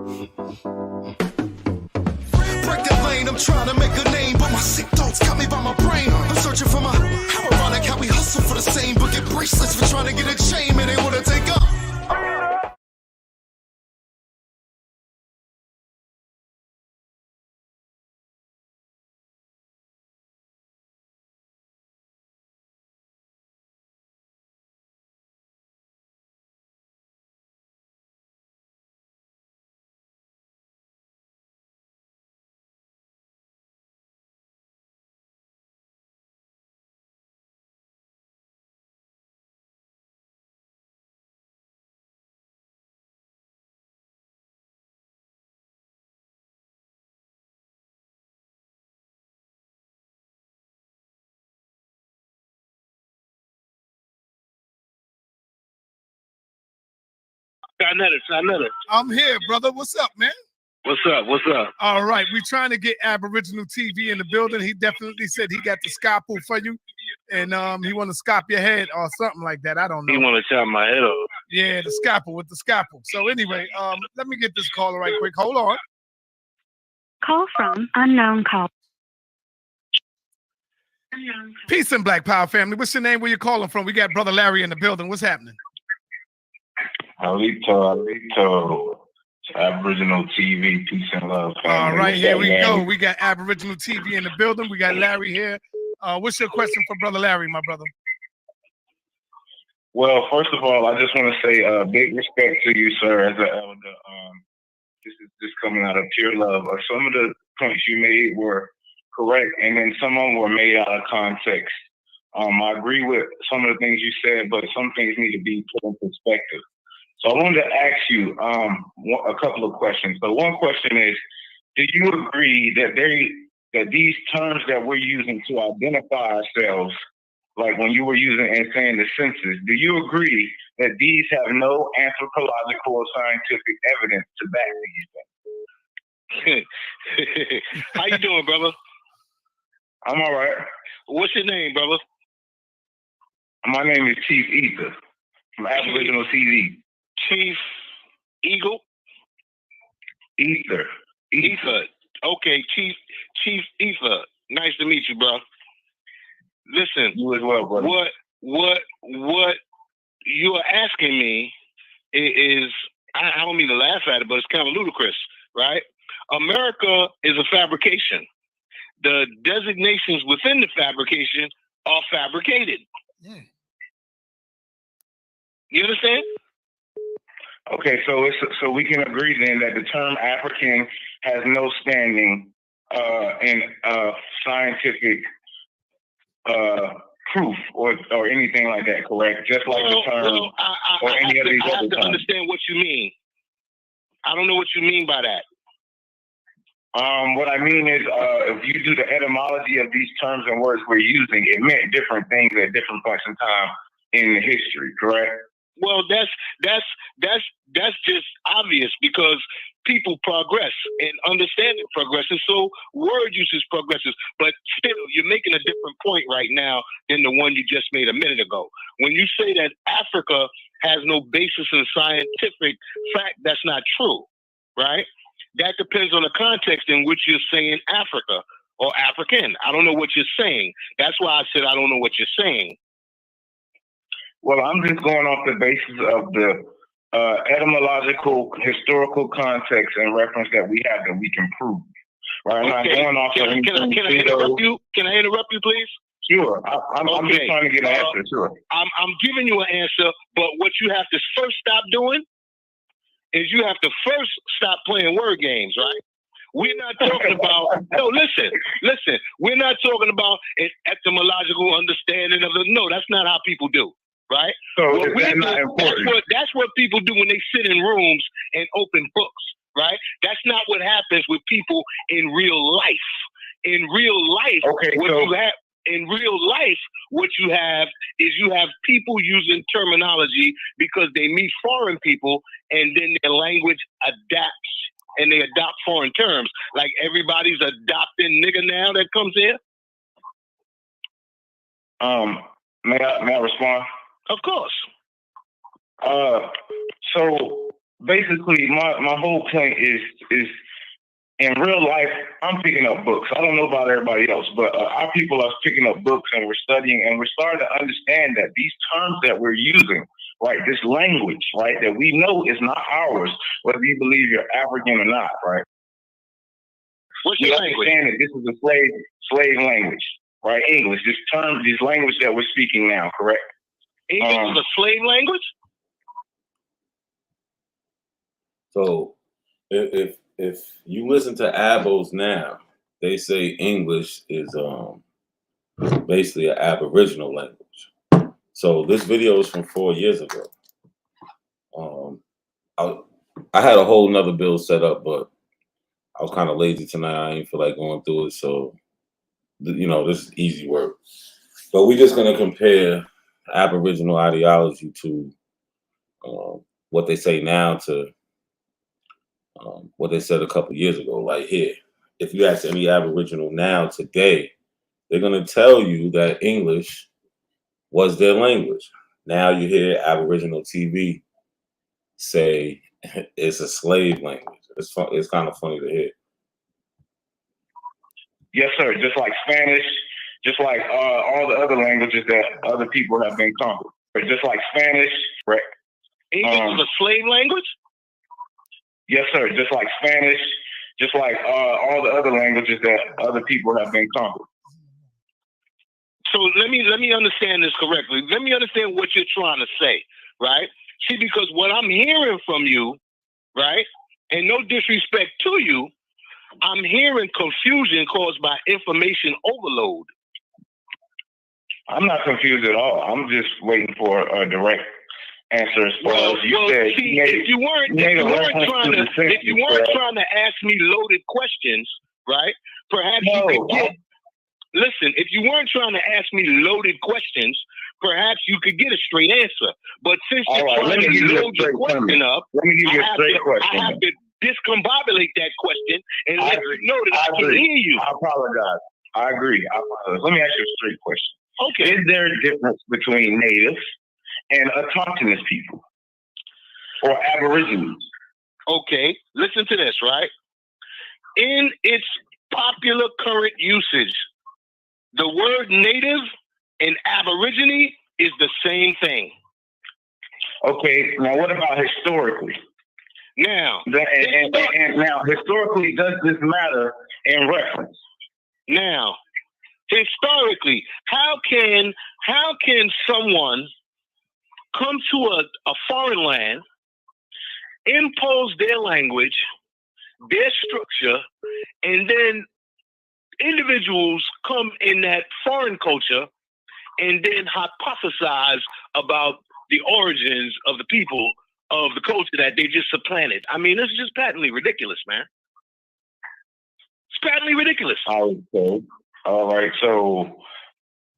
Break the lane, I'm trying to make a name, but my sick thoughts got me by my brain. I'm searching for my, how ironic how we hustle for the same, but get bracelets for trying to get a chain, man, they wanna take up. I'm here, brother. What's up, man? What's up? What's up? All right, we're trying to get Aboriginal TV in the building. He definitely said he got the scalpel for you, and he want to scalp your head or something like that. I don't know. He want to chop my head off. Yeah, the scalpel with the scalpel. So anyway, let me get this caller right quick. Hold on. Call from unknown call. Peace and Black Power family. What's your name? Where you calling from? We got Brother Larry in the building. What's happening? Alito. Aboriginal TV, peace and love. All right, here we go. We got Aboriginal TV in the building. We got Larry here. What's your question for Brother Larry, my brother? Well, first of all, I just want to say big respect to you, sir, as an elder. This is just coming out of pure love. Some of the points you made were correct, and then some of them were made out of context. I agree with some of the things you said, but some things need to be put in perspective. So I wanted to ask you a couple of questions. So one question is, do you agree that these terms that we're using to identify ourselves, like when you were using and saying the census, do you agree that these have no anthropological or scientific evidence to back these things? How you doing, brother? I'm all right. What's your name, brother? My name is Chief Ether from Aboriginal TV. Chief Eagle? Ether. Okay, Chief Ether. Nice to meet you, bro. Listen. You as well, brother. What you're asking me is, I don't mean to laugh at it, but it's kind of ludicrous, right? America is a fabrication. The designations within the fabrication are fabricated. Yeah. You understand? Okay, so we can agree then that the term African has no standing in scientific proof or anything like that, correct? Just like the term or any of these other terms. I have to understand what you mean. I don't know what you mean by that. What I mean is, if you do the etymology of these terms and words we're using, it meant different things at different points in time in history, correct? Well, that's just obvious because people progress and understanding progresses, so word usage progresses. But still, you're making a different point right now than the one you just made a minute ago. When you say that Africa has no basis in scientific fact, that's not true, right? That depends on the context in which you're saying Africa or African. I don't know what you're saying. That's why I said I don't know what you're saying. Well, I'm just going off the basis of the etymological, historical context and reference that we have that we can prove. Right? I'm not going off of anything. Can I interrupt you? Can I interrupt you, please? Sure. I'm just trying to get an answer. Sure. I'm giving you an answer, but what you have to first stop doing is you have to first stop playing word games, right? We're not talking about, no, listen, we're not talking about an etymological understanding of no, that's not how people do, right? So that's what people do when they sit in rooms and open books, right? That's not what happens with people in real life. In real life, what you have is you have people using terminology because they meet foreign people and then their language adapts and they adopt foreign terms. Like everybody's adopting nigga now that comes here. May I respond? Of course. So basically, my whole point is in real life, I'm picking up books. I don't know about everybody else, but our people are picking up books and we're studying and we're starting to understand that these terms that we're using, right, this language, right, that we know is not ours, whether you believe you're African or not, right? What's We your language? understand that this is a slave language, right? English, this language that we're speaking now, correct? English is a slave language? So if you listen to Abos now, they say English is basically an Aboriginal language. So this video is from 4 years ago. I had a whole nother bill set up, but I was kind of lazy tonight. I didn't feel like going through it. So, you know, this is easy work. But we're just going to compare Aboriginal ideology to what they say now to what they said a couple years ago. Like here, if you ask any Aboriginal now today, they're going to tell you that English was their language. Now you hear Aboriginal TV say it's a slave language. It's fun, it's kind of funny to hear. Yes, sir. Just like Spanish, just like all the other languages that other people have been conquered. Just like Spanish, right? English is a slave language? Yes, sir. Just like Spanish, just like all the other languages that other people have been conquered. So let me understand this correctly. Let me understand what you're trying to say, right? See, because what I'm hearing from you, right, and no disrespect to you, I'm hearing confusion caused by information overload. I'm not confused at all. I'm just waiting for a direct answer as far as you said. See, if you weren't trying to ask me loaded questions, right? Perhaps you could get. Listen, if you weren't trying to ask me loaded questions, perhaps you could get a straight answer. But since you're trying to load the question up, I have to discombobulate that question and let you know that I can hear you. I apologize. I agree. Let me ask you a straight question. Okay. Is there a difference between natives and autochthonous people or aborigines? Okay, listen to this, right? In its popular current usage, the word native and aborigine is the same thing. Okay, now what about historically? Now, now historically, does this matter in reference? Now, historically, how can someone come to a foreign land, impose their language, their structure, and then individuals come in that foreign culture and then hypothesize about the origins of the people of the culture that they just supplanted? I mean, this is just patently ridiculous, man. It's patently ridiculous. Okay. All right. So,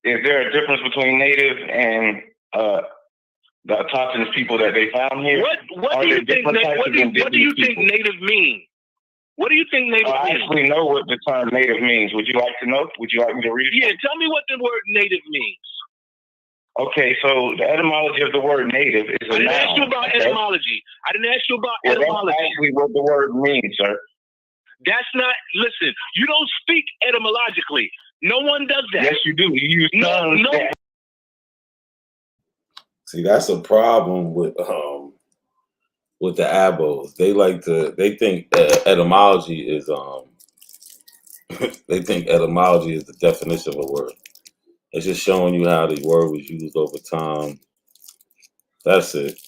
is there a difference between native and the autochthonous people that they found here? What do you think native means? What do you think native means? I actually know what the term native means. Would you like to know? Would you like me to read it? Yeah, tell me what the word native means. Okay, so the etymology of the word native is a noun. I didn't ask you about etymology. That's actually what the word means, sir. That's not, listen, you don't speak etymologically. No one does that. Yes, you do. You use terms that... See, that's a problem with the Abos. They think etymology is they think etymology is the definition of a word. It's just showing you how the word was used over time. That's it.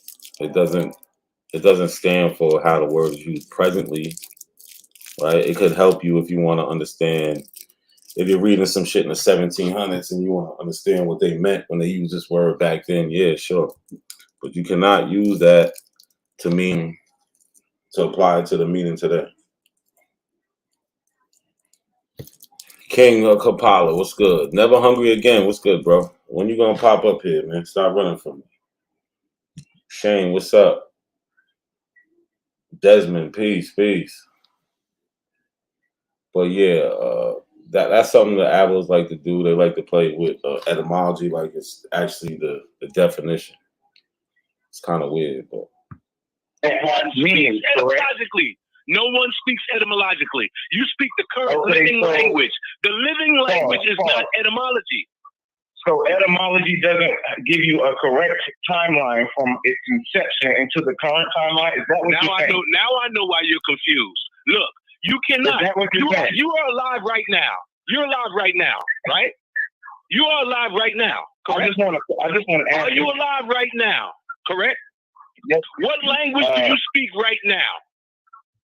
It doesn't stand for how the word is used presently, right? It could help you if you want to understand. If you're reading some shit in the 1700s and you want to understand what they meant when they used this word back then, yeah, sure. But you cannot use that to apply it to the meaning today. King of Kapala, what's good? Never hungry again. What's good, bro? When you gonna pop up here, man? Stop running from me. Shane, what's up? Desmond, peace. But yeah, that's something that Abos like to do. They like to play with etymology, like it's actually the definition. It's kind of weird, but meaning, etymologically. No one speaks etymologically. You speak the current living language. The living language is not etymology. So etymology doesn't give you a correct timeline from its inception into the current timeline. Is that what you're saying? Now I know why you're confused. Look, you cannot. Is that what you're saying? You are alive right now. You're alive right now, right? You are alive right now. Correct? I just want to ask. Are you alive right now? Correct? Yes. What language do you speak right now?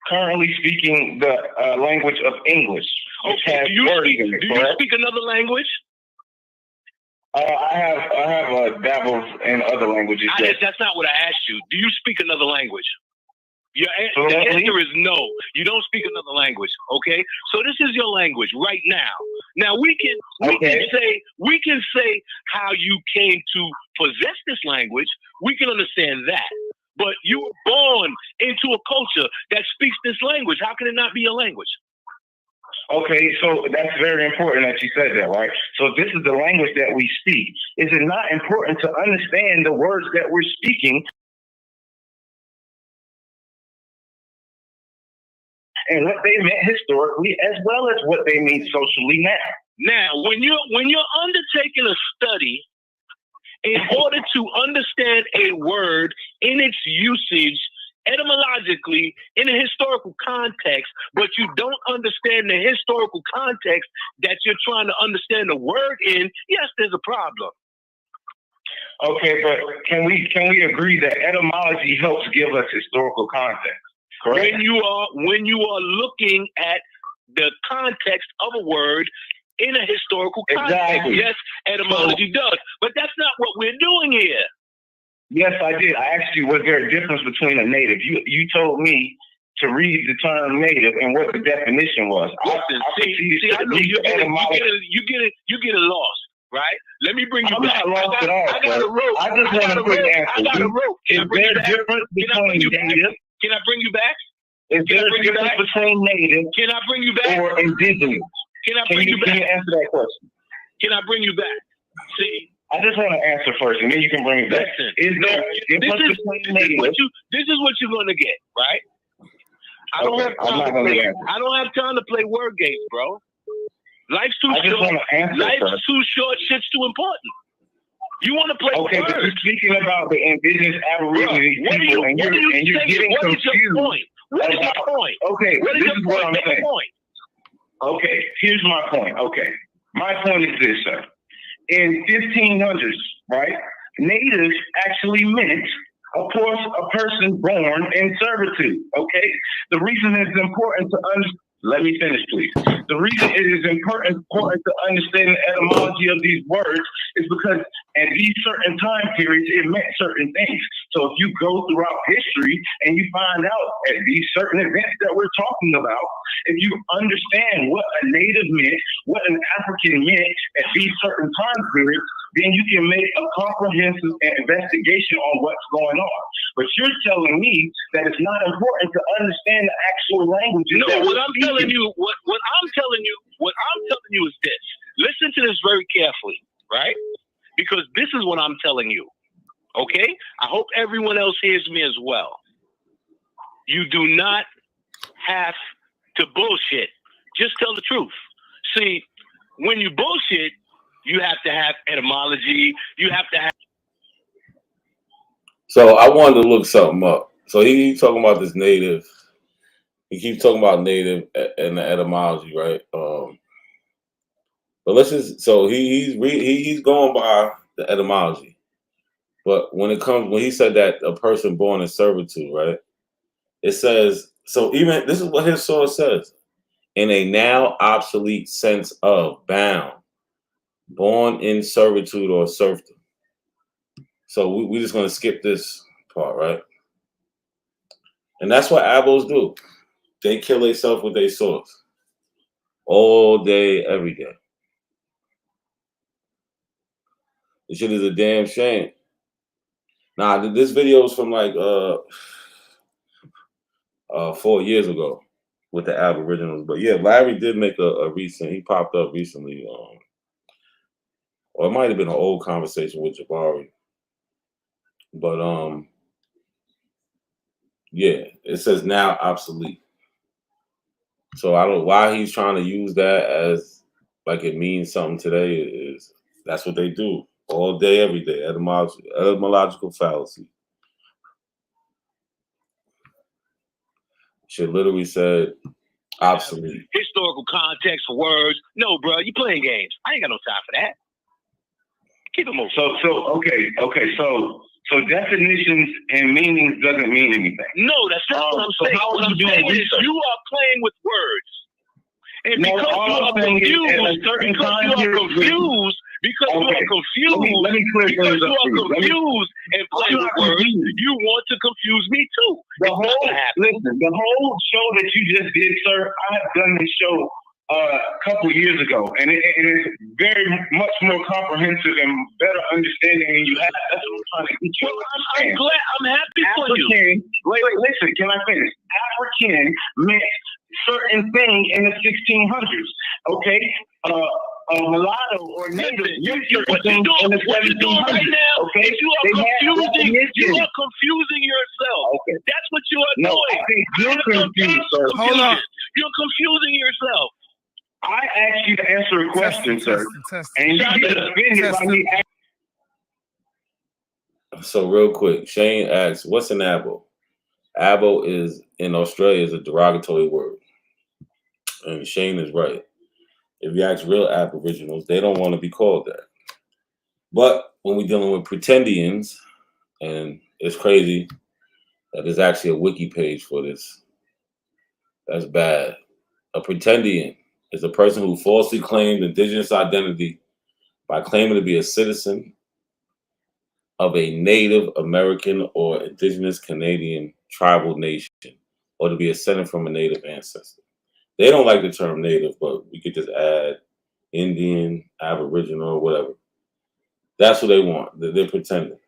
Currently speaking the language of English. Okay. Do you speak another language? I have dabbles in other languages. That's not what I asked you. Do you speak another language? The answer is no. You don't speak another language. Okay. So this is your language right now. Now we can say how you came to possess this language. We can understand that. But you were born into a culture that speaks this language. How can it not be a language? Okay, so that's very important that you said that, right? So this is the language that we speak. Is it not important to understand the words that we're speaking and what they meant historically as well as what they mean socially now? Now, when you're undertaking a study in order to understand a word in its usage etymologically in a historical context, but you don't understand the historical context that you're trying to understand the word in, yes, there's a problem. Okay, but can we agree that etymology helps give us historical context? Correct? When you are looking at the context of a word in a historical context, exactly. Yes, etymology does, but that's not what we're doing here. Yes, I did. I asked you, was there a difference between a native? You told me to read the term native and what the definition was. Listen, I know you get it lost, right? Let me bring you back. I'm not lost at all. I got a rope. I just want to put an answer. I got a rope. Is there a difference between native? Can I bring you back? Is there a difference between native? Can I bring you back? Or indigenous? Can I bring you back? Can you answer that question? Can I bring you back? See. I just want to answer first, and then you can bring it back. This is what you're going to get, right? I don't have time to play word games, bro. Life's too short. Life's too short. Shit's too important. You want to play okay, words. But you're speaking about the indigenous Aboriginal people, and you're getting confused. What is your point? Okay, this is what I'm saying. Okay, here's my point. Okay, my point is this, sir. In 1500s, right, natives actually meant, of course, a person born in servitude, okay? The reason it's important to understand, let me finish, please. The reason it is important to understand the etymology of these words is because at these certain time periods, it meant certain things. So if you go throughout history and you find out at these certain events that we're talking about, if you understand what a native meant, what an African meant at these certain time periods, then you can make a comprehensive investigation on what's going on. But you're telling me that it's not important to understand the actual languages. No, what I'm telling you is this. Listen to this very carefully, right? Because this is what I'm telling you. Okay? I hope everyone else hears me as well. You do not have to bullshit. Just tell the truth. See, when you bullshit, you have to have etymology. You have to have. So I wanted to look something up. So he's talking about this native. He keeps talking about native and the etymology, right? But let's just. So he's going by the etymology. But when he said that a person born in servitude, right? It says so. Even this is what his source says: in a now obsolete sense of bound, born in servitude or serfdom. So we're just going to skip this part, right? And that's what Abos do. They kill themselves with their swords. All day, every day. This shit is a damn shame. Nah, this video is from like 4 years ago with the Aboriginals. But yeah, Larry did make a recent, he popped up recently. Or it might have been an old conversation with Jabari. But Yeah, it says now obsolete. So I don't know why he's trying to use that as like it means something today. Is that's what they do all day, every day. Etymological fallacy. Shit literally said obsolete. Historical context for words. No, bro, you playing games. I ain't got no time for that. Keep it moving. So definitions and meanings doesn't mean anything. No, that's not what I'm saying. How What are I'm you doing saying is research? you are playing with words. And No, because all you I'm are saying is confused, at a certain time because you here- are confused, Let me clear because things you up are for you. confused and playing I'm with not words, confused. you want to confuse me too. The It's not gonna happen. the whole show that you just did, sir, I have done this show a couple years ago, and it is very much more comprehensive and better understanding than you have. That's what I'm trying to get you. Well, I'm glad. I'm happy for you. African, wait, listen, can I finish? African meant certain thing in the 1600s, okay? A mulatto or native meant certain What you're things in the doing right 1700s, now okay? is you are confusing yourself. Okay. That's what you are No, doing. I think you're confused, sir. Hold on. You're confusing yourself. I asked you to answer a question, sir, and you get offended by me asking. So real quick, Shane asks, "What's an abo?" Abo is in Australia is a derogatory word, and Shane is right. If you ask real Aboriginals, they don't want to be called that. But when we're dealing with Pretendians, and it's crazy that there's actually a wiki page for this. That's bad. A Pretendian is a person who falsely claimed indigenous identity by claiming to be a citizen of a Native American or indigenous Canadian tribal nation, or to be ascended from a Native ancestor. They don't like the term Native, but we could just add Indian, Aboriginal, or whatever. That's what they want. They're pretending.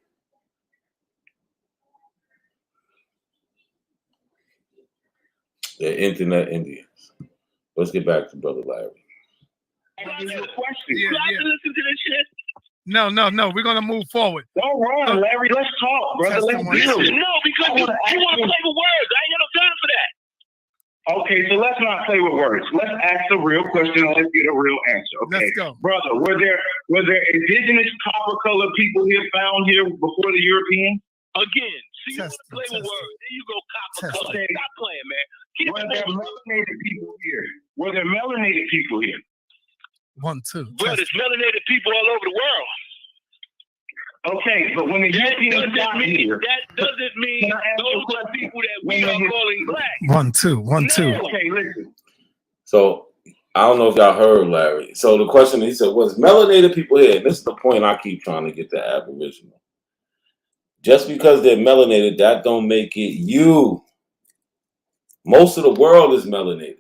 They're internet Indians. Let's get back to Brother Larry. You have to listen to this shit. No. We're gonna move forward. Don't run, Larry. Let's talk, brother. Let's Testimony. deal. No, because you want to play with words. I ain't got no time for that. Okay, so let's not play with words. Let's ask a real question and let's get a real answer. Okay, Let's go. brother. Were there indigenous copper-colored people here found here before the Europeans? Again, see, you want to Testing, play with testing. words. There you go, copper Testing. color. Stop playing, man. Keep Were it there moving. melanated people here? Were there melanated people here? 1, 2. Bro, there's melanated people all over the world. Okay, but when the Europeans got here, That doesn't mean Can I ask those you a are question? people that we When are you- calling black. 1, 2. 1, 2. okay, listen. So I don't know if y'all heard Larry. So the question he said was melanated people here. And this is the point I keep trying to get to Aboriginal. Just because they're melanated, that don't make it you. Most of the world is melanated.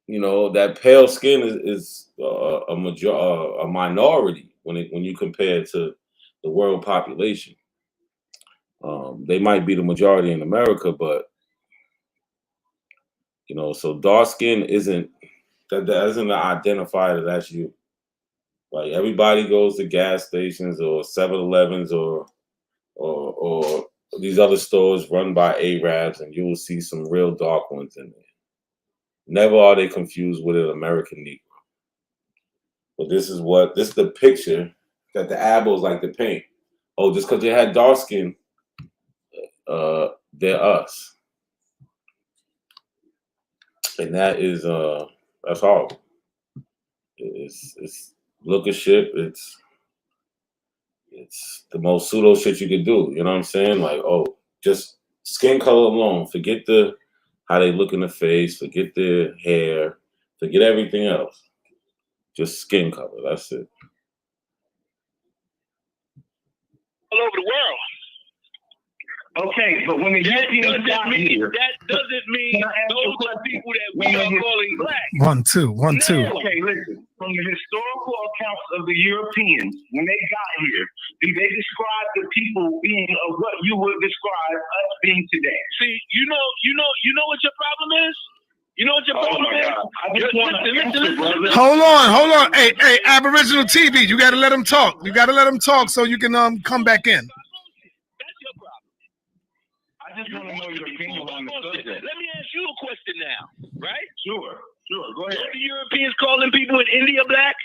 You know, that pale skin is a minority when you compare it to the world population. They might be the majority in America, but you know, so dark skin isn't identified as you. Like everybody goes to gas stations or 7-Elevens or these other stores run by Arabs, and you will see some real dark ones in there. Never are they confused with an American Negro. But this is the picture that the Abos like to paint. Oh, just because they had dark skin, they're us. And that is that's horrible. It's look at shit. It's the most pseudo shit you could do. You know what I'm saying? Like, oh, just skin color alone. Forget how they look in the face. Forget their hair. Forget everything else. Just skin color. That's it. All over the world. Okay, but when the Europeans got here, That doesn't mean Can I ask you a those are question? people that we are calling black. 1, 2. 1, 2. okay, listen. From the historical accounts of the Europeans, when they got here, do they describe the people being of what you would describe us being today? See, you know what your problem is? You know what your Oh problem my is? God! I just want to answer, brother. Hold on. Hey, Aboriginal TV, you gotta let them talk. You gotta let them talk so you can come back in. That's I just want to know your opinion on the subject. Let me ask you a question now, right? Sure. Go ahead. Don't the Europeans calling people in India black?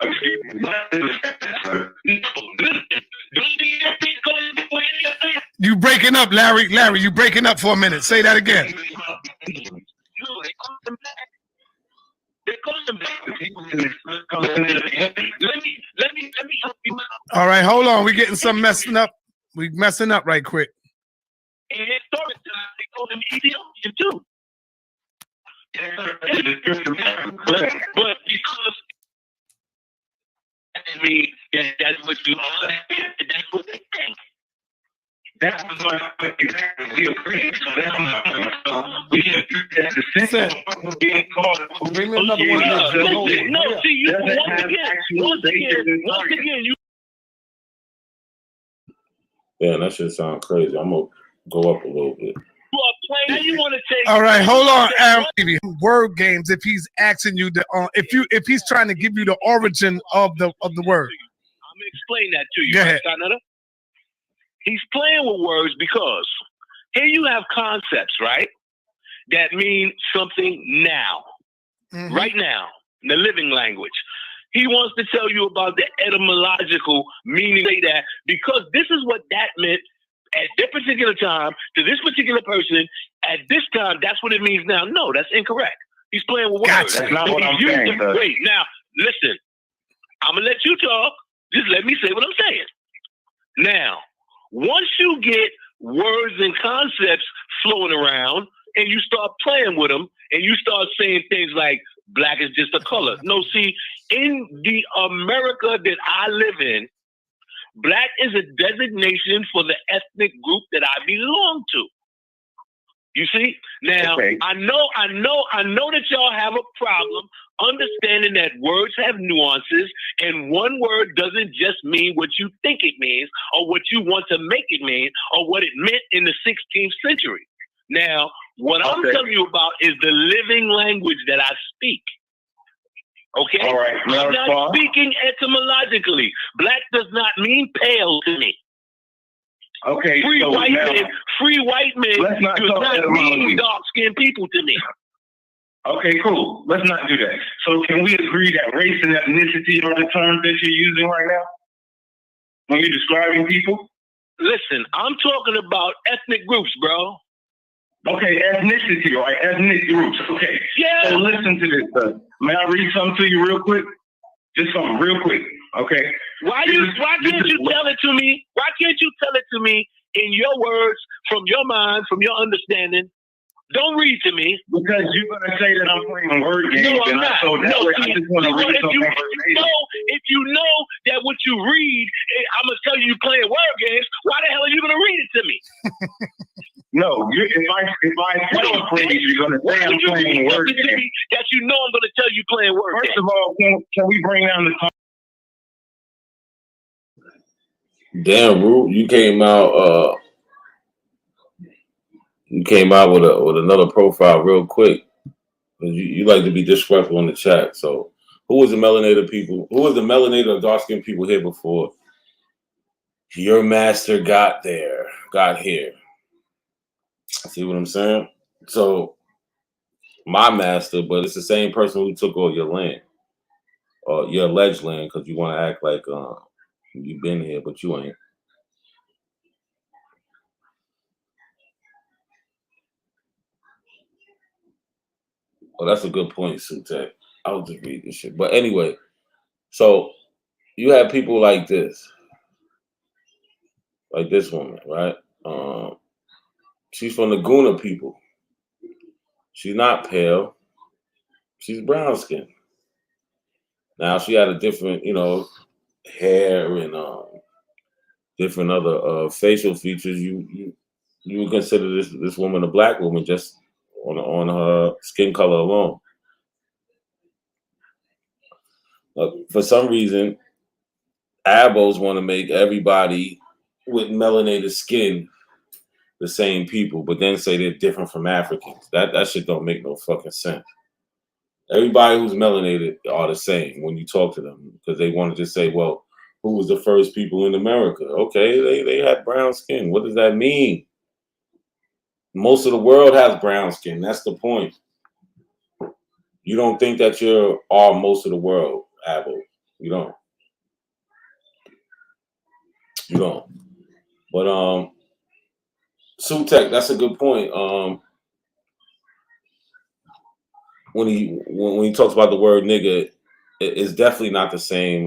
Excuse me. Don't the Europeans calling people in India black? You breaking up, Larry. Larry, you breaking up for a minute. Say that again. No, they call them black. They call them black. Let me help you out. All right, hold on. We're getting some messing up. We messing up right quick. In historic times, they call them Ethiopian too. But because I mean that's what you are, that's what they think. That's what we agree. So that's we should do that. The sense of being called. Bring me another one. No, see, you once again, you. Yeah, that should sound crazy. I'm gonna go up a little bit. You are playing. You want to take. All right, hold on, word games. If he's asking you the, if he's trying to give you the origin of the word. I'm gonna explain that to you. Go ahead. He's playing with words because here you have concepts, right? That mean something now, right now, in the living language. He wants to tell you about the etymological meaning of that because this is what that meant at this particular time to this particular person at this time. That's what it means now. No, that's incorrect. He's playing with words. Gotcha. That's not what I'm saying. Wait, now listen. I'm gonna let you talk. Just let me say what I'm saying. Now, once you get words and concepts flowing around and you start playing with them and you start saying things like black is just a color. No, see, in the America that I live in, black is a designation for the ethnic group that I belong to. You see? Now, okay. I know that y'all have a problem understanding that words have nuances and one word doesn't just mean what you think it means or what you want to make it mean or what it meant in the 16th century. Now, what I'm telling you about is the living language that I speak. Okay? All right. I'm not speaking etymologically. Black does not mean pale to me. Okay. Free white men let's not does not mean dark-skinned people to me. Okay, cool. Let's not do that. So can we agree that race and ethnicity are the terms that you're using right now when you're describing people? Listen, I'm talking about ethnic groups, bro. Okay, ethnicity, right? Ethnic groups. Okay. Yeah. So listen to this. May I read something to you real quick? Just something real quick. Okay. Why can't you tell it to me? Why can't you tell it to me in your words, from your mind, from your understanding? Don't read to me. Because you're going to say that I'm playing word games. No, I'm not. So that way I just want to read something. If you know that what you read, I'm going to tell you you're playing word games, why the hell are you going to read it to me? No, if I paraphrase, you're going to say I'm playing word games. That you know I'm going to tell you playing word games. First of all, can we bring down the time? Damn, Root, you came out. You came out with another profile real quick. You like to be disrespectful in the chat. So, who was the melanated people? Who was the melanated or dark skinned people here before your master got here? See what I'm saying? So, my master, but it's the same person who took all your land, or your alleged land, because you want to act like you've been here, but you ain't. Oh, that's a good point, Sutek. I'll just read this shit. But anyway, so you have people like this woman, right? She's from the Guna people. She's not pale. She's brown skinned. Now she had a different, hair and different other facial features. You would consider this woman a black woman just on her skin color alone. For some reason, Abos want to make everybody with melanated skin the same people, but then say they're different from Africans. That shit don't make no fucking sense. Everybody who's melanated are the same when you talk to them, because they want to just say, well, who was the first people in America. Okay, they had brown skin. What does that mean? Most of the world has brown skin. That's the point. You don't think that you're all most of the world, Abos. You don't. You don't. But Sutek, that's a good point. When he talks about the word nigga, it's definitely not the same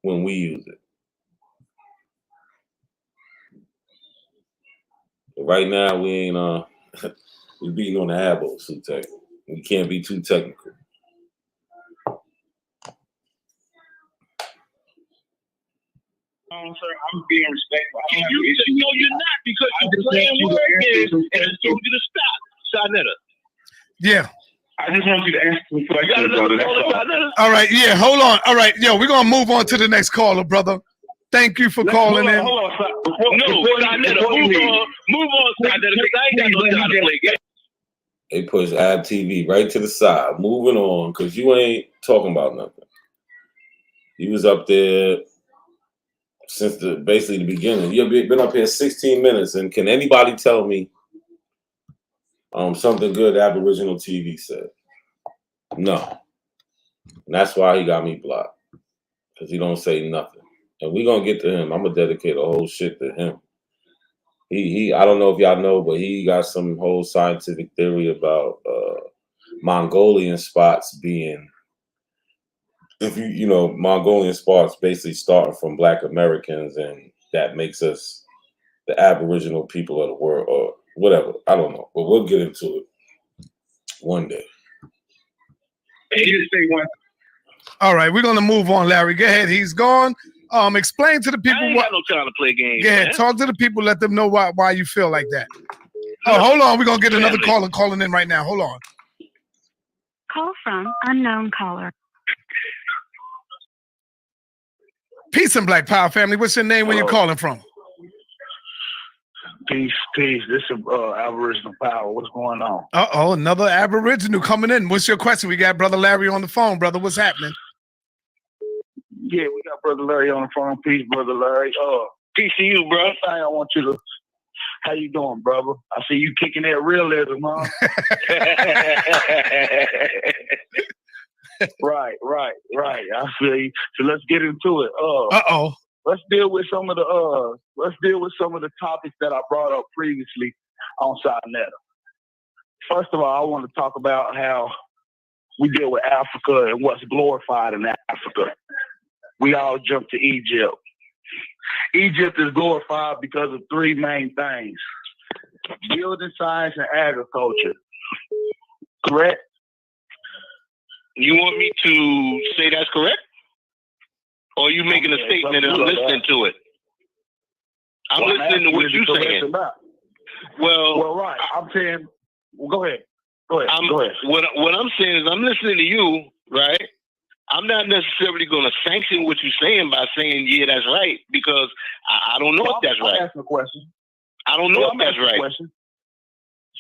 when we use it. But right now we ain't we beating on the Abos, Sutek. We can't be too technical. Sir, I'm being respectful. I don't have You issue. no, you're not, because you're playing word games and I told you to stop, Shanetta. Yeah. I just want you to answer some You got questions, another brother. That's caller, all. Shanetta? All right. Yeah. Hold on. All right. Yo, we're gonna move on to the next caller, brother. Thank you for calling in. Hold on, sir. No, Shanetta, move on, Shanetta, because I ain't got no time to play games. They push Ab TV right to the side. Moving on, because you ain't talking about nothing. You was up there since basically the beginning. You've been up here 16 minutes, and can anybody tell me something good Aboriginal TV said? No. And that's why he got me blocked, because he don't say nothing. And we're going to get to him. I'm going to dedicate a whole shit to him. He I don't know if y'all know, but he got some whole scientific theory about Mongolian spots being, if you know, Mongolian spots basically starting from Black Americans, and that makes us the Aboriginal people of the world, or whatever. I don't know, but we'll get into it one day. All right, we're gonna move on, Larry. Go ahead. He's gone. Explain to the people I ain't got no time to play games. Go ahead, man. talk to the people. Let them know why you feel like that. Oh, hold on. We're gonna get another caller calling in right now. Hold on. Call from unknown caller. Peace and Black Power family. What's your name? Where you calling from? Peace. This is Aboriginal Power. What's going on? Uh-oh, another Aboriginal coming in. What's your question? We got Brother Larry on the phone, brother. What's happening? Yeah, we got Brother Larry on the phone. Peace, Brother Larry. Peace to you, bro. First thing I want you to, how you doing, brother? I see you kicking that realism, huh? Right. I feel you. So let's get into it. Uh-oh. Let's deal with some of the topics that I brought up previously on Sarnetta. First of all, I want to talk about how we deal with Africa and what's glorified in Africa. We all jump to Egypt. Egypt is glorified because of three main things: building science and agriculture. Correct? You want me to say that's correct? Or are you making a statement and I'm listening to it? I'm listening to what you're saying. Well, right. I'm saying, go ahead. Go ahead. What I'm saying is I'm listening to you, right? I'm not necessarily going to sanction what you're saying by saying, yeah, that's right, because I don't know if that's right. I'm asking a question. I don't know if that's right.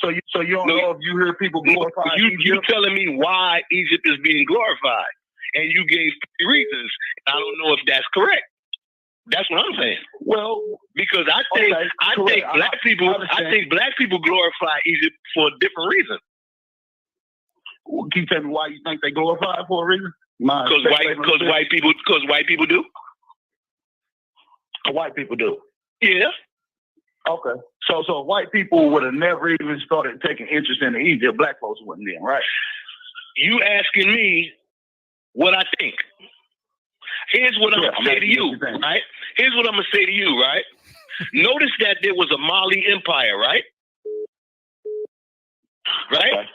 So you don't know if you hear people glorify Egypt? You telling me why Egypt is being glorified, and you gave reasons. I don't know if that's correct. That's what I'm saying. Well, because I think black people glorify Egypt for a different reason. Well, can you tell me why you think they glorify it for a reason? Because white people do. White people do. Yeah. Okay. So white people would have never even started taking interest in Egypt. Black folks wouldn't then, right? You asking me what I think. Here's what I'm going to say to you, right? Here's what I'm going to say to you, right? Notice that there was a Mali Empire, right? Right? Okay.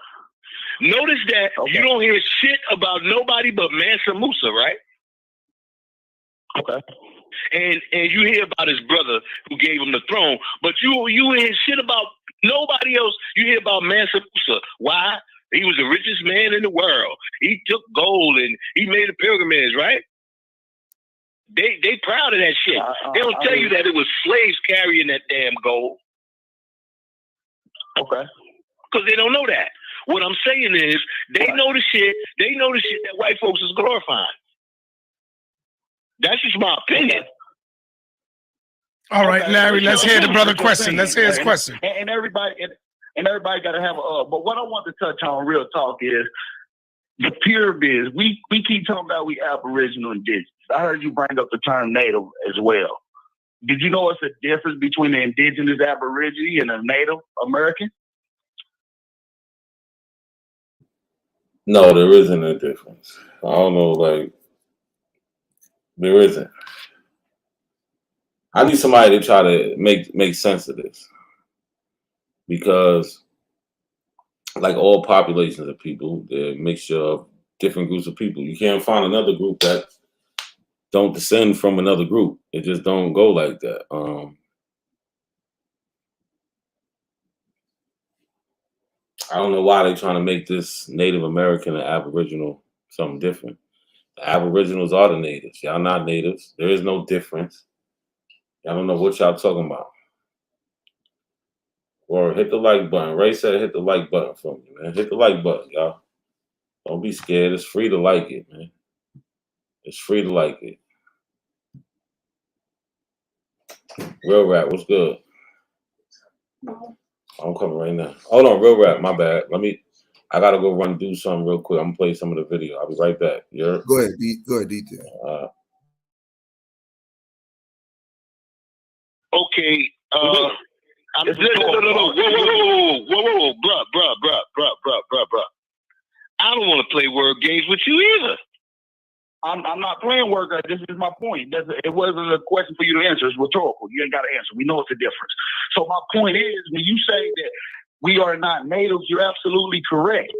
Notice that you don't hear shit about nobody but Mansa Musa, right? Okay. And you hear about his brother who gave him the throne, but you hear shit about nobody else. You hear about Mansa Musa. Why? He was the richest man in the world. He took gold and he made a pilgrimage, right? They proud of that shit. They don't tell you that it was slaves carrying that damn gold. Okay. Because they don't know that. What I'm saying is they know the shit. They know the shit that white folks is glorifying. That's just my opinion. All right, Okay, Larry, what's let's your hear the opinion? brother What's your question. opinion? Let's hear his question. And everybody got to have a. But what I want to touch on, real talk, is the pyramids. We keep talking about we Aboriginal indigenous. I heard you bring up the term Native as well. Did you know it's a difference between the indigenous Aborigine and a Native American? No, there isn't a difference. I don't know, like, there isn't. I need somebody to try to make sense of this. Because, like all populations of people, they're a mixture of different groups of people. You can't find another group that don't descend from another group. It just don't go like that. I don't know why they're trying to make this Native American and Aboriginal something different. The Aboriginals are the natives. Y'all not natives. There is no difference. Y'all don't know what y'all talking about. Or hit the like button. Ray said hit the like button for me, man. Hit the like button, y'all. Don't be scared. It's free to like it, man. It's free to like it. Real Rap, what's good? I'm coming right now. Hold on, Real Rap, my bad. I gotta go run do something real quick. I'm gonna play some of the video. I'll be right back. Go ahead, detail. Okay, I'm no, whoa, bruh. I don't want to play word games with you either. I'm not playing word games. This is my point. It wasn't a question for you to answer. It's rhetorical. You ain't got to answer. We know it's a difference. So my point is, when you say that we are not natives, you're absolutely correct.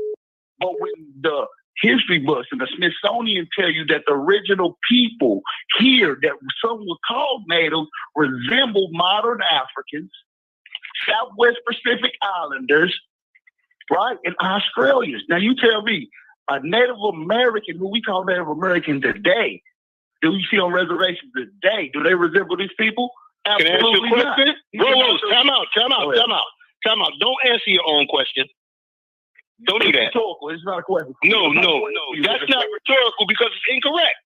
But when the history books and the Smithsonian tell you that the original people here that some were called natives resemble modern Africans, Southwest Pacific Islanders, right, and Australians. Now you tell me, a Native American, who we call Native American today, do you see on reservations today, do they resemble these people? Absolutely. Can I ask you a question? Whoa, time out. Don't answer your own question. Don't do that. It's not a question. No. That's not rhetorical because it's incorrect.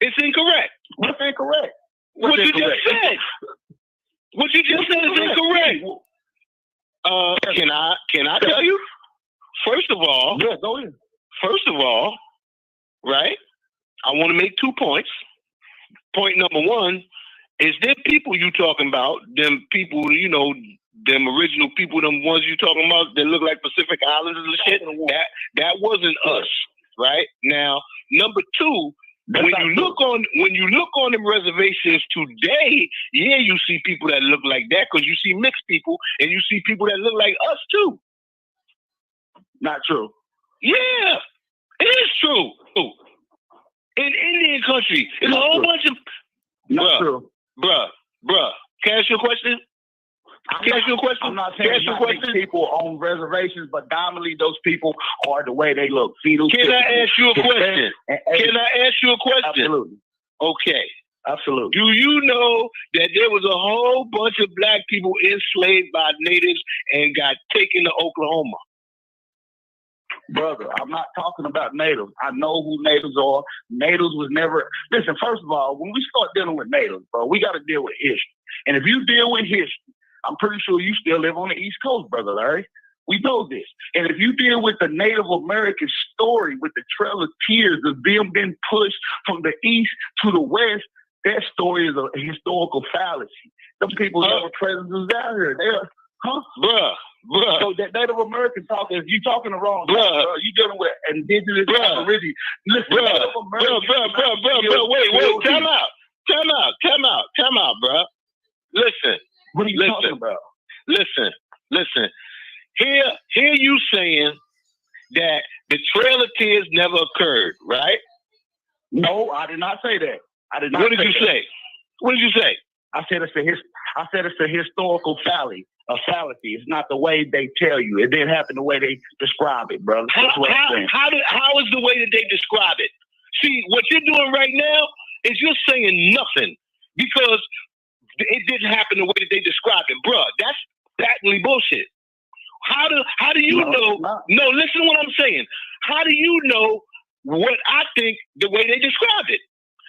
It's incorrect. What's incorrect? What you just said. What you just said is incorrect. Can I tell you? First of all, yeah, go ahead. First of all, right? I want to make 2 points. Point number one is them people you talking about, them people, them original people, them ones you talking about that look like Pacific Islanders and shit. That wasn't us, right? Now, number two, when you look on the reservations today, yeah, you see people that look like that because you see mixed people and you see people that look like us too. Not true. Yeah, it is true. In Indian country, it's a whole bunch of bruh. Can I ask you a question? I'm not saying people on reservations, but dominantly those people are the way they look. Can I ask you a question? Absolutely. Okay. Absolutely. Do you know that there was a whole bunch of black people enslaved by natives and got taken to Oklahoma? Brother, I'm not talking about natives. I know who natives are. Natives was never... Listen, first of all, when we start dealing with natives, bro, we got to deal with history. And if you deal with history, I'm pretty sure you still live on the East Coast, brother Larry. We know this. And if you deal with the Native American story with the Trail of Tears of them being pushed from the East to the West, that story is a historical fallacy. Some people never present out here. Bruh. So that Native American talk is you talking the wrong thing, bro. You dealing with indigenous Aborigines. Listen, Native American. Wait, time out, bro. Listen. What are you talking about? Listen. Here you saying that the Trail of Tears never occurred, right? No, I did not say that. I did not. What did you say? What did you say? I said it's a historical fallacy. A fallacy. It's not the way they tell you. It didn't happen the way they describe it, brother. How is the way that they describe it? See, what you're doing right now is you're saying nothing because it didn't happen the way that they described it, bro. That's patently bullshit. How do you know? No, listen to what I'm saying. How do you know what I think the way they described it?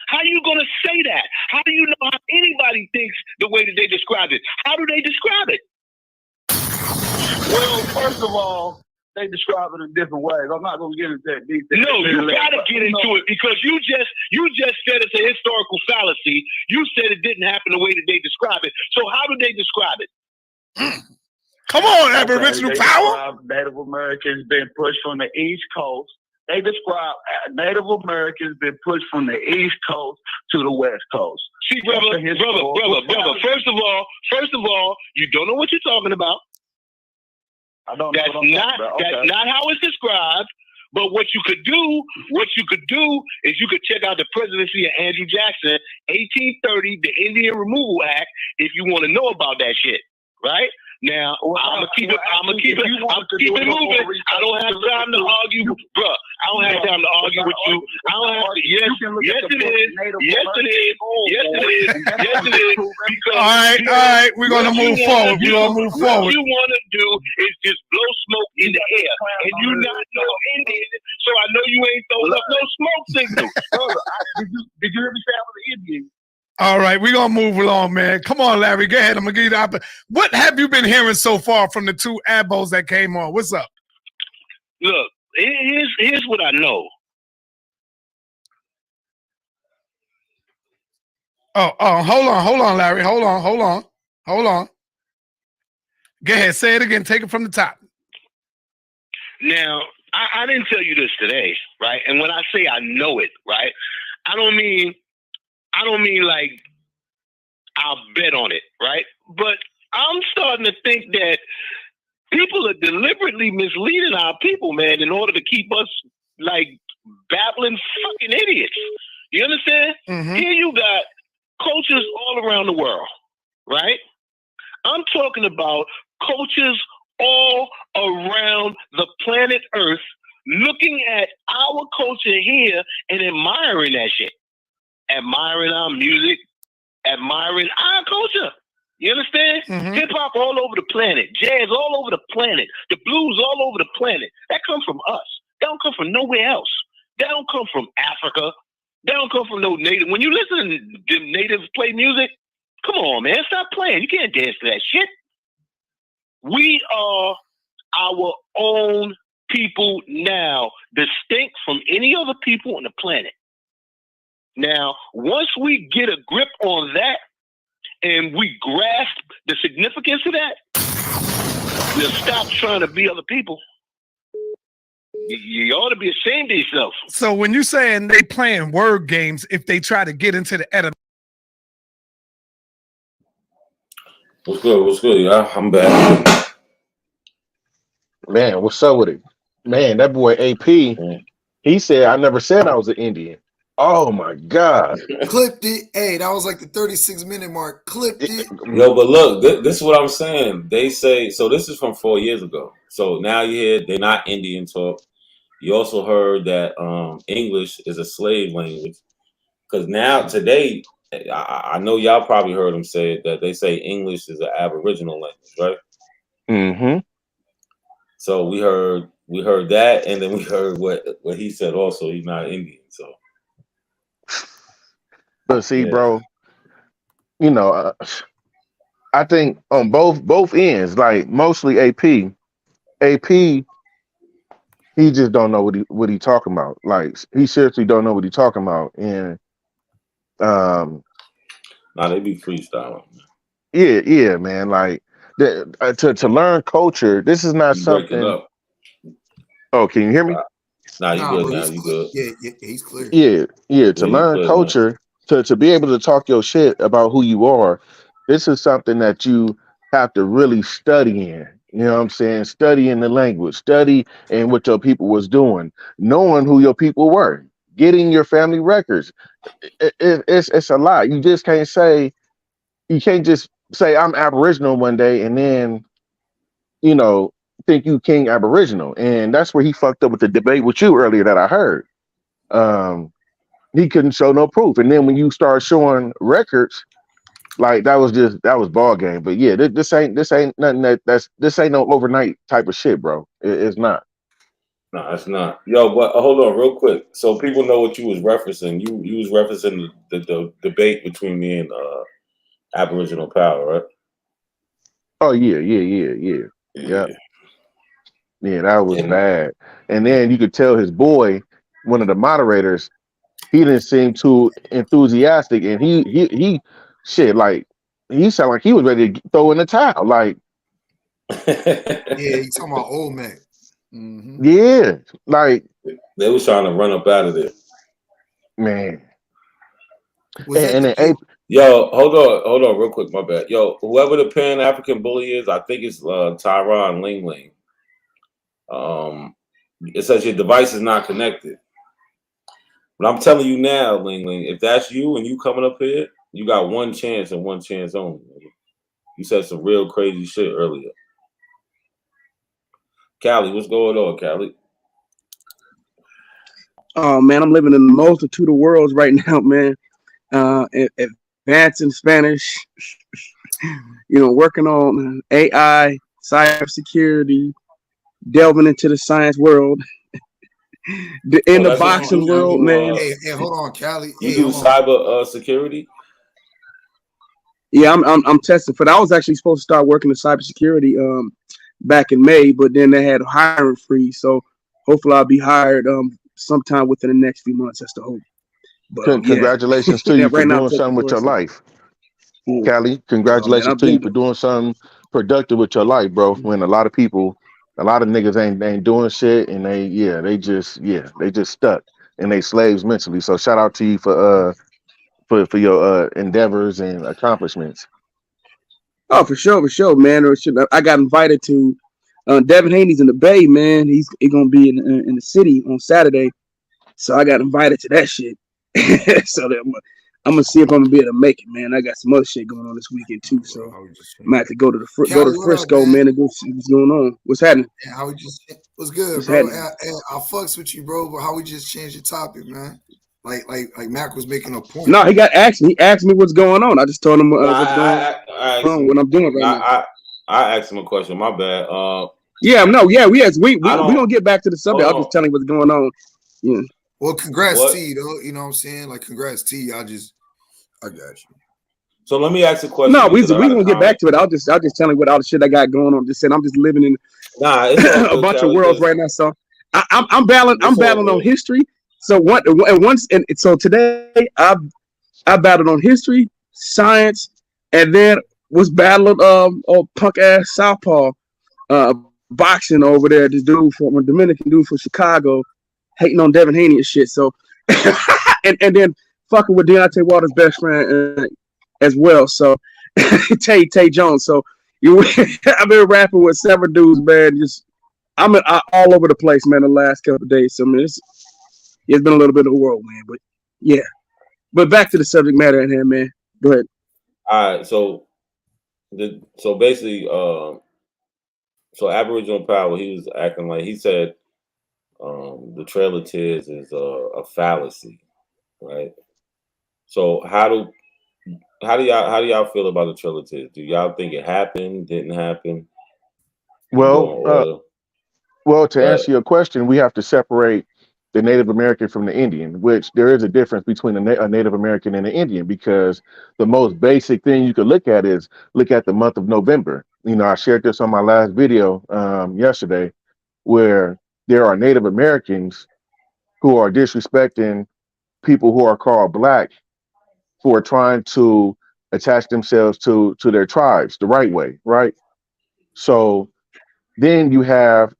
How are you going to say that? How do you know how anybody thinks the way that they describe it? How do they describe it? Well, first of all, they describe it in different ways. I'm not going to get into that detail. No, you got to get into it because you just said it's a historical fallacy. You said it didn't happen the way that they describe it. So how do they describe it? Come on, Aboriginal power. Native Americans been pushed from the East Coast. They describe Native Americans been pushed from the East Coast to the West Coast. See, brother. First of all, you don't know what you're talking about. I don't know. That's not how it's described. But what you could do is you could check out the presidency of Andrew Jackson, 1830, the Indian Removal Act, if you want to know about that shit, right? Now, I'm gonna keep it moving. I don't have time to argue, bro. I don't have time to argue with you. I don't have to. Yes, it is. Because all right. We're gonna move forward. What you want to do is just blow smoke in the air, and you not know Indian, so I know you ain't throwing up no smoke signal. Did you hear me say I was an Indian? All right, we're going to move along, man. Come on, Larry. Go ahead. I'm going to give you the opportunity. What have you been hearing so far from the two Abos that came on? What's up? Look, here's what I know. Oh, hold on, Larry. Hold on. Go ahead. Say it again. Take it from the top. Now, I didn't tell you this today, right? And when I say I know it, right, I don't mean like I'll bet on it, right? But I'm starting to think that people are deliberately misleading our people, man, in order to keep us like babbling fucking idiots. You understand? Mm-hmm. Here you got cultures all around the world, right? I'm talking about cultures all around the planet Earth looking at our culture here and admiring that shit. Admiring our music, admiring our culture. You understand? Mm-hmm. Hip hop all over the planet, jazz all over the planet, the blues all over the planet. That comes from us. That don't come from nowhere else. That don't come from Africa. That don't come from no native. When you listen to natives play music, come on, man, stop playing. You can't dance to that shit. We are our own people now, distinct from any other people on the planet. Now, once we get a grip on that and we grasp the significance of that, we'll stop trying to be other people. You ought to be ashamed of yourself. So when you're saying they playing word games, if they try to get into the What's good? Yeah, I'm back. Man, what's up with it? Man, that boy AP, he said, I never said I was an Indian. Oh my God. Clipped it. Hey, that was like the 36-minute mark. Clipped it. Yo, but look, this is what I'm saying. They say, so this is from 4 years ago. So now you hear they're not Indian talk. You also heard that English is a slave language. Because now, today, I know y'all probably heard them say that they say English is an Aboriginal language, right? Mm-hmm. So we heard that, and then we heard what he said also. He's not Indian, so. But see, bro, you know, I think on both ends, like mostly AP, he just don't know what he talking about. Like he seriously don't know what he talking about, and they be freestyling. Yeah, man. Like to learn culture, this is not something. Oh, can you hear me? Nah, you good now. You good? Yeah, he's clear. Yeah. To learn culture, to be able to talk your shit about who you are, this is something that you have to really study in. You know what I'm saying? Studying the language, study and what your people was doing, knowing who your people were, getting your family records. It's a lot. You just can't say. You can't just say I'm Aboriginal one day and then, you know, think you King Aboriginal. And that's where he fucked up with the debate with you earlier that I heard. He couldn't show no proof. And then when you start showing records, like that was ball game. But yeah, this ain't nothing this ain't no overnight type of shit, bro. It's not. No, it's not. Yo, but hold on real quick. So people know what you was referencing. You was referencing the debate between me and Aboriginal Power, right? Oh yeah. Yeah. Yeah, that was And bad. And then you could tell his boy, one of the moderators, he didn't seem too enthusiastic, and he shit like he sounded like he was ready to throw in the towel. Like, Yeah, you talking about old Mac. yeah, like they was trying to run up out of there. man. Was that And the then big? Yo, hold on, real quick. My bad. Yo, whoever the Pan African bully is, I think it's Tyron Ling Ling. It says your device is not connected. But I'm telling you now, Ling Ling, if that's you and you coming up here, you got one chance and one chance only. You said some real crazy shit earlier. Callie, what's going on, Callie? Oh man, I'm living in the multitude of worlds right now, man. Advancing Spanish, working on AI, cybersecurity, delving into the science world, in the That's what you boxing do. world, man. Hey, hold on, Cali. You Hey, do hold on. cyber security? Yeah, I'm testing for that. I was actually supposed to start working in cybersecurity back in May, but then they had a hiring freeze. So hopefully I'll be hired sometime within the next few months. That's the hope. But yeah, Congratulations to yeah, you for right now I'm doing taking something with your courses. life, Yeah. Callie. Oh man, Congratulations I've to you been. for doing something productive with your life, bro. When a lot of niggas ain't doing shit, and they just stuck and they slaves mentally. So shout out to you for your endeavors and accomplishments. Oh, for sure, man. I got invited to Devin Haney's in the Bay, man. He's gonna be in the city on Saturday, so I got invited to that shit. So I'm gonna see if I'm gonna be able to make it, man. I got some other shit going on this weekend too, so I was just I might have to go to Cali, what up, Frisco, man? man, and go see what's going on. What's happening? And how we just what's good, What's bro? happening? I fucks with you, bro. But how we just changed the topic, man? Like Mac was making a point. No, he got asked me. He asked me what's going on. I just told him No, what's going I asked on, him. what I'm doing right now. I asked him a question. My bad. Yeah, no, yeah, we I don't. gonna get back to the subject. Hold I'll just on. tell him what's going on. Yeah. Well, congrats What? to you, though. You know what I'm saying? Like, congrats to you. I got you. So let me ask a question No, we because I got a gonna get back comment. to it. I'll just tell him what all the shit I got going on. Just saying, I'm just living in Nah, it's all a good, bunch of Callie. worlds right now. So I'm battling It's all on good. history. So so today I battled on history, science, and then was battling punk ass Southpaw boxing over there. This dude from a Dominican dude from Chicago, hating on Devin Haney and shit. So and then fucking with Deontay Wilder's best friend as well. So Tay Jones. So I've been rapping with several dudes, man. Just I'm all over the place, man. The last couple of days. So man, it's been a little bit of a whirlwind, but yeah. But back to the subject matter at hand, man. Go ahead. All right. So basically, so Aboriginal Power, he was acting like he said the Trail of Tears is a fallacy, right? So how do y'all feel about the Trail of Tears? Do y'all think it happened? Didn't happen? You Well, going order? to answer your question, we have to separate the Native American from the Indian, which there is a difference between a Native American and an Indian, because the most basic thing you could look at is look at the month of November. You know, I shared this on my last video yesterday, where there are Native Americans who are disrespecting people who are called Black for trying to attach themselves to their tribes the right way, right? So then you have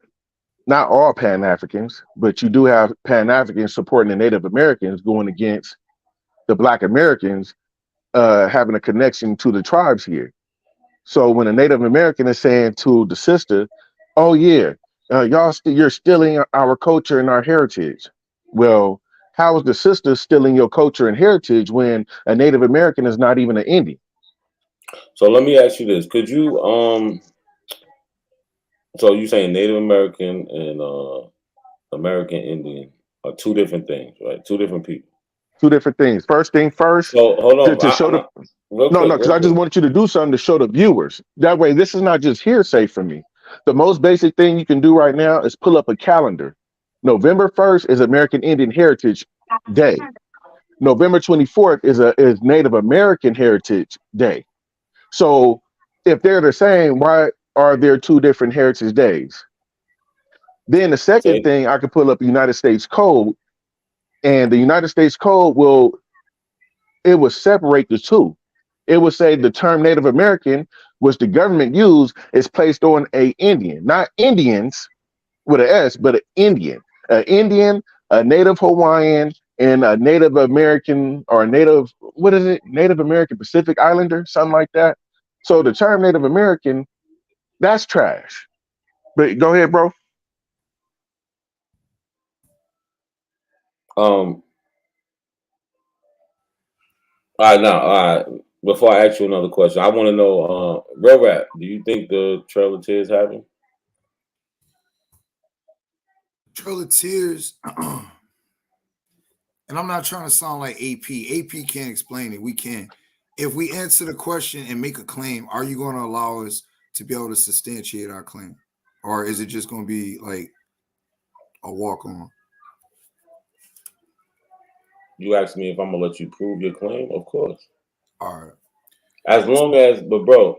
not all Pan Africans, but you do have Pan Africans supporting the Native Americans going against the Black Americans having a connection to the tribes here. So when a Native American is saying to the sister, "Oh yeah, you're stealing our culture and our heritage," well, how is the sister stealing your culture and heritage when a Native American is not even an Indian? So let me ask you this: could you So you saying Native American and American Indian are two different things, right? Two different people. Two different things. First thing first, So hold on, to show the real no, quick, because I just want you to do something to show the viewers. That way, this is not just hearsay for me. The most basic thing you can do right now is pull up a calendar November 1st is American Indian Heritage Day. November 24th is Native American Heritage Day. So if they're the same, why are there two different heritage days? Then the second Say, thing, I could pull up the United States Code, and the United States Code will separate the two. It would say the term Native American, which the government used, is placed on a Indian, not Indians with an S, but an Indian, a Native Hawaiian, and a Native American or a Native, what is it? Native American Pacific Islander, something like that. So the term Native American, that's trash. But go ahead, bro. all right, now, all right. Before I ask you another question, I want to know, Real Rap, do you think the Trail of Tears happened? Trail of Tears, and I'm not trying to sound like AP. AP can't explain it. We can. If we answer the question and make a claim, are you going to allow us to be able to substantiate our claim? Or is it just going to be like a walk-on? You asked me if I'm gonna let you prove your claim. Of course. All right. As long as, but bro,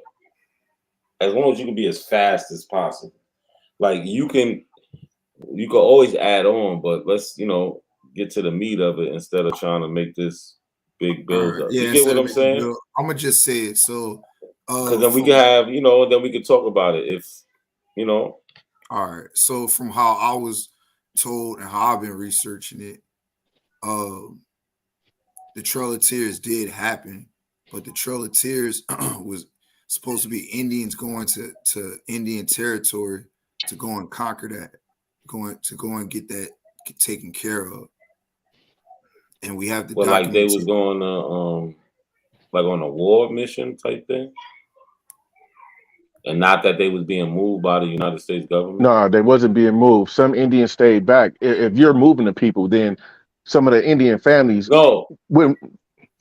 as long as you can be as fast as possible. Like you can always add on, but let's get to the meat of it instead of trying to make this big build Right. up. Yeah, You get what I'm saying? I'm gonna just say it. So because then we can have, then we can talk about it if All right. So from how I was told and how I've been researching it, the Trail of Tears did happen, but the Trail of Tears was supposed to be Indians going to Indian territory to go and conquer that, go and get that taken care of. And we have the but like they was going to like on a war mission type thing. And not that they was being moved by the United States government. No, they wasn't being moved. Some Indians stayed back. If you're moving the people, then some of the Indian families wouldn't.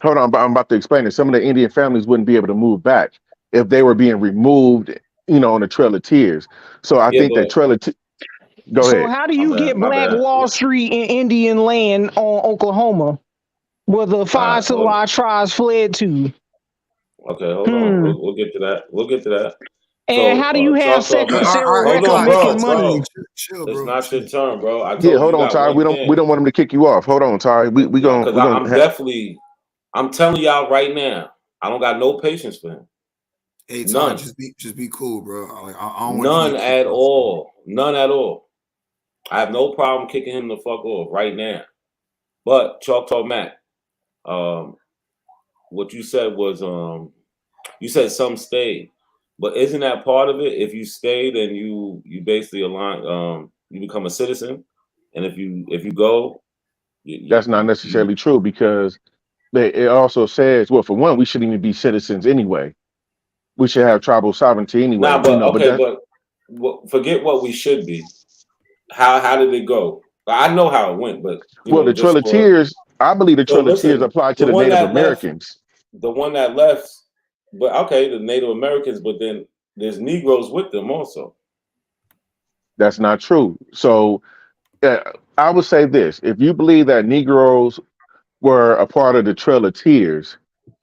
Hold on, I'm about to explain it. Some of the Indian families wouldn't be able to move back if they were being removed, on the Trail of Tears. So I think that Trail of Go ahead. So how do you get Black Wall Street in Indian land on Oklahoma, where the five civilized tribes fled to? Okay, hold on. We'll get to that. We'll get to that. And how do you have Second Sarah records making money? It's not your turn, bro. I told yeah, hold on, Ty. We don't want him to kick you off. Hold on, Ty. We gonna. I'm telling y'all right now, I don't got no patience for him. Hey, Ty, just be cool, bro. I don't None at all. None at all. I have no problem kicking him the fuck off right now. But Chalk Talk Mac, what you said was you said some stayed, but isn't that part of it? If you stay, then you basically align, you become a citizen, and if you go, that's not necessarily true because it also says, well, for one, we shouldn't even be citizens anyway. We should have tribal sovereignty anyway. Nah, but forget what we should be. How did it go? I know how it went, but the Trail of Tears, I believe the Trail of Tears applied to the Native Americans. The one that left, but okay, the Native Americans, but then there's Negroes with them also. That's not true. So I would say this: if you believe that Negroes were a part of the Trail of Tears,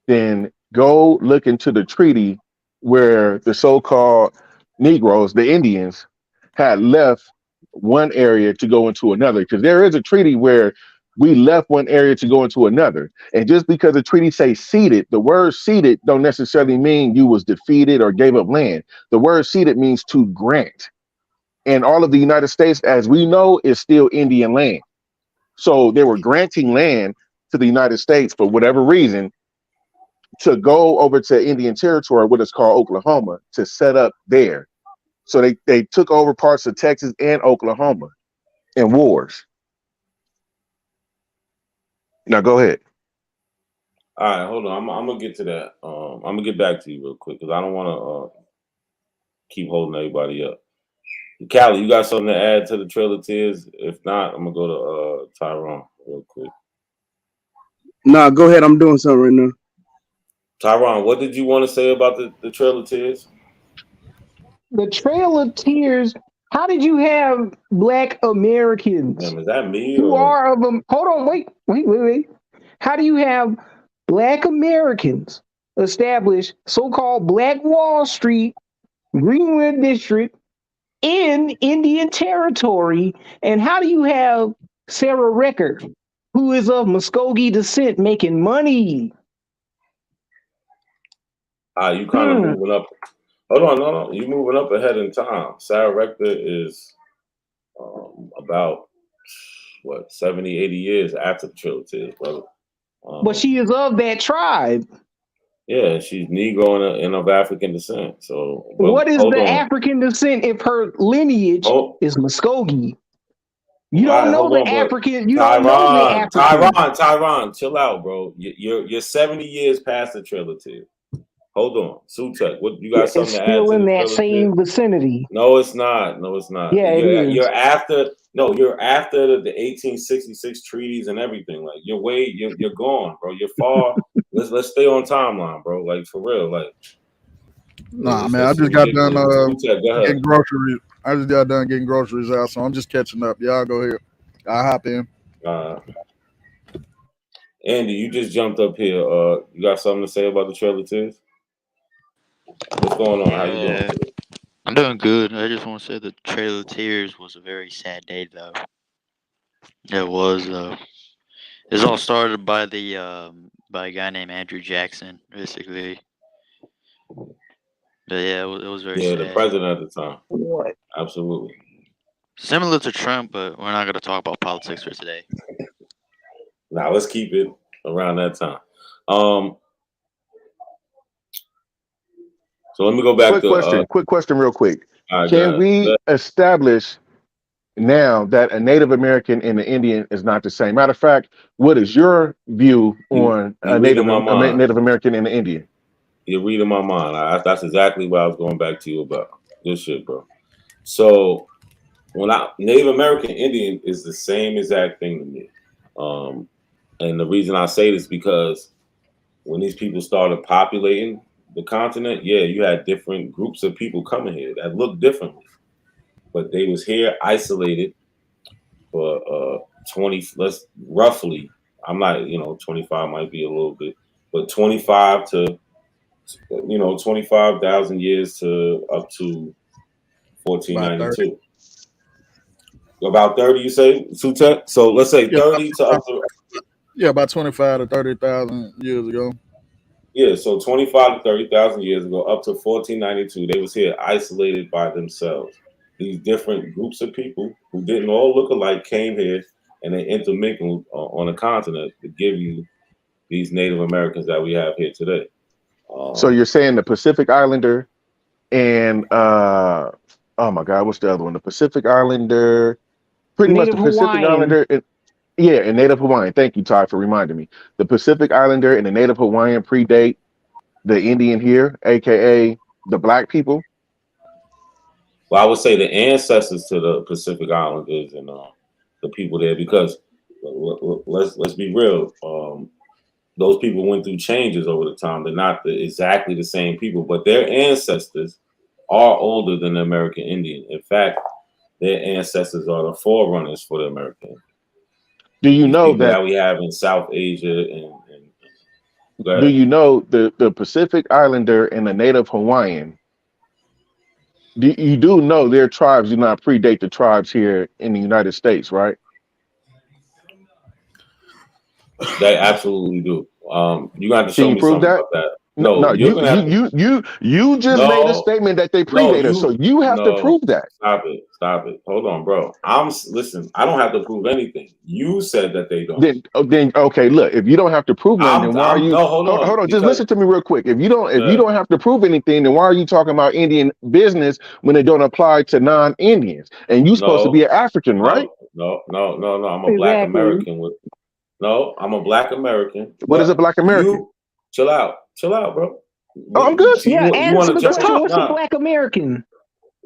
then go look into the treaty where the so-called Negroes, the Indians, had left one area to go into another, because there is a treaty where we left one area to go into another. And just because the treaty says ceded, the word ceded don't necessarily mean you was defeated or gave up land. The word ceded means to grant. And all of the United States, as we know, is still Indian land. So they were granting land to the United States for whatever reason to go over to Indian territory, what is called Oklahoma, to set up there. So they took over parts of Texas and Oklahoma in wars. Now go ahead. All right, hold on. I'm gonna get to that. I'm gonna get back to you real quick because I don't want to keep holding everybody up. Callie, you got something to add to the Trail of Tears? If not, I'm gonna go to Tyrone real quick. Nah, go ahead. I'm doing something right now. Tyrone, what did you want to say about the Trail of Tears? The Trail of Tears, How did you have Black Americans Damn, is that me who or are of them? Hold on, wait. How do you have Black Americans establish so-called Black Wall Street, Greenwood District in Indian territory? And how do you have Sarah Recker, who is of Muskogee descent, making money? you kind of moving up? Hold on, no, you moving up ahead in time. Sarah Rector is about what 70, 80 years after the Trail of Tears, brother. But she is of that tribe. Yeah, she's Negro and of African descent. So, but What is hold the on. African descent if her lineage is Muskogee? You don't know the African. You don't know the African. Tyron, chill out, bro. You're 70 years past the Trail of Tears. Hold on, Sutek, what you got something to add to Still in the that same vicinity. No, it's not. No, it's not. Yeah, You're after. No, you're after the 1866 treaties and everything. Like you're gone, bro. You're far. let's stay on timeline, bro. Like for real, like. Nah, man, I just got done getting groceries. I just got done getting groceries out, so I'm just catching up. Y'all go here. I'll hop in. Andy, you just jumped up here. You got something to say about the Trail of Tears? What's going on? How you doing? I'm doing good. I just want to say the Trail of Tears was a very sad day, though. It was. It all started by by a guy named Andrew Jackson, basically. But yeah, it was very sad. The president at the time. What? Absolutely. Similar to Trump, but we're not going to talk about politics for today. Now let's keep it around that time. So let me go back Quick question, real quick. Can we establish now that a Native American and an Indian is not the same? Matter of fact, what is your view on a Native American and an Indian? You're reading my mind. That's exactly what I was going back to you about. Good shit, bro. So Native American Indian is the same exact thing to me. And the reason I say this because when these people started populating the continent, you had different groups of people coming here that looked differently. But they was here isolated for 20, roughly, I'm not, 25 might be a little bit, but 25 to 25,000 years to up to 1492. About 30, you say, Sutek? So let's say 30 to up to... Yeah, about 25 to 30,000 years ago. Yeah, so 25 to 30,000 years ago, up to 1492, they was here isolated by themselves. These different groups of people who didn't all look alike came here and they intermingled on the continent to give you these Native Americans that we have here today. So you're saying the Pacific Islander and oh my God, what's the other one? The Pacific Islander, pretty much the Pacific Islander. And Native Hawaiian. Thank you, Ty, for reminding me. The Pacific Islander and the Native Hawaiian predate the Indian here, aka the Black people. Well, I would say the ancestors to the Pacific Islanders and the people there, because let's be real. Those people went through changes over the time. They're not exactly the same people, but their ancestors are older than the American Indian. In fact, their ancestors are the forerunners for the American. Do you know that we have in South Asia and do you know the Pacific Islander and the Native Hawaiian? You do know their tribes do not predate the tribes here in the United States, right? They absolutely do. You got to show me something about that. No, you just made a statement that they predate us, so you have to prove that. Stop it. Hold on, bro. Listen. I don't have to prove anything. You said that they don't. Then okay. Look, if you don't have to prove nothing, then why are you? No, hold on. Just listen to me real quick. If you don't have to prove anything, then why are you talking about Indian business when they don't apply to non-Indians? And you're supposed to be an African, right? No. I'm a Black American. I'm a Black American. What is a Black American? Chill out, bro. Oh, I'm good. Answer the question. What's a Black American?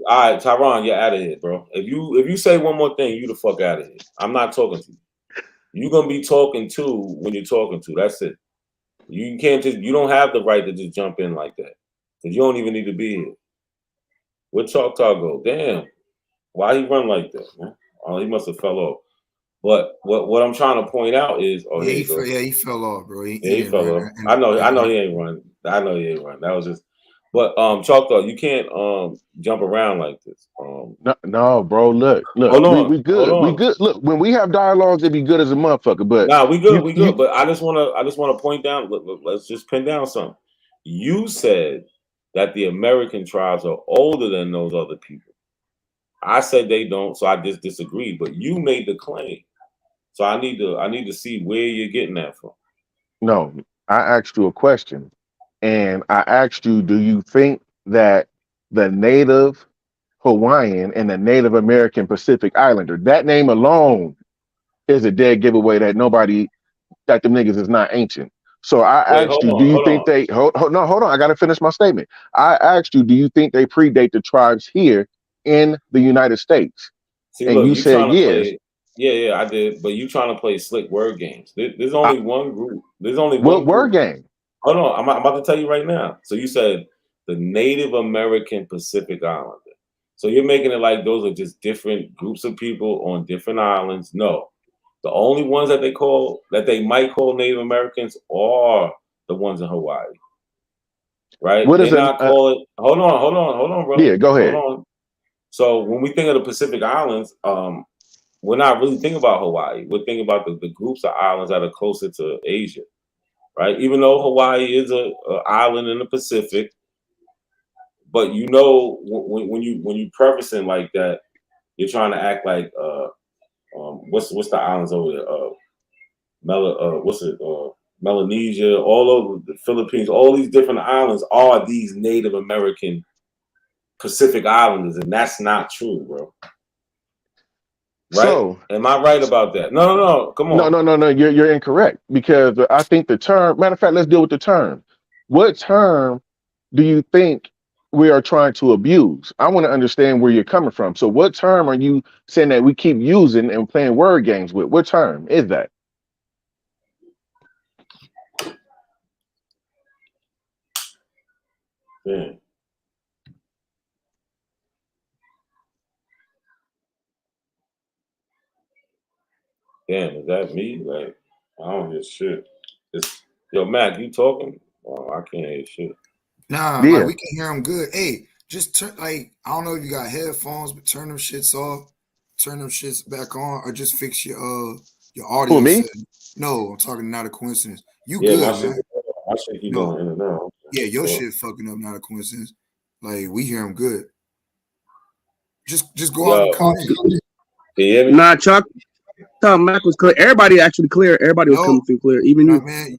All right, Tyron, you're out of here, bro. If you say one more thing, you the fuck out of here. I'm not talking to you. You're gonna be talking to when you're talking to. That's it. You don't have the right to just jump in like that. Because you don't even need to be here. Where Talk go? Damn. Why he run like that, man? Oh, he must have fell off. But what I'm trying to point out is, oh, Yeah, here you go. he fell off, bro. He He fell off. And, I know he ain't run. I know he ain't run. That was just. But Chalk Dog, you can't jump around like this. No, bro. Look, Hold on, we good. hold We on. good. Look, when we have dialogues, it be good as a motherfucker. But Nah, we good, we good. But I just wanna point down. Look, let's just pin down something. You said that the American tribes are older than those other people. I said they don't, so I just disagreed. But you made the claim, so I need to see where you're getting that from. No, I asked you a question, and I asked you, do you think that the Native Hawaiian and the Native American Pacific Islander, that name alone is a dead giveaway that them niggas is not ancient. So I Wait, asked hold you, do you think on. they hold on, I gotta finish my statement. I asked you, do you think they predate the tribes here in the United States? See, And look, you you said trying to yes. play. Yeah, I did. But you trying to play slick word games. There's only one group. There's only What one word group. game? Hold on, I'm about to tell you right now. So you said the Native American Pacific Islander. So you're making it like those are just different groups of people on different islands. No, the only ones that they might call Native Americans are the ones in Hawaii, right? What is They're an not calling. Hold on, bro. yeah, go Hold ahead. on. So when we think of the Pacific Islands, we're not really thinking about Hawaii. We're thinking about the groups of islands that are closer to Asia, right? Even though Hawaii is a island in the Pacific, but when you prefacing like that, you're trying to act like what's the islands over there? Melanesia, all over the Philippines, all these different islands are these Native American Pacific Islanders, and that's not true, bro. Right? So Am I right about that? No. Come on. no. You're incorrect because I think the term. Matter of fact, let's deal with the term. What term do you think we are trying to abuse? I want to understand where you're coming from. So, what term are you saying that we keep using and playing word games with? What term is that? Yeah. Damn, is that me? Like, I don't hear shit. Yo, Mac, you talking? Oh, I can't hear shit. Nah, like Yeah. we can hear them good. Hey, just turn I don't know if you got headphones, but turn them shits off, turn them shits back on, or just fix your audio Who, me? setting. No, I'm talking not a coincidence. You Yeah, good, man. my shit keep No. going in and out. Yeah, your So- shit fucking up, not a coincidence. Like we hear them good. Just go Yo, out and come in. can you hear me? Nah, Chuck. Tom Mac was clear. Everybody actually clear. Everybody was No. coming through clear. Even Nah, you. man,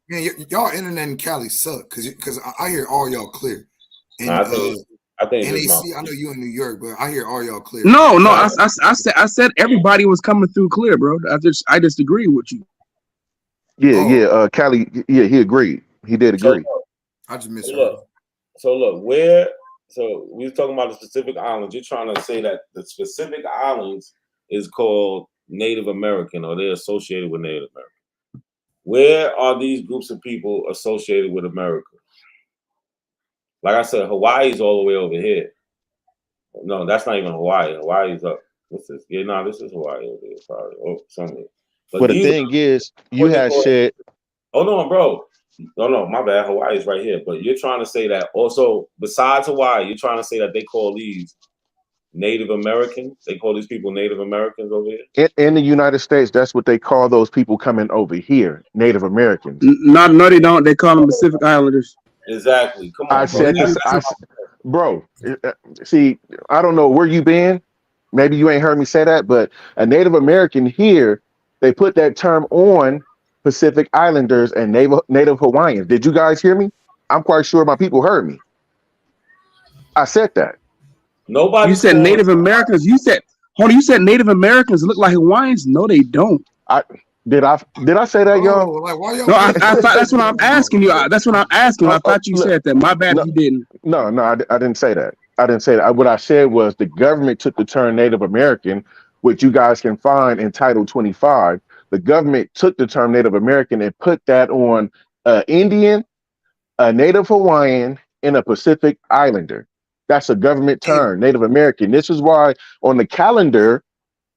y'all internet in Cali suck because I hear all y'all clear. And Nah, I think it's NAC, my. I know you in New York, but I hear all y'all clear. No. I said everybody was coming through clear, bro. I just agree with you. Yeah. Callie, yeah, he agreed. He did agree. I just misheard. So look, so we were talking about the specific islands. You're trying to say that the specific islands is called Native American, or they're associated with Native American. Where are these groups of people associated with America? Like I said, Hawaii's all the way over here. No, that's not even Hawaii. Hawaii's up. What's this? Yeah, no, this is Hawaii over here, probably. Oh, somewhere. But Well, the thing is, you what they had call- said, Hold on, bro. No, my bad. Hawaii's right here. But you're trying to say that also, besides Hawaii, you're trying to say that they call these Native Americans? They call these people Native Americans over here? in the United States, that's what they call those people coming over here, Native Americans. No, they don't. They call them Pacific Islanders. Exactly. Come on, I said this. Bro, see, I don't know where you been. Maybe you ain't heard me say that, but a Native American here, they put that term on Pacific Islanders and Native Hawaiians. Did you guys hear me? I'm quite sure my people heard me. I said that. Nobody. You said Native Americans. You said Native Americans look like Hawaiians. No, they don't. Did I say that, y'all? Like, why y'all no, I thought that's what I'm asking you. That's what I'm asking. I thought you said that. My bad if you didn't. No, I didn't say that. I didn't say that. What I said was the government took the term Native American, which you guys can find in Title 25. The government took the term Native American and put that on Indian, a Native Hawaiian, and a Pacific Islander. That's a government term, Native American. This is why on the calendar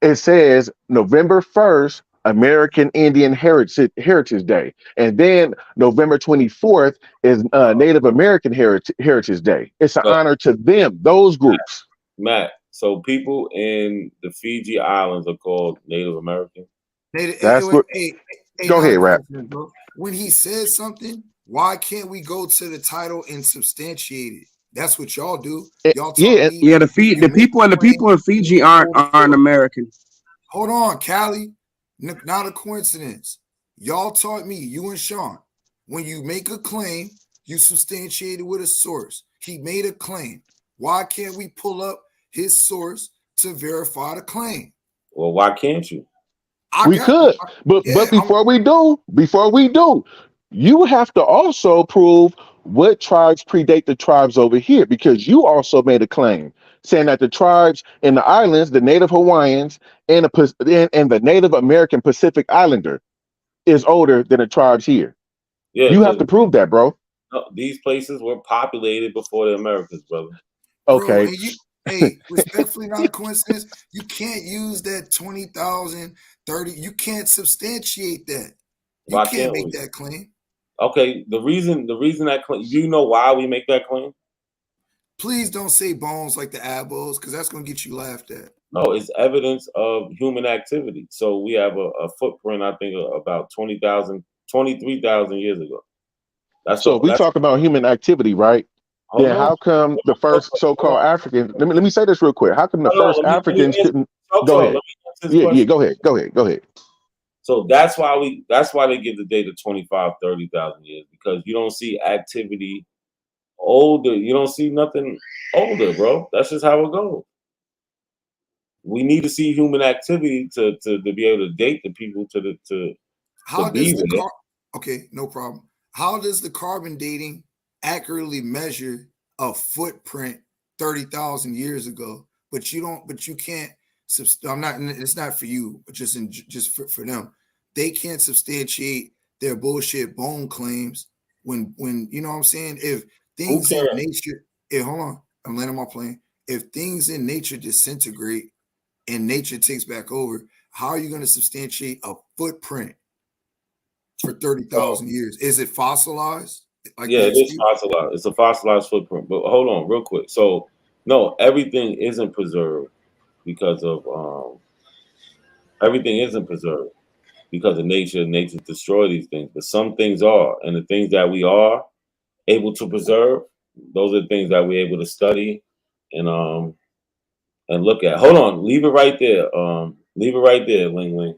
it says November 1st, American Indian Heritage Day. And then November 24th is Native American Heritage Day. It's an honor to them, those groups. Matt, so people in the Fiji Islands are called Native American? That's what. Go ahead, Rap. When he says something, why can't we go to the title and substantiate it? That's what y'all do. Y'all the people in Fiji aren't American. Hold on, Callie. Not a coincidence. Y'all taught me, you and Sean, when you make a claim, you substantiate it with a source. He made a claim. Why can't we pull up his source to verify the claim? Well, why can't you? We could, but before we do, you have to also prove what tribes predate the tribes over here, because you also made a claim saying that the tribes in the islands, the Native Hawaiians and the Native American Pacific Islander, is older than the tribes here. Yeah, you have to prove that, bro. No, these places were populated before the Americans, brother. Okay. Bro, hey, respectfully, not a coincidence. You can't use that 20,000, 30. You can't substantiate that. You can't make that claim. Okay, the reason that claim, do you know why we make that claim? Please don't say bones like the Abos, because that's going to get you laughed at. No, it's evidence of human activity. So we have a footprint, I think, about 23,000 years ago. So we talk about human activity, right? Then how come the first so-called Africans? Let me say this real quick. How come the first Africans couldn't? Go ahead. Yeah, go ahead. So that's why they give the date of 25, 30,000 years, because you don't see activity older. You don't see nothing older, bro. That's just how it goes. We need to see human activity to be able to date the people Okay, no problem. How does the carbon dating accurately measure a footprint 30,000 years ago? But you can't. It's not for you, but just for them. They can't substantiate their bullshit bone claims when you know what I'm saying. If things in nature, hold on, I'm letting my plane. If things in nature disintegrate and nature takes back over, how are you going to substantiate a footprint for 30,000 years? Is it fossilized? It is fossilized. It's a fossilized footprint. But hold on, real quick. So no, everything isn't preserved because of nature. Nature destroys these things, but some things are, and the things that we are able to preserve, those are the things that we're able to study and look at. Hold on, leave it right there. Ling Ling.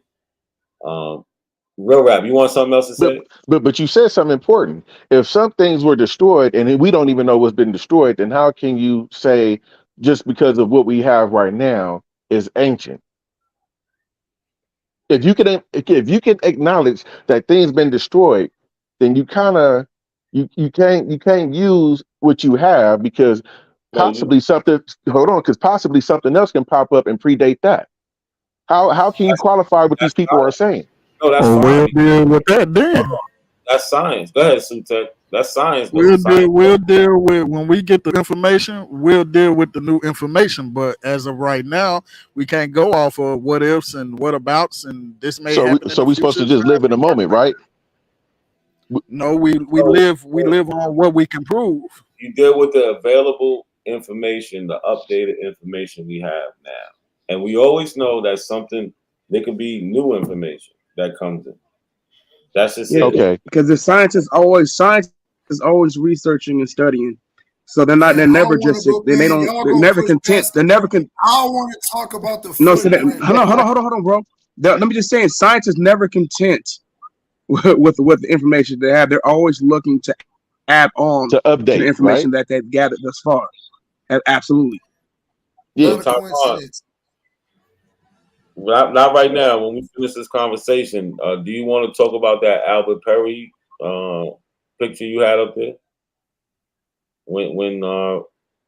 Real Rap, you want something else to say? But you said something important. If some things were destroyed and we don't even know what's been destroyed, then how can you say just because of what we have right now is ancient? If you can acknowledge that things been destroyed, then you can't use what you have, because possibly something else can pop up and predate that. How can you qualify what these people are saying? No, that's fine. We'll deal with that then. That's science. Go ahead, Sutek. That's science. We'll deal with, when we get the information, we'll deal with the new information. But as of right now, we can't go off of what ifs and what abouts, and this may happen. So we're supposed to just live in the moment, right? No, we live on what we can prove. You deal with the available information, the updated information we have now. And we always know that there could be new information that comes in. That's just okay. Because the science is always researching and studying. So they're never content. I want to talk about the hold on, bro. Let me just say, science is never content with the information they have. They're always looking to add on to update the information that they've gathered thus far. Absolutely. Yeah, not right now. When we finish this conversation, do you want to talk about that Albert Perry picture you had up there? When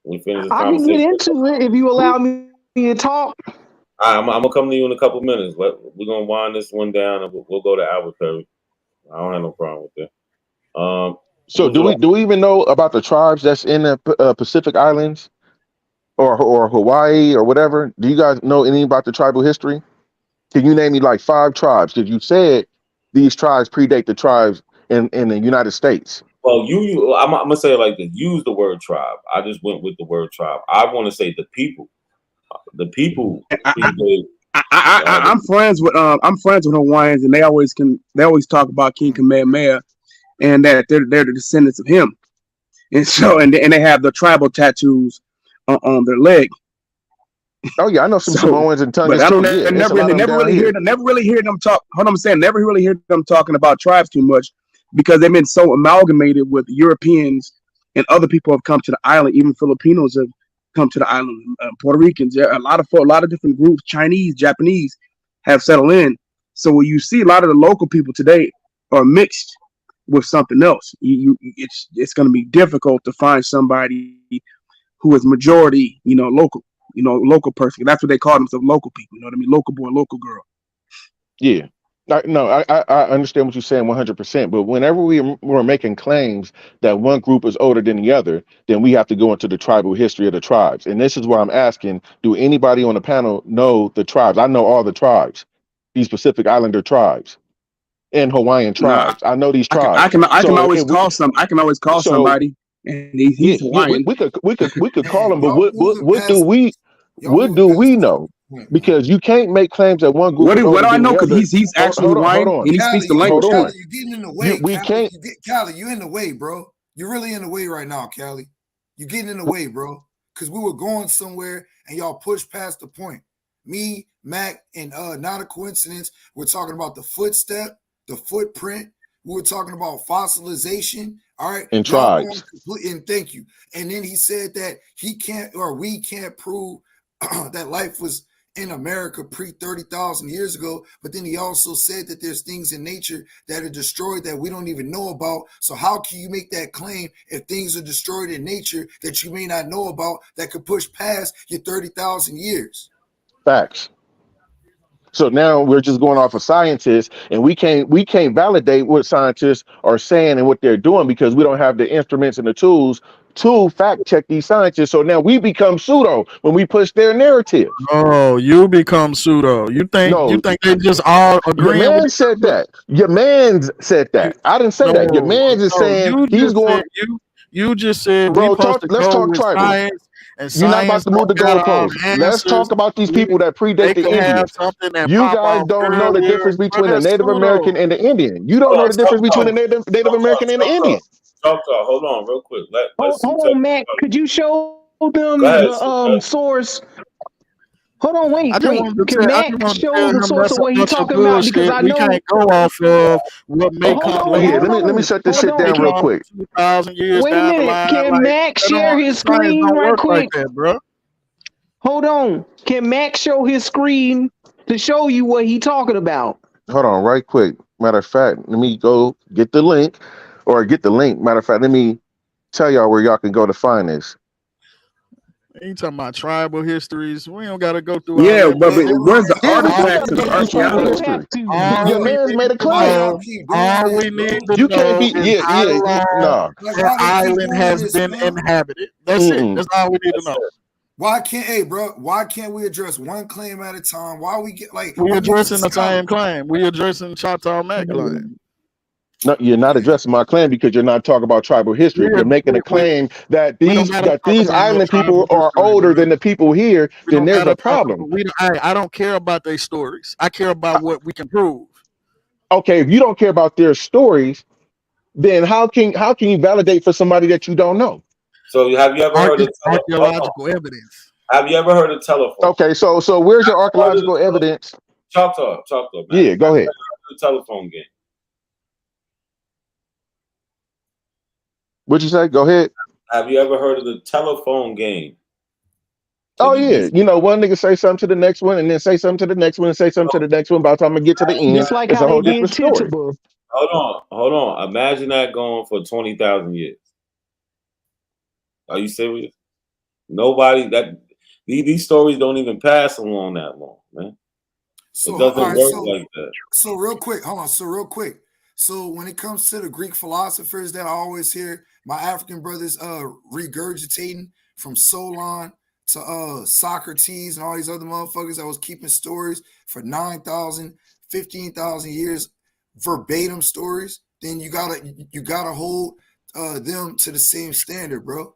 we finish this conversation, I can get into it if you allow me to talk. I'm gonna come to you in a couple minutes. We're gonna wind this one down, and we'll go to Albert Perry. I don't have no problem with that. So do we even know about the tribes that's in the Pacific Islands or Hawaii or whatever? Do you guys know anything about the tribal history? Can you name me like 5 tribes? Because you said these tribes predate the tribes in the United States. Well, I'm gonna say it like this. Use the word tribe. I just went with the word tribe. I want to say the people. The people predate. I'm friends with Hawaiians, and they always talk about King Kamehameha, and that they're the descendants of him, and so and they have the tribal tattoos on their leg. Oh yeah, I know some Samoans and Tongans too. Yeah, it's a lot of them down here. Never really hear them talk. Hold on, I'm saying never really hear them talking about tribes too much because they've been so amalgamated with Europeans and other people have come to the island. Even Filipinos have come to the island. Puerto Ricans, a lot of different groups, Chinese, Japanese, have settled in. So when you see a lot of the local people today are mixed with something else, it's going to be difficult to find somebody who is majority, local. Local person. That's what they call themselves, local people. You know what I mean? Local boy, local girl. Yeah. I understand what you're saying 100%. But whenever we're making claims that one group is older than the other, then we have to go into the tribal history of the tribes. And this is why I'm asking, do anybody on the panel know the tribes? I know all the tribes, these Pacific Islander tribes and Hawaiian tribes. I know these tribes. I can always call somebody, and he's Hawaiian. We could call them, but what do we know? Because you can't make claims that one group. What do I know? Because he's actually Hawaiian and he speaks the language. Callie, you're getting in the way. We can't. Callie, you're in the way, bro. You're really in the way right now, Callie. You're getting in the way, bro. Because we were going somewhere and y'all pushed past the point. Me, Mac, and not a coincidence, we're talking about the footstep, the footprint. We were talking about fossilization. All right. And tribes. And thank you. And then he said that we can't prove that life was in America pre 30,000 years ago. But then he also said that there's things in nature that are destroyed that we don't even know about. So how can you make that claim if things are destroyed in nature that you may not know about that could push past your 30,000 years? Facts. So now we're just going off of scientists, and we can't validate what scientists are saying and what they're doing because we don't have the instruments and the tools to fact check these scientists. So now we become pseudo when we push their narrative. Oh, you become pseudo. You think they just all agree? Your man said that. Your man said that. I didn't say that. Your man is saying he's going. You just said, bro. Let's talk tribal. You're not about to move the goalposts. Let's talk about these people that predate the Indians. You guys don't know the difference between a Native American and the Indian. You don't know the difference between a Native American and the Indian. Hold on, real quick. Hold on, Mac. Could you show them the source? Hold on, wait. Can Mac show the source of what he's talking about? Because I know we can't go off of what may come later. Let me shut this shit down real quick. 2,000 years wait a minute. Can Mac share his screen right quick? Bro. Hold on. Can Mac show his screen to show you what he's talking about? Hold on, right quick. Matter of fact, let me go get the link. Matter of fact, let me tell y'all where y'all can go to find this. You talking about tribal histories? We don't got to go through. Yeah, but where's the artifacts of archaeology? Your man's made a claim. All we need to you know can't be. is how long the island has been inhabited. That's it. That's all we need to know. Why can't we address one claim at a time? Why we get we're addressing the same claim? We're addressing Choctaw Mac claim. No, you're not addressing my claim because you're not talking about tribal history. You're making a claim that these island people are older than the people here. Then there's a problem. I don't care about their stories. I care about what we can prove. Okay, if you don't care about their stories, then how can you validate for somebody that you don't know? So have you ever heard of archaeological evidence? Have you ever heard of telephone? Okay, so where's your archaeological evidence? Choctaw. Man. Yeah, go ahead. The telephone game. What'd you say? Go ahead. Have you ever heard of the telephone game? Oh yeah, one nigga say something to the next one, and then say something to the next one, and say something to the next one. By the time I get to the end, it's like it's a whole different story. Hold on. Imagine that going for 20,000 years. Are you serious? Nobody these stories don't even pass along that long, man. So, it doesn't work like that. So real quick, hold on. So when it comes to the Greek philosophers that I always hear my African brothers regurgitating from Solon to Socrates and all these other motherfuckers that was keeping stories for 9,000, 15,000 years, verbatim stories, then you gotta hold them to the same standard, bro.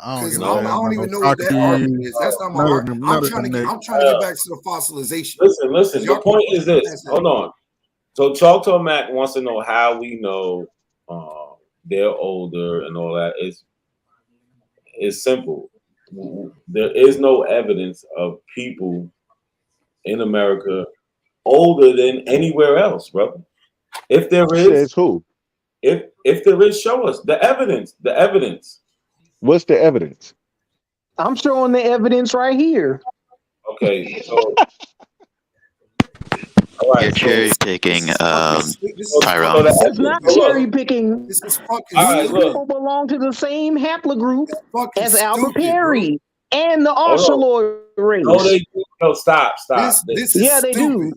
I don't Because give I a don't, damn I don't about no even know what that Socrates. argument is. That's not my None of argument. them. None of them I'm niggas. trying to get back to the fossilization. Listen. The point is this. Hold on. So Chalk Talk Mac wants to know how we know they're older and all that. It's simple. There is no evidence of people in America older than anywhere else, brother. If there is, Says who? If there is, show us the evidence. The evidence. What's the evidence? I'm showing the evidence right here. Okay, so all right, You're cherry picking, Tyrone. It's not cherry picking. This is fucking These right, look. people belong to the same haplogroup as Albert stupid, Perry and the Hold on. Oceloid race. No, they do. No, stop. This is Yeah, they do.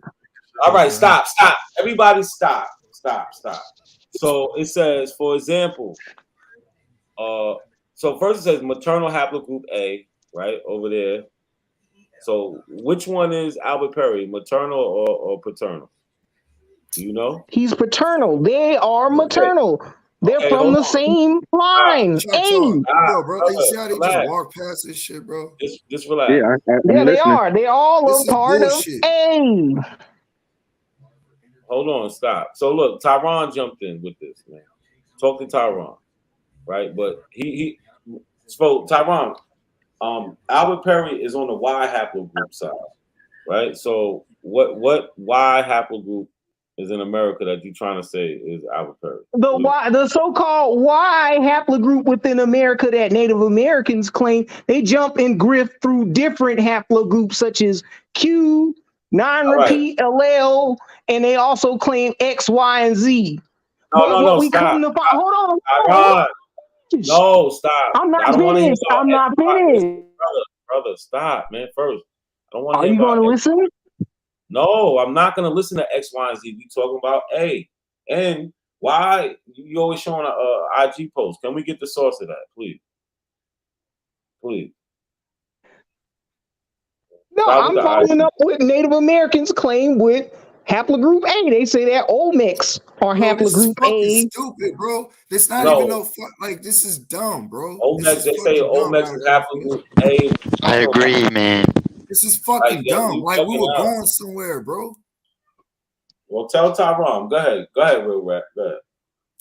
All right, stop. Everybody stop. So it says, for example, so first it says maternal haplogroup A, right, over there. So which one is Albert Perry, maternal or paternal? Do you know? He's paternal. They are maternal. They're Okay, from hold the on. same line. Hey. Bro, you see how they just walk past this shit, bro? Just relax. Yeah, Yeah, they are. They all This are is part bullshit. of A. Hold on, stop. So look, Tyron jumped in with this, man. Talk to Tyron, right? But he so Tyron, Albert Perry is on the Y haplogroup side, right? So what Y haplogroup is in America that you're trying to say is Albert Perry? The so-called Y haplogroup within America that Native Americans claim, they jump and grift through different haplogroups such as Q, non-repeat allele, and they also claim X, Y, and Z. No, stop. Hold on. No, stop. I'm not I don't want to hear finished. I'm not finished. Brother, stop, man. First, I don't want to Are hear you about going to listen? No, I'm not going to listen to X, Y, and Z. We talking about A. And why you always showing a IG post? Can we get the source of that, please? Please. No, I'm following up with Native Americans' claim with haplogroup A. They say that Olmecs are haplogroup A. Stupid, bro. It's not No. even like this is dumb, bro. Olmecs, they say Olmecs is haplogroup A. I agree, man. This is fucking dumb. you Like we fucking were out. going somewhere, bro. Well, tell Tyrone. Go ahead, Real Rap. Go ahead.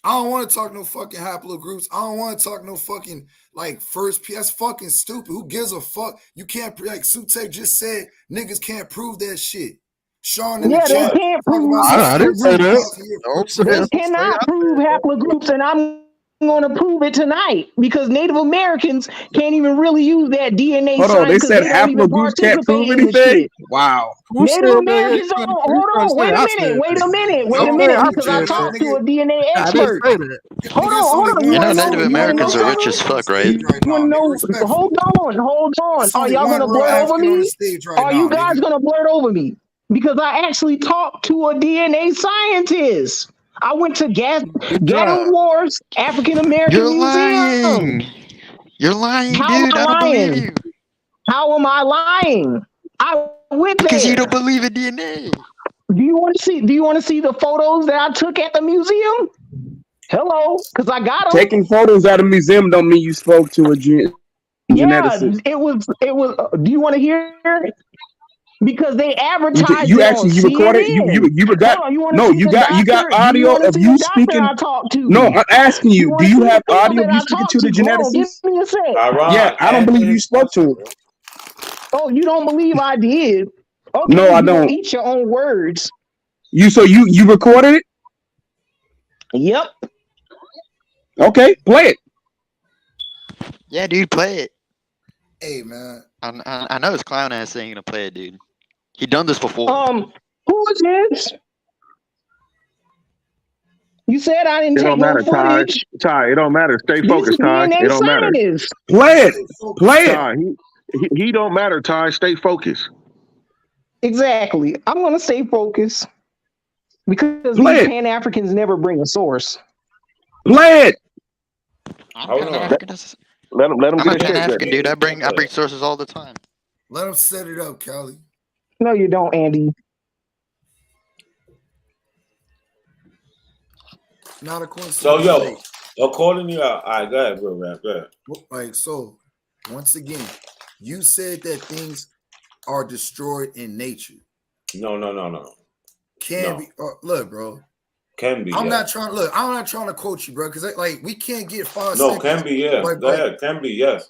I don't want to talk no fucking haplogroups. I don't want to talk no fucking like first P. That's fucking stupid. Who gives a fuck? You can't, like Sute just said, niggas can't prove that shit. Sean in the chat. They can't prove. I didn't say that. They cannot prove haplogroups, and I'm going to prove it tonight because Native Americans can't even really use that DNA. Hold on, they said haplogroups can't prove anything? Wow. Native Americans don't. Hold on, wait a minute, because I talked to a DNA expert. Hold on. You know Native Americans are rich as fuck, right? Hold on. Are y'all gonna blurt over me? Are you guys gonna blurt over me? Because I actually talked to a DNA scientist. I went to Gavin Ward's African American Museum. You're lying, How dude. am I don't believe you. How am I lying? I went because there. you don't believe in DNA. Do you want to see the photos that I took at the museum? Hello, because I got them. Taking photos at a museum don't mean you spoke to a geneticist. It was. Do you want to hear it? Because they advertised you it actually on you recorded CNN. you got you got audio of you speaking. I talked to? No, I'm asking you. Do you have audio of you speaking to the geneticist? Give me a sec. Yeah, I don't believe you spoke to him. Oh, you don't believe I did? Okay, no, I don't. Eat your own words. You recorded it? Yep. Okay, play it. Yeah, dude, play it. Hey, man. I know his clown ass ain't gonna play it, dude. He done this before. Who is this? You said I didn't take no footage. Ty, it don't matter. Stay focused, Ty. It don't matter. Play it. Ty, he don't matter, Ty. Stay focused. Exactly. I'm gonna stay focused because these Pan-Africans never bring a source. Play it. Hold on. Let him I'm a get his Pan shit African ready. dude. I bring sources all the time. Let him set it up, Callie. No, you don't, Andy. Not a coincidence. So yo, according to you, all right, go ahead, bro, rap. Go ahead. Like so, once again, you said that things are destroyed in nature. No. Can be. Look, bro. Can be. I'm not trying. Look, I'm not trying to quote you, bro, because like we can't get 5 No, seconds. can be. Yeah. Like, Go ahead. Can be. Yes.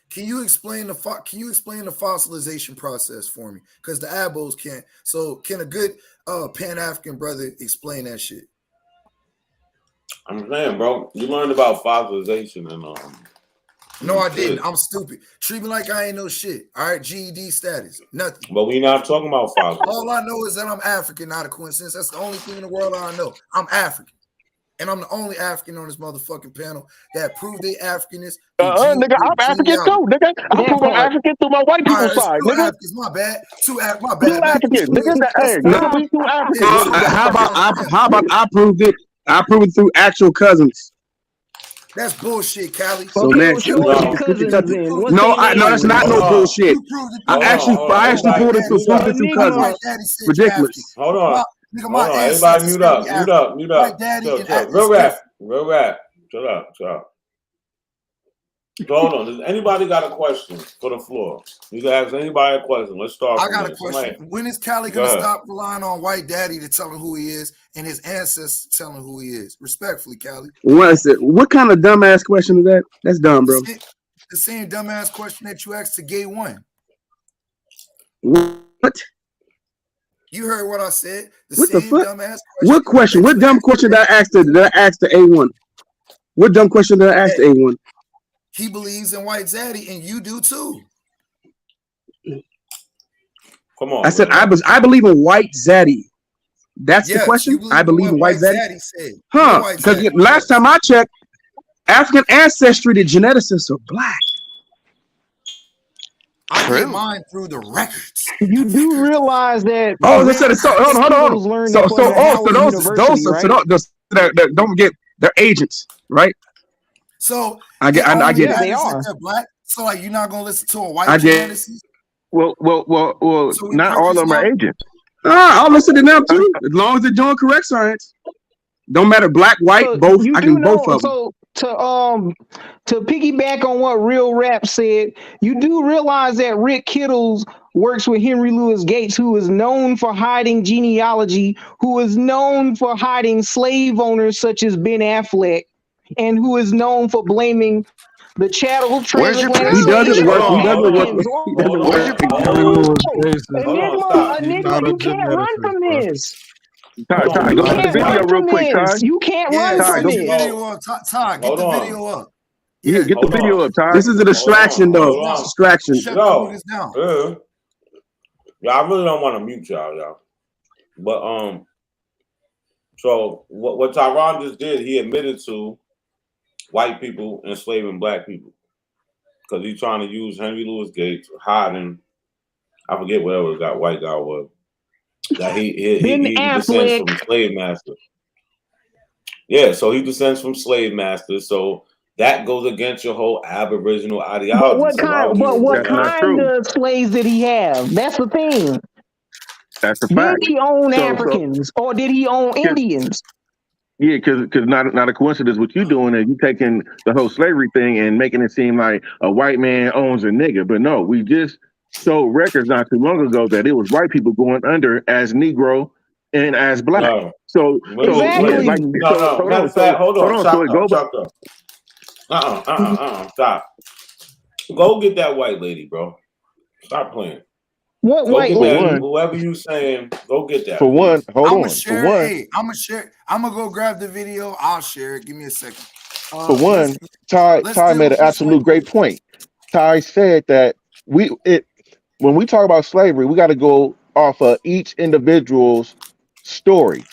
Can you explain the fossilization process for me? Because the Abos can't. So can a good Pan-African brother explain that shit? I'm saying, bro, you learned about fossilization and No, I didn't. I'm stupid. Treat me like I ain't no shit. All right, GED status, nothing. But we're not talking about fossilization. All I know is that I'm African, not a coincidence. That's the only thing in the world I know. I'm African. And I'm the only African on this motherfucking panel that proved they Africanness. Nigga, I'm African too, nigga. I prove I'm African through my white people side, nigga. Africans, my bad. My bad. Two Africans, nigga. Hey, nigga, we two Africans. How about I proved it? I proved it through actual cousins. That's bullshit, Callie. So next, no, that's not no bullshit. I actually pulled it through cousins. Ridiculous. Hold on. Everybody mute up. Real rap. Shut up. So hold on. Does anybody got a question for the floor? You can ask anybody a question. Let's start. I got a question. When is Callie gonna stop relying on white daddy to tell him who he is and his ancestors to tell him who he is? Respectfully, Callie. What kind of dumbass question is that? That's dumb, bro. The same dumbass question that you asked to Gay One. What? You heard what I said. What the fuck? What question? What dumb question did I ask the A1? What dumb question did I ask the A1? He believes in white zaddy, and you do too. Come on. I said I believe in white zaddy. That's the question. I believe in white zaddy. Because last time I checked, African ancestry, the geneticists are black. I get mine through the records. You do realize that? Oh, hold on. So those that don't get their agents, right? So I get they are black. So like you're not gonna listen to a white geneticist? Well, So not all of them are agents. I'll listen to them too, as long as they're doing correct science. Don't matter black, white, both. I can both of them. So to piggyback on what Real Rap said, you do realize that Rick Kittles works with Henry Louis Gates, who is known for hiding genealogy, who is known for hiding slave owners such as Ben Affleck, and who is known for blaming the chattel transatlantic. He doesn't work. He doesn't work. Enigma, you can't run from this. Ty, go get the video real quick, Ty. You can't run from this. Ty, get the video up. Yeah, get the video up, Ty. This is a distraction, though. Distraction. Yeah, I really don't want to mute y'all. But so what Tyron just did, he admitted to white people enslaving black people because he's trying to use Henry Louis Gates hiding. I forget whatever that white guy was. That he descends from slave masters. Yeah, so he descends from slave masters. So that goes against your whole Aboriginal ideology. But what kind of slaves did he have? That's the thing. That's the fact. Did he own Africans or did he own Indians? Yeah, because not a coincidence. What you doing is you taking the whole slavery thing and making it seem like a white man owns a nigga. But no, we just showed records not too long ago that it was white people going under as Negro and as black. No. So exactly. Hold on. Stop. Go get that white lady, bro. Stop playing. What white lady? Whoever you saying, go get that. For one, hold on. I'm gonna share. I'm gonna go grab the video. I'll share it. Give me a second. For one, Ty made an absolute great point. Ty said that when we talk about slavery, we got to go off of each individual's story.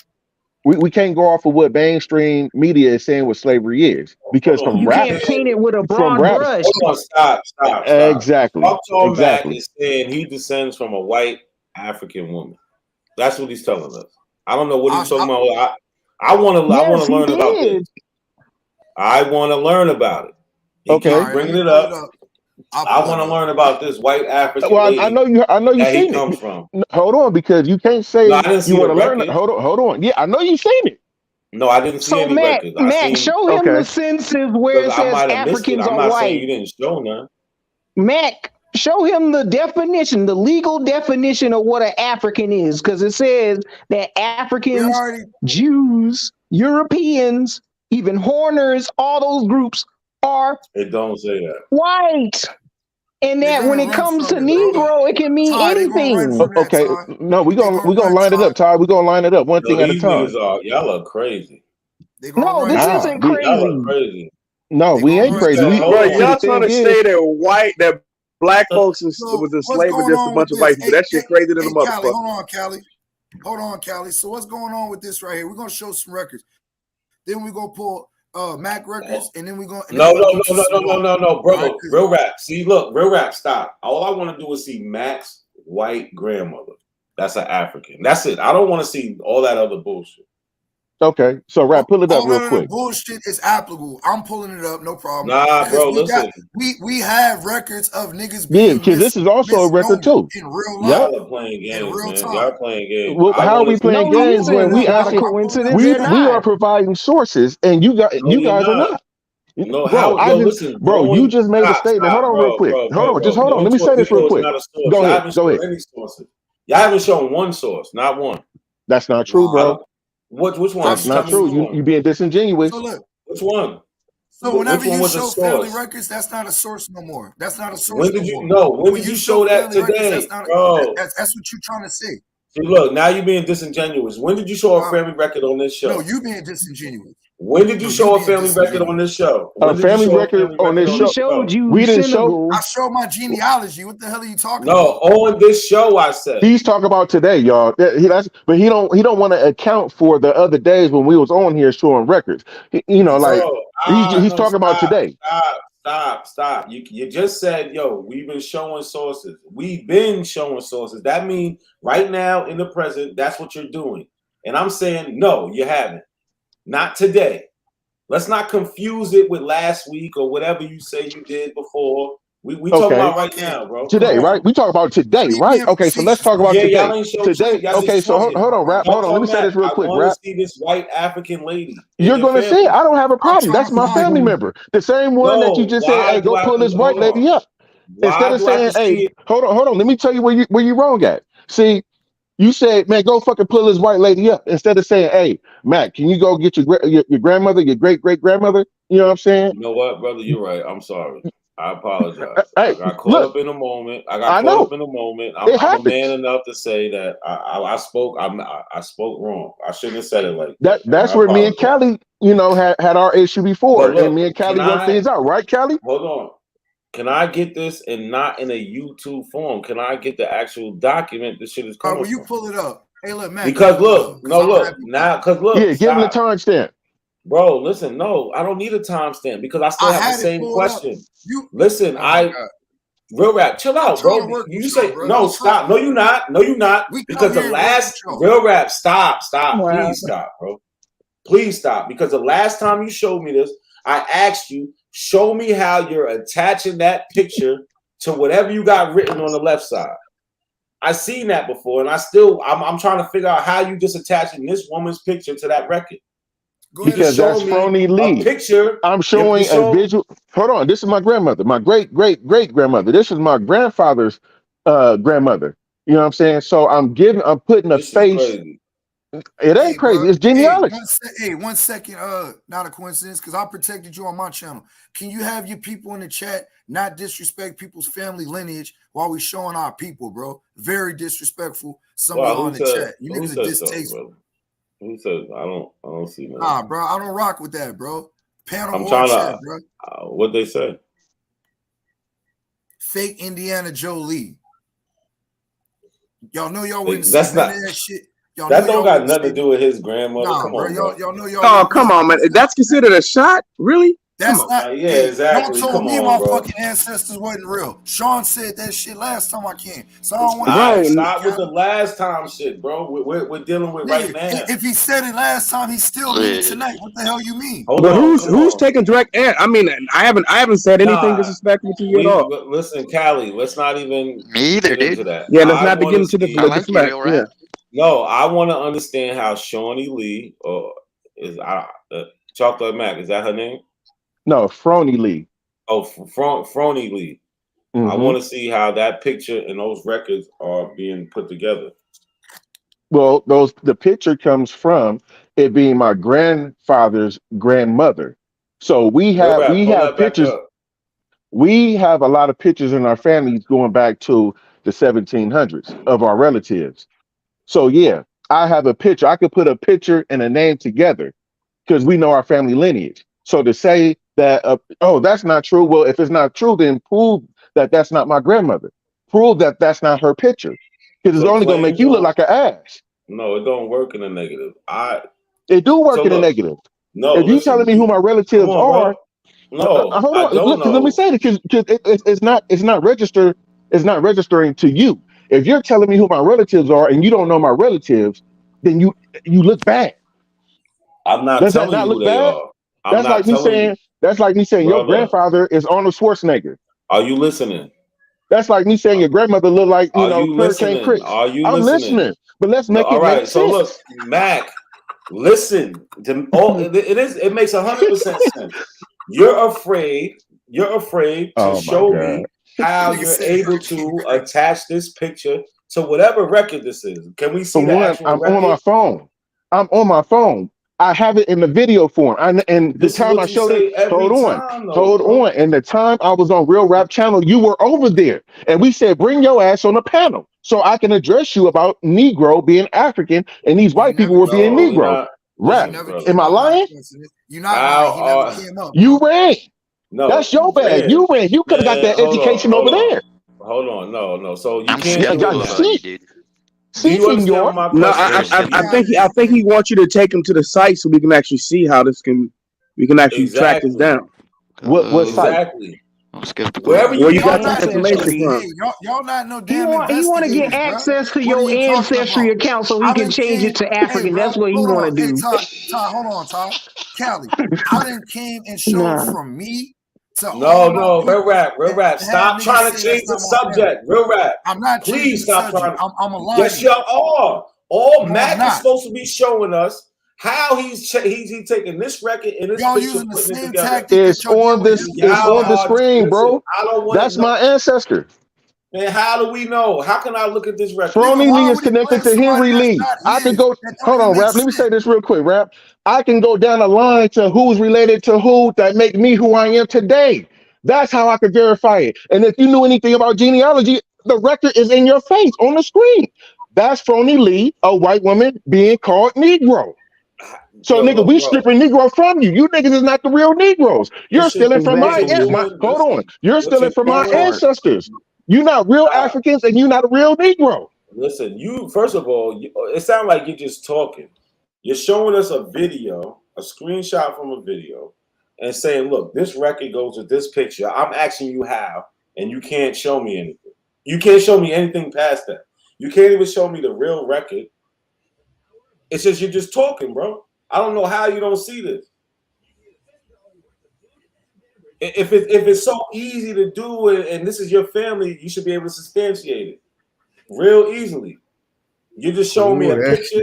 We can't go off of what mainstream media is saying what slavery is, because you can't paint it with a broad brush. Hold on, stop. Exactly. Back is saying he descends from a white African woman. That's what he's telling us. I don't know what he's talking about. I want to learn about this. I want to learn about it. He Okay. keeps bringing it up. I want to learn about this white African Well, lady I know you that he seen comes it. from. Hold on, because you can't No, say I didn't you see want the to learn. record. Hold on. Yeah, I know you seen it. No, I didn't see So any records. I Mac, seen show him the sentences where because it I says might have missed it. Africans I'm are not saying white. you didn't show none. Mac, show him the definition, the legal definition of what an African is, because it says that Africans, Jews, Europeans, even Horners, all those groups are It don't say that. white. And that when it comes to Negro, it can mean anything. Okay. No, we're gonna line it up, Todd. We're gonna line it up one No, thing at a these time. niggas are y'all are crazy. No, this Nah, isn't Y'all are crazy. crazy. No, we ain't crazy. Bro, See, the y'all thing trying to is, say that white, that black folks was enslaved with just a bunch of white people. That shit crazy than a Callie, motherfucker. hold on, Callie. So what's going on with this right here? We're gonna show some records. Then we're gonna pull Mac records, and then we're gonna No, bro. Real rap. See, look, real rap. Stop. All I want to do is see Mac's white grandmother. That's an African. That's it. I don't want to see all that other bullshit. okay. So rap, pull it up real quick. Bullshit is applicable. I'm pulling it up, no problem. Nah, bro, listen. We have records of niggas Yeah, being because this is also a record too. in real Yep. life. Y'all are playing games, real man. time. Y'all playing games. Well, how are we playing games when we It's not a actually coincidence. we They're are not. providing sources and you guys are not. No, Bro, listen, you just made a stop, statement. Hold on real quick. Hold on, just hold on. Let me say this real quick. Not a source. Go Y'all ahead. haven't shown any sources. Y'all haven't shown one source, not one. That's not true, bro. Which one? That's not true. You being disingenuous. So look. Which one? So whenever you was a show family source? records, that's not a source no more. That's not a source. When did you know? When did you show that today, bro? That's what you're trying to say. See, look, now you're being disingenuous. When did you show a family record on this show? No, you being disingenuous. When did you show a family record on this show? A family record on this show. We didn't show. I showed my genealogy. What the hell are you talking No, about? on this show, I said. He's talking about today, y'all. But he don't want to account for the other days when we was on here showing records. He's talking about today. Stop. You just said, yo, we've been showing sources. We've been showing sources. That means right now in the present, that's what you're doing. And I'm saying, no, you haven't. Not today. Let's not confuse it with last week or whatever you say you did before. We talking about right now, bro. Today, right? We talk about today, right? Okay, so let's talk about today. Y'all ain't today. Okay, so hold on, rap. Hold on. Let me say this real quick, I want rap. to see this white African lady. You're gonna see it. I don't have a problem. That's my family member. The same one that you just said, hey, go pull this white lady up. Instead of saying, hey, hold on. Let me tell you where you wrong at. See, you said, man, go fucking pull this white lady up. Instead of saying, hey, Matt, can you go get your grandmother, your great-great-grandmother? You know what I'm saying? You know what, brother? You're right. I'm sorry. I apologize. I got caught up in a moment. I'm a man enough to say that I spoke. I spoke wrong. I shouldn't have said it like that. That's where me and Callie, had our issue before, Look, and me and Callie worked things out, right, Callie? Hold on. Can I get this and not in a YouTube form? Can I get the actual document this shit is coming Will you pull it up? Hey, look, man. Because look, yeah, give him the timestamp. Bro, listen, no, I don't need a timestamp because I still have the same question. Listen, real rap, chill out, bro. You say no, stop. No, you're not. No, you're not. Because the last real rap, stop. Please stop, bro. Please stop. Because the last time you showed me this, I asked you, show me how you're attaching that picture to whatever you got written on the left side. I seen that before, and I'm trying to figure out how you just attaching this woman's picture to that record. Because that's Phony Lee. Picture. I'm showing a visual. Hold on. This is my grandmother, my great-great-great-grandmother. This is my grandfather's grandmother. You know what I'm saying? So I'm putting a face. It ain't crazy. It's genealogy. Hey, 1 second. Not a coincidence, because I protected you on my channel. Can you have your people in the chat not disrespect people's family lineage while we showing our people, bro? Very disrespectful. Some of y'all in the chat. You niggas are distasteful. Who says I don't see that? Nah, bro, I don't rock with that, bro. Panel I'm or trying chat, to. bro. What they say? Fake Indiana Jolie. Y'all know y'all wouldn't That's see not that shit. That don't got nothing to do with his grandmother. Nah, come bro, on, y'all know y'all. Oh, come on, man. That's considered a shot, really? That's not. Yeah, Hey, exactly. Y'all told Come me on, my bro. fucking ancestors wasn't real. Sean said that shit last time I came. So I don't want All to right, stop with the last time shit, bro. We're dealing with right now. If he said it last time, he still mean it tonight. What the hell you mean? Hold But on, who's taking direct air? I mean, I haven't said anything disrespectful to you at all. Listen, Callie, let's not even Me either, get into dude. that. Yeah, let's I not begin wanna into the see- disrespect. Yeah. No, I want to understand how Shawnee Lee Chocolate Mac, is that her name? No, Frony Lee. Oh, Frony Lee. I want to see how that picture and those records are being put together. Well, the picture comes from it being my grandfather's grandmother. So we have pictures. We have a lot of pictures in our families going back to the 1700s of our relatives. So yeah, I have a picture. I could put a picture and a name together because we know our family lineage. So to say that, oh, that's not true. Well, if it's not true, then prove that that's not my grandmother. Prove that that's not her picture, because it's only gonna make you look like an ass. No, it don't work in a negative. It do work in a negative. No, if you telling me who my relatives are, no, hold I on. don't Look, know. let me say it because it's not registered. It's not registering to you. If you're telling me who my relatives are and you don't know my relatives, then you look bad. I'm not Does that telling not you look who they bad? are. That's like me saying. That's like me saying your Brother, grandfather is Arnold Schwarzenegger. Are you listening? That's like me saying your grandmother looked like Are you Hurricane listening? Chris. Are you I'm listening? listening, but let's No, make all it right. make So sense. look, Mac, listen. It makes 100% sense. You're afraid to show me how you're able to attach this picture to whatever record this is. Can we see For the one, actual I'm record? on my phone. I'm on my phone. I have it in the video form. And the This is time I what you showed it, say every time, though, hold bro. on. And the time I was on Real Rap Channel, you were over there. And we said, bring your ass on the panel so I can address you about Negro being African and these white people were being No, we're Negro. not. Rap. Listen, bro. Am I lying? You're not lying. He never came up. You ran. No, that's your bad. man, You ran. You could have got man, that education over there. Hold on. No. So you I'm can't do skeptical it now. about you, dude. Do you understand senor. what my No, question is? I think he wants you to take him to the site so we can actually see how we can actually track this down. What site? Exactly. I'm skeptical. Wherever Where you get got your that information from? Hey, y'all not no He damn want to get investigators, bro. access to What your are you talking ancestry about? account so he I can done change came. it to Hey, African. bro, That's what he hold want on. to Hey, do. Todd, hold on, Todd. Callie, I done came and showed Nah. from me to all my No, people. real rap. and Stop have niggas trying to say that's change the not my family. subject. Real rap. I'm not changing Please the stop subject. trying. I'm a liar. Yes, y'all are. All No, Mac I'm is not. supposed to be showing us how he's taking this record and this Y'all picture, using the putting it same together. tactic that It's y'all did on with this. It's Y'all on the are, screen, listen, bro. I don't want That's to know. my ancestor. Man, how do we know? How can I look at this record? Frony why Lee is would he connected blame to Henry somebody that's Lee. not I here? can go. That don't Hold even on, make Rap. Let me sense. say this real quick, Rap. I can go down the line to who's related to who that make me who I am today. That's how I could verify it. And if you knew anything about genealogy, the record is in your face on the screen. That's Frony Lee, a white woman being called Negro. So, Yo, nigga, look, we bro. stripping Negro from you. You niggas is not the real Negroes. You're This shit stealing from my, Exactly. hold on. You're what stealing you're from my doing. ancestors. You're not real Africans and you're not a real Negro. Listen, you first of all, it sounds like you're just talking. You're showing us a video, a screenshot from a video, and saying, "Look, this record goes with this picture." I'm asking you how, and you can't show me anything. You can't show me anything past that. You can't even show me the real record. It's just you're just talking, bro. I don't know how you don't see this. If it's so easy to do it, and this is your family, you should be able to substantiate it real easily. You just showing me a picture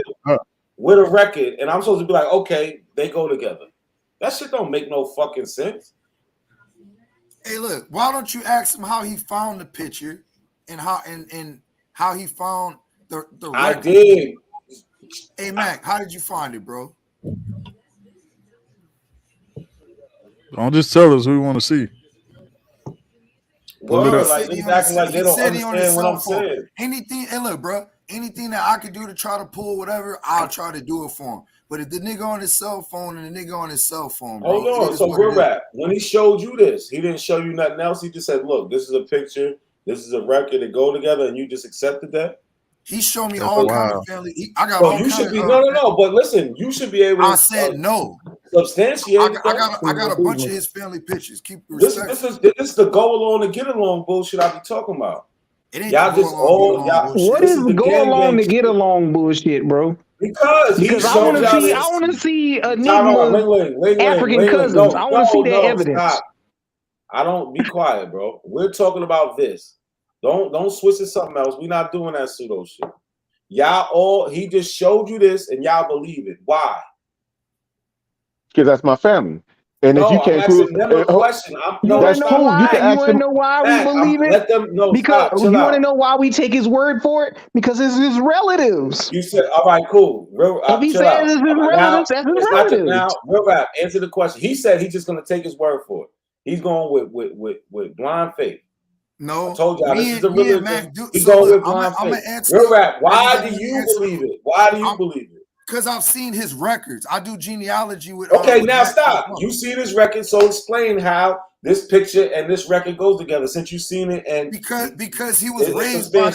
with a record, and I'm supposed to be like, okay, they go together. That shit don't make no fucking sense. Hey, look, why don't you ask him how he found the picture and how he found the record? I did. Hey, Mac, how did you find it, bro? Don't just tell us who we want to see. Word, like niggas acting like they don't understand what I'm saying. Anything, hey, look, bro, anything that I could do to try to pull whatever, I'll try to do it for him. But if the nigga on his cell phone and the nigga on his cell phone, bro, Hold on. So we're rap. When he showed you this, he didn't show you nothing else. He just said, look, this is a picture, this is a record that go together, and you just accepted that? He showed me all kind of family. I got so all you kind should of be no. But listen, you should be able to. I said no. substantiate. I got a bunch of his family pictures. Keep This is the go along to get along bullshit I be talking about. It ain't Y'all the just go along, get along bullshit. What this is is the go gang along to shit. get along bullshit, bro? Because he I showed want to y'all see. this. I want to see Time out. Enigma's African cousins. I want to see that evidence. Stop. I don't be quiet, bro. We're talking about this. Don't switch to something else. We're not doing that pseudo shit. He just showed you this and y'all believe it. Why? Because that's my family. And if you I'm can't prove asking them a question. that's cool. You can You ask want to them. know why we believe it? Let them know. Because Stop. Chill you out. want to know why we take his word for it? Because it's his relatives. You said, all right, cool. If he Chill says out. it's his Now, relatives, that's his it's not relatives. now. Real rap. Answer the question. He said he's just going to take his word for it. He's going with blind faith. No, I told y'all this is the me religion. and Mac do. He's So going look, with blind I'm faith. gonna answer. Real rap. Why Let do me you answer. believe it? Why do you believe it? Because I've seen his records. I do genealogy with. Okay, with now Mac stop. as well. You see this record, so explain how this picture and this record goes together. Since you've seen it, and because he was raised by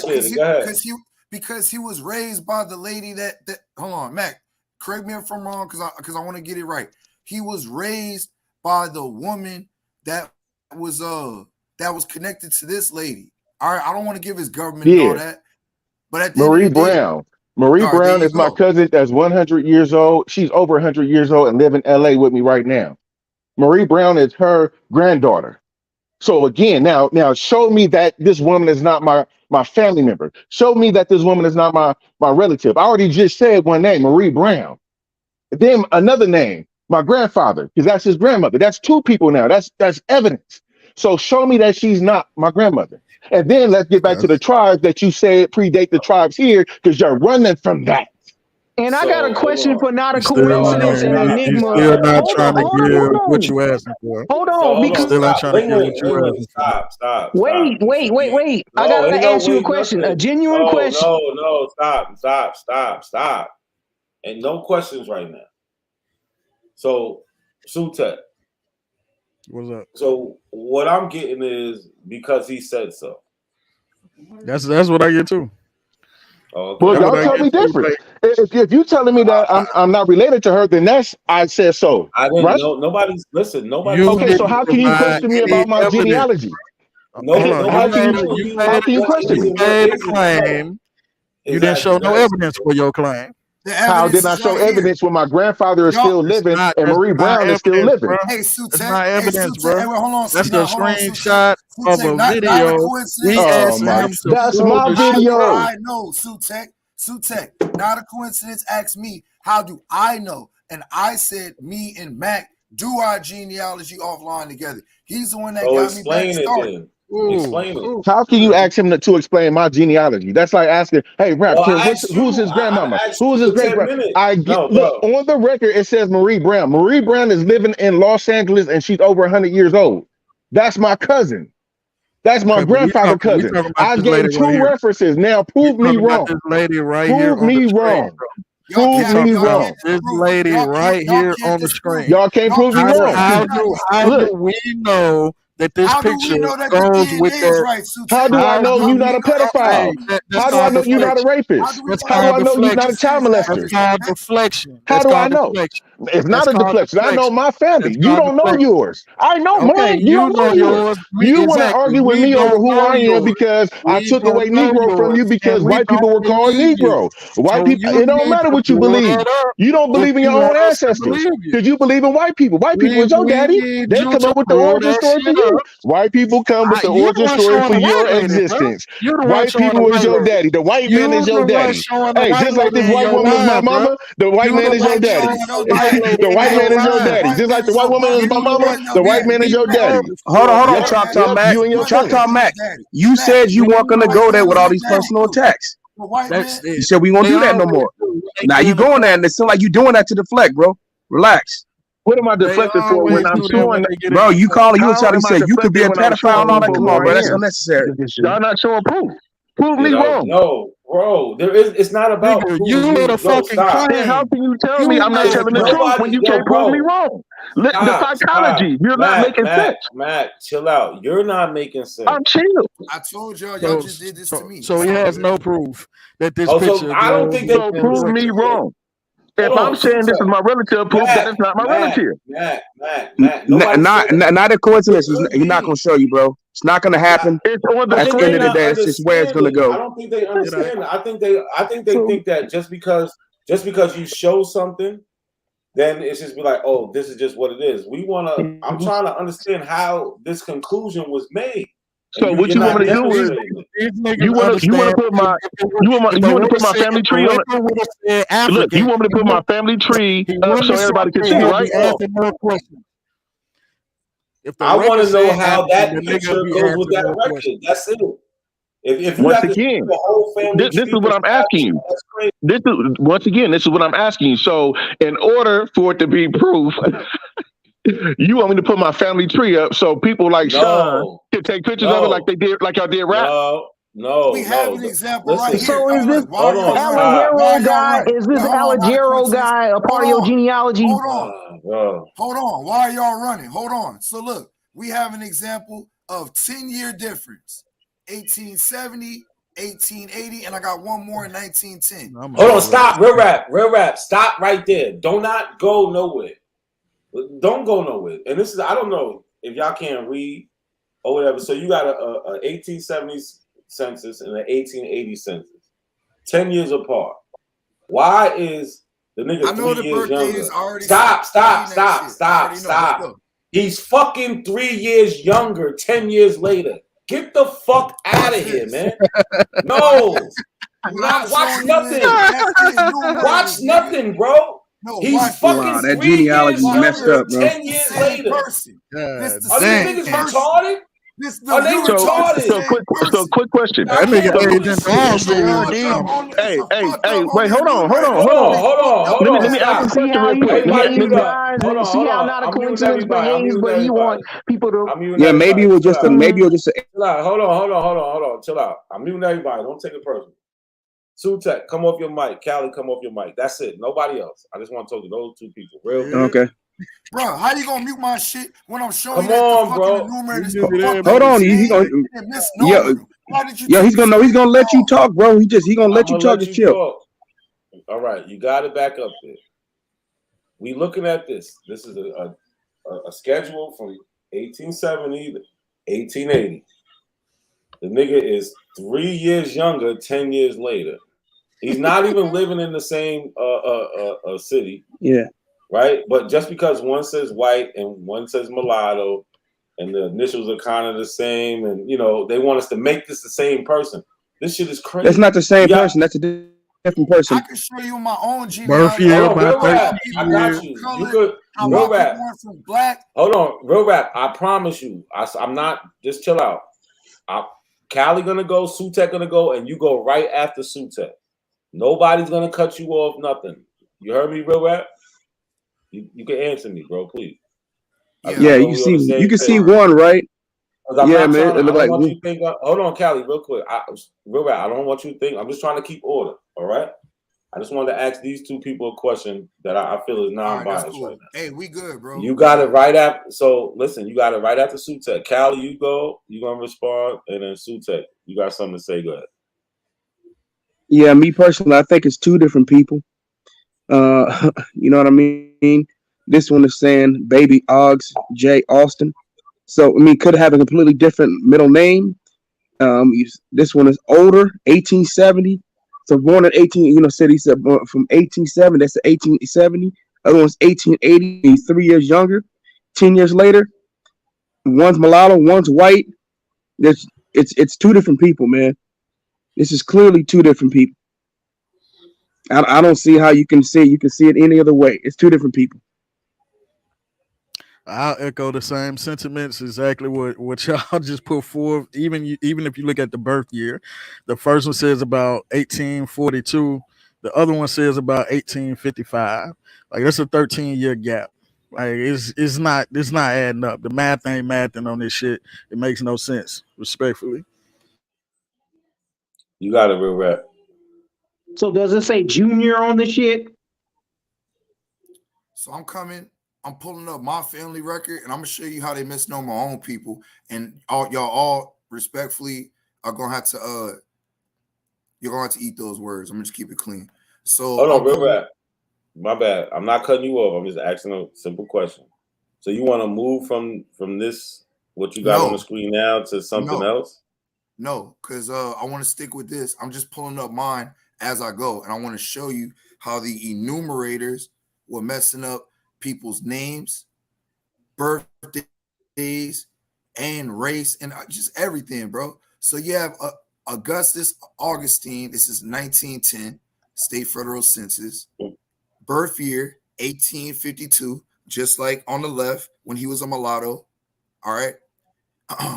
because he was raised by the lady that hold on, Mac, correct me if I'm wrong, because I want to get it right. He was raised by the woman that was connected to this lady. All right, I don't want to give his government and all that, but at the Marie end of the day, Brown. Marie Brown is my cousin that's 100 years old. She's over 100 years old and live in LA with me right now. Marie Brown is her granddaughter. So again, now show me that this woman is not my family member. Show me that this woman is not my relative. I already just said one name, Marie Brown. Then another name, my grandfather, because that's his grandmother. That's two people now. That's evidence. So show me that she's not my grandmother. And then let's get back to the tribes that you said predate the tribes here, because you're running from that. And I got a question for not a You still coincidence and ain't, you Enigma. still not Hold trying to give what on. you asking for. Hold on, You because still ain't trying to give what you asking for. Stop. Wait. I No, gotta ain't no ask you a wait question, nothing. a genuine question. No, stop. Ain't no questions right now. So, Sutek. What's up? So what I'm getting is because he said so. That's what I get too. Okay. Well, y'all tell me different. If you telling me that I'm not related to her, then that's I said so. I didn't right? know. Nobody's listen. Nobody. Okay, so how can you question me about my genealogy? How can you question me? You made a claim. You didn't show no evidence for your claim. How did I show evidence when my grandfather is still living and Marie Brown is still living? Hey, That's not evidence, bro. Hey, wait, hold on. That's the screenshot of a not a video. We coincidence. asked him to that's prove my the video. I know, Sutek. Not a coincidence. Ask me, how do I know? And I said, me and Mac do our genealogy offline together. He's the one that got me back started. Explain it. How can you ask him to explain my genealogy? That's like asking, "Hey, Rap, who's his grandmama? Who's his great grandma?" Look on the record. It says Marie Brown. Marie Brown is living in Los Angeles, and she's over 100 years old. That's my cousin. That's my grandfather cousin. I gave two references. Now prove me wrong. This lady right Prove me wrong. Prove me wrong. This lady right here on the screen. Y'all can't prove me wrong. How do we know that this picture goes with that? How do I know you're not a pedophile? How do I know you're not a rapist? How do I know you're not a child molester? That's called deflection. How do I know? It's not a deflection. I know my family. You don't know yours. I know mine. You don't know yours. You want to argue with me over who I am because I took away Negro from you because white people were called Negro. White people, it don't matter what you believe. You don't believe in your own ancestors because you believe in white people. White people is your daddy. They come up with the origin story for you. White people come with the origin story for your existence. White people is your daddy. The white man is your daddy. Hey, just like this white woman is my mama, the white man is your daddy. The white man is your daddy. Just like the white woman is my mama, the white man is your daddy. Hold on, Choctaw Mac. Choctaw Mac, you said you weren't going to go there with all these personal attacks. You said we won't do that no more. Now you going there, and it seems like you doing that to deflect, bro. Relax. What am I deflecting for when I'm showing? Bro, you calling, you were telling, you said you could be a pedophile and all that. Come on, bro, that's unnecessary. Y'all not showing proof. Prove me wrong. No, bro. It's not about you made a fucking claim. How can you tell me I'm not telling the truth when you can't prove me wrong? The psychology, you're not making sense. Matt, chill out. You're not making sense. I'm chill. I told y'all just did this to me. So he has no proof that this picture. I don't think so prove me wrong. If I'm saying this is my relative, proof that it's not my relative. Not a coincidence. It could He's not be. going to show you, bro. It's not going to happen. It's on the At the think end they of the not day, it's just where it's going to understanding. go. I don't think they understand it. I think they think that just because you show something, then it's just be like, oh, this is just what it is. I'm trying to understand how this conclusion was made. So what you want me to do is you want to put my family tree on it. Look, you want me to put my family tree up so everybody can see, right? I want to know how that picture goes with that record. That's it. If you once have to again, see the whole family this is what I'm asking you. This is what I'm asking you. So in order for it to be proof, you want me to put my family tree up so people like Sean can take pictures of it like y'all did rap? No. We have an example right here. So is this Allegero guy? Is this Allegero guy a part of your genealogy? Hold on. Why are y'all running? Hold on. So look, we have an example of 10-year difference. 1870, 1880, and I got one more in 1910. Hold on, stop. Real rap. Stop right there. Do not go nowhere. Don't go nowhere. And this is, I don't know if y'all can't read or whatever. So you got a 1870s census and an 1880 census, 10 years apart. Why is the nigga 3 years younger? Stop. He's fucking 3 years younger, 10 years later. Get the fuck out of here, man. No. Watch nothing. Watch nothing, bro. No, he's fucking that 3 genealogy years messed younger, up, bro. 10 years later. Are these niggas retarded? Are they retarded? So quick question. That nigga Hey, wait, hold on. Let me ask a See question how real quick. you guys see how not a coincidence behaves, but you want people to. Yeah, maybe it was just a. Chill out. Hold on. Chill out. I'm muting everybody. Don't take it personal. Sutek, come off your mic. Callie, come off your mic. That's it. Nobody else. I just want to talk to those two people. Real quick. Okay. Bro, how you gonna mute my shit when I'm showing Come on, bro. Hold on. He's gonna. He's gonna let you talk, bro. He's gonna let you talk. Just chill. All right, you got it back up there. We looking at this. This is a schedule from 1870 to 1880. The nigga is 3 years younger, 10 years later. He's not even living in the same city. Yeah. Right? But just because one says white and one says mulatto, and the initials are kind of the same, and they want us to make this the same person. This shit is crazy. That's not the same person. That's a different person. I can show you my own genealogy. I got you. You could real rap. From black. Hold on, real rap. I promise you. I'm not. Just chill out. Callie gonna go, Sutek gonna go, and you go right after Sutek. Nobody's gonna cut you off. Nothing. You heard me, real rap? You can answer me, bro, please. Yeah, you can see one, right? Yeah, man. Hold on, Callie, real quick. Real rap. I don't want you to think. I'm just trying to keep order. All right. I just wanted to ask these two people a question that I feel is non-biased right now. Hey, we good, bro. You got it right after. So listen, you got it right after Sutek. Callie, you go. You gonna respond, and then Sutek, you got something to say. Go ahead. Yeah, me personally, I think it's two different people. You know what I mean? This one is saying Baby Oggs J. Austin. So could have a completely different middle name. This one is older, 1870. So born in 18, said he said from 1870, that's 1870. Other one's 1880, he's 3 years younger. 10 years later, one's mulatto, one's white. It's two different people, man. This is clearly two different people. I don't see how you can see it. You can see it any other way. It's two different people. I'll echo the same sentiments, exactly what y'all just put forth. Even if you look at the birth year, the first one says about 1842, the other one says about 1855. Like that's a 13-year gap. Like it's not adding up. The math ain't mathing on this shit. It makes no sense, respectfully. You got it, real rap. So does it say junior on the shit? So I'm pulling up my family record, and I'm gonna show you how they misnomer my own people. And y'all all respectfully are gonna have to you're gonna have to eat those words. I'm gonna just keep it clean. So hold on, real rap. My bad. I'm not cutting you off. I'm just asking a simple question. So you want to move from this what you got on the screen now to something else? No, because I want to stick with this. I'm just pulling up mine as I go, and I want to show you how the enumerators were messing up people's names, birthdays, and race, and just everything, bro. So you have Augustus Augustine. This is 1910 state federal census. Birth year 1852, just like on the left when he was a mulatto. All right.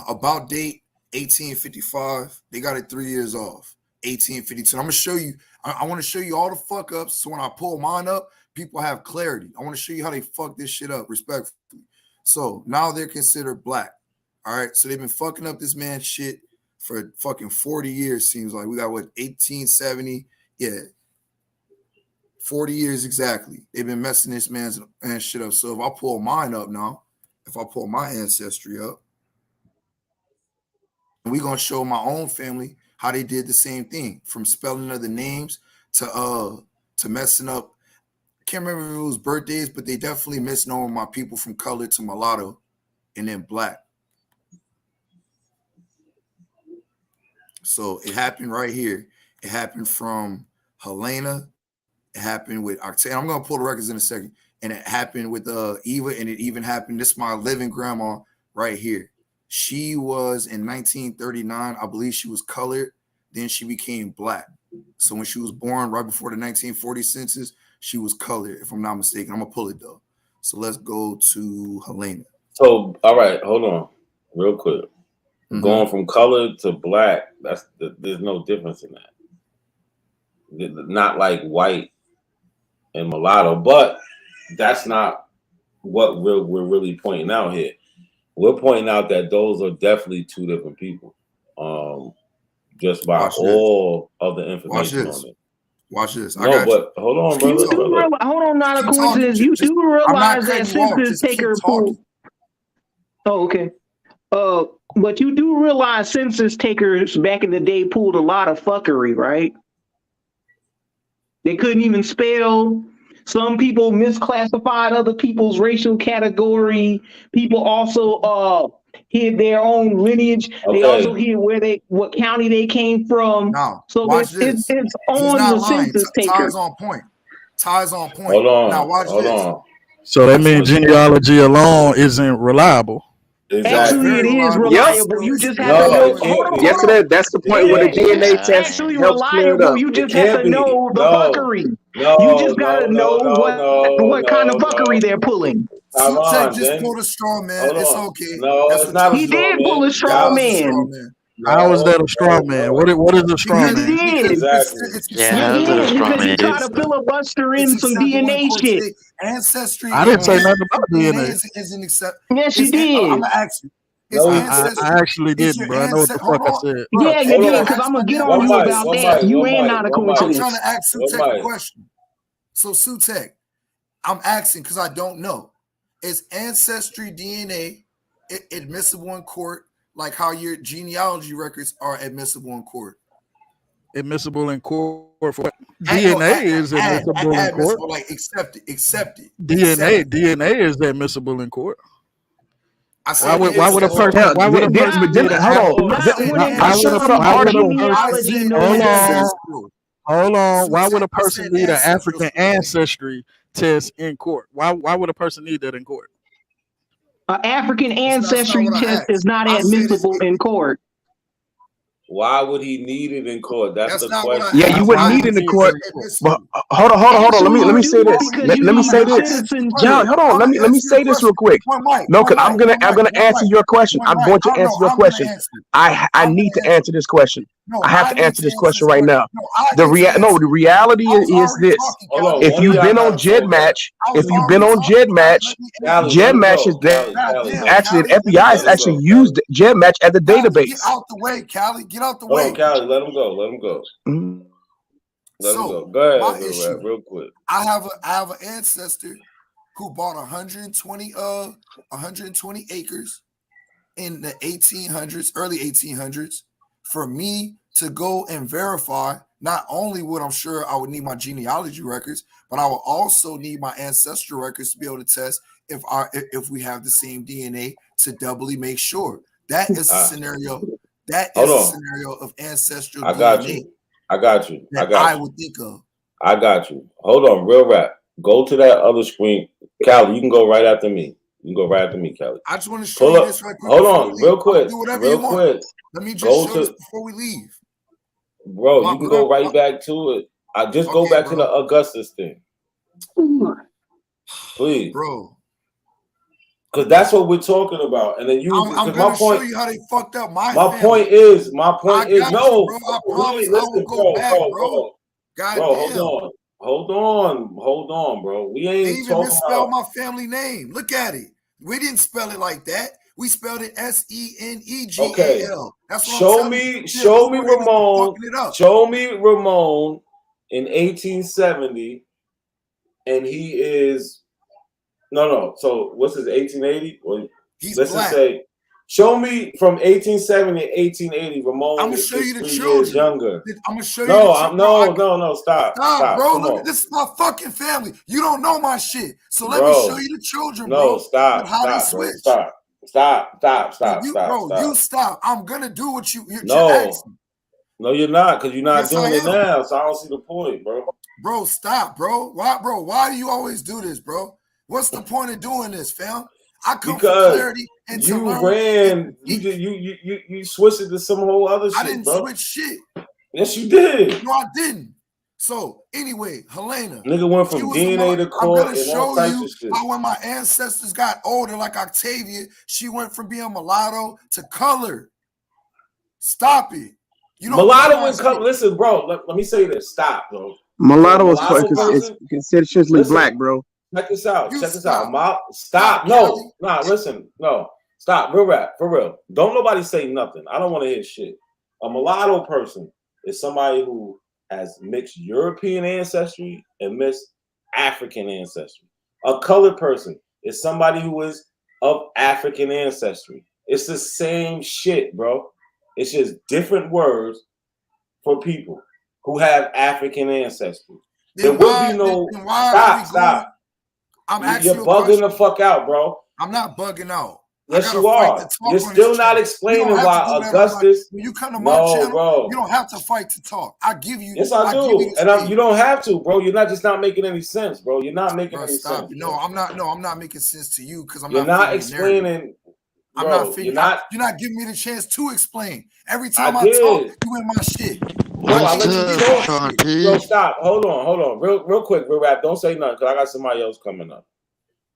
About date 1855. They got it 3 years off. 1852. I'm gonna show you. I want to show you all the fuck ups. So when I pull mine up, people have clarity. I want to show you how they fuck this shit up respectfully. So now they're considered black. All right. So they've been fucking up this man's shit for fucking 40 years. Seems like we got what 1870. Yeah. 40 years exactly. They've been messing this man's shit up. So if I pull mine up now, if I pull my ancestry up, we're gonna show my own family how they did the same thing, from spelling of the names to messing up. Can't remember if it was birthdays, but they definitely misnomer my people from color to mulatto and then black. So it happened right here. It happened from Helena. It happened with Octavia. I'm gonna pull the records in a second. And it happened with Eva, and it even happened. This is my living grandma right here. She was in 1939. I believe she was colored. Then she became black. So when she was born right before the 1940 census, she was colored, if I'm not mistaken. I'm gonna pull it though. So let's go to Helena. So all right, hold on, real quick. Mm-hmm. Going from color to black, there's no difference in that. Not like white and mulatto, but that's not what we're really pointing out here. We're pointing out that those are definitely two different people, just by all of the information on it. Watch this. No, but hold on, brother. Hold on, not a coincidence. You do realize that census taker pool. Oh, okay. But you do realize census takers back in the day pulled a lot of fuckery, right? They couldn't even spell. Some people misclassified other people's racial category. People also hid their own lineage. Okay. They also hid what county they came from. Now, so watch this. It's on the census taker. Ties on point. Ties on point. Hold on. Now watch hold this. On. So that means genealogy alone isn't reliable. Exactly. Actually, it is reliable. You just have to know. Yes, that's the point where the DNA test actually helps clear it up. reliable. You just have to know the fuckery. You just gotta know what kind of fuckery they're pulling. Sutek just pulled a straw man. It's okay. No, it's not he did pull a straw man. How is that a straw man? What is a straw man? He did. Because he tried to filibuster in some DNA shit. Ancestry. I didn't say nothing about DNA. Isn't accept. Yes, you did. I'm gonna ask you. I actually didn't, bro. I know what the fuck I said. Yeah, you did, because I'm gonna get on you about that. You ain't not a coincidence. I'm trying to ask Sutek a question. So Sutek, I'm asking because I don't know. Is ancestry DNA admissible in court, like how your genealogy records are admissible in court? Admissible in court for what? DNA is admissible in court. Like accepted. DNA is admissible in court. I said, why would a person? Why would a person? Hold on. Why would a person need an African ancestry test in court? Why would a person need that in court? An African ancestry test is not admissible in court. Why would he need it in court? That's the question. Yeah, you wouldn't need it in court. But hold on. Let me say this. Let me say this. John, hold on. Let me say this real quick. No, because I'm gonna answer your question. I'm going to answer your question. I need to answer this question. I have to answer this question right now. The reality is this: if you've been on GEDmatch, GEDmatch is that actually the FBI has actually used GEDmatch as a database. Get out the way, Callie. Get out the way. Oh, Callie, let him go. Let him go. Let him go. Go ahead, real quick. I have an ancestor who bought 120 acres in the 1800s, early 1800s, for me to go and verify not only would I'm sure I would need my genealogy records, but I will also need my ancestral records to be able to test if we have the same DNA to doubly make sure. That is a scenario. That is a scenario of ancestral I got DNA. you. I got you. That I would think of. I got you. Hold on, real rap. Go to that other screen. Callie, you can go right after me. You can go right after me, Callie. I just want to show you this right quick. Hold on, real quick. Do whatever real you want. quick. Let me just show this before we leave. Bro, you can go right back to it. I just go back to the Augustus thing. Please. Bro. Because that's what we're talking about. And then I'm gonna show you how they fucked up my family. Point is, no. Bro, I promise I will go back, bro. Bro, hold on, bro. We ain't they even misspelled my family name. Look at it. We didn't spell it like that. We spelled it Senegal. Okay. That's what show me Ramon. Show me Ramon in 1870, and he is no. So what's his 1880? Well, let's just say, show me from 1870 to 1880. Ramon. I'm gonna show you the children. Younger. I'm gonna show you. No. Stop, bro. Look, this is my fucking family. You don't know my shit, so let me show you the children, bro. No, stop. Stop. You stop. I'm gonna do what you're asking. No, you're not, because you're not doing it now. So I don't see the point, bro. Bro, stop, bro. Why do you always do this, bro? What's the point of doing this, fam? I come for clarity and to learn. You switched it to some whole other shit. I didn't switch shit. Yes, you did. No, I didn't. So anyway, Helena, nigga went from DNA to court. I'm gonna show you how when my ancestors got older, like Octavia, she went from being mulatto to color. Stop it. You know, mulatto and color. Listen, bro. Let me say this. Stop, bro. Mulatto is considerably black, bro. Check this out. Stop. No. Listen. No. Stop. Real rap. For real. Don't nobody say nothing. I don't want to hear shit. A mulatto person is somebody who has mixed European ancestry and mixed African ancestry. A colored person is somebody who is of African ancestry. It's the same shit, bro. It's just different words for people who have African ancestry. There will be no stop. You're bugging the fuck out, bro. I'm not bugging out. Yes, you are. You're still not explaining why Augustus. When you come to my channel, bro, you don't have to fight to talk. I give you. Yes, I do. And you don't have to, bro. You're not making any sense, bro. You're not making any sense. No, I'm not making sense to you because you're not explaining. I'm not figuring. You're not giving me the chance to explain. Every time I talk, you in my shit. Bro, stop. Hold on. Real quick, real rap. Don't say nothing because I got somebody else coming up.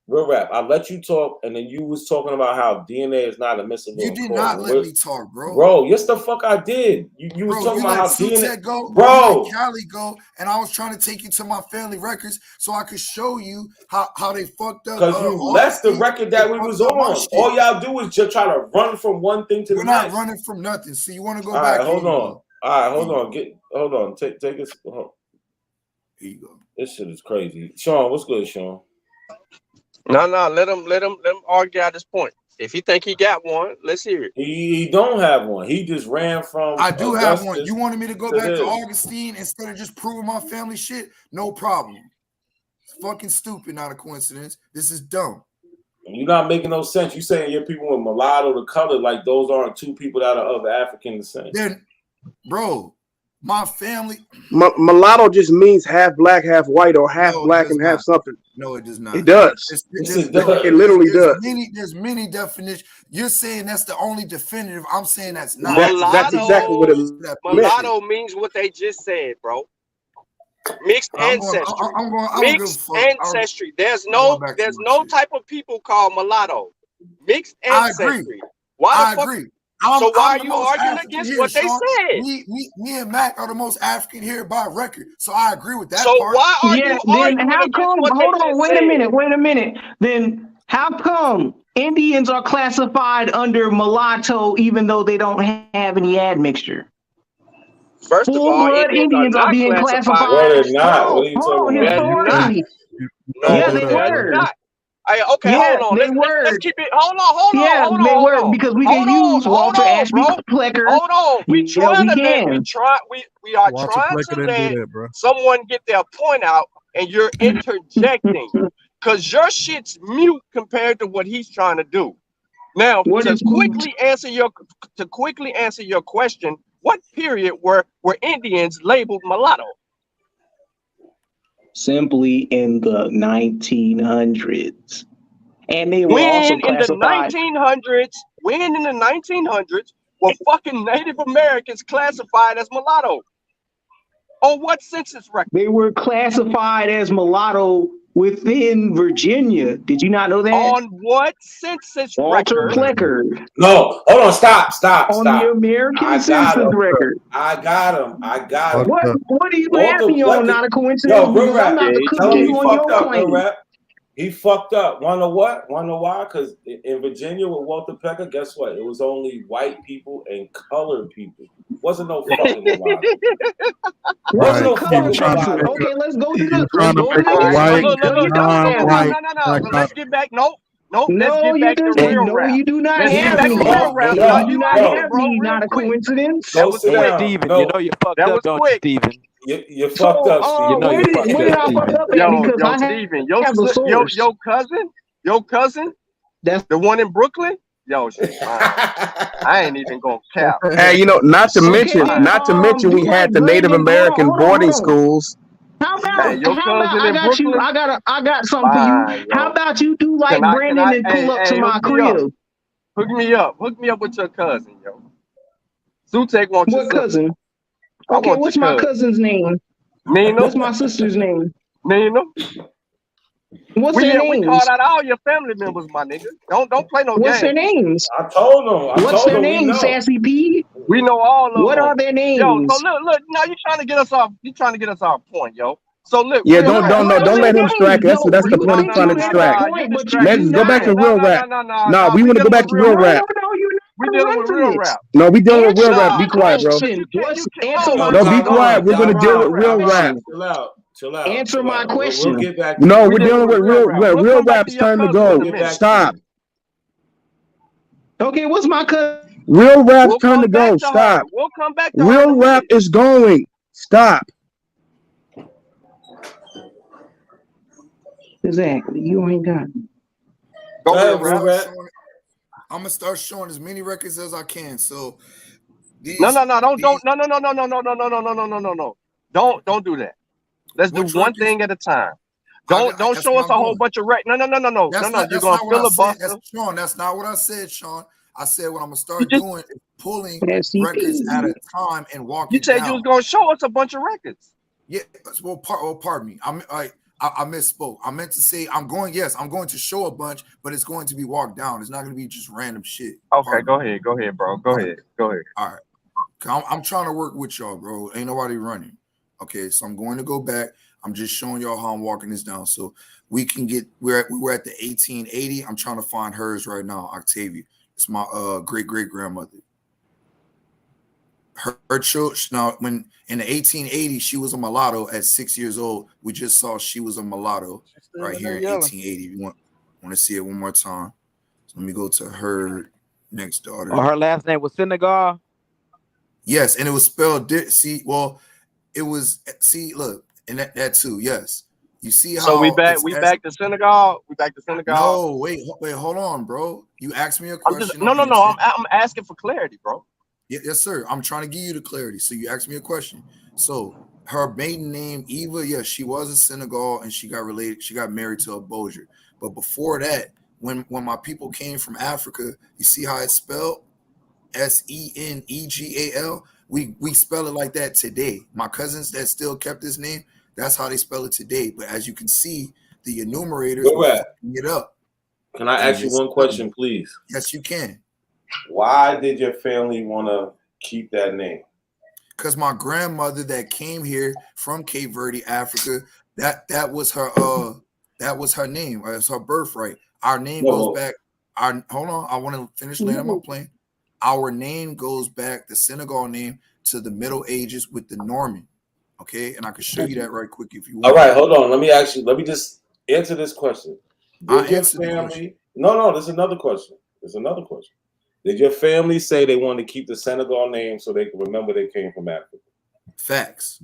Real rap. I let you talk, and then you was talking about how DNA is not admissible. You did not let me talk, bro. Bro, yes, the fuck I did. You was talking about how DNA go, bro. Cali go, and I was trying to take you to my family records so I could show you how they fucked up. Because you left the record that we was on. All y'all do is just try to run from one thing to the next. We're not running from nothing. So you want to go back? Hold on. All right, hold on. Take this. Here you go. This shit is crazy. Sean, what's good, Sean? No, let him argue out this point. If he think he got one, let's hear it. He don't have one. He just ran from. I do have one. You wanted me to go back to Augustine instead of just proving my family shit? No problem. It's fucking stupid, not a coincidence. This is dumb. You're not making no sense. You saying you're people with mulatto to color, like those aren't two people that are of African descent. Then, bro, my family. Mulatto just means half black, half white, or half black and half something. No, it does not. It does. It literally does. There's many definitions. You're saying that's the only definitive. I'm saying that's not. That's exactly what it means. Mulatto means what they just said, bro. Mixed ancestry. Mixed ancestry. There's no type of people called mulatto. Mixed ancestry. I agree. So why are you arguing against what they said? Me and Mac are the most African here by record. So I agree with that. So why are you arguing against what they just said? Wait a minute. Then how come Indians are classified under mulatto even though they don't have any admixture? First of all, Indians are being classified. Well, they're not. What are you talking about? Yeah, they were. Okay, Yeah, hold on. they Let's were. keep it. Hold Yeah, they were because we can use Walter Ashby bro. Plecker. Hold on. We Yeah, trying we to let can. we are Walter trying Plecker to didn't do let that, bro. someone get their point out, and you're interjecting because your shit's mute compared to what he's trying to do. Now, What to is mute? quickly answer your question, what period were Indians labeled mulatto? Simply in the 1900s. And they were also classified. When in the 1900s were fucking Native Americans classified as mulatto? On what census record? They were classified as mulatto within Virginia. Did you not know that? On what census Walter record? Plecker. No, hold on, stop. On the American Census record. I got him. What are you Walter laughing on? Plecker. Not a coincidence Yo, real because I'm rap. not the Tell him cookie he on fucked your up, real claim. rap. He fucked up. Wanna what? Wanna why? Because in Virginia with Walter Plecker, guess what? It was only white people and colored people. Wasn't no fucking mulatto. Wasn't no fucking mulatto. Okay, let's go to You're the trying to make a white, non-white. No. Let's get back. No. Let's No, get you back to do. real No, rap. you do not Let's get have back me. to real rap. You No, do you not out here, have bro. me. Real Not a quick. coincidence. Go sit down. Steven, No. you know you fucked That up, was don't quick. you, Steven? You fucked up, Steve. You know you fucked Where did up, I fuck Steven. up at? Because Yo, I Steven, have the source. your cousin, that's the one in Brooklyn. Yo, she's fine. I ain't even gonna cap. Hey, you know, not to mention we you had like the Native Brandon? American boarding schools. How Hey, your cousin I in got you? Brooklyn. I got something for you. Fine, How yo. about you do like Can Brandon I? and pull up to Hey, my hook me up. crib? Hook me up. Hook me up with your cousin, yo. Sutek wants your What sister. cousin? I Okay, want what's your my cousin. cousin's name? Nina. What's my sister's name? Nina. What's their We names? called out all your family members, my nigga. Don't play no What's their games. names? I told him. What's their We names, know. Sassy P? We know all of them. What are their names? Yo, so look. Now you trying to get us off. You trying to get us off point, yo. So look. Yeah, real rap. don't let him distract. That's the point he's trying to distract. Let's go back to real rap. No, we want to go back to real rap. We dealing with real rap. No, we dealing with real rap. Be quiet, bro. Answer my No, be quiet. We're gonna deal with real rap. Chill out. Answer my question. We'll get back to No, you. we're dealing with real rap's turn to go. Stop. Okay, what's my cousin? Real rap's turn to go. Stop. We'll come back to Real rap is going. Stop. Exactly. You ain't got it. Go ahead, rap. I'm gonna start showing as many records as I can. So these, no. Don't do that. Let's do one thing at a time. Don't show us a whole bunch of records. No. You're gonna filibuster. Sean, that's not what I said, Sean. I said what I'm gonna start doing is pulling records at a time and walking. You said you was gonna show us a bunch of records. Yeah. Well, pardon me. I misspoke. I meant to say I'm going to show a bunch, but it's going to be walked down. It's not going to be just random shit. Okay, go ahead, bro. Go ahead. All right. I'm trying to work with y'all, bro. Ain't nobody running. Okay, so I'm going to go back. I'm just showing y'all how I'm walking this down. So we can get we were at the 1880. I'm trying to find hers right now, Octavia. It's my great grandmother. Her children now when in the 1880s she was a mulatto at 6 years old. We just saw she was a mulatto right here in 1880. You want to see it one more time? So let me go to her next daughter. Oh, her last name was Senegal. Yes, and it was spelled look, and that too. Yes, you see how? So we back to Senegal. We back to Senegal. No, wait, hold on, bro. You asked me a question. I'm asking for clarity, bro. Yes, sir. I'm trying to give you the clarity. So you asked me a question. So her maiden name, Eva, yes, she was in Senegal and she got married to a Bossier. But before that, when my people came from Africa, you see how it's spelled? Senegal. We spell it like that today. My cousins that still kept this name, that's how they spell it today. But as you can see, the enumerators were fucking it up. Can I ask you one question, please? Yes, you can. Why did your family want to keep that name? Because my grandmother that came here from Cape Verde, Africa, that was her name. It's her birthright. Our name goes back. Hold on, I want to finish landing my plane. Our name goes back, the Senegal name, to the Middle Ages with the Norman. Okay, and I can show you that right quick if you want. All right, hold on. Let me just answer this question. Did your family? No. There's another question. Did your family say they wanted to keep the Senegal name so they could remember they came from Africa? Facts.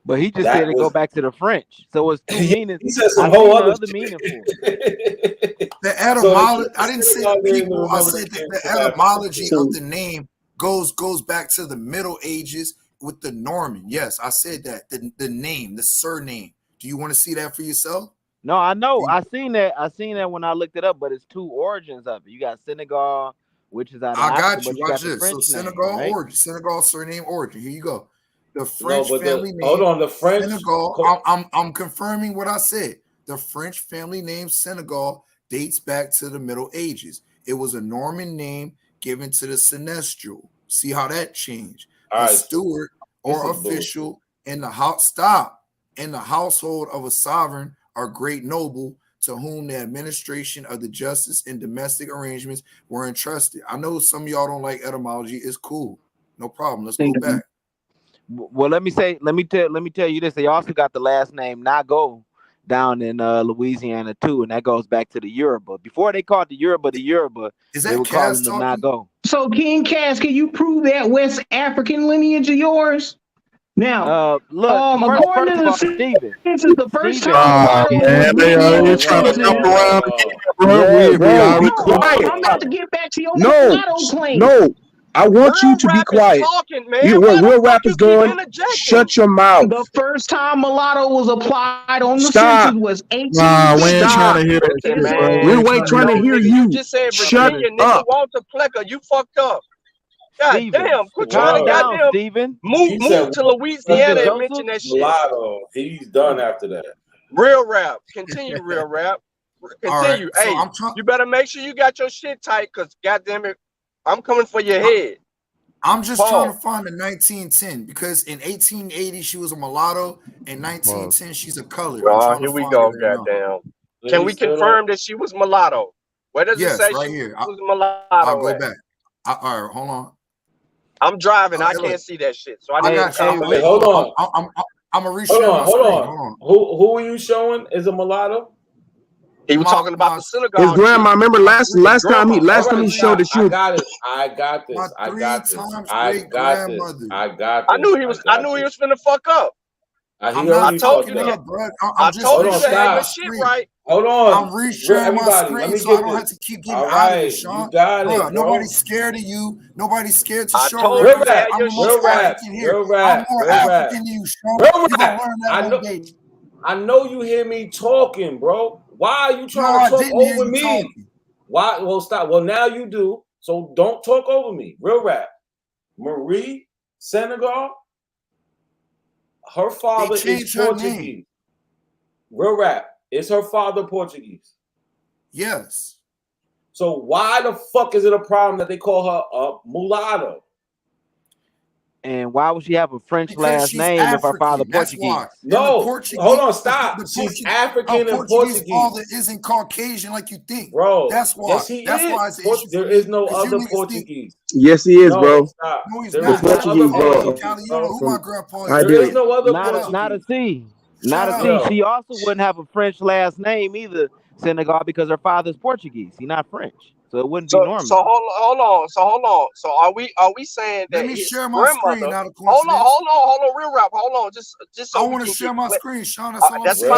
But he just said it go back to the French. So it's two meanings. He said some I whole seen other the meaning for it. The etymology. I didn't say the people. I said that the etymology of the name goes back to the Middle Ages with the Norman. Yes, I said that. The name, the surname. Do you want to see that for yourself? No, I know. I seen that when I looked it up, but it's two origins of it. You got Senegal, which is out of I Africa, got you. but you Watch got the this. French So name, Senegal right? origin, Senegal surname origin. Here you go. The French No, but family name. hold on, the French. Senegal. I'm confirming what I said. The French family name Senegal dates back to the Middle Ages. It was a Norman name given to the Sinestral. See how that changed? A steward or official in the house. In the household of a sovereign or great noble to whom the administration of the justice and domestic arrangements were entrusted. I know some of y'all don't like etymology. It's cool. No problem. Let's go back. Well, let me tell you this. They also got the last name Nago down in Louisiana too, and that goes back to the Yoruba. Before they called the Yoruba, they were calling them Nago. So, King Cass, can you prove that West African lineage of yours? Now, look, according to the Steven, census, the first time mulatto was Man, they written in the trying to jump census. around again, bro. Yeah, We bro, already be quiet. I'm about to get back to your No, mulatto claim. no. I want you to be Rap is quiet. talking, man. Where Why the real fuck rap you is keep going, interjecting? shut your mouth. The first time mulatto was applied on the Stop. census was 1850. Nah, we ain't trying to hear that Listen, shit, bro. man. We We ain't trying to hear Nigga, you. you just said Shut Virginia, nigga. up. Walter Plecker, you fucked up. God Steven, damn, quit calm trying to down, goddamn Steven. move to Louisiana and mention that shit. Mulatto. He's done after that. Real rap. Continue, real rap. Continue. All right, so Hey, I'm trying. you better make sure you got your shit tight, cause goddamn it, I'm coming for your head. I'm just trying to find the 1910 because in 1880 she was a mulatto. In 1910 she's a colored. I'm Oh, trying here to we find go, it right now. goddamn. Can we confirm that she was mulatto? Where does it Yes, say right she here. was mulatto? I'll go at? back. All right, hold on. I'm driving. I Hey, can't look, see that shit. So I I need got you. to Wait, hold on. I'm gonna reshare my screen. Hold on. Who are you showing is a mulatto? He was talking about the synagogue. His grandma. Chick. Remember last time he showed that she I was. got it. I got this. I got this. I got this. I got this. I knew he was finna fuck up. I'm not talking you, up, bro. I I'm just told you to resharing have my your shit screen. right. Hold on. I'm resharing my Everybody, screen let me so I get don't this. have to keep getting All out of right, it, Sean. you got it, bro. Nobody's scared of you. Nobody's scared to I show told records. you to have I'm your the most shit right. African here. Real rap. I'm more Real rap. African than you, Sean. Real You're gonna rap. learn that one day. I know you hear me talking, bro. Why are you No, trying I to talk didn't hear over you me? talking. Why? Well, stop. Well, now you do. So don't talk over me. Real rap. Marie Senegal. Her father is changed her Portuguese. name. Real rap. Is her father Portuguese? Yes. So why the fuck is it a problem that they call her a mulatto? And why would she have a French Because last she's name if her father African. That's Portuguese? why. No, hold on, stop. She's African and Portuguese Portuguese. father isn't Caucasian like you think, bro. That's why. Yes, he That's is. why it's an issue. There is no other Portuguese. Yes, he is, No, bro. stop. No, he's There not. is no other bro. Portuguese. You don't know who my grandpa is. There is no other Portuguese. Not a C. Shut Not a up. C. She also wouldn't have a French last name either, Senegal, because her father's Portuguese. He's not French, so it wouldn't be Norman. So hold on. So are we saying that Let me his share my screen, grandmother? not a coincidence. Hold on, real rap. Hold on, just so I we want to can share get my clear. screen, Sean. That's all I'm That's saying.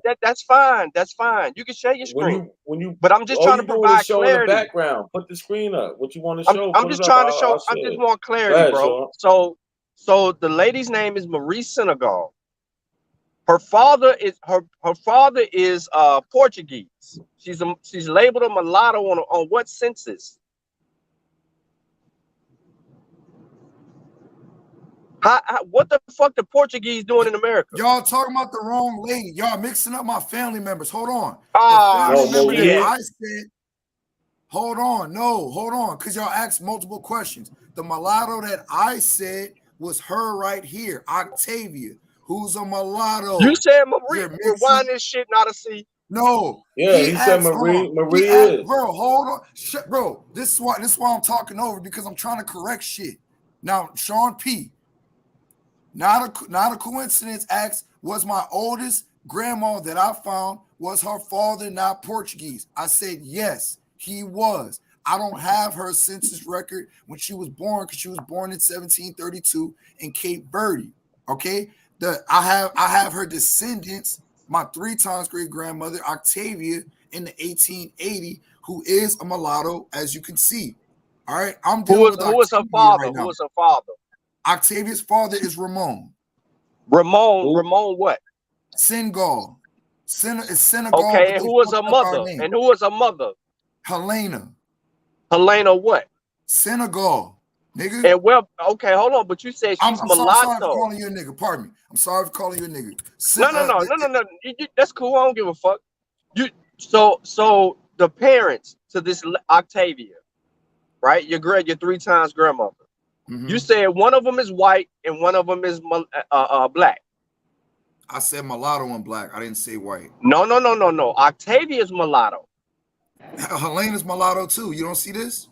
fine. That's fine. That's fine. You can share your screen. When you, but I'm just all trying you to do provide is show clarity. in the background. Put the screen up. What you want to show? I'm just trying to show. I just want clarity, ahead, bro. Sean. So the lady's name is Marie Senegal. Her father is Portuguese. She's labeled a mulatto on what census? What the fuck the Portuguese doing in America? Y'all talking about the wrong lady. Y'all mixing up my family members. Hold on. Oh, the family member shit. that I said. Hold on. Because y'all asked multiple questions. The mulatto that I said was her right here, Octavia, who's a mulatto. You said Marie. Rewind this shit, not a C. No. Yeah, he said Marie. Marie is. Bro, hold on. Bro, this is why I'm talking over because I'm trying to correct shit. Now, Sean P. Not a coincidence. Asks, was my oldest grandma that I found, was her father not Portuguese? I said, yes, he was. I don't have her census record when she was born, because she was born in 1732 in Cape Verde. Okay. I have her descendants, my 3 times great grandmother, Octavia, in the 1880, who is a mulatto, as you can see. All right. I'm dealing with Who was her Octavia father? right now. Who was her father? Octavia's father is Ramon. Ramon what? Senegal. Senegal. Okay, and who was her mother? And who was her mother? Helena. Helena what? Senegal, nigga. And well, okay, hold on. But you said she's I'm mulatto. sorry for calling you a nigga. Pardon me. I'm sorry for calling you a nigga. No. That's cool. I don't give a fuck. So the parents to this Octavia, right? Your 3 times grandmother. Mm-hmm. You said one of them is white and one of them is black. I said mulatto and black. I didn't say white. No. Octavia's mulatto. Helena's mulatto too. You don't see this?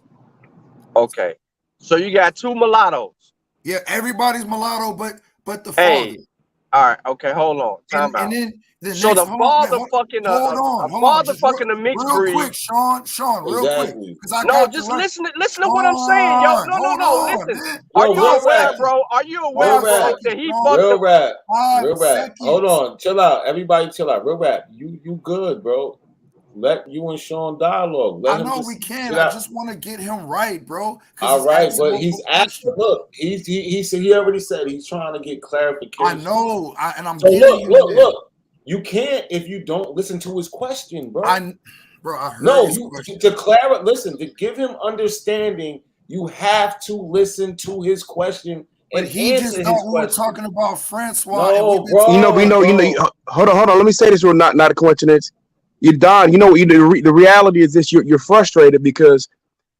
Okay. So you got 2 mulattoes. Yeah, everybody's mulatto, but the Hey, father. all right. Okay, hold on. Time out. And then so the father fucking a mixed breed. Real quick, Sean, real quick. No, just listen to what I'm saying, yo. No, listen. Man. Are Yo, you real aware, rap. bro? Are you aware, bro, that he fucked Real rap. 5 Real rap. seconds. Hold on. Chill out. Everybody chill out. Real rap. You good, bro. Let you and Sean dialogue. I know we can. I just want to get him right, bro. All right, but he's asking. Look, he said he already said he's trying to get clarification. I know, and I'm so getting look. You can't if you don't listen to his question, bro. I heard his question. To clarify. Listen, to give him understanding, you have to listen to his question. But he just thought we were talking about Francois. No, bro. We know. Hold on. Let me say this real, not a coincidence. You Don. The reality is this: you're frustrated because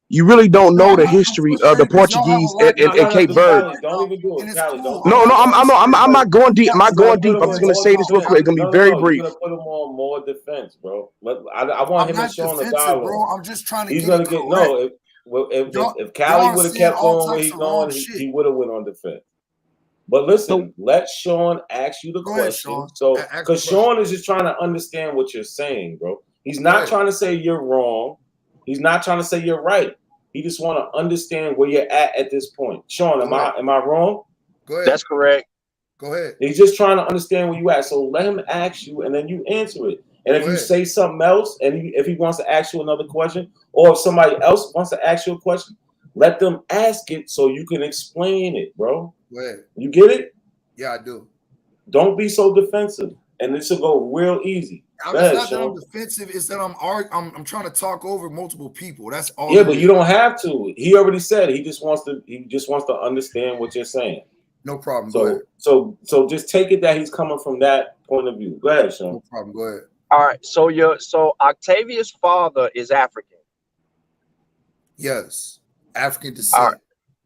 you really don't know the history of the Portuguese in Cape Verde. Don't even do it, Callie. No, I'm not going deep. I'm not going deep. I'm just gonna say this real quick. It's gonna be very brief. You're gonna put him on more defense, bro. I want him and Sean to dialogue. Bro. I'm just trying to. He's gonna get no. If Callie would have kept going where he's going, he would have went on defense. But listen, let Sean ask you the question. Ahead, so, because Sean is just trying to understand what you're saying, bro. He's not trying to say you're wrong. He's not trying to say you're right. He just want to understand where you're at this point. Sean, am I wrong? Go ahead. That's correct. Go ahead. He's just trying to understand where you at. So let him ask you, and then you answer it. And if you say something else, and if he wants to ask you another question, or if somebody else wants to ask you a question, let them ask it so you can explain it, bro. Go ahead. You get it? Yeah, I do. Don't be so defensive, and this will go real easy. It's not that I'm defensive. It's that I'm trying to talk over multiple people. That's all. Yeah, but you don't have to. He already said he just wants to understand what you're saying. No problem. So, go ahead. So just take it that he's coming from that point of view. Go ahead, Sean. No problem. Go ahead. All right. So Octavia's father is African. Yes, African descent. All right.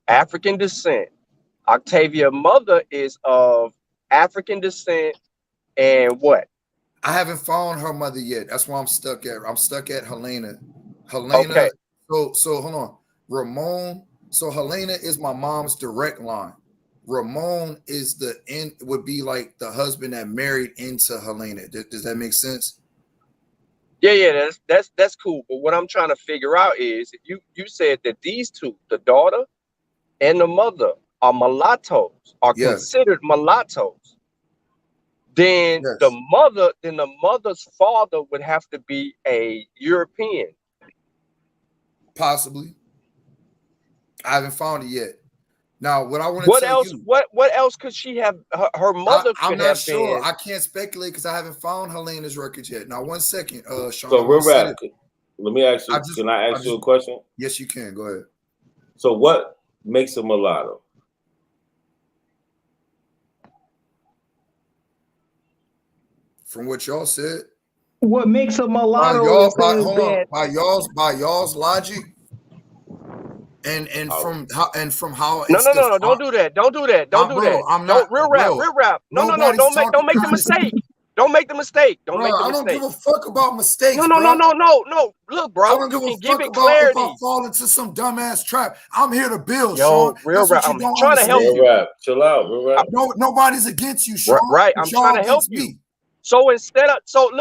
African descent. Octavia's mother is of African descent, and what? I haven't found her mother yet. That's why I'm stuck at. I'm stuck at Helena. Okay. So hold on. Ramon. So Helena is my mom's direct line. Ramon is would be like the husband that married into Helena. Does that make sense? Yeah. That's cool. But what I'm trying to figure out is if you said that these two, the daughter and the mother, are mulattoes, are considered mulattoes. Then the mother's father would have to be a European. Possibly. I haven't found it yet. Now, what I want to tell you. What else could she have? Her mother could have been. I'm not sure. I can't speculate because I haven't found Helena's records yet. Now, 1 second, Sean. So real rap. Let me ask you. Can I ask you a question? Yes, you can. Go ahead. So what makes a mulatto? From what y'all said. What makes a mulatto by y'all's logic, and from how no, don't do that. Don't do that. Don't do that. I'm not real rap. No. Don't make the mistake. Don't make the mistake. Don't make the mistake. I don't give a fuck about mistakes. No. Look, bro. I don't give a fuck about if I fall into some dumbass trap. I'm here to build, Sean. Real rap. I'm trying to help you. Real rap. Chill out. Real rap. Nobody's against you, Sean. Right. I'm trying to help you. So instead of Sean,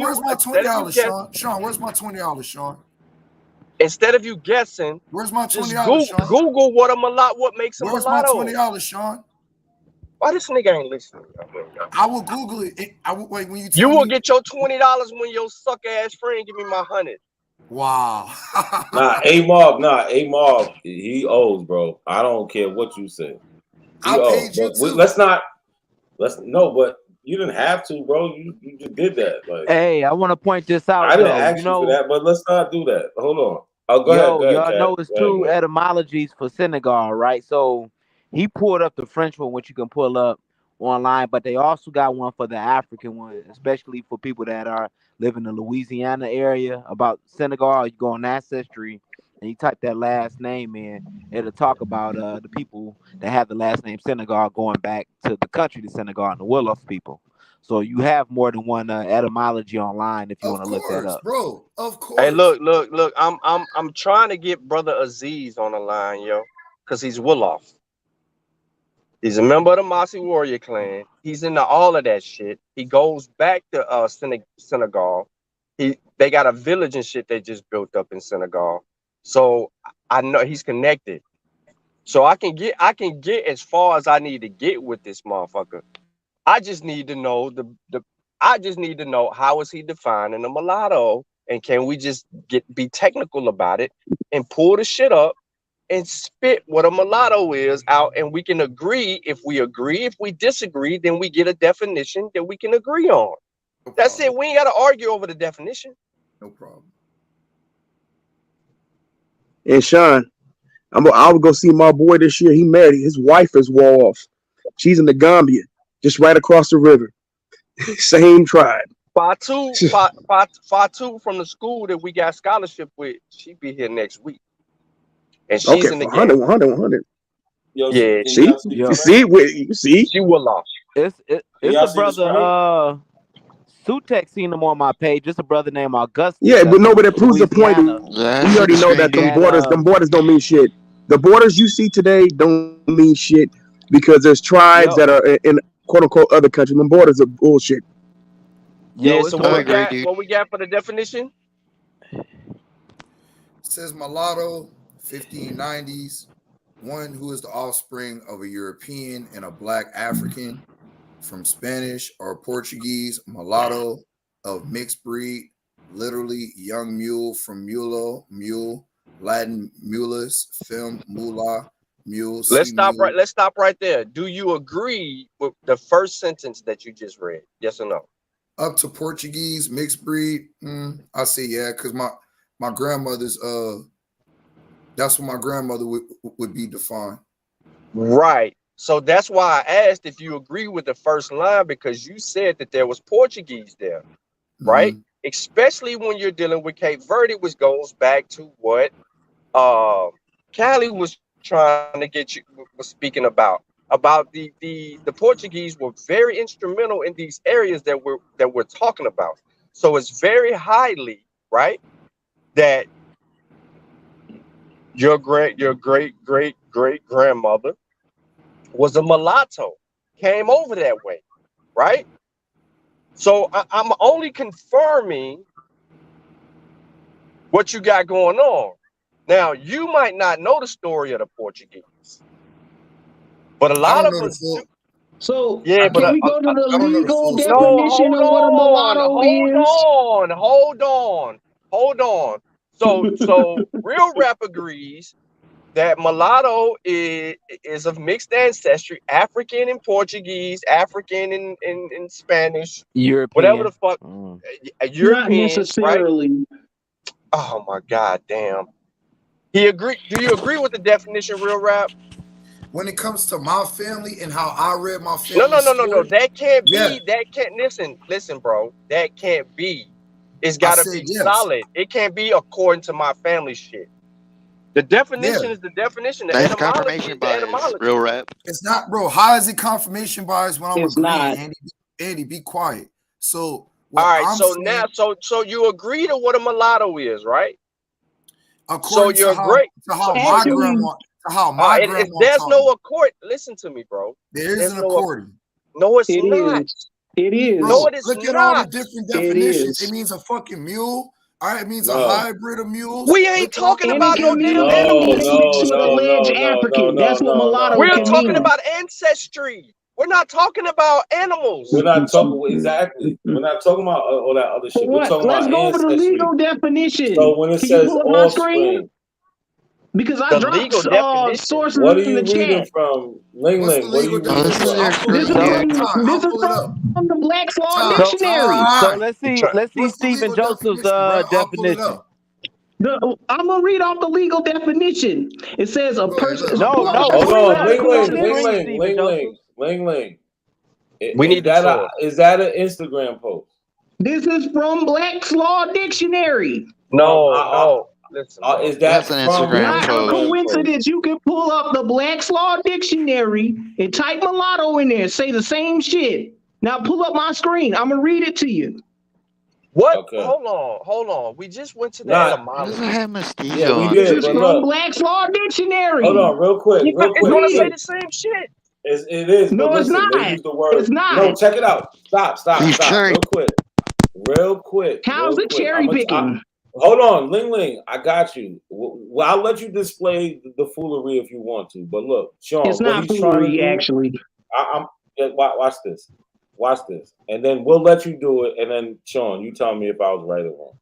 where's my $20, Sean? Sean, where's my $20, Sean? Instead of you guessing, where's my just $20, Sean? Google what makes a Where's mulatto. my $20, Sean? Why this nigga ain't listening? I will Google it. I will wait when you tell You will me. get your $20 when your suck ass friend give me my 100. Wow. A Mob, he owes, bro. I don't care what you say. I paid you too. But you didn't have to, bro. You just did that. Like, hey, I want to point this out. I didn't ask you for that, but let's not do that. Hold on. Oh, go ahead, y'all Kat. know it's two etymologies for Senegal, right? So he pulled up the French one, which you can pull up online, but they also got one for the African one, especially for people that are living in the Louisiana area. About Senegal, you go on Ancestry and you type that last name in, it'll talk about the people that have the last name Senegal going back to the country to Senegal and the Wolof people. So you have more than one etymology online if you want to look that up, bro. Of course. Hey, look. I'm trying to get brother Aziz on the line, yo, because he's Wolof. He's a member of the Mossi warrior clan. He's into all of that shit. He goes back to Senegal. They got a village and shit they just built up in Senegal. So I know he's connected. So I can get as far as I need to get with this motherfucker. I just need to know how is he defining a mulatto, and can we just be technical about it and pull the shit up and spit what a mulatto is out, and we can agree. If we disagree, then we get a definition that we can agree on. That's it. We ain't got to argue over the definition. No problem. And Sean, I would go see my boy this year. He married. His wife is Wolof. She's in the Gambia, just right across the river. Same tribe. Fatu from the school that we got scholarship with, she be here next week. And she's in the 100. Yo, yeah. See? You see? She will lost. It's a brother, Sutek seen him on my page. It's a brother named Augustus. Yeah, but nobody proves the point. We already know that them borders don't mean shit. The borders you see today don't mean shit because there's tribes that are in quote unquote other countries. Them borders are bullshit. Yeah, so what we got for the definition? It says mulatto, 1590s, one who is the offspring of a European and a black African from Spanish or Portuguese, mulatto of mixed breed, literally young mule from mule, Latin mulus, film mula, mule. Let's stop right there. Do you agree with the first sentence that you just read? Yes or no? Up to Portuguese, mixed breed. I say yeah, because my grandmother's that's what my grandmother would be defined. Right. So that's why I asked if you agree with the first line, because you said that there was Portuguese there, right? Especially when you're dealing with Cape Verde, which goes back to what Callie was trying to get you was speaking about the Portuguese were very instrumental in these areas that we're talking about. So it's very highly right that your great grandmother was a mulatto, came over that way, right? So I'm only confirming what you got going on. Now, you might not know the story of the Portuguese, but a lot of us do. So yeah, but can we go to the legal definition of what a mulatto is? Hold on. So Real Rap agrees that mulatto is of mixed ancestry, African and Portuguese, African and Spanish, European, whatever the fuck, European, not necessarily. Right? Oh my god, damn. He agree. Do you agree with the definition, Real Rap? When it comes to my family and how I read my family, no. That can't be. Yeah. That can't. Listen, bro. That can't be. It's got to be solid. It can't be according to my family shit. The definition is the definition. The That's etymology confirmation is the bias. etymology. Real Rap. It's not, bro. How is it confirmation bias when I'm It's agreeing? not. Andy, be quiet. So all right. So now, so you agree to what a mulatto is, right? According to how my grandma. There's no accord. Listen to me, bro. There is an accordion. No, it's not. It is. Bro, No, it is look at all the not. different It definitions. is. It means a fucking mule. All right, it means a No. hybrid of mules. We ain't Look at all talking the And it about no can goddamn mean damn anything animals. mixed with alleged no, African. That's what mulatto We're can talking mean. about ancestry. We're not talking about animals. We're not talking exactly. We're not talking about all that other shit. We're What? talking Let's about go over the ancestry. legal definition. So when it Can you says pull up my screen? offspring, Because I The dropped legal definition. sources what are in the you reading chat. from? Ling What's Ling, the what are you legal reading definition? from? I'll pull This it is up. from Time. I'll pull it up. the Black's Law Time. Dictionary. So let's see What's the Stephen legal Joseph's definition, bro? I'll pull it definition. up. I'm gonna read off the legal definition. It says a Go ahead, person. look. No, Pull up no, the Hold put it on, up. Put it on the screen. screen, Stephen Joseph. Ling. We need the source. Is that an Instagram post? This is from Black's Law Dictionary. No. Listen, bro. Is that That's an from Instagram Not a post. coincidence. You can pull up the Black's Law Dictionary and type mulatto in there. Say the same shit. Now pull up my screen. I'm gonna read it to you. What? Okay. Hold on. We just went to the Nah. What does etymology. that have mosquito Yeah, we on? This did, is but from look. Black's Law Dictionary. Hold on, real quick. It's gonna say Read the it. same shit. It is, No, but it's listen, they not. use the word. It's not. No, check it out. Stop. He's cherry. Real quick. How's it cherry picking? Hold on, Ling, I got you. Well, I'll let you display the foolery if you want to. But look, Sean, It's what not he's trying to foolery, do, actually. watch this, and then we'll let you do it. And then Sean, you tell me if I was right or wrong.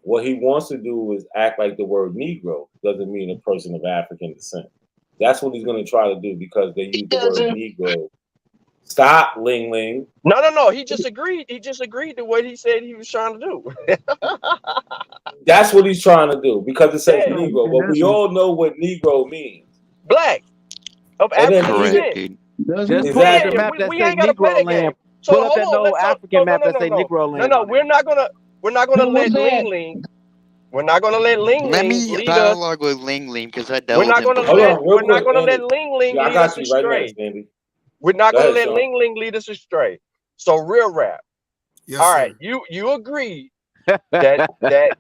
What he wants to do is act like the word Negro doesn't mean a person of African descent. That's what he's going to try to do because they use the word Negro. Stop, Ling. No. He just agreed. He just agreed to what he said he was trying to do. That's what he's trying to do because it says Yeah. Negro. But we all know what Negro means. Black of African Correct, descent. dude. Just pull up the map that we say ain't gotta play Negro that game. land. So Pull up that no African map that say no. Negro land. No, we're not gonna let Ling. We're not gonna let Ling Let me lead us. dialogue with Ling because I dealt We're with not him gonna before. we're not gonna let Ling lead us astray. We're not gonna let Ling lead us astray. So real rap. Yes, all sir. right, you agreed that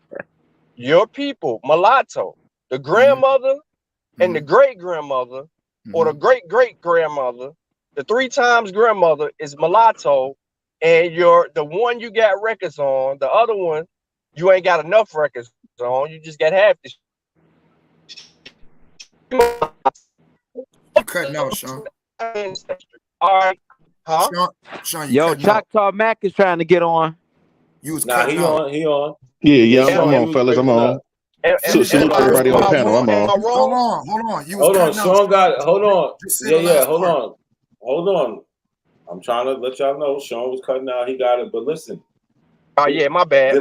your people, mulatto, the grandmother and the great grandmother, or the great great grandmother, the 3 times grandmother is mulatto, and the one you got records on, the other one you ain't got enough records on. You just got half the. You're cutting out, Sean. All right, huh? Sean, Yo, Choctaw Mac is trying to get on. You was cutting out. He on. Yeah, I'm on, fellas. I'm on. So salute to everybody on the panel. I'm on. Hold on. You was Hold on, cutting Sean out. got. Hold on. Just say the Yeah. last Hold part. on. I'm trying to let y'all know Sean was cutting out. He got it, but listen. Oh yeah, my bad.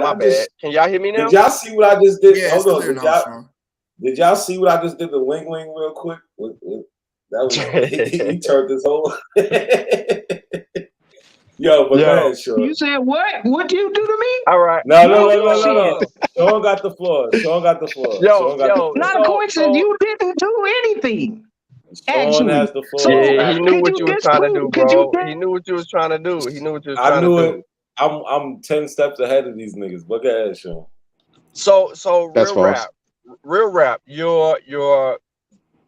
Can y'all hear me now? Did y'all see what I just did? Yeah, Hold on. clear now, Sean. Did y'all see what I just did to Ling real quick? That was he turned this whole. Yo, but go ahead, Sean. You said what? What you do to me? All right. No. Sean got the floor. Yo, not a coincidence. You didn't do anything. Sean has the floor. Yeah, he knew what you was trying to do, bro. He knew what you was trying to do. I knew it. I'm 10 steps ahead of these niggas. But go ahead, Sean. So That's real rap. Your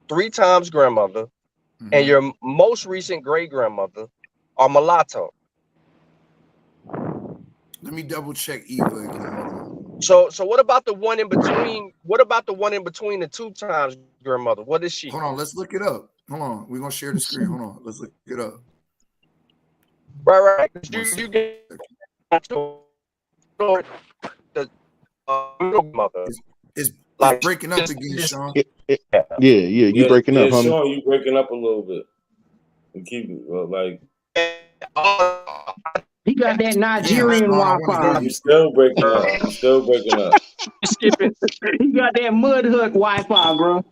3 times grandmother and your most recent great grandmother are mulatto. Let me double check Eva again. So what about the one in between? What about the one in between the 2 times grandmother? What is she? Hold on, let's look it up. Hold on, we're gonna share the screen. Hold on, let's look it up. Right. You get the mother. It's like breaking up again, Sean. Yeah, you breaking up, homie. Sean, you breaking up a little bit. And keep it like. He got that Nigerian Wi-Fi. You still breaking up. Skipping. He got that mud hut Wi-Fi, bro.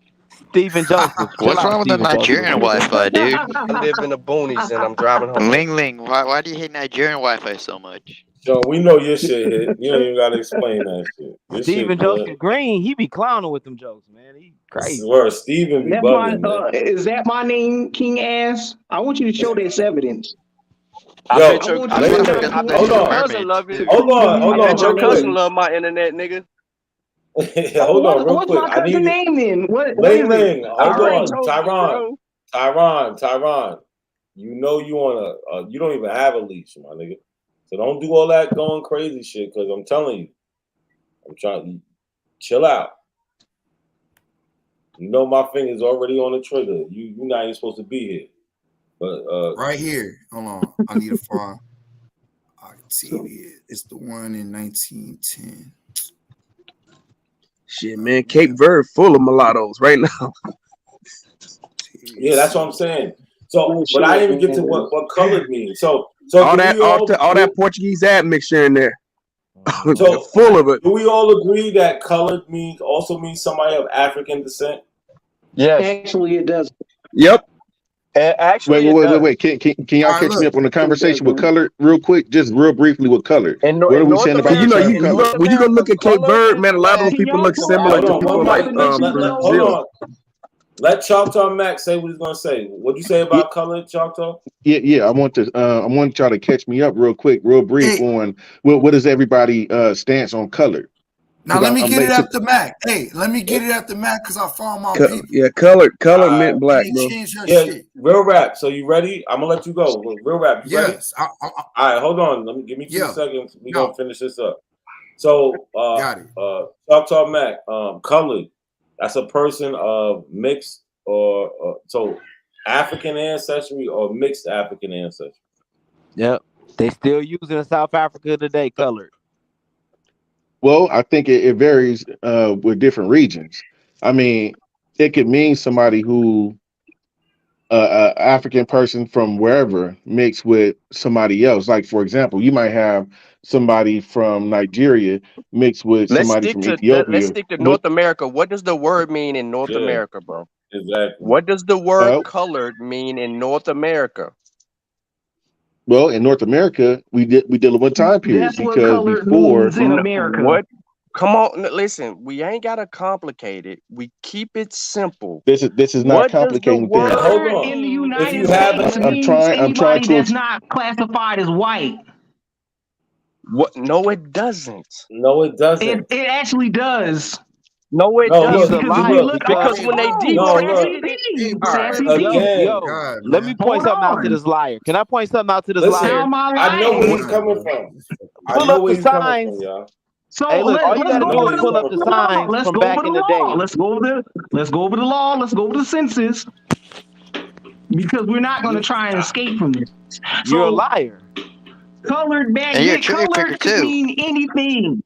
Stephen Joseph. What's wrong with the Nigerian Wi-Fi, dude? I live in the boonies and I'm driving home. Ling, why do you hate Nigerian Wi-Fi so much? Sean, we know your shit hit. You don't even gotta explain that shit. Your Stephen shit Joseph good. Green, he be clowning with them jokes, man. He crazy. Word, Stephen be bugging, man. Is that my name, King Ass? I want you to show this evidence. I bet your cousin love it. Hold on. I bet your real cousin quick. love my internet, nigga. Hold on, real What's quick. my cousin name then? What is Ling, it? hold on. Tyron. you know you on you don't even have a leash, my nigga. So don't do all that going crazy shit, because I'm telling you, I'm trying to chill out. You know my finger's already on the trigger. You're not even supposed to be here. But right here. Hold on. I need a file. I can see it. It's the one in 1910. Shit, man, Cape Verde full of mulattoes right now. Yeah, that's what I'm saying. So, but I didn't even get to what colored means. So all that Portuguese admixture in there. So full of it. Do we all agree that colored also means somebody of African descent? Yes. Actually, it does. Yep. Actually, Wait. Can y'all catch me up on the conversation with colored real quick? Just real briefly with colored. What are we saying about when you go look at Cape Verde, man, a lot of those people look similar to people like Brazil. Hold on. Let Choctaw Max say what he's gonna say. What'd you say about colored, Choctaw? Yeah. I want y'all to catch me up real quick, real brief on what is everybody stance on colored. Now let me get it at the Mac. Hey, let me get it at the Mac because I found my people. Yeah, colored meant black, bro. Shit. Real rap. So you ready? I'm gonna let you go. Real rap. You ready? Yes. All right, hold on. Give me 2 seconds. We're gonna finish this up. So Choctaw Mac, colored. That's a person of mixed or so African ancestry or mixed African ancestry. Yep. They still using in South Africa today, colored. Well, I think it varies with different regions. I mean, it could mean somebody who African person from wherever mixed with somebody else. Like, for example, you might have somebody from Nigeria mixed with somebody from Ethiopia. Let's stick to North America. What does the word mean in North America, bro? Exactly. What does the word colored mean in North America? Well, in North America, we dealing with time period That's what because colored before means in America. What? Come on, listen. We ain't gotta complicate it. We keep it simple. this is not complicating things. Hold on. In the United you have States a- means I'm trying anybody to that's not classified as white. What? No, it doesn't. No, it doesn't. It actually does. No, it Look, doesn't. because When they Let me point something out to this liar. Can I point something out to this liar? I know where he's coming from. Pull up the signs. Y'all. So hey, look, all you let's gotta go do over is pull up the signs Let's from go back over in the the day. law. Let's go over the law. Let's go over the census. Because we're not going to try and escape from this. You're a liar. Colored back And you're a then, cherry picker colored could too. mean anything.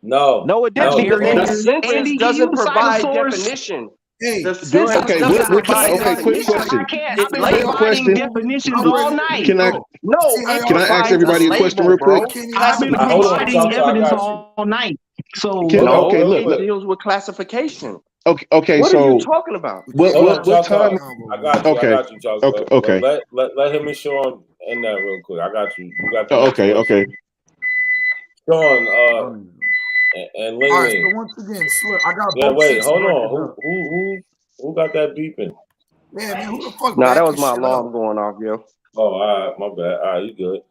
No, it doesn't. The census doesn't provide definition. Hey, the census doesn't provide quick question. I've been providing definitions all night. Can I ask everybody a question real quick? I've been providing evidence all night. So it deals with classification. Okay. What So are you talking about? What time? I got you. Okay. I got you, Choctaw. Okay. Let him and Sean in that real quick. I got you. You got the Okay. Sean, and Ling All right, Ling. so once again, look, I got Yeah, both wait, sets hold records on. up. Who got that beeping? Yeah, man, who the fuck? Nah, that was backing my shit alarm up? going off, yo. Oh, all right, my bad. All right, you good.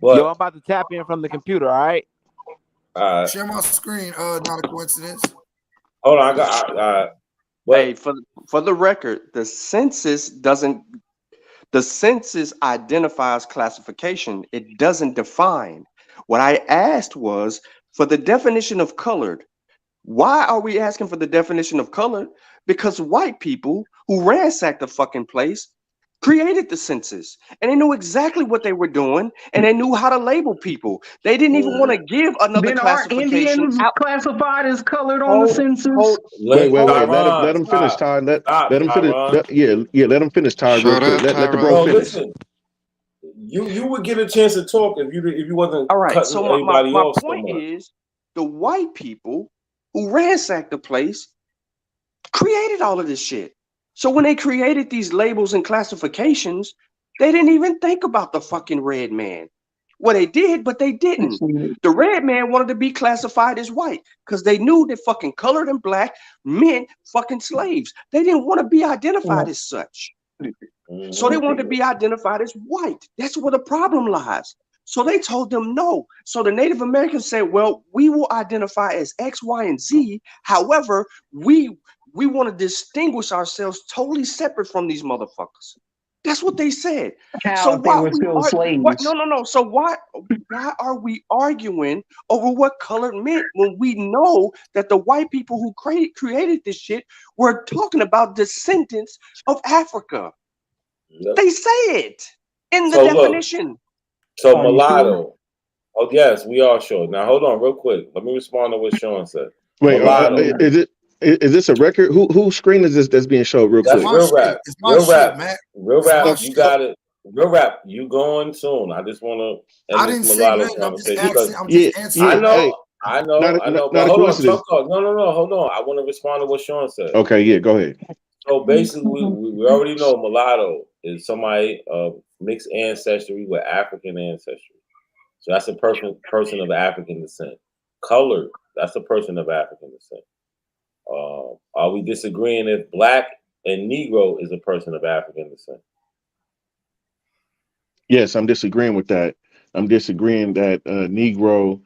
But Yo, I'm about to tap in from the computer. All right. Share my screen. Not a coincidence. Hold on, I got. Hey, for the record, the census identifies classification. It doesn't define. What I asked was for the definition of colored. Why are we asking for the definition of colored? Because white people who ransacked the fucking place created the census, and they knew exactly what they were doing, and they knew how to label people. They didn't even want to give another then classification. Are Indians classified as colored on the census? Wait. Let him finish, Ty. Let him finish. Let him finish, Ty, real quick. Let the bro finish. Listen, you would get a chance to talk if you wasn't all right. Cutting so everybody my off point so much. is the white people who ransacked the place created all of this shit. So when they created these labels and classifications, they didn't even think about the fucking red man. Well, they did, but they didn't. The red man wanted to be classified as white because they knew that fucking colored and black meant fucking slaves. They didn't want to be identified as such. So they wanted to be identified as white. That's where the problem lies. So they told them no. So the Native Americans said, well, we will identify as X, Y, and Z. However, we want to distinguish ourselves totally separate from these motherfuckers. That's what they said. How if they were still slaves? No. So why are we arguing over what color meant when we know that the white people who created this shit were talking about descendants of Africa? Yep. They say it in the So definition. Look, so mulatto. Oh yes, we are sure. Now hold on, real quick. Let me respond to what Sean said. Wait, Mulatto. is this a record? Whose screen is this that's being showed real That's quick? real rap. It's my Real shit, rap. man. Real It's rap. my You shit. got it. Real rap. You going soon. I just want to I end didn't this say mulatto nothing. I'm just conversation asking. because I'm just answering. I know. But Not a hold on, coincidence. Chuck. No. Hold on. I want to respond to what Sean said. Okay, yeah, go ahead. So basically, we already know mulatto is somebody of mixed ancestry with African ancestry. So that's a person of African descent. Colored, that's a person of African descent. Are we disagreeing if black and Negro is a person of African descent? Yes, I'm disagreeing with that. I'm disagreeing that Negro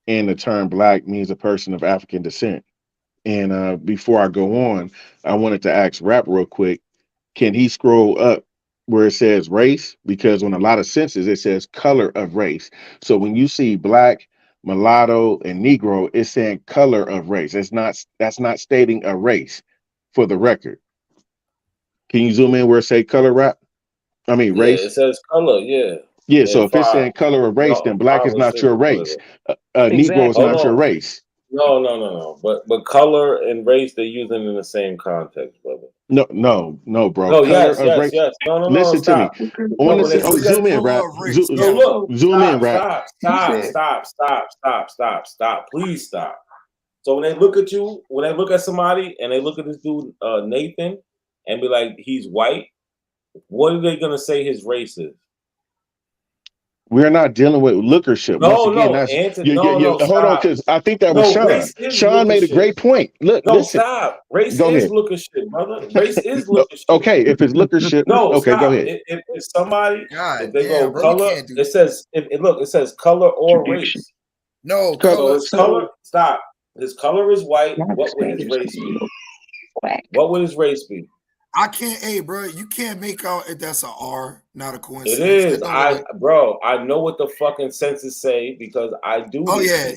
and the term black means a person of African descent. And before I go on, I wanted to ask Rap real quick. Can he scroll up where it says race? Because on a lot of census, it says color of race. So when you see black, mulatto, and Negro, it's saying color of race. That's not stating a race for the record. Can you zoom in where it say color Rap? I mean Yeah, race. it says color. Yeah. Yeah, so And if it's saying color of race, then black is not your race. Negro is not your race. No. But color and race, they're using in the same context, brother. No, bro. No, Color yes. of race. No, Listen to me. stop. On No, the zoom in, Rap. Zoom in, Rap. Stop. Please stop. So when they look at you, when they look at somebody and they look at this dude, Nathan, and be like, he's white, what are they gonna say his race is? We're not dealing with lookership. Once again, that's hold on, because I think that was Sean. Race is Sean made a great point. Look, listen. Stop. Race go is ahead. lookership, brother. Race is lookership. Okay, if it's lookership, okay, stop. go ahead. If somebody, if they go bro, color, it says it says color or race. No, So his color. Stop. His color is white. What would his race be? What would his race be? I can't, bro. You can't make out if that's a R, not a coincidence. It is. I know what the fucking census say because I do. Oh this yeah.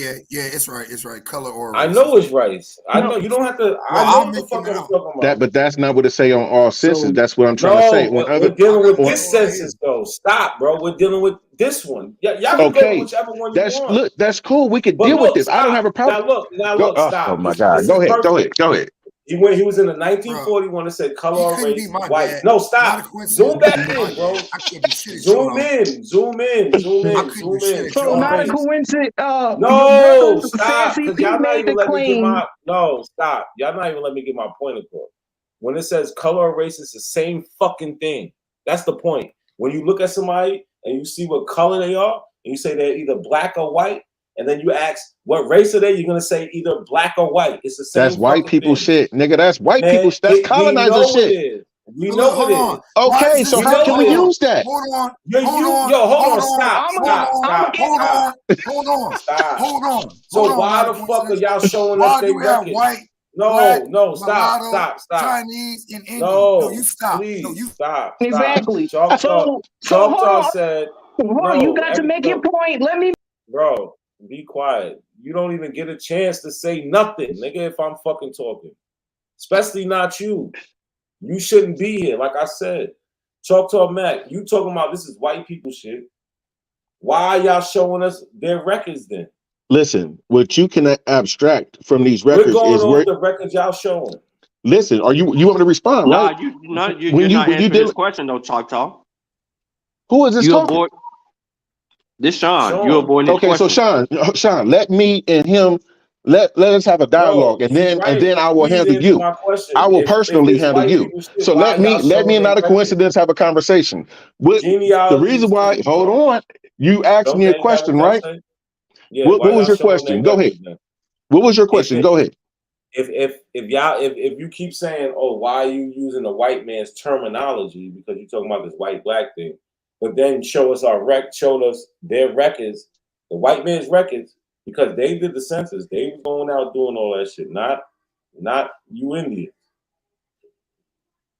shit, It's right. Color or race. I know it's race. I know you don't have to. I know what the fuck I'm talking about. But that's not what it say on all census. That's what I'm trying to say. We're dealing with this census though. Stop, bro. We're dealing with this one. Y'all can go with whichever one you want. Look, that's cool. We could deal with this. I don't have a problem. Now look. Stop. Oh my God. Go ahead. He was in the 1941. It said color or race white. dad. No, stop. Zoom back in, bro. Zoom in. So not a coincidence. No, stop. Because y'all not even let me get my stop. Y'all not even let me get my point across. When it says color or race, it's the same fucking thing. That's the point. When you look at somebody and you see what color they are, and you say they're either black or white, and then you ask what race are they, you're gonna say either black or white. It's the same. That's white people shit, nigga. That's white people. That's colonizer shit. We know it is. Okay, so how can we use that? Hold on. Hold on. Stop. Hold on. So why the fuck are y'all showing us their records? White, no, stop. Chinese and Indian. No, you stop. Please, stop. Exactly. Choctaw said. You got to make your point. Let me. Bro, be quiet. You don't even get a chance to say nothing, nigga, if I'm fucking talking. Especially not you. You shouldn't be here, like I said. Choctaw Mac, you talking about this is white people shit. Why are y'all showing us their records then? Listen, what you can abstract from these records is where the records y'all showing. Listen, you want me to respond, right? You're not answering this question though, Choctaw. Who is this talking? This Sean. You're avoiding this question. So Sean, let me and him let us have a dialogue, and then I will handle you. I will personally handle you. So let me and not a coincidence have a conversation. The reason why? Hold on. You asked me a question, right? Yeah, what was your question? Go ahead. What was your question? Go ahead. If you keep saying, oh, why are you using the white man's terminology because you're talking about this white black thing, but then showed us their records, the white man's records, because they did the census. They were going out doing all that shit, not you Indians.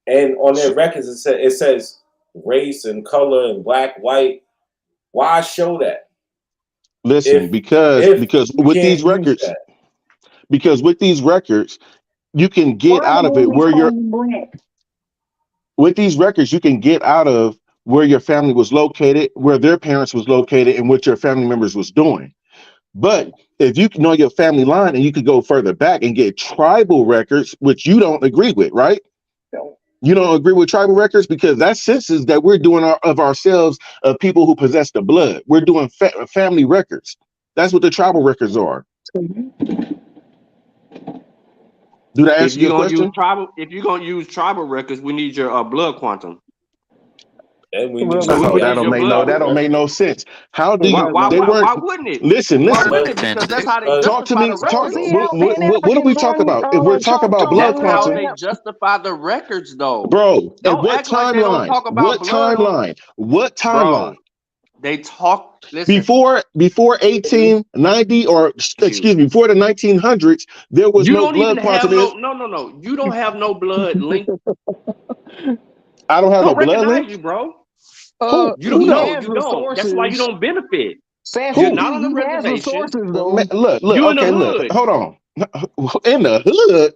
and on their records it says race and color and black, white. Why show that? Listen, because you with can't these use records, that. because with these records, you can get Why the out of it movies where you're called black? with these records, you can get out of where your family was located, where their parents was located, and what your family members was doing. But if you know your family line and you could go further back and get tribal records, which you don't agree with, right? You don't agree with tribal records because that's census that we're doing of ourselves of people who possess the blood. We're doing family records. That's what the tribal records are. Do that answer your question? If you're gonna use tribal records, we need your blood quantum. And we No, that don't make no sense. How do you? They weren't. Why wouldn't it? Listen. Why wouldn't it? Because that's how they Talk to justify me. the Talk. records. What do we talk about? If we're talking about blood That's how quantum, they justify the records, though. bro. And Don't what act like they don't timeline? talk about What blood. timeline? What timeline? Bro, they talk. Listen, Before 1890 or excuse me, before the 1900s, there was you no don't blood even have quantum. no. You don't have no blood link. I don't have no Don't blood recognize link. you, bro. He has the don't. That's why you sources. don't benefit. Sassy You're not on the P, he has the reservation. sources though. Man, look. You in the Okay, hood. look. Hold on. In the hood.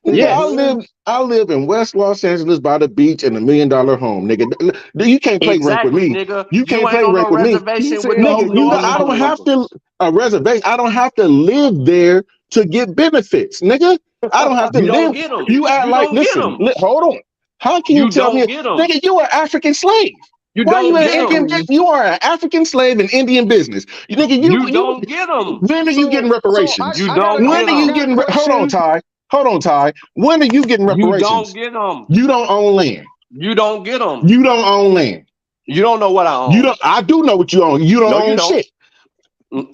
Nigga, Yes. I live in West Los Angeles by the beach in $1 million home, nigga. You can't play rank with me. Nigga. You can't play ain't on rank no with me, reservation with nigga. You know I don't have to a reservation. I don't have to live there to get benefits, nigga. I don't have to You don't live. get 'em. You act You like don't get listen. 'em. Hold on. How can you tell me, don't get 'em. nigga? You are an African slave. You Why are you don't in get Indian? 'em. You are an African slave in Indian business. Nigga, You don't get 'em. when are you getting reparations? You don't When get are you 'em. getting? Hold on, Ty. Hold on, Ty. When are you getting You reparations? don't get them. You don't own land. You don't get them. You don't own land. You don't know what I own. You don't. I do know what you own. You don't No, you own don't. shit.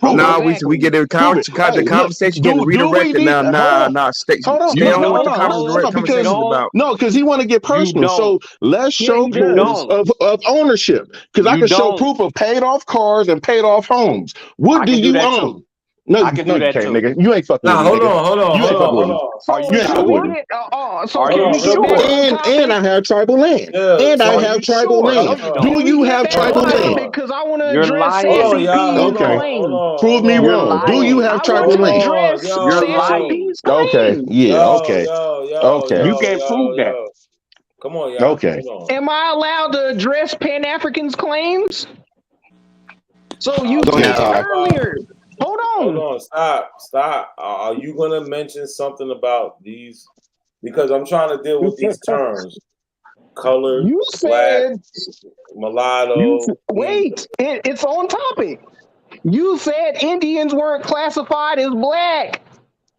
Nah, we get the conversation getting redirected now. Stay on what the conversation is about. No, because he want to get personal. So let's show proof of ownership. Because I can show proof of paid off cars and paid off homes. What do you own? No, I can do that you can't, too. nigga. You ain't fucking with me, nigga. Hold on. You ain't fucking with me. You ain't fucking with me. And I have tribal land. And I have tribal land. Do you have tribal land? Because I want to You're address lying. Sassy P's Okay. claim. Prove me You're wrong. Do lying. you have tribal land? You're Sassy lying. P's Okay. claim. Yeah. Okay. Okay. You can't prove that. Come on, y'all. Okay. Am I allowed to address Pan Africans' claims? So you Go ahead, said Ty. earlier. Hold Hold on. on. Stop. Are you gonna mention something about these? Because I'm trying to deal with these terms. Colored, You black, said mulatto. wait. It's on topic. You said Indians weren't classified as black.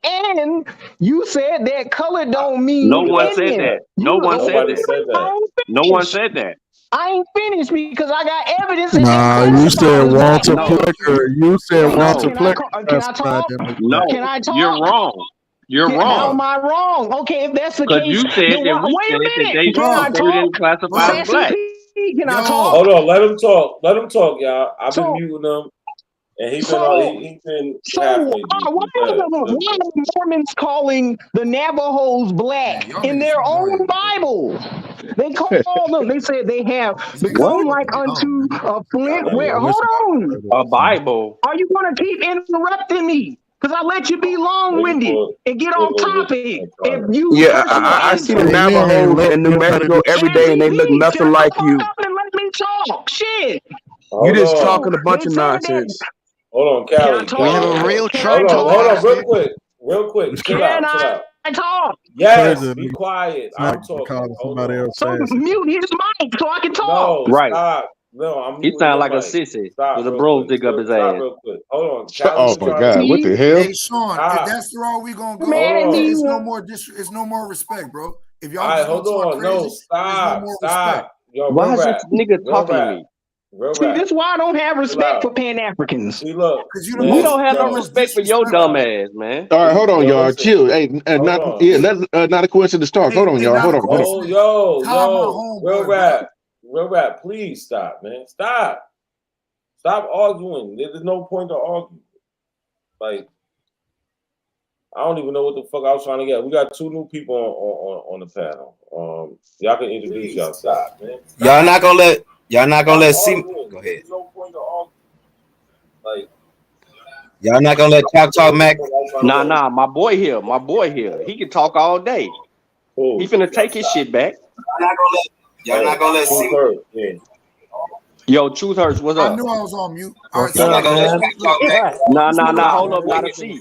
And you said that color don't mean No one said Indian. that. No one said that. No one said that. I ain't finished because I got evidence that Nah, they you classified said as black. Walter Plecker. You said Walter Can I Plecker. can I talk? No, Can I talk? you're wrong. You're How wrong. am I wrong? Okay, if that's the Because case, you said then that we wait said a that minute. they Can I talk? didn't classify as Sassy black. P, can I talk? Hold on. Let him talk. Let him talk, y'all. I've been So- muting him, and he's So been why halfway are the Mormons calling the Navajos black in their own Bible? They call them. They said they have become like unto a flint. Where? Hold on. A Bible. Are you going to keep interrupting me? Because I let you be long-winded and get off topic. If you I see the Navajos in New Mexico every day, and they look nothing like you. and let me talk. Shit. You just talking a bunch of nonsense. Hold on, Callie. We have a real Hold on, real quick. Chill out. I talk? Yes, be quiet. I'm talking. So mute his mic so I can talk. No, Right. stop. No, I'm He muting sound your like a mic. sissy Stop with a real broomstick quick. up his Stop ass. real quick. Hold on. Oh my God! What the hell? Hey, Sean, if that's the route we gonna go, it's no more it's no more respect, bro. If y'all just hold gonna talk on. crazy, No, there's no more respect. Yo, Why is rap. this nigga talking to me? See, this is why I don't have respect for Pan-Africans. See, look, we don't have no respect for your dumb ass, man. All right, hold on, y'all. Chill. Hey, not a coincidence talk. Hold on, y'all. Hold on. Real rap. Please stop, man. Stop arguing. There's no point to argue. Like, I don't even know what the fuck I was trying to get. We got 2 new people on the panel. Y'all can introduce yourself, man. Y'all not gonna let C. Go ahead. There's no point to argue. Like, y'all not gonna let Chalk Talk Mac. Nah, my boy here. He can talk all day. Cool. He finna take his shit back. Y'all not gonna let C. Yeah. Yo, Truth Hurts, what's up? I knew I was on mute. What's up, man? Nah, hold up, not a C.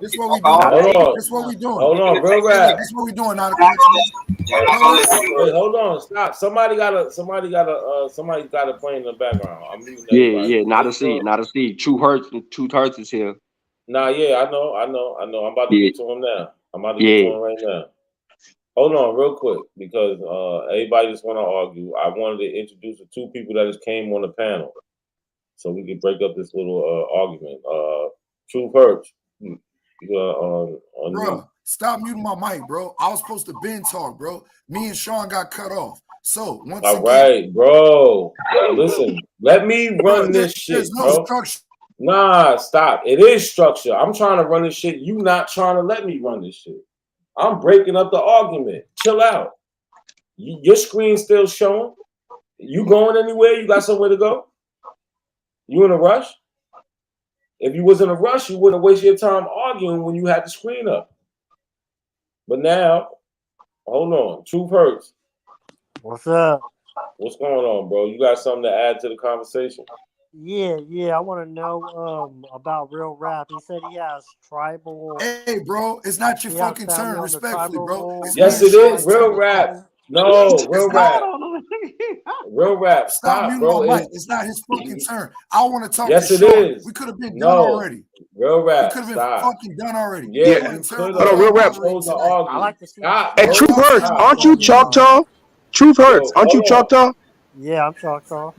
This is what we doing. This is what we doing. Hold on, real rap. This is what we doing. Not a Wait, hold on, stop. Somebody got a play in the background. I'm muting everybody. Yeah, not a C. Truth Hurts is here. Nah, yeah, I know. I'm about to get to him now. I'm about to get to him right now. Hold on, real quick, because everybody just want to argue. I wanted to introduce the 2 people that just came on the panel, so we could break up this little argument. Truth Hurts, bro, stop muting my mic, bro. I was supposed to talk, bro. Me and Sean got cut off. So once all right, bro. Listen, let me run this shit, there's no bro. structure. Nah, stop. It is structure. I'm trying to run this shit. You not trying to let me run this shit. I'm breaking up the argument. Chill out. Your screen's still showing. You going anywhere? You got somewhere to go? You in a rush? If you was in a rush, you wouldn't waste your time arguing when you had the screen up. But now, hold on. Truth Hurts. What's up? What's going on, bro? You got something to add to the conversation? Yeah. I want to know about Real Rap. He said he has tribal. Hey, bro, it's not your fucking turn, respectfully, bro. Yes, it is. Real Rap. No, Real Rap. Real Rap. Stop muting bro. my mic. It's not his fucking turn. I want to talk yes, to it Sean. is. We could have been done already. Real Rap. We could have been fucking done already. Yeah, Hold on, Real Rap. I like to see. Hey, Truth Hurts, aren't you Choctaw? Truth Hurts, aren't you Choctaw? Yeah, I'm Choctaw.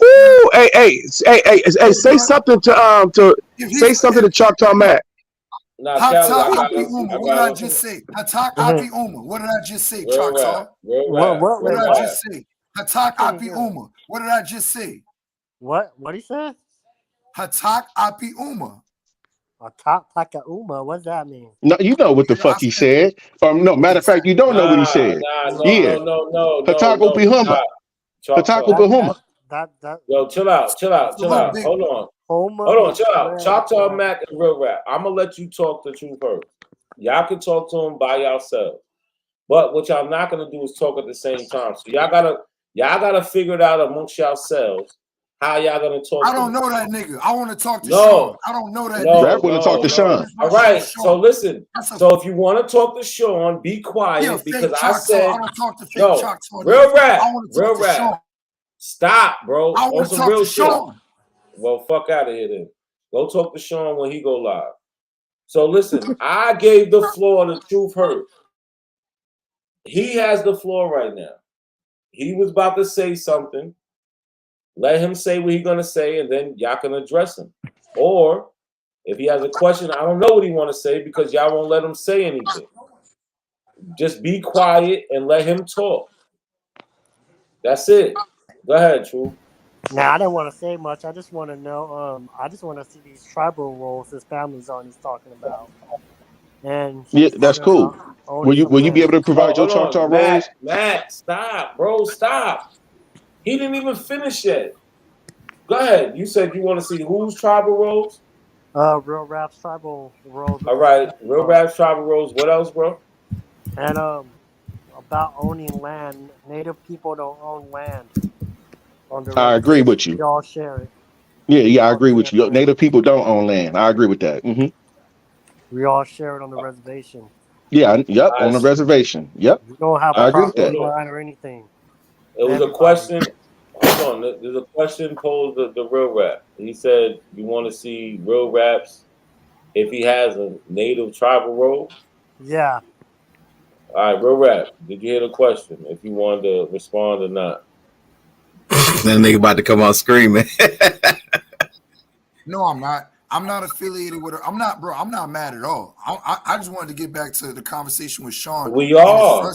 Ooh, hey, say something to say something to Choctaw Mac. Hatak Api Uma. What did I just say? Hatak Api Uma. What did I just say, Choctaw? What did I just say? Hatak Api Uma. What did I just say? What he said? Hatak Api Uma. Hatak Uma. What does that mean? No, you know what the fuck he said. No, matter of fact, you don't know what he said. No. Hatako Bihuma. Hatako Bihuma. Yo, chill out. Hold on, chill out. Choctaw Mac and Real Rap. I'm gonna let you talk the Truth Hurts. Y'all can talk to him by yourselves. But what y'all not gonna do is talk at the same time. So y'all gotta figure it out amongst yourselves how y'all gonna talk. I don't know that nigga. I want to talk to Sean. I don't know that nigga. Rap want to talk to Sean. All right. So listen. So if you want to talk to Sean, be quiet because I said I don't talk to fake no. Choctaw. Real Rap. I want to talk to Sean. Stop, bro. I want to talk to Sean. Well, fuck out of here then. Go talk to Sean when he go live. So listen, I gave the floor to Truth Hurts. He has the floor right now. He was about to say something. Let him say what he's gonna say, and then y'all can address him. Or if he has a question, I don't know what he want to say because y'all won't let him say anything. Just be quiet and let him talk. That's it. Go ahead, Truth. Nah, I didn't want to say much. I just want to know. I just want to see these tribal roles his family's on. He's talking about. And yeah, that's cool. Will you be able to provide your Choctaw roles? Matt, stop, bro, stop. He didn't even finish yet. Go ahead. You said you want to see whose tribal roles? Real Rap's tribal roles. All right, Real Rap's tribal roles. What else, bro? And about owning land. Native people don't own land. I agree with you. We all share it. Yeah, I agree with you. Native people don't own land. I agree with that. Mm-hmm. We all share it on the reservation. Yeah, yep, on the reservation. Yep. We don't have a property line or anything. It was a question. Hold on. There's a question posed to the Real Rap. He said, you want to see Real Raps if he has a native tribal role? Yeah. All right, Real Rap, did you hear the question? If you wanted to respond or not? That nigga about to come out screaming. No, I'm not. I'm not affiliated with her. I'm not, bro. I'm not mad at all. I just wanted to get back to the conversation with Sean. We are.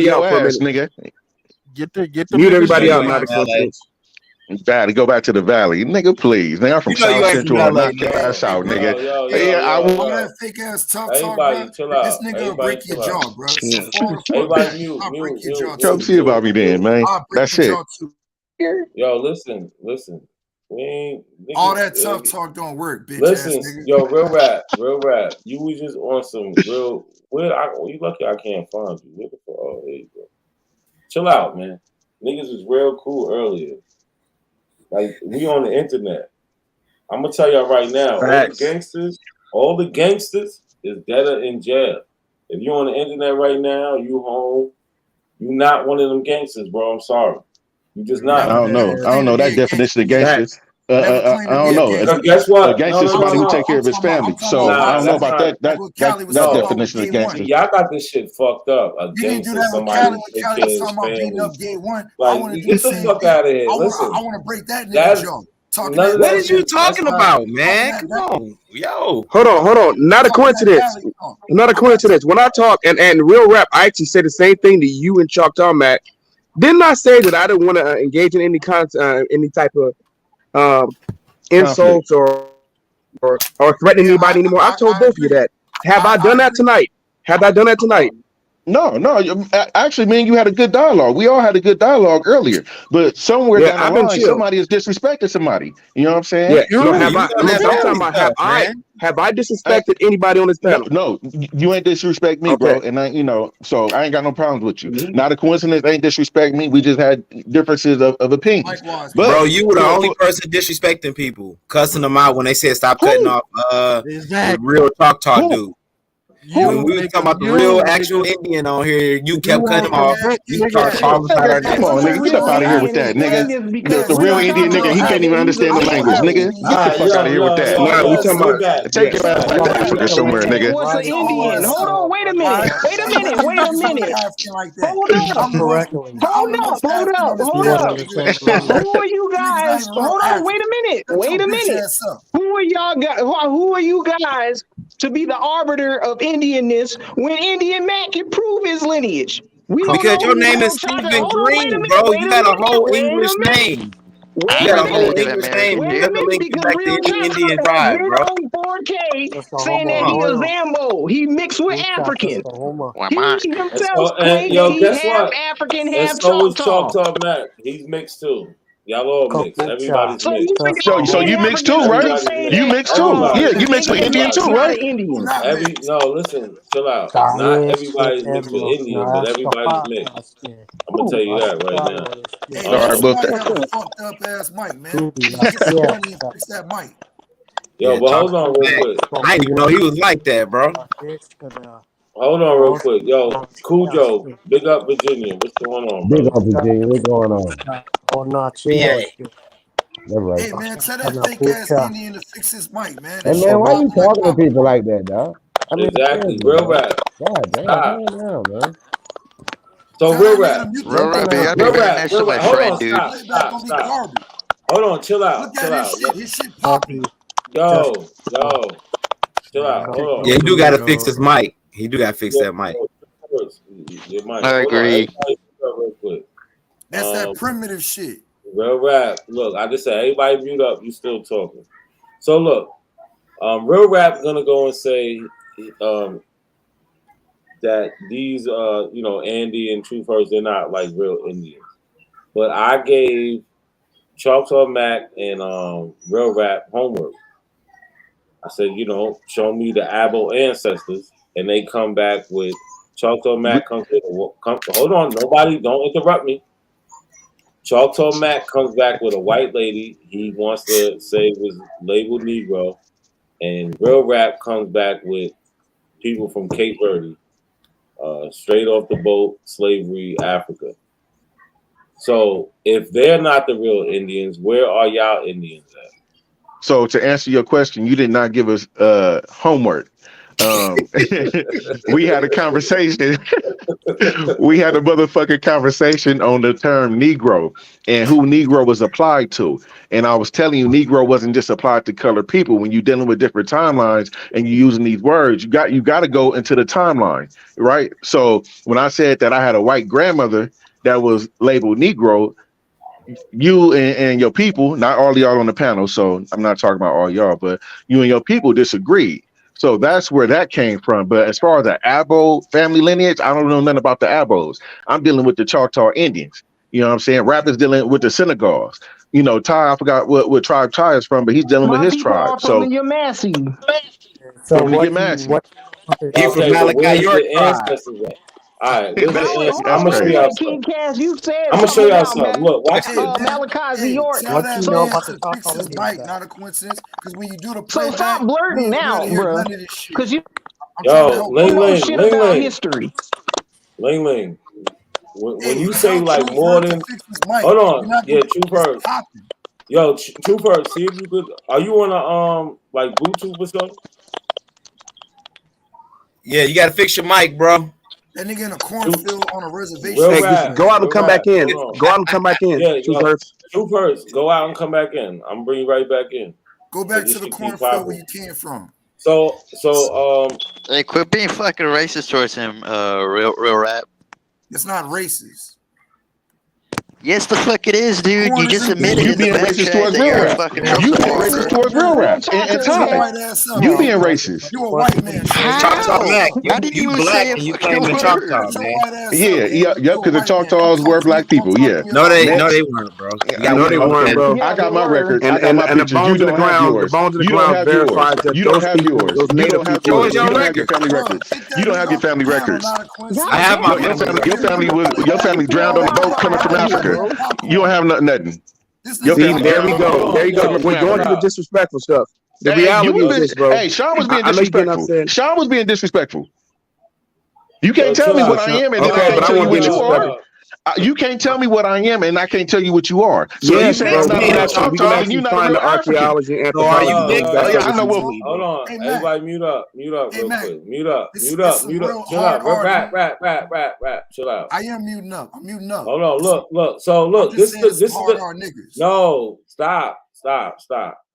everybody out for a ass, minute. nigga. Get the Mute niggas everybody you out, like. Maddox. Valley, go back to the valley, nigga. Please, nigga. I'm from You know you South ain't from Central. I'll LA, knock your nigga. ass out, nigga. Yo, Yeah, I All will. that fake ass tough talk, everybody, bro. chill out. This nigga will Everybody, break your chill out. jaw, bro. So fall the fuck Everybody, back. mute, I'll break mute, your jaw mute, Come too. mute, see about me then, man. I'll break That's your it. jaw too. Yo, listen. We ain't niggas, All that tough talk don't work, bitch listen, ass nigga. yo, real rap. You was just on some real. You lucky I can't find you. Where the fuck? Oh, there you go. Chill out, man. Niggas was real cool earlier. Like we on the internet. I'm gonna tell y'all right now. Facts. All the gangsters is dead or in jail. If you're on the internet right now, you home. You're not one of them gangsters, bro. I'm sorry. You just I not. don't know. I don't know that definition of gangster. I don't know. Because guess what? A gangster is somebody who take care of his family. So I don't know about that definition of gangster. Y'all got this shit fucked up. A gangster is somebody who take care of his family. Like, get the fuck out of here. Listen, I want to break that nigga jaw. What is you talking about, man? Come on, yo. Hold on. Not a coincidence. Not a coincidence. When I talk and real rap, I actually say the same thing to you and Choctaw Mac. Didn't I say that I didn't want to engage in any type of insults or threatening anybody anymore? I told both of you that. Have I done that tonight? Have I done that tonight? No. Actually, man, you had a good dialogue. We all had a good dialogue earlier, but somewhere down the line, somebody is disrespecting somebody. You know what I'm saying? Yeah. No, have I disrespected anybody on this panel? No, you ain't disrespect me, bro. And so I ain't got no problems with you. Not a coincidence. Ain't disrespect me. We just had differences of opinions. But, bro, you were the only person disrespecting people, cussing them out when they said stop cutting off the real talk dude. When we were talking about the real actual Indian on here, you kept cutting them off. You started calling us out our Come on, nigga, get up out of here with that, nigga. The real Indian nigga, he can't even understand the language, nigga. Get the fuck out of here with that. Nah, we talking about take your ass back to Africa somewhere, nigga. What's an Indian? Hold on, wait a minute. Hold up. Who are you guys? Hold on, wait a minute. Who are you guys to be the arbiter of Indianness when Indian Mac can prove his lineage? Because your name is Stephen Green, bro. You got a whole English name. You got a whole English name. You got to link you back to any Indian vibe, bro. 4K saying that he a Zambo. He mixed with African. He himself claims he half African, half Choctaw Mac. He's mixed too. Y'all all mixed. Everybody's mixed. So you mixed too, right? You mixed too. Yeah, you mixed with Indian too, right? Listen, chill out. Not everybody's mixed with Indian, but everybody's mixed. I'm gonna tell you that right now. All right, but fucked up ass mic, man. Fix that mic. Yo, but hold on real quick. I didn't even know he was like that, bro. Hold on real quick. Yo, Cujo, big up Virginia. What's going on, bro? Big up Virginia. What's going on? Oh, not yet. That's right. Hey, man, tell that fake ass Indian to fix his mic, man. Hey, man, why you talking to people like that, dog? I mean, exactly. Real rap. God damn, calm down, man. So real rap. Real rap, I be right next to my friend, dude. Stop. Hold on, chill out. His shit popping. Yo. Chill out. Hold on. Yeah, he do gotta fix his mic. He do gotta fix that mic. Your mic. I agree. Real quick. That's that primitive shit. Real rap. Look, I just said everybody mute up. You still talking. So look, real rap gonna go and say that these Andy and Truth Hurts, they're not like real Indians. But I gave Choctaw Mac and real rap homework. I said, show me the Abos ancestors, and they come back with Choctaw Mac comes with hold on, nobody, don't interrupt me. Choctaw Mac comes back with a white lady. He wants to say it was labeled Negro. And real rap comes back with people from Cape Verde, straight off the boat, slavery, Africa. So if they're not the real Indians, where are y'all Indians at? So to answer your question, you did not give us homework. We had a conversation. We had a motherfucking conversation on the term Negro and who Negro was applied to. And I was telling you, Negro wasn't just applied to colored people. When you're dealing with different timelines and you're using these words, you got to go into the timeline, right? So when I said that I had a white grandmother that was labeled Negro, you and your people, not all of y'all on the panel, so I'm not talking about all y'all, but you and your people disagreed. So that's where that came from. But as far as the Abo family lineage, I don't know nothing about the Abos. I'm dealing with the Choctaw Indians. You know what I'm saying? Rap is dealing with the Senegals. Ty, I forgot what tribe Ty is from, but he's dealing with his tribe. So you're massy. So when you get massy. He's from Malachi, York tribe. All right, I'm gonna show y'all something. I'm gonna show y'all something. Look, watch this. Malachi York. Tell that man to fix his mic, not a coincidence. Because when you do the playback, stop blurting now, bro. Because you Ling. history. Ling. when you say like more than, hold on, yeah, Trooper. Yo, Trooper, see if you could. Are you on a like Bluetooth or something? Yeah, you gotta fix your mic, bro. That nigga in a cornfield on a reservation. Hey, go out and come back in. Go out and come back in. Yeah, Troopers. go out and come back in. I'm bringing you right back in. Go back to the cornfield where you came from. So hey, quit being fucking racist towards him, real rap. It's not racist. Yes, the fuck it is, dude. You just admitted You in the being back racist chat towards that real you're a rap. fucking You being supporter. racist towards real rap. And time. You being racist. You a white man. Choctaw Mac, I didn't you even black say a and you fucking claim the word. Choctaw, man. Yeah, because the Choctaws were black people. Yeah. No, they weren't, bro. No, they weren't, bro. I got my records. And, I got and, my and the pictures. You bones in the don't have ground, yours. the bones in the You don't ground have yours. verifies that You those don't have people, yours. those You native don't have people. yours. You don't have your family records. You don't have your family records. I have my Your family drowned on a boat coming from Africa. You don't have nothing. There we go. There you go. We're going to the disrespectful stuff. The reality is this, bro. Hey, Sean was being I know you're getting disrespectful. upset. Sean was being disrespectful. You can't tell me what I am, and then I can't tell you what you are. You can't tell me what I am, and I can't tell you what you are. So you say I'm not a real Choctaw, and you're not a real African. So are you big? I know what. Hold on, everybody, mute up real quick. Mute up. Chill out. Rap. Chill out. I am muting up. I'm muting up. Hold on, look. So look, this is the niggas. No, stop.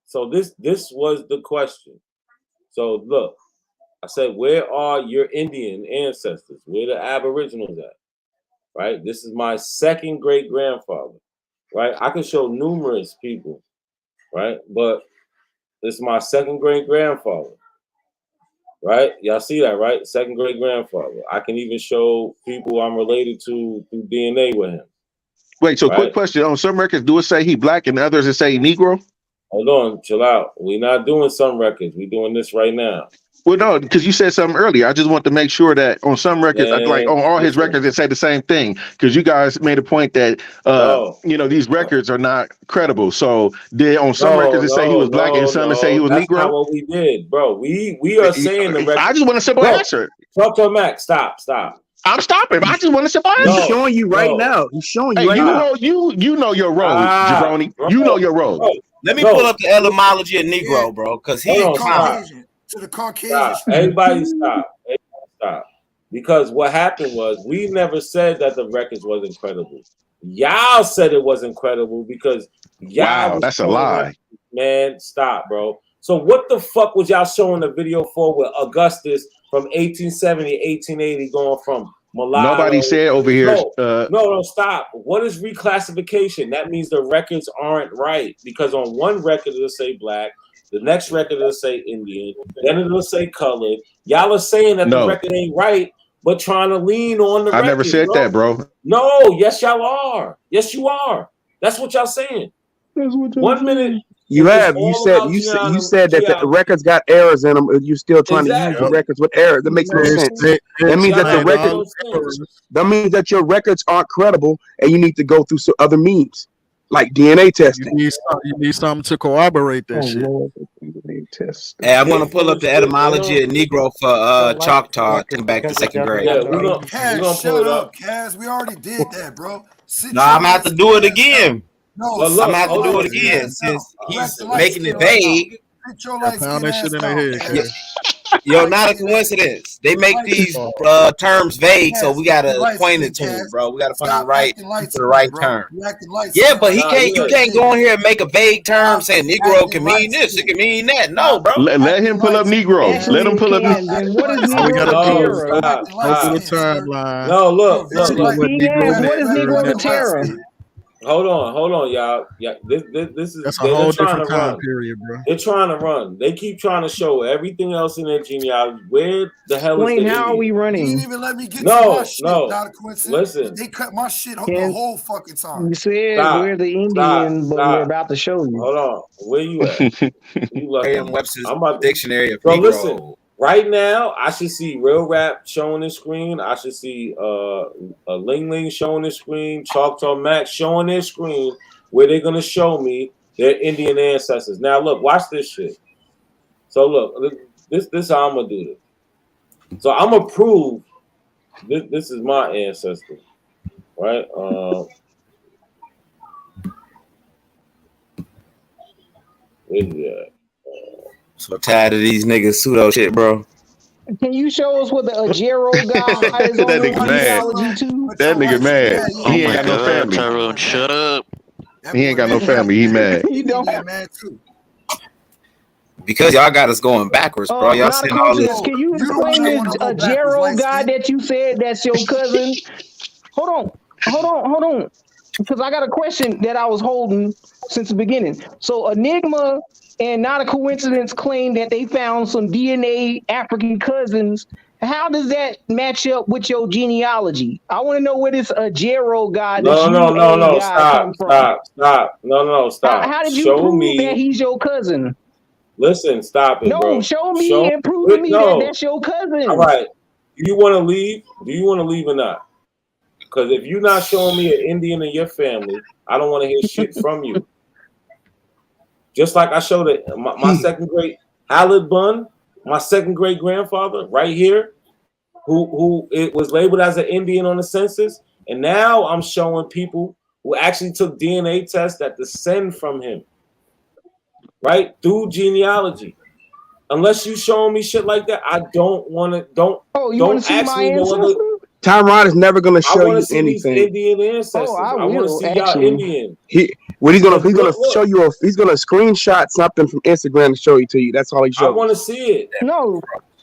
So this was the question. So look, I said, where are your Indian ancestors? Where the Aboriginals at? Right? This is my second great grandfather. Right? I can show numerous people, right? But this is my second great grandfather. Right? Y'all see that, right? Second great grandfather. I can even show people I'm related to through DNA with him. Wait, so quick question. On some records, do it say he black and others it say Negro? Hold on, chill out. We're not doing some records. We're doing this right now. Well, no, because you said something earlier. I just want to make sure that on some records, like on all his records, it say the same thing. Because you guys made a point that these records are not credible. So did on some records it say he was black and some it say he was Negro? That's not what we did, bro. We are saying the record. I just want a simple answer. Talk to Max. Stop. I'm stopping. I just want a simple answer. He's showing you right now. He's showing you right now. You know your role, Jabroni. You know your role. Let me pull up the etymology of Negro, bro, because he ain't to the Caucasian. Everybody stop. Because what happened was we never said that the records wasn't credible. Y'all said it wasn't credible because y'all. Wow, that's a lie. Man, stop, bro. So what the fuck was y'all showing the video for with Augustus from 1870, 1880 going from mulatto? Nobody said over here. No, stop. What is reclassification? That means the records aren't right because on one record it'll say black, the next record it'll say Indian, then it'll say colored. Y'all are saying that the record ain't right, but trying to lean on the record. I never said that, bro. No, yes, y'all are. Yes, you are. That's what y'all saying. 1 minute. You have. You said that the records got errors in them. You're still trying to use the records with errors. That makes no sense. That means that the records. That means that your records aren't credible, and you need to go through some other means, like DNA testing. You need something to corroborate that shit. Hey, I'm gonna pull up the etymology of Negro for Choctaw. Take back to second grade. Yeah, we're gonna shut up, Kaz. We already did that, bro. No, I'm gonna have to do it again. No, I'm gonna have to do it again since he's making it vague. I found that shit in their head. Yo, not a coincidence. They make these terms vague, so we gotta point it to them, bro. We gotta find the right term. Yeah, but you can't go in here and make a vague term saying Negro can mean this, it can mean that. No, bro. Let him pull up Negro. Let him pull up. What is Negro timeline? No, look. What is Negro Terror? Hold on, y'all. Yeah, this is that's a whole different time period, bro. They're trying to run. They keep trying to show everything else in their genealogy. Where the hell is the how are we running? You didn't even let me get to my shit. Not a coincidence. Listen, they cut my shit the whole fucking time. You said we're the Indian, but we're about to show you. Hold on, where you at? You Webster's dictionary of Negro. Negro. Listen, right now, I should see Real Rap showing the screen. I should see Ling Ling showing the screen. Choctaw Max showing their screen where they're gonna show me their Indian ancestors. Now, look, watch this shit. So look, this how I'm gonna do this. So I'm gonna prove this is my ancestor. right? Where's that? So tired of these niggas pseudo shit, bro. Can you show us what the Ajero guy is on That your nigga mad. genealogy too? That nigga mad. Oh He ain't my got no God, family. Tyrone, shut up. He ain't got no family. He mad. You don't. mad too. Because y'all got us going backwards, bro. Y'all Not a saying all this. coincidence. Can you You the explain one that this want to go backwards, Ajero light guy skin. that you said that's your cousin? Hold on. Because I got a question that I was holding since the beginning. So Enigma and Not a Coincidence claim that they found some DNA African cousins. How does that match up with your genealogy? I want to know where this Ajero guy, this No. guy come from. Stop. No, stop. How did you Show prove me that he's your cousin? Listen, stop it, No, bro. show me and prove to me that that's your cousin. All right. Do you want to leave? Do you want to leave or not? Because if you're not showing me an Indian in your family, I don't want to hear shit from you. Just like I showed it, my second great Alid Bun, my second great grandfather, right here, who it was labeled as an Indian on the census, and now I'm showing people who actually took DNA tests that descend from him, right, through genealogy. Unless you showing me shit like that, I don't want to. Don't ask me no other. Tyron is never gonna I show want you to see anything. these Indian ancestors. I want to see y'all Indian. He's gonna show you he's gonna screenshot something from Instagram to show it to you. That's all he shows. I want to see it. No,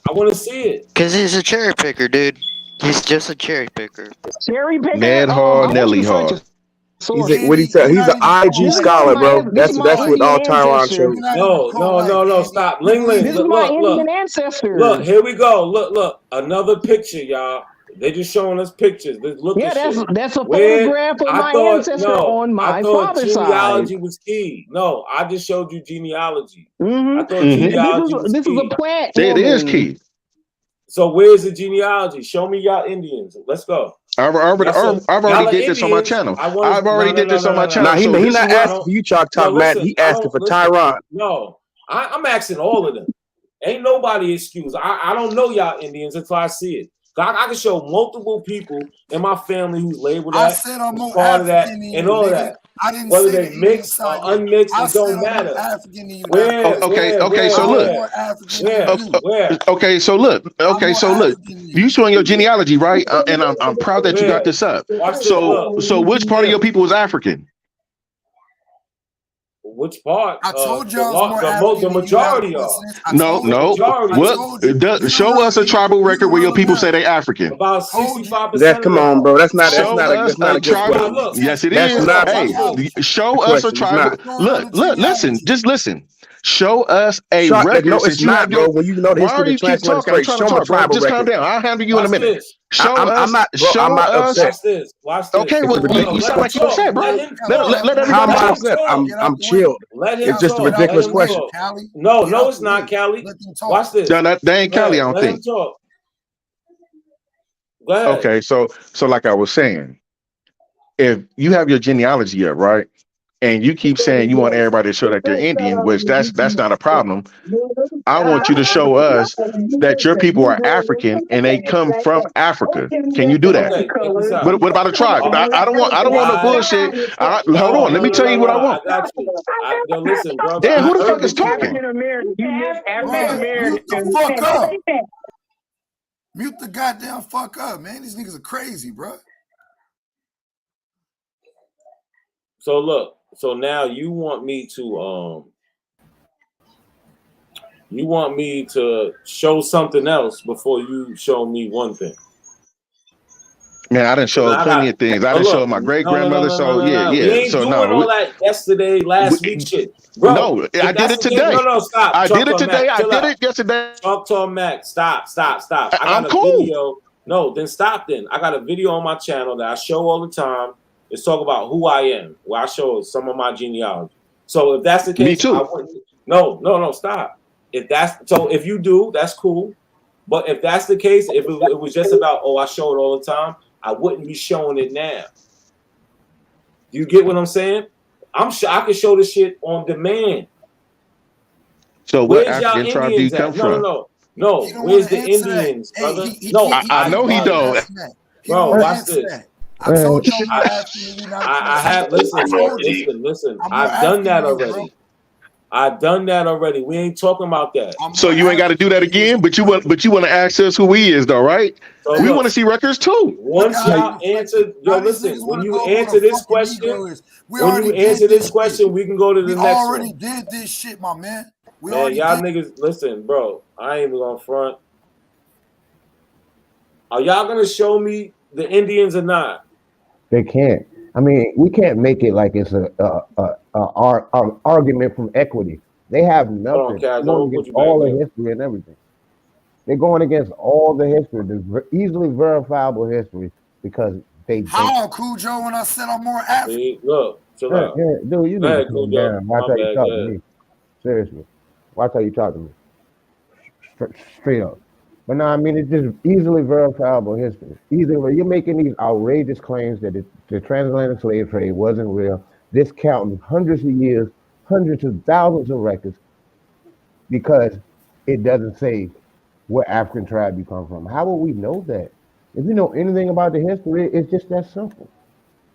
I want to see it. Cause he's a cherry picker, dude. He's just a cherry picker. Cherry picker. Mad hard, Nelly hard. He's an IG scholar, bro. That's what all Tyron shows. No. Stop. Ling. This is my Indian ancestor. Look, here we go. Look. Another picture, y'all. They just showing us pictures. Look at shit. That's a photograph of my ancestor on my father's side. Genealogy was key. No, I just showed you genealogy. Mm-hmm. I thought genealogy was key. This is a plant. It is key. So where's the genealogy? Show me y'all Indians. Let's go. I've already did this on my channel. I've already did this on my channel. Nah, he's not asking for you, Chalk Talk, Matt. He asking for Tyron. No, I'm asking all of them. Ain't nobody excuse. I don't know y'all Indians until I see it. I can show multiple people in my family who's labeled that. I said I'm more part of that, African and all of that. I didn't whether say they mix or unmixed, it don't matter. Okay, so look. Okay, so look. You showing your genealogy, right? And I'm proud that you got this up. So which part of your people is African? Which part? I told y'all the majority are. No. What? Show us a tribal record where your people say they African. About 65%. Come on, bro. That's not a tribal. Yes, it is. Hey, show us a tribal. Look. Listen. Just listen. Show us a record. No, it's not, bro. When you know the history, you keep talking? I'm trying to talk, bro. Just calm down. I'll handle you in a minute. Show us. I'm not upset. Watch this. Okay, well, you sound like you're upset, bro. Let everybody talk. I'm chilled. It's just a ridiculous question. No, it's not, Callie. Watch this. No, that ain't Callie, I don't think. Go ahead. Okay, so like I was saying, if you have your genealogy up, right, and you keep saying you want everybody to show that they're Indian, which that's not a problem. I want you to show us that your people are African and they come from Africa. Can you do that? Okay, what about a tribe? I don't want no bullshit. Hold on, let me tell you what I want. I got you. Listen, bro. Damn, who the fuck is talking? Mute the fuck up. Mute the goddamn fuck up, man. These niggas are crazy, bro. So look. So now you want me to show something else before you show me one thing. Man, I didn't show plenty of things. I didn't show my great grandmother. Yeah. We ain't doing all that yesterday, last week shit. Bro, no, I did it today. No, stop. I did it today. I did it yesterday. Talk to Mac. Stop. I'm cool. Video. No, then stop. Then I got a video on my channel that I show all the time. Let's talk about who I am. Where I show some of my genealogy. So if that's the case, me too. No, stop. If you do, that's cool. But if that's the case, if it was just about I show it all the time, I wouldn't be showing it now. You get what I'm saying? I can show this shit on demand. So what African tribe do you come from? No. Where's the Indians, brother? I know he don't. Bro, watch this. I told you I'm more African than you. I have listen. I've done that already. I've done that already. We ain't talking about that. So you ain't got to do that again, but you want to ask us who he is, though, right? So we want to see records too. Once y'all answer, listen. When you answer this question, we can go to the next one. We already did this shit, my man. Man, y'all niggas, listen, bro. I ain't even gonna front. Are y'all gonna show me the Indians or not? They can't. I mean, we can't make it like it's a argument from equity. They have nothing. They're going against all the history and everything. They're going against all the history, the easily verifiable history, because they. How, Cujo? When I said I'm more African. See, look, chill out. Dude, you need to calm down. Watch how you talk to me. Seriously, watch how you talk to me. Straight up. But no, I mean, it's just easily verifiable history. You're making these outrageous claims that the transatlantic slave trade wasn't real, discounting hundreds of years, hundreds of thousands of records, because it doesn't say what African tribe you come from. How will we know that? If you know anything about the history, it's just that simple.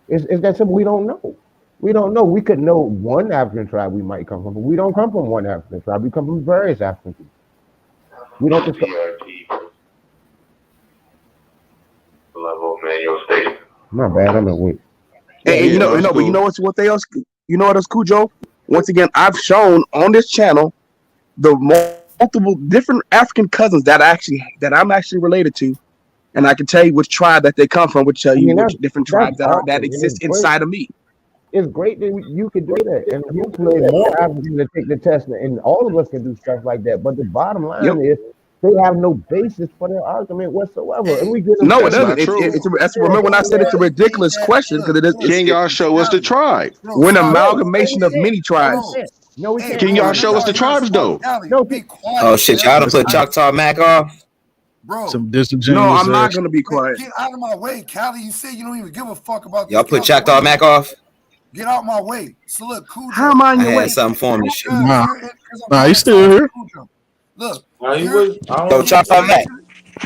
It's that simple. We don't know. We don't know. We could know one African tribe we might come from, but we don't come from one African tribe. We come from various African people. We don't just level manual state. My bad, I'm at work. And you know what they else? You know what else, Cujo? Once again, I've shown on this channel the multiple different African cousins that I'm actually related to, and I can tell you which tribe that they come from, which tell you which different tribes that exist inside of me. It's great that you can do that, and hopefully more Africans to take the test, and all of us can do stuff like that. But the bottom line is, they have no basis for their argument whatsoever, and we get no, it doesn't. Remember when I said it's a ridiculous question because it is. Can y'all show us the tribe? We're an amalgamation of many tribes. No, we can't. Can y'all show us the tribes though? No, Oh shit! Y'all done put Choctaw Mac off. Bro, some disingenuous. No, I'm not gonna be quiet. Get out of my way, Cali. You said you don't even give a fuck about. Y'all put Choctaw Mac off. Get out my way. So look, Cujo. How am I in your way? I had something for him and shit. Nah, he's still here. Look, yo, Choctaw Mac.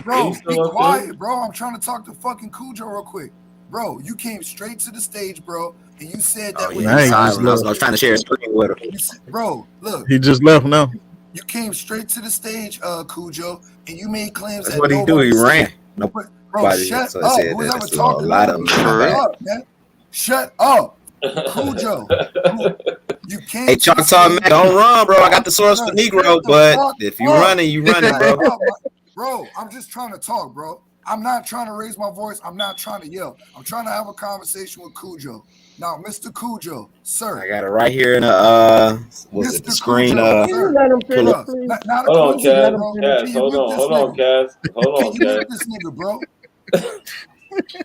Bro, be quiet, bro. I'm trying to talk to fucking Cujo real quick. Bro, you came straight to the stage, bro, and you said that. I was trying to share a screen with him. Bro, look. He just left now. You came straight to the stage, Cujo, and you made claims. That's what he do. He ran. Bro, shut up. Who's ever talking about man? Shut up. Cujo, you can't. Hey, Choctaw Mac, don't run, bro. I got the source for Negro, but if you running, you running, bro. Bro, I'm just trying to talk, bro. I'm not trying to raise my voice. I'm not trying to yell. I'm trying to have a conversation with Cujo. Now, Mr. Cujo, sir. I got it right here in the the screen. Hold on, Cass. Hold on, Cass. Can you mute this nigga, bro?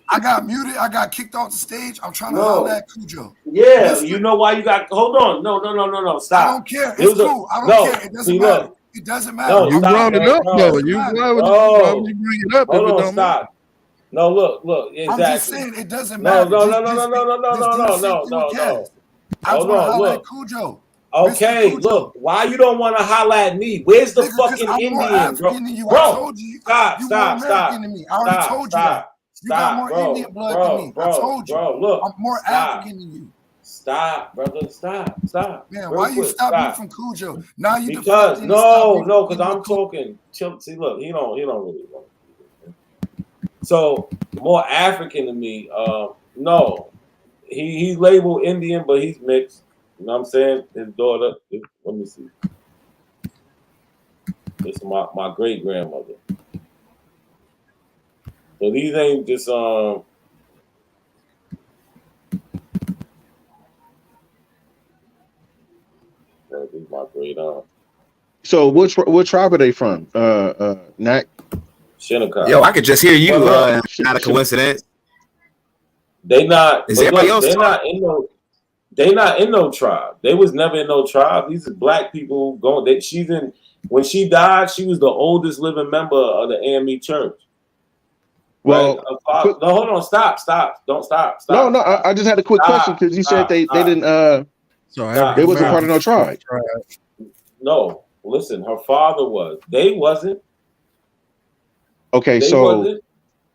I got muted. I got kicked off the stage. I'm trying to holler at Cujo. Yeah, you know why you got. Hold on. No. Stop. I don't care. It's cool. I don't care. It doesn't matter. It doesn't matter. No, you brought it up, though. Why would you bring it up? Hold on, stop. No, look. Exactly. I'm just saying it doesn't matter. No. Hold on, look. Cujo. Okay, look. Why you don't want to holler at me? Where's the fucking Indian, bro? I told you. Stop. American than me. I already told you that. You got more Indian blood than me. I told you. Bro, look. I'm more African than you. Stop, brother. Stop. Man, why you stop me from Cujo? Now you because because I'm talking. See, look, he don't really want to. So more African than me. No, he's labeled Indian, but he's mixed. You know what I'm saying? His daughter. Let me see. This is my great grandmother. So these ain't just my great aunt. So what tribe are they from? Nac? Shinnecock. Yo, I could just hear you. Not a coincidence. They not. Is everybody else? They not in no tribe. They was never in no tribe. These are black people going. She's in. When she died, she was the oldest living member of the AME Church. Well, right? No, hold on. Stop. Don't stop. No. I just had a quick question because you said they didn't. They wasn't part of no tribe. No, listen. Her father was. They wasn't. Okay, they so wasn't.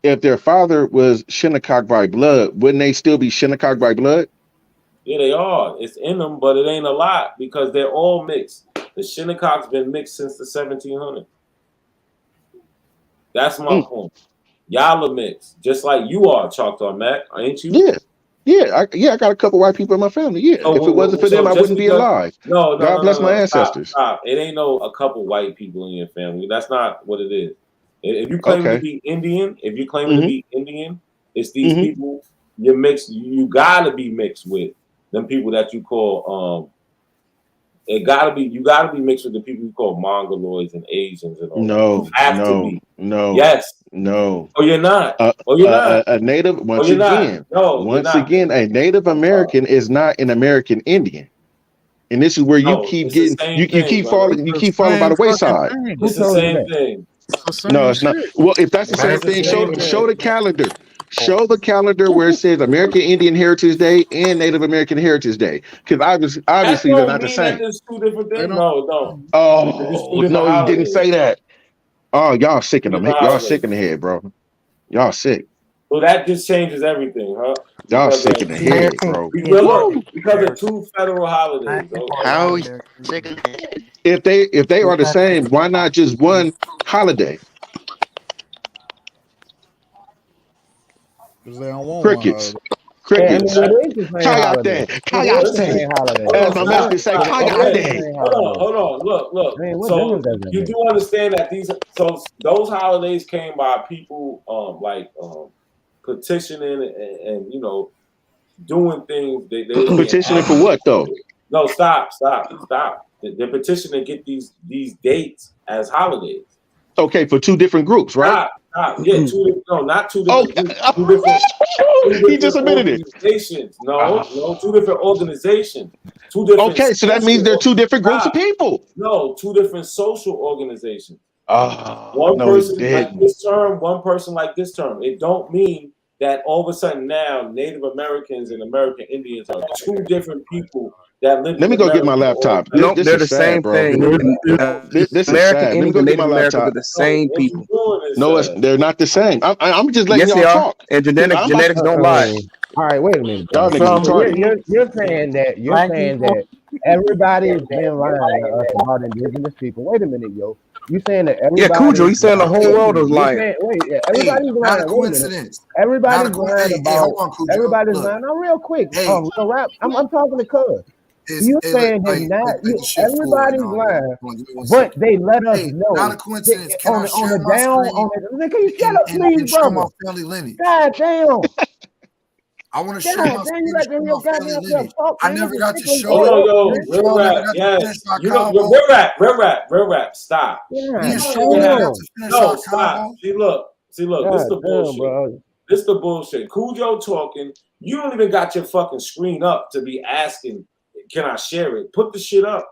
if their father was Shinnecock by blood, wouldn't they still be Shinnecock by blood? Yeah, they are. It's in them, but it ain't a lot because they're all mixed. The Shinnecock's been mixed since the 1700s. That's my point. Y'all are mixed, just like you are, Choctaw Mac, ain't you? Yeah. I got a couple white people in my family. Yeah, if it wasn't for them, I wouldn't be alive. God bless my ancestors. Stop. It ain't a couple white people in your family. That's not what it is. If you claim to be Indian, it's these people you're mixed. You gotta be mixed with them people that you call you gotta be mixed with the people you call Mongoloids and Asians and all. No, You have to be. no. Yes. No. Or you're not. You're not. A native, once again, a Native American is not an American Indian. And this is where you keep getting you keep falling by the wayside. It's the same thing. No, it's not. Well, if that's the same thing, show the calendar. Show the calendar where it says American Indian Heritage Day and Native American Heritage Day, because obviously they're not the same. There's two different things. No, don't. Oh no, he didn't say that. Oh, y'all sick in them. Y'all sick in the head, bro. Y'all sick. Well, that just changes everything, huh? Y'all sick in the head, bro. Because of two federal holidays. How sick in the head? If they are the same, why not just one holiday? Because they don't want Crickets. Crickets. Kayate. As my master say, Kayate. Hold on. Look. So you do understand that those holidays came by people petitioning and doing things. They petitioning for what though? No, stop. They're petitioning to get these dates as holidays. Okay, for two different groups, right? Stop. Yeah, not two different groups. Two different he just admitted it. No, two different organizations. Two different. Okay, so that means they're two different groups of people. No, two different social organizations. One person like this term, one person like this term. It don't mean that all of a sudden now Native Americans and American Indians are two different people that live. Let me go get my laptop. No, they're the same thing. This is sad. Let me go get my laptop. Are the same people. No, they're not the same. I'm just letting y'all talk. And genetics don't lie. All right, wait a minute. Y'all niggas You're saying that everybody's been lying to us about indigenous people. Wait a minute, yo. You saying that everybody? Yeah, Cujo. You saying the whole world is lying? Everybody's lying. Not a coincidence. Everybody's lying about. Everybody's lying. Now, real quick. I'm talking to Cuz. You're saying that everybody's lying, but they let us know. Not a coincidence. Can I share my screen? Can you shut up, please, show brother? my family lineage. God damn. I want to share my screen. I never got to show real rap. Yes. Real rap. Stop. No, stop. See, look. This is the bullshit. This is the bullshit. Cujo talking. You don't even got your fucking screen up to be asking, can I share it? Put the shit up.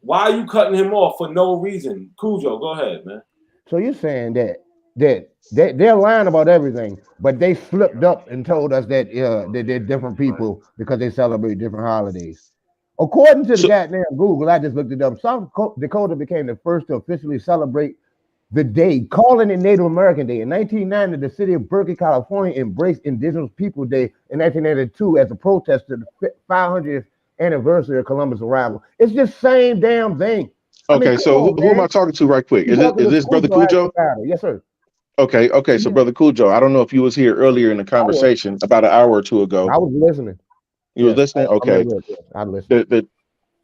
Why are you cutting him off for no reason? Cujo, go ahead, man. So you're saying that they're lying about everything, but they slipped up and told us that they're different people because they celebrate different holidays. According to the goddamn Google, I just looked it up. South Dakota became the first to officially celebrate the day, calling it Native American Day. In 1990, the city of Berkeley, California, embraced Indigenous People Day in 1982 as a protest to the 500th anniversary of Columbus' arrival. It's just same damn thing. Okay, so who am I talking to right quick? Is this Brother Cujo? Yes, sir. Okay. So Brother Cujo, I don't know if you was here earlier in the conversation about an hour or two ago. I was listening. You were listening? Okay. I listened.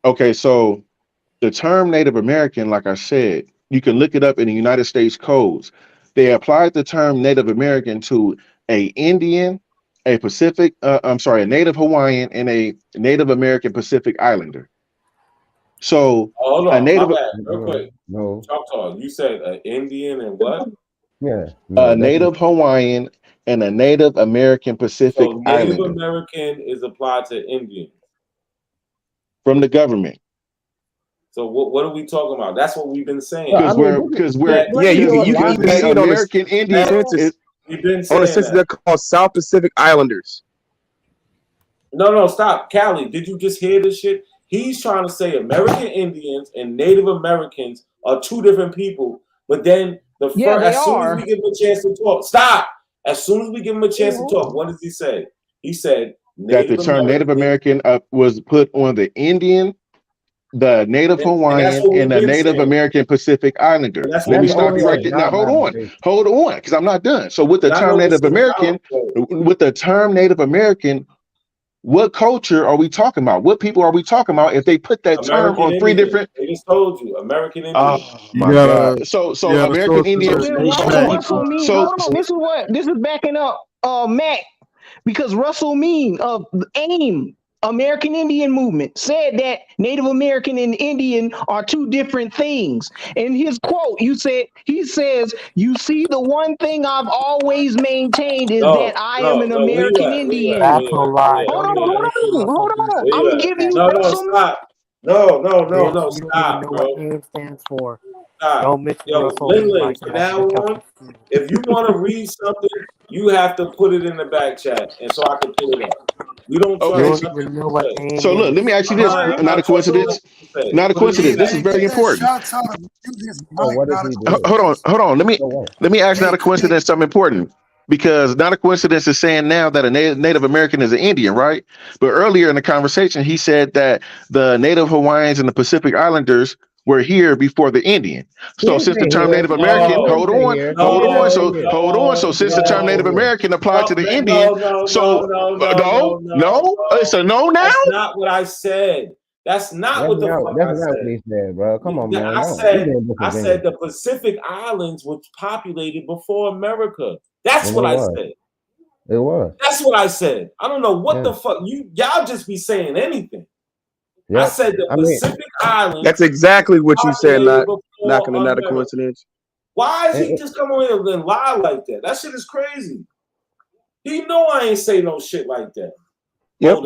Okay, so the term Native American, like I said, you can look it up in the United States codes. They applied the term Native American to a Indian, a Native Hawaiian, and a Native American Pacific Islander. So hold on, a Native, real quick. No. Choctaw, you said an Indian and what? Yeah. A Native Hawaiian and a Native American Pacific Islander. Native American is applied to Indians from the government. So what are we talking about? That's what we've been saying. Because we're you can see it on American Indians. We've been on the census they're called South Pacific Islanders. No, stop, Callie. Did you just hear this shit? He's trying to say American Indians and Native Americans are two different people, but then As soon as we give him a chance to talk, stop. As soon as we give him a chance to talk, what does he say? He said that the term Native American was put on the Indian, the Native Hawaiian, and the Native American Pacific Islander. Let me stop you right there. Now hold on, because I'm not done. So with the term Native American, what culture are we talking about? What people are we talking about if they put that term on three different? They just told you, American Indian. Oh my God! So American Indian. Russell mean. Hold on. This is backing up Mac, because Russell Mean of AIM, American Indian Movement, said that Native American and Indian are two different things. In his quote, he says, "You see, the one thing I've always maintained is that I am an American Indian." That's a lie. Hold on. I'm gonna give you stop. No, You don't stop, even know bro. what AIM stands for. Stop. Don't mention Yo, Russell Lindley, like from that. now on, if you want to read something, you have to put it in the back chat, and so I can pull it up. We don't trust nothing you say. So look, let me ask you this. Not a coincidence. Not a coincidence. This is very important. Hold on. Let me ask. Not a coincidence. Something important, because not a coincidence is saying now that a Native American is an Indian, right? But earlier in the conversation, he said that the Native Hawaiians and the Pacific Islanders were here before the Indian. So since the term Native American, hold on. So since the term Native American applied to the Indian, it's a no now. That's not what I said. That's not what the fuck I said. What he said, bro. Come on, man. I said the Pacific Islands was populated before America. That's what I said. It was. That's what I said. I don't know what the fuck y'all just be saying anything. Yep. I said the Pacific Islands. That's exactly what you said. Not a coincidence. Why is he just come on here and lie like that? That shit is crazy. You know I ain't say no shit like that. Yep.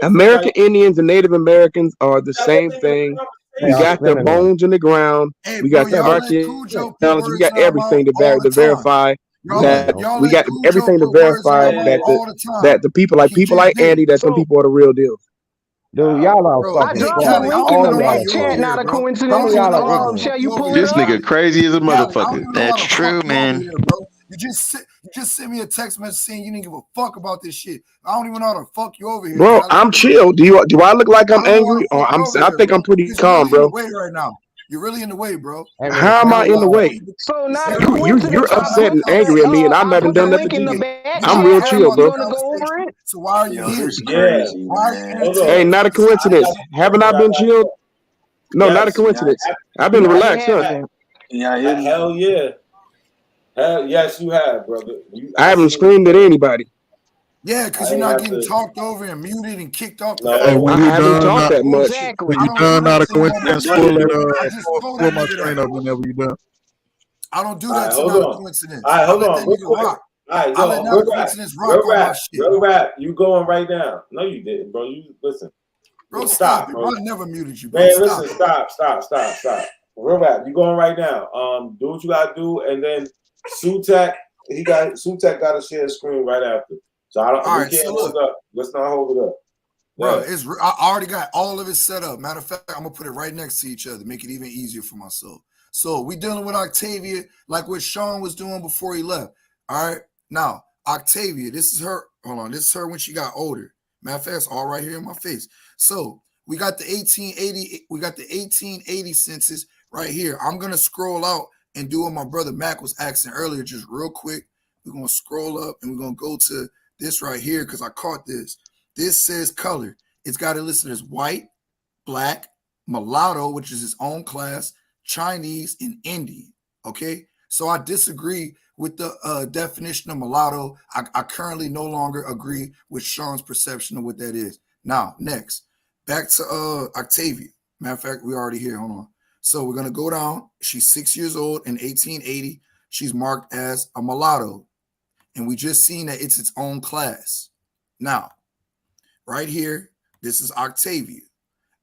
American Indians and Native Americans are the same thing. We got their bones in the ground. We got the archaeology. We got everything to verify that. We got everything to verify that the people like Andy, that some people are the real deal. Dude, y'all are fucking. I dropped the link in the back chat. Not a coincidence. Shall you pull this it up? nigga crazy as a motherfucker. That's true, man. You just sent me a text message saying you didn't give a fuck about this shit. I don't even know how to fuck you over here. Bro, I'm chill. Do I look like I'm angry, or I think I'm pretty calm, bro? You're really in the way right now. You're really in the way, bro. How am I in the way? So not you're upset and angry at me, and I haven't done nothing to you. I'm real chill, bro. So why are you here? Hey, not a coincidence. Haven't I been chilled? No, not a coincidence. I've been relaxed, huh? Hell yeah. Yes, you have, brother. I haven't screamed at anybody. Yeah, because you're not getting talked over and muted and kicked off the phone. I haven't talked that much. When you done, not a coincidence. Pull my train up whenever you done. I don't do that to not a coincidence. All right, hold on. All right, I let not a coincidence rock on my shit. Real rap, you going right now. No, you didn't, bro. You listen. Bro, stop, bro. I never muted you, bro. Man, listen, stop. Real rap, you going right now. Do what you gotta do, and then Sutek got to share the screen right after. So we can't hold it up. Let's not hold it up. Bro, I already got all of it set up. Matter of fact, I'm gonna put it right next to each other, make it even easier for myself. So we dealing with Octavia like what Sean was doing before he left. All right. Now, Octavia, this is her. Hold on, this is her when she got older. Matter of fact, it's all right here in my face. So we got the 1880 census right here. I'm gonna scroll out and do what my brother Mac was asking earlier, just real quick. We're gonna scroll up and we're gonna go to this right here because I caught this. This says color. It's got it listed as white, black, mulatto, which is its own class, Chinese, and Indian. Okay, so I disagree with the definition of mulatto. I currently no longer agree with Sean's perception of what that is. Now, next, back to Octavia. Matter of fact, we're already here. Hold on. So we're gonna go down. She's 6 years old in 1880. She's marked as a mulatto, and we just seen that it's its own class. Now, right here, this is Octavia.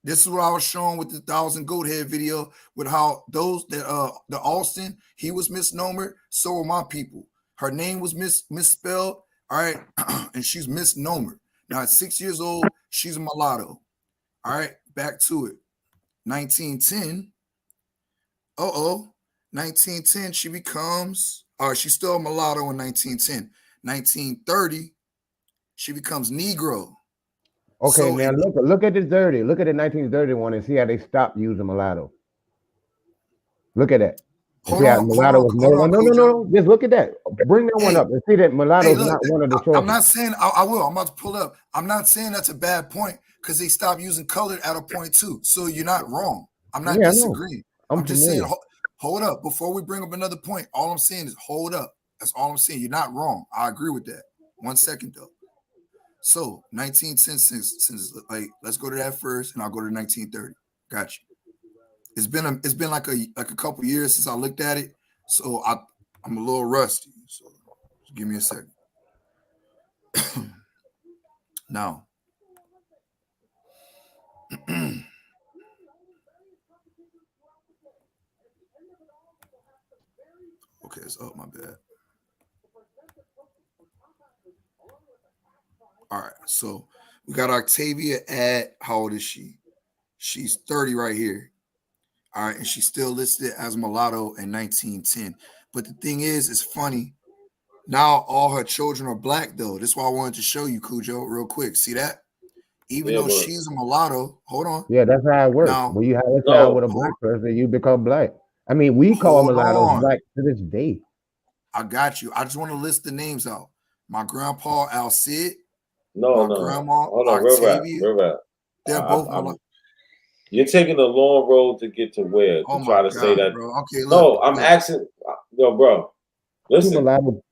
This is what I was showing with the 1,000 goat head video, with how those that the Alston, he was misnomered, so were my people. Her name was misspelled, all right, and she's misnomered. Now at 6 years old, she's a mulatto. All right, back to it. 1910. 1910, she becomes, or she's still a mulatto in 1910. 1930, she becomes Negro. Okay, So now look at the 30. Look at the 1931 and see how they stopped using mulatto. Look at that. And see how mulatto was no. Just look at that. Bring that one up and see that mulatto is not one of the choices. I'm not saying I will. I'm about to pull up. I'm not saying that's a bad point because they stopped using colored at a point too. So you're not wrong. I'm not disagreeing. I'm just saying, hold up. Before we bring up another point, all I'm saying is hold up. That's all I'm saying. You're not wrong. I agree with that. 1 second though. So 1910, since like let's go to that first, and I'll go to 1930. Got you. It's been like a couple years since I looked at it, so I'm a little rusty. So just give me a second. Now, okay, it's up. My bad. All right, so we got Octavia at, how old is she? She's 30 right here. All right, and she's still listed as mulatto in 1910. But the thing is, it's funny. Now all her children are black, though. That's why I wanted to show you, Cujo, real quick. See that? Even though she's a mulatto, hold on. Yeah, that's how it works. Now, when you have a child with a black person, you become black. I mean, we call mulattoes black to this day. I got you. I just want to list the names out. My grandpa, Al Cid. No. Grandma, hold on, Octavia. real rap. They're both mulatto. You're taking the long road to get to where to try to say that. Bro. Okay, look, I'm asking, bro. Listen,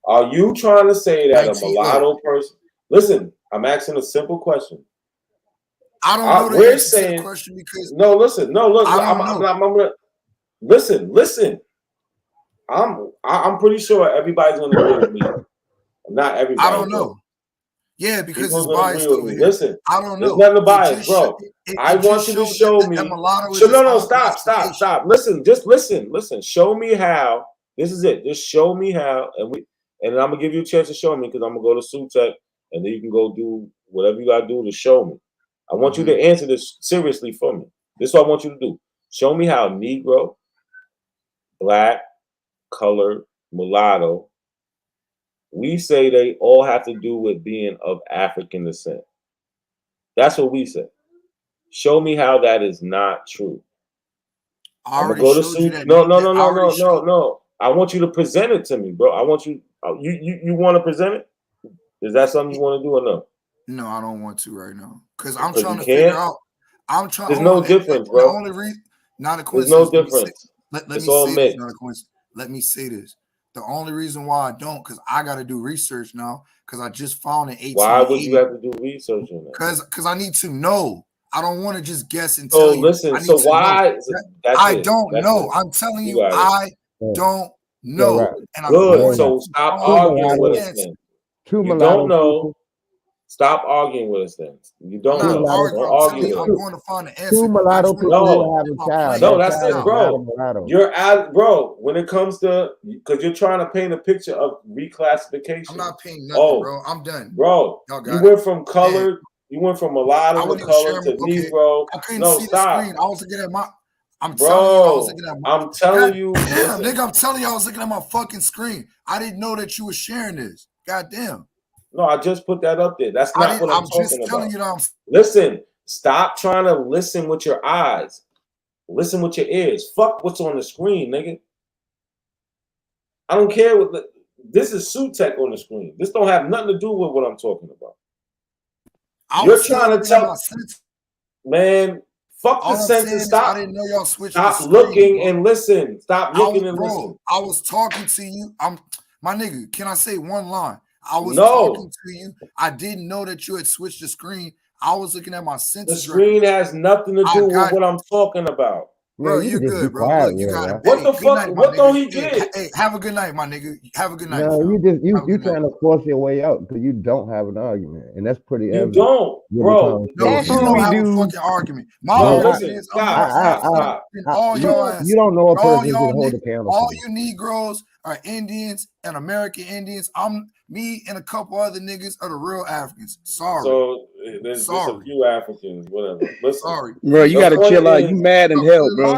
are you trying to say that a mulatto person? Listen, I'm asking a simple question. I don't know the answer to the question because listen. I'm gonna listen. I'm pretty sure everybody's gonna agree with me. Not everybody. I don't know. Yeah, because it's biased over here. Listen, I don't know. There's nothing biased, bro. I want you to show me. Stop. Listen, just listen. Show me how. This is it. Just show me how, and I'm gonna give you a chance to show me because I'm gonna go to Sutek, and then you can go do whatever you gotta do to show me. I want you to answer this seriously for me. This is what I want you to do. Show me how Negro, black, colored, mulatto. We say they all have to do with being of African descent. That's what we say. Show me how that is not true. I'm gonna go to suit. No. I want you to present it to me, bro. I want you. You want to present it? Is that something you want to do or no? No, I don't want to right now because I'm trying to figure out. I'm trying. There's no difference, bro. The only reason, not a coincidence. There's no difference. It's all mixed. Let me say this. The only reason why I don't, because I got to do research now, because I just found an 1880. Why would you have to do research on that? Because I need to know. I don't want to just guess and tell you. Listen, so why? I don't know. I'm telling you, I don't know. Right. And good. So stop arguing with us then. You don't know. Stop arguing with us then. You don't know. Don't argue. I'm going to find an answer. Two mulatto people have a child. No, that's it, bro. You're out, bro. When it comes to, because you're trying to paint a picture of reclassification. I'm not painting nothing, bro. I'm done. Bro, you went from colored, you went from mulatto to colored to Negro. I couldn't see the screen. I was looking at my. I'm telling you. Damn, nigga, I'm telling you, I was looking at my fucking screen. I didn't know that you were sharing this. Goddamn. No, I just put that up there. That's not what I'm talking about. You know, listen, stop trying to listen with your eyes. Listen with your ears. Fuck what's on the screen, nigga. I don't care what this is Sutek on the screen. This don't have nothing to do with what I'm talking about. You're trying to tell man, fuck the census. Stop. I didn't know y'all switched. Stop looking and listen. Stop looking and listen. I was talking to you. My nigga, can I say one line? I was talking to you. I didn't know that you had switched the screen. I was looking at my census. The screen has nothing to do with what I'm talking about. Bro, you're good, bro. Look, you got it. What the fuck? What don't he get? Hey, have a good night, my nigga. Have a good night. No, you trying to force your way out because you don't have an argument, and that's pretty evident. You don't, bro. No, you don't have a fucking argument. My argument is stop. You don't know a person who can hold a candle. All you Negroes are Indians and American Indians. Me and a couple other niggas are the real Africans. Sorry. So There's just a few Africans, whatever. Listen, sorry, bro. You gotta chill out. You mad in hell, bro. All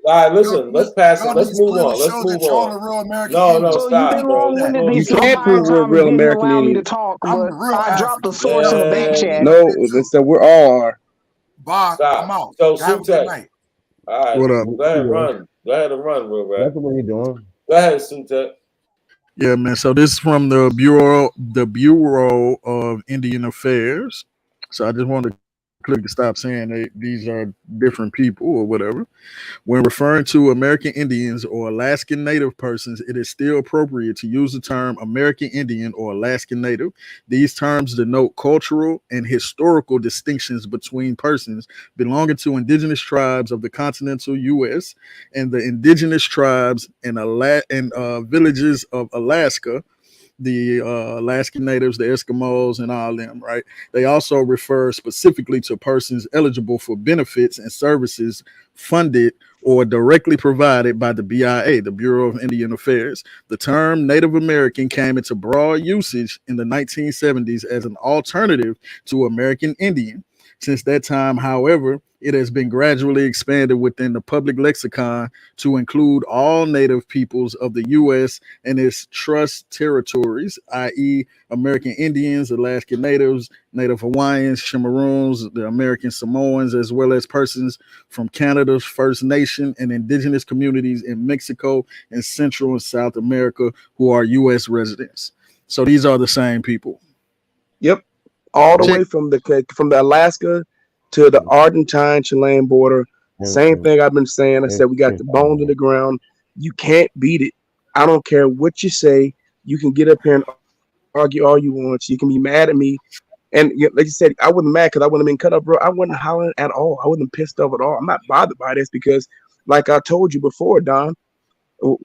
right, listen. Let's pass it. Let's move on. Let's move on. No, So stop, you've been bro. long-windedly You can't supplying prove we're time and real didn't American allow me to Indians. talk, but I dropped the source in the back chat. No, that's that we're all are. Bye. Stop. I'm out. So Have a good Sutek. night. All right. What up? Go ahead and run. Go ahead and run, real rap. That's what you doing. Go ahead, Sutek. Yeah, man. So this is from the Bureau of Indian Affairs. So I just wanted to click to stop saying these are different people or whatever. When referring to American Indians or Alaskan Native persons, it is still appropriate to use the term American Indian or Alaskan Native. These terms denote cultural and historical distinctions between persons belonging to indigenous tribes of the continental U.S. and the indigenous tribes and villages of Alaska, the Alaskan natives, the Eskimos, and all them, right? They also refer specifically to persons eligible for benefits and services funded or directly provided by the BIA, the Bureau of Indian Affairs. The term Native American came into broad usage in the 1970s as an alternative to American Indian. Since that time, however, it has been gradually expanded within the public lexicon to include all native peoples of the U.S. and its trust territories, i.e., American Indians, Alaskan Natives, Native Hawaiians, Chimaroons, the American Samoans, as well as persons from Canada's First Nation and indigenous communities in Mexico and Central and South America who are U.S. residents. So these are the same people. Yep, all the way from the Alaska to the Argentine Chilean border. Same thing I've been saying. I said we got the bones in the ground. You can't beat it. I don't care what you say. You can get up here and argue all you want. You can be mad at me. And like you said, I wasn't mad because I wouldn't have been cut up, bro. I wasn't hollering at all. I wasn't pissed off at all. I'm not bothered by this because, like I told you before, Don,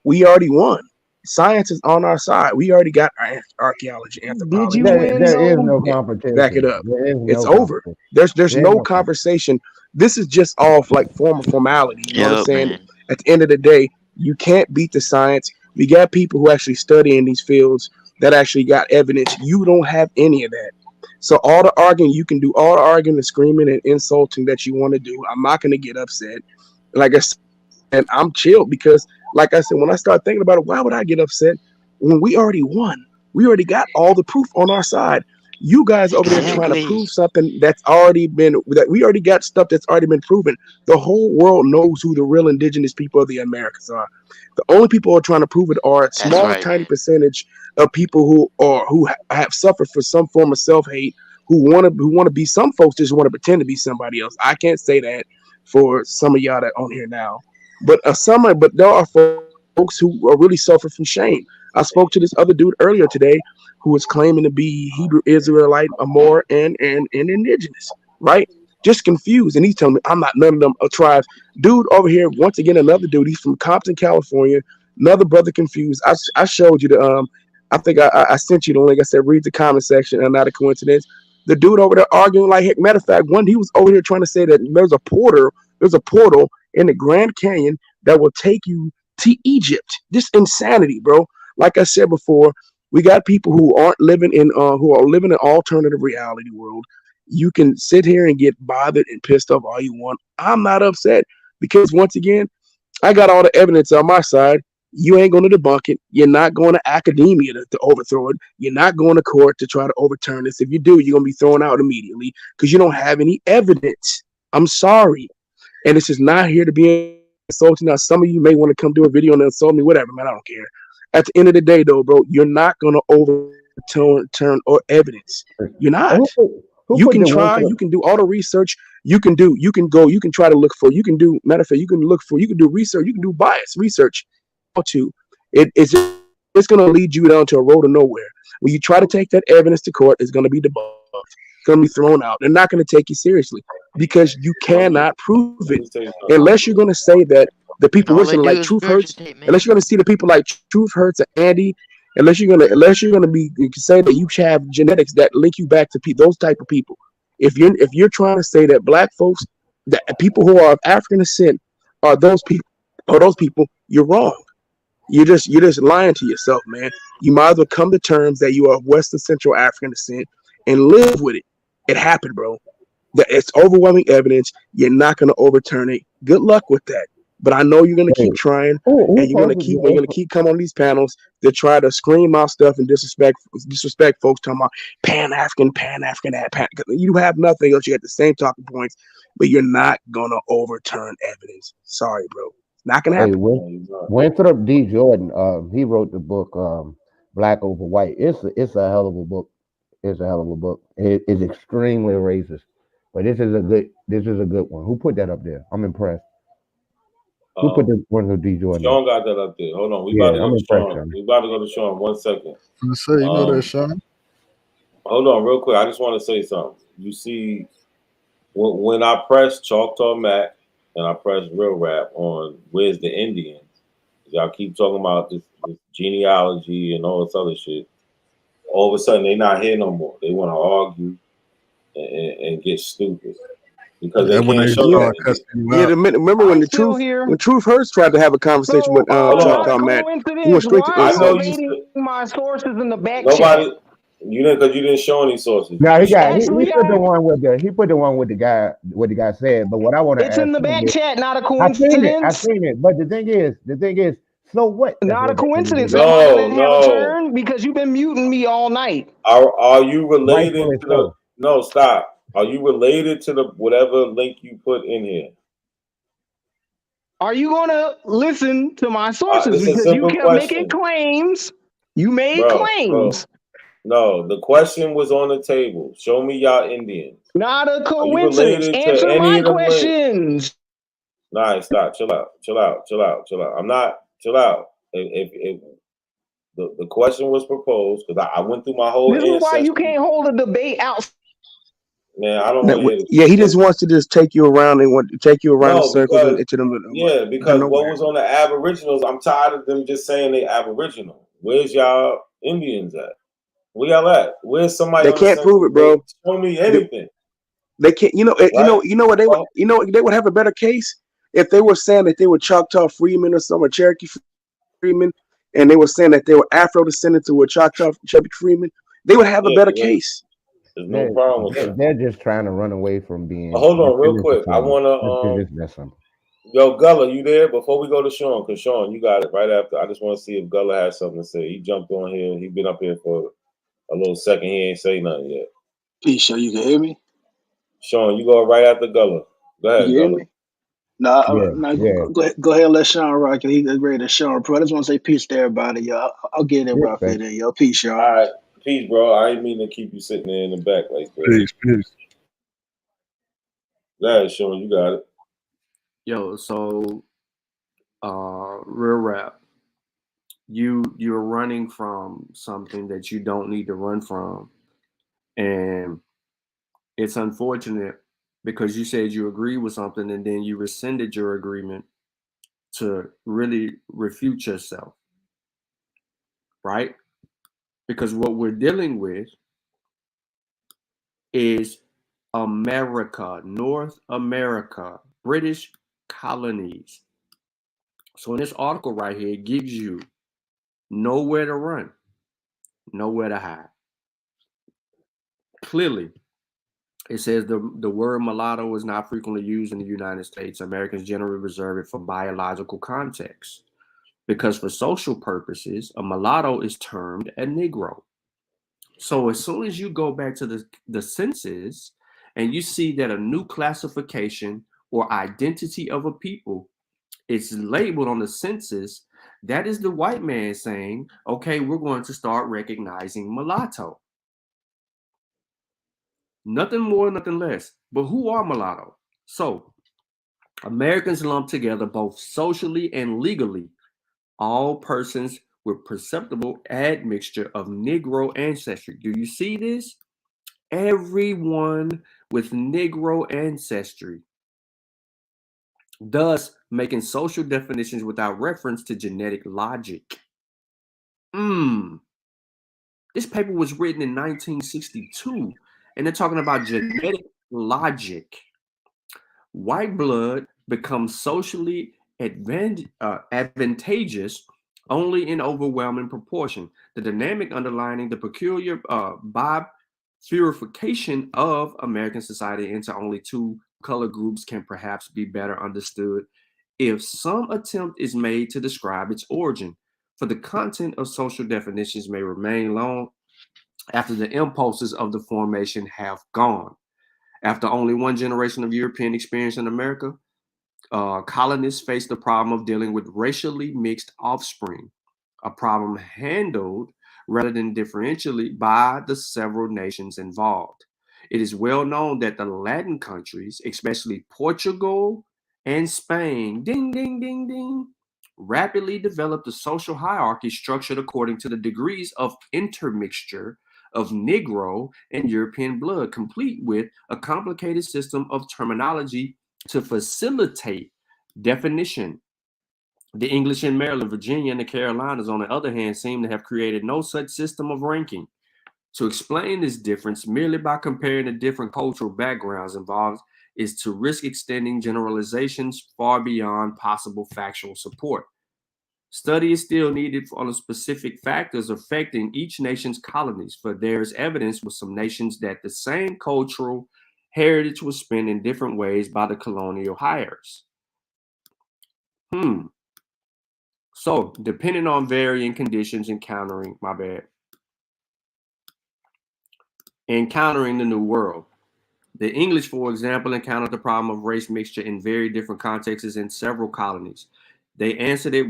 we already won. Science is on our side. We already got archaeology, anthropology. There is no competition. Back it up. It's no over. There's no conversation. This is just off like formality. You know what I'm saying? Man. At the end of the day, you can't beat the science. We got people who actually study in these fields that actually got evidence. You don't have any of that. So all the arguing you can do, all the arguing and screaming and insulting that you want to do, I'm not going to get upset. Like I said, and I'm chill because, like I said, when I start thinking about it, why would I get upset when we already won? We already got all the proof on our side. You guys over there trying to prove something that's already been, that we already got stuff that's already been proven. The whole world knows who the real indigenous people of the Americas are. The only people who are trying to prove it are a small, tiny percentage of people who have suffered for some form of self-hate, who want to be, some folks just want to pretend to be somebody else. I can't say that for some of y'all that on here now. But there are folks who are really suffer from shame. I spoke to this other dude earlier today who was claiming to be Hebrew Israelite, Amor, and indigenous, right? Just confused. And he's telling me I'm not none of them tribes. Dude over here, once again, another dude. He's from Compton, California. Another brother confused. I showed you the I think I sent you the link. I said read the comment section, and not a coincidence. The dude over there arguing like heck. Matter of fact, he was over here trying to say that there's a portal in the Grand Canyon that will take you to Egypt. This insanity, bro. Like I said before, we got people who are living in an alternative reality world. You can sit here and get bothered and pissed off all you want. I'm not upset because once again, I got all the evidence on my side. You ain't going to debunk it. You're not going to academia to overthrow it. You're not going to court to try to overturn this. If you do, you're going to be thrown out immediately because you don't have any evidence. I'm sorry. And this is not here to be insulting. Now, some of you may want to come do a video and insult me, whatever, man. I don't care. At the end of the day, though, bro, you're not going to overturn or evidence. You're not. You can try. You can do all the research. You can try to look for. You can do, matter of fact, you can do research. You can do bias research. It's going to lead you down to a road of nowhere. When you try to take that evidence to court, it's going to be debunked. It's going to be thrown out. They're not going to take you seriously because you cannot prove it unless you're going to say that the people listening like Truth Hurts, unless you're going to see the people like Truth Hurts and Andy, unless you're going to be say that you have genetics that link you back to those type of people. If you're trying to say that black folks, that people who are of African descent are those people, you're wrong. You're just lying to yourself, man. You might as well come to terms that you are of Western Central African descent and live with it. It happened, bro. It's overwhelming evidence. You're not going to overturn it. Good luck with that. But I know you're going to keep trying, and you're going to keep coming on these panels to try to scream out stuff and disrespect folks talking about Pan African. You have nothing else. You have the same talking points, but you're not going to overturn evidence. Sorry, bro. It's not going to happen. Winthrop D. Jordan, he wrote the book Black Over White. It's a hell of a book. It's a hell of a book. It's extremely racist, but this is a good one. Who put that up there? I'm impressed. Who put the Winthrop D. Jordan? Sean got that up there. Hold on, we about to go to Sean. We about to go to Sean. 1 second. You say you know that, Sean? Hold on, real quick. I just want to say something. You see, when I press Choctaw Mac and I press Real Rap on Where's the Indians, y'all keep talking about this genealogy and all this other shit. All of a sudden, they're not here no more. They want to argue and get stupid because they can't show that. Remember when Truth Hurts tried to have a conversation with Choctaw Matt? He went straight to elevating my sources in the back chat. Nobody, you didn't show any sources. No, he put the one with the guy said. But what I want to ask, it's in the back chat, not a coincidence. I seen it. But the thing is, so what? Not a coincidence. Am I gonna have a turn? Because you've been muting me all night. Are you related to the? No, stop. Are you related to the whatever link you put in here? Are you gonna listen to my sources? Because you kept making claims. You made claims. Bro. No, the question was on the table. Show me y'all Indians. Not a coincidence. Answer my questions. All right, stop. Chill out. I'm not. Chill out. If the question was proposed, because I went through my whole. This is why you can't hold a debate out. Man, I don't want to hear this. Yeah, he just wants to just take you around and in circles and into them. Yeah, because what was on the Aboriginals, I'm tired of them just saying they Aboriginal. Where's y'all Indians at? Where y'all at? Where's somebody? They can't prove it, bro. Show me anything. They can't. You know what they would. They would have a better case if they were saying that they were Choctaw Freemen or some Cherokee Freemen, and they were saying that they were Afro descendants who were Choctaw Cherokee Freemen. They would have a better case. There's no problem with that. They're just trying to run away from being. Hold on, real quick. I want to. Yo, Gullah, you there? Before we go to Sean, because Sean, you got it right after. I just want to see if Gullah has something to say. He jumped on here. He been up here for a little second. He ain't say nothing yet. Peace, sure you can hear me? Sean, you go right after Gullah. Go ahead, you Gullah. Hear me? Go ahead and let Sean rock it. He's ready to Sean. Bro, I just want to say peace to everybody, y'all. I'll get it rough in there, yo. Peace, y'all. All right. Peace, bro. I didn't mean to keep you sitting there in the back like that. Peace. Go ahead, Sean. You got it. Yo, so Real Rap, you're running from something that you don't need to run from, and it's unfortunate because you said you agree with something and then you rescinded your agreement to really refute yourself, right? Because what we're dealing with is America, North America, British colonies. So in this article right here, it gives you nowhere to run, nowhere to hide. Clearly, it says the word mulatto is not frequently used in the United States. Americans generally reserve it for biological context because for social purposes, a mulatto is termed a Negro. So as soon as you go back to the census and you see that a new classification or identity of a people is labeled on the census, that is the white man saying, okay, we're going to start recognizing mulatto. Nothing more, nothing less. But who are mulatto? So Americans lump together both socially and legally all persons with perceptible admixture of Negro ancestry. Do you see this? Everyone with Negro ancestry, thus making social definitions without reference to genetic logic. This paper was written in 1962, and they're talking about genetic logic. White blood becomes socially advantageous only in overwhelming proportion. The dynamic underlining the peculiar purification of American society into only two color groups can perhaps be better understood if some attempt is made to describe its origin. For the content of social definitions may remain long after the impulses of the formation have gone. After only one generation of European experience in America, colonists faced the problem of dealing with racially mixed offspring, a problem handled rather than differentially by the several nations involved. It is well known that the Latin countries, especially Portugal and Spain, ding, ding, ding, ding, rapidly developed a social hierarchy structured according to the degrees of intermixture of Negro and European blood, complete with a complicated system of terminology to facilitate definition. The English in Maryland, Virginia, and the Carolinas, on the other hand, seem to have created no such system of ranking. To explain this difference merely by comparing the different cultural backgrounds involved is to risk extending generalizations far beyond possible factual support. Study is still needed on the specific factors affecting each nation's colonies, for there is evidence with some nations that the same cultural heritage was spent in different ways by the colonial hires. So, depending on varying conditions, encountering the New World. The English, for example, encountered the problem of race mixture in very different contexts in several colonies. They answered it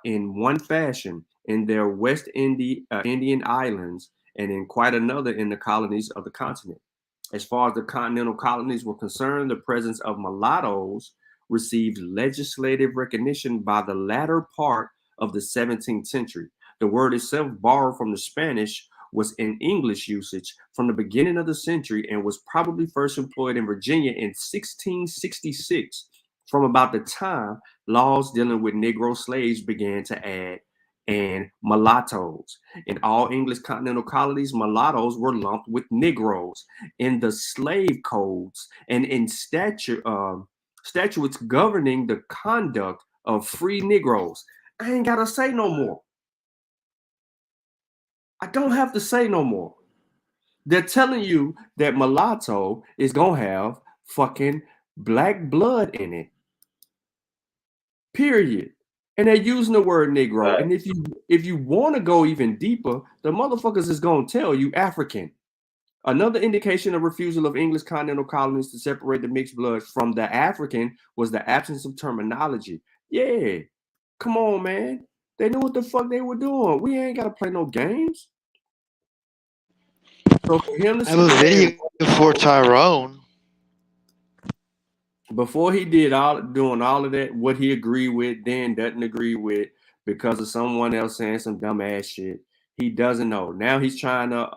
in one fashion in their West Indian islands and in quite another in the colonies of the continent. As far as the continental colonies were concerned, the presence of mulattoes received legislative recognition by the latter part of the 17th century. The word itself, borrowed from the Spanish, was in English usage from the beginning of the century and was probably first employed in Virginia in 1666, from about the time laws dealing with Negro slaves began to add and mulattoes. In all English continental colonies, mulattoes were lumped with Negroes in the slave codes and in statutes governing the conduct of free Negroes. I ain't gotta say no more. I don't have to say no more. They're telling you that mulatto is gonna have fucking black blood in it. Period. And they're using the word Negro. Right. And if you want to go even deeper, the motherfuckers is gonna tell you African. Another indication of refusal of English continental colonies to separate the mixed blood from the African was the absence of terminology. Yeah, come on, man. They knew what the fuck they were doing. We ain't gotta play no games. So for him to I have a video for Tyrone. Before he doing all of that, what he agreed with, then doesn't agree with because of someone else saying some dumb ass shit. He doesn't know. Now he's trying to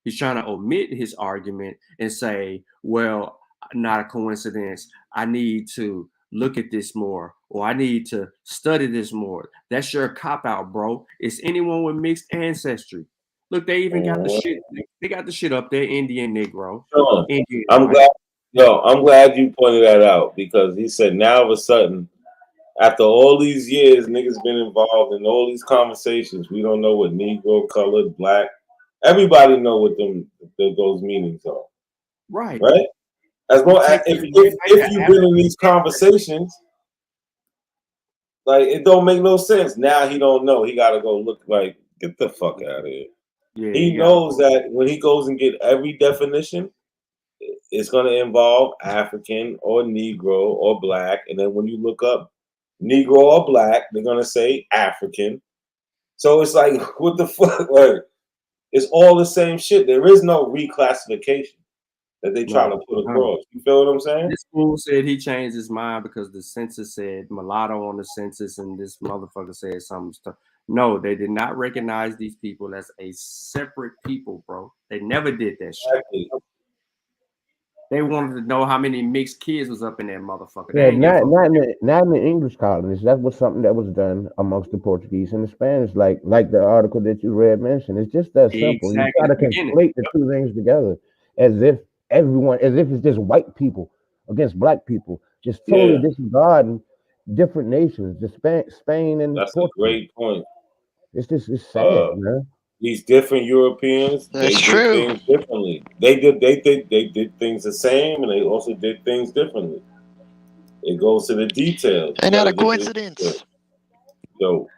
omit his argument and say, well, not a coincidence. I need to look at this more, or I need to study this more. That's your cop out, bro. It's anyone with mixed ancestry. Look, they even got the shit. They got the shit up there, Indian Negro. Sean, Indian, I'm glad you pointed that out, because he said now of a sudden, after all these years, niggas been involved in all these conversations. We don't know what Negro, colored, black. Everybody know what those meanings are. Right. Right. As long as if you've been in these conversations, like, it don't make no sense. Now he don't know. He got to go look. Like, get the fuck out of here. Yeah, he knows that when he goes and get every definition, it's going to involve African or Negro or black. And then when you look up Negro or black, they're going to say African. So it's like, what the fuck? Like, it's all the same shit. There is no reclassification that they try to put across. You feel what I'm saying? This fool said he changed his mind because the census said mulatto on the census, and this motherfucker said something stuff. No, they did not recognize these people as a separate people, bro. They never did that shit. Exactly. They wanted to know how many mixed kids was up in that motherfucker. Yeah, not in the English colonies. That was something that was done amongst the Portuguese and the Spanish, like the article that you read mentioned. It's just that simple. Exactly. You try to conflate the two things together as if it's just white people against black people, just totally disregarding different nations, Spain and that's Portugal. A great point. It's sad, man. these different Europeans, That's they true. did things differently. They did things the same, and they also did things differently. It goes to the details. Ain't that a coincidence? Yo,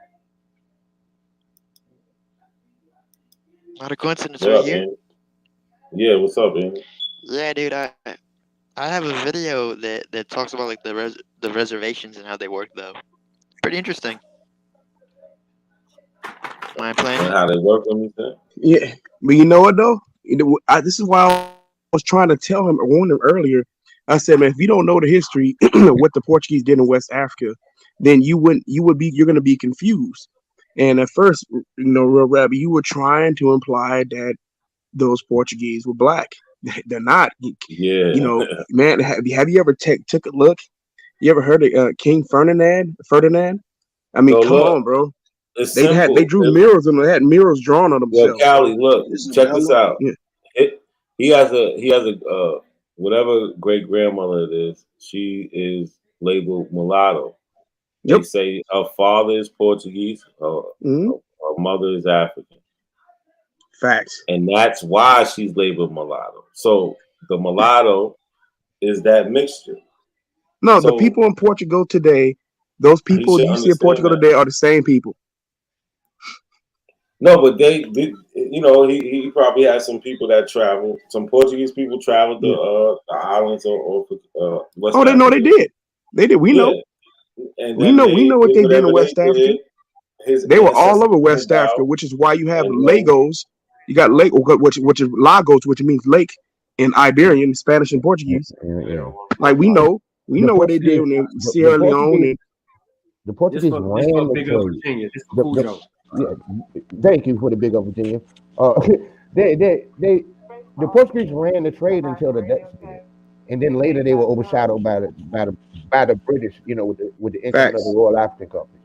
Not a coincidence what right up, here. man? Yeah, what's up, man? Yeah, dude. I have a video that talks about like the reservations and how they work though. Pretty interesting. My plan. And how they work on me, thing? Yeah, but you know what though? This is why I was trying to tell him or warn him earlier. I said, man, if you don't know the history of what the Portuguese did in West Africa, then you're gonna be confused. And at first, Real Rabbi, you were trying to imply that those Portuguese were black. They're not. Yeah. Man, have you ever took a look? You ever heard of King Ferdinand? I mean, So come on, bro. It's They simple. drew mirrors and they had mirrors drawn on Well, themselves. Callie, bro. look, check this out. Yeah. He has a whatever great grandmother it is. She is labeled mulatto. They say her father is Portuguese, her mother is African. Facts. And that's why she's labeled mulatto. So the mulatto is that mixture. No, the people in Portugal today, those people you see in Portugal today are the same people. No, but they he probably had some people that traveled. Some Portuguese people traveled the islands or West Africa. No, they did. They did. We know. And we know what they did in West Africa. They were all over West Africa, which is why you have Lagos. You got Lake, which is Lagos, which means lake in Iberian, Spanish, and Portuguese. Yeah. Like we know what they did in Sierra Leone. And the Portuguese ran the trade. Virginia. This is Cujo. Thank you for the big up Virginia. The Portuguese ran the trade until the Dutch did, and then later they were overshadowed by the British. With the incoming of the Royal African Company.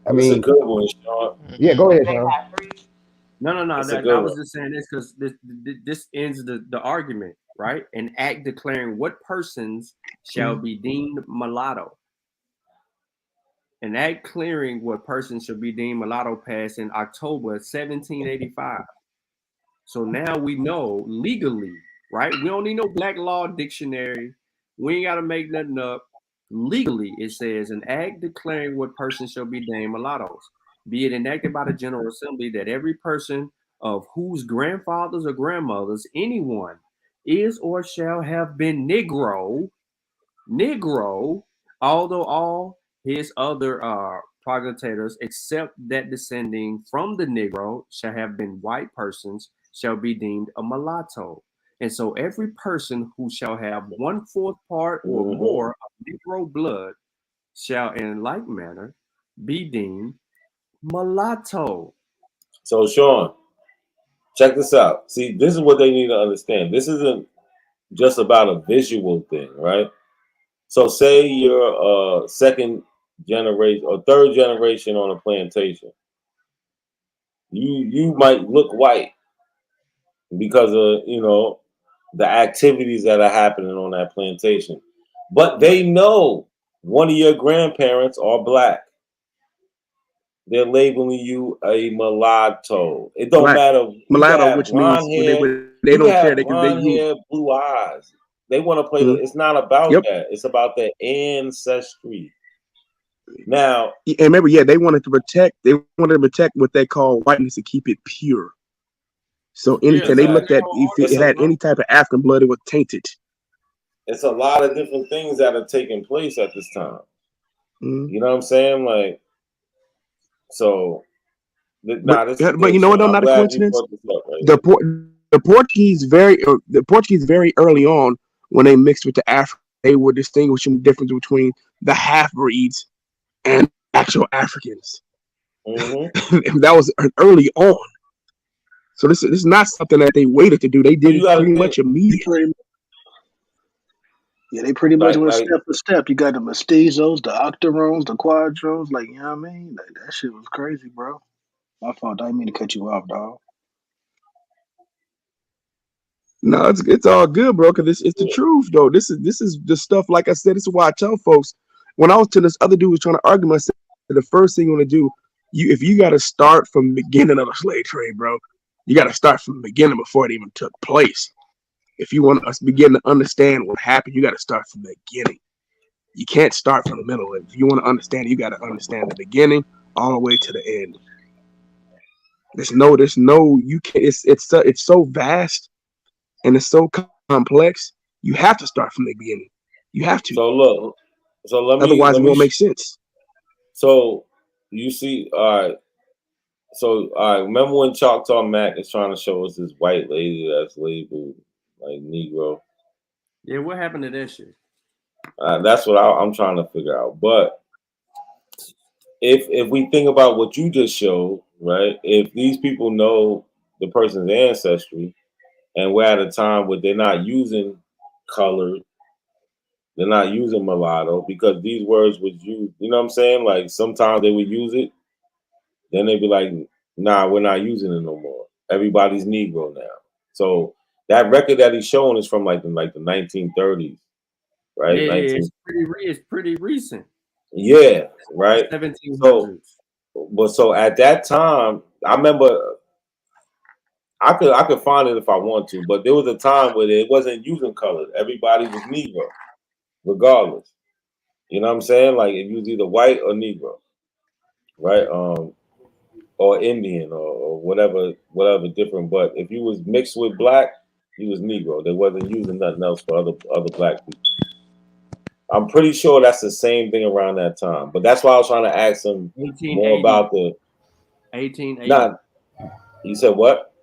I mean, it's a good one, Sean. Yeah, go ahead, Sean. No. I was just saying this because this ends the argument, right? An act declaring what persons shall be deemed mulatto. An act clearing what persons shall be deemed mulatto passed in October 1785. So now we know legally, right? We don't need no black law dictionary. We ain't got to make nothing up. Legally, it says an act declaring what persons shall be deemed mulattoes, be it enacted by the General Assembly that every person of whose grandfathers or grandmothers anyone is or shall have been Negro, although all his other progenitors, except that descending from the Negro shall have been white persons, shall be deemed a mulatto. And so every person who shall have 1/4 part or more of Negro blood shall in like manner be deemed mulatto. So Sean, check this out. See, this is what they need to understand. This isn't just about a visual thing, right? So say you're a second generation or third generation on a plantation. You might look white because of the activities that are happening on that plantation. But they know one of your grandparents are black. They're labeling you a mulatto. It don't matter. Mulatto, which means they don't care. They can hair, blue eyes. They want to play. It's not about that. It's about their ancestry. Now, and remember, they wanted to protect what they call whiteness and keep it pure. So anytime they looked at if it had any type of African blood, it was tainted. It's a lot of different things that are taking place at this time. You know what I'm saying? Like, so. But you know what? I'm not a coincidence. The Portuguese very early on, when they mixed with the African, they were distinguishing the difference between the half breeds and actual Africans. That was early on. So this is not something that they waited to do. They did it pretty much immediately. Yeah, they pretty much went step for step. You got the mestizos, the octorones, the quadrones. Like, you know what I mean? Like, that shit was crazy, bro. My fault. I didn't mean to cut you off, dog. No, it's all good, bro. Because it's the truth, though. This is the stuff. Like I said, this is why I tell folks. When I was telling this other dude was trying to argue, I said the first thing you want to do, if you got to start from the beginning of the slave trade, bro, You got to start from the beginning before it even took place. If you want us to begin to understand what happened, you got to start from the beginning. You can't start from the middle. If you want to understand, you got to understand the beginning all the way to the end. There's no, you can't. It's so vast and it's so complex. You have to start from the beginning. You have to. So look, so Otherwise, it won't make sense. So you see, all right. So remember when Choctaw Mac is trying to show us this white lady that's labeled like Negro? Yeah, what happened to that shit? That's what I'm trying to figure out. But if we think about what you just showed, right? If these people know the person's ancestry, and we're at a time where they're not using colored, they're not using mulatto, because these words was used. You know what I'm saying? Like sometimes they would use it, then they'd be like, "Nah, we're not using it no more. Everybody's Negro now." So that record that he's showing is from like the 1930s, right? Yeah, it's pretty recent. Yeah, right. 1700s. So at that time, I remember I could find it if I want to, but there was a time where it wasn't using color. Everybody was Negro, regardless. You know what I'm saying? Like if you was either white or Negro, right? Or Indian or whatever different. But if you was mixed with black, you was Negro. They wasn't using nothing else for other black people. I'm pretty sure that's the same thing around that time. But that's why I was trying to ask him more about the 1880. Nah, you said what?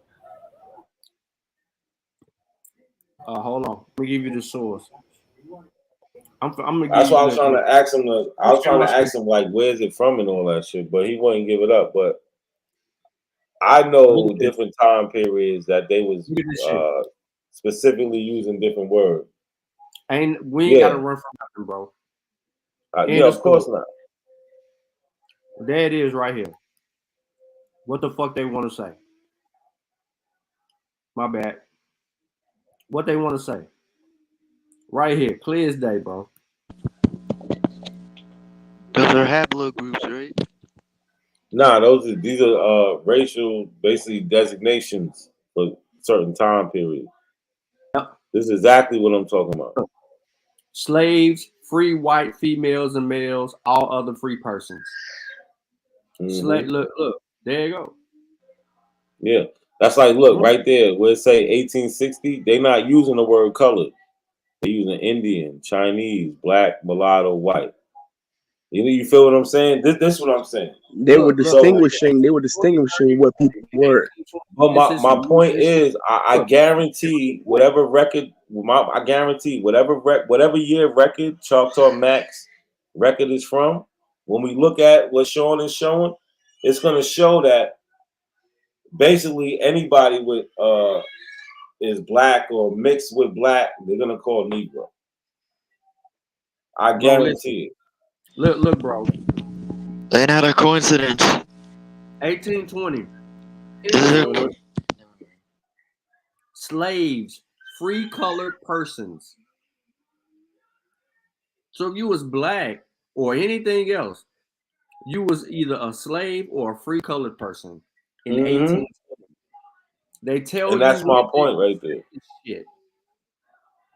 Hold on. Let me give you the source. I'm gonna That's give why I you was trying to ask him. I was trying to ask him like, where's it from and all that shit, but he wouldn't give it up. But I know different time periods that they was specifically using different words. We ain't gotta run from nothing, bro. Yeah, of course not. There it is right here. What the fuck they want to say? My bad. What they want to say? Right here, clear as day, bro. Those are haplogroups, right? Nah, these are racial basically designations for certain time periods. Yep. This is exactly what I'm talking about. Slaves, free white females and males, all other free persons. Mm-hmm. Look, there you go. Yeah, that's like, look right there where it say 1860. They're not using the word colored. They're using Indian, Chinese, black, mulatto, white. You feel what I'm saying? This is what I'm saying. They were distinguishing what people were. But my point is, I guarantee whatever record, whatever year record Choctaw Mac's record is from, when we look at what Sean is showing, it's going to show that basically anybody with is black or mixed with black, they're going to call Negro. I guarantee it. Look, bro. They're not a coincidence. 1820. Slaves, free colored persons. So if you was black or anything else, you was either a slave or a free colored person in 1820. They tell and that's my point right there. Shit.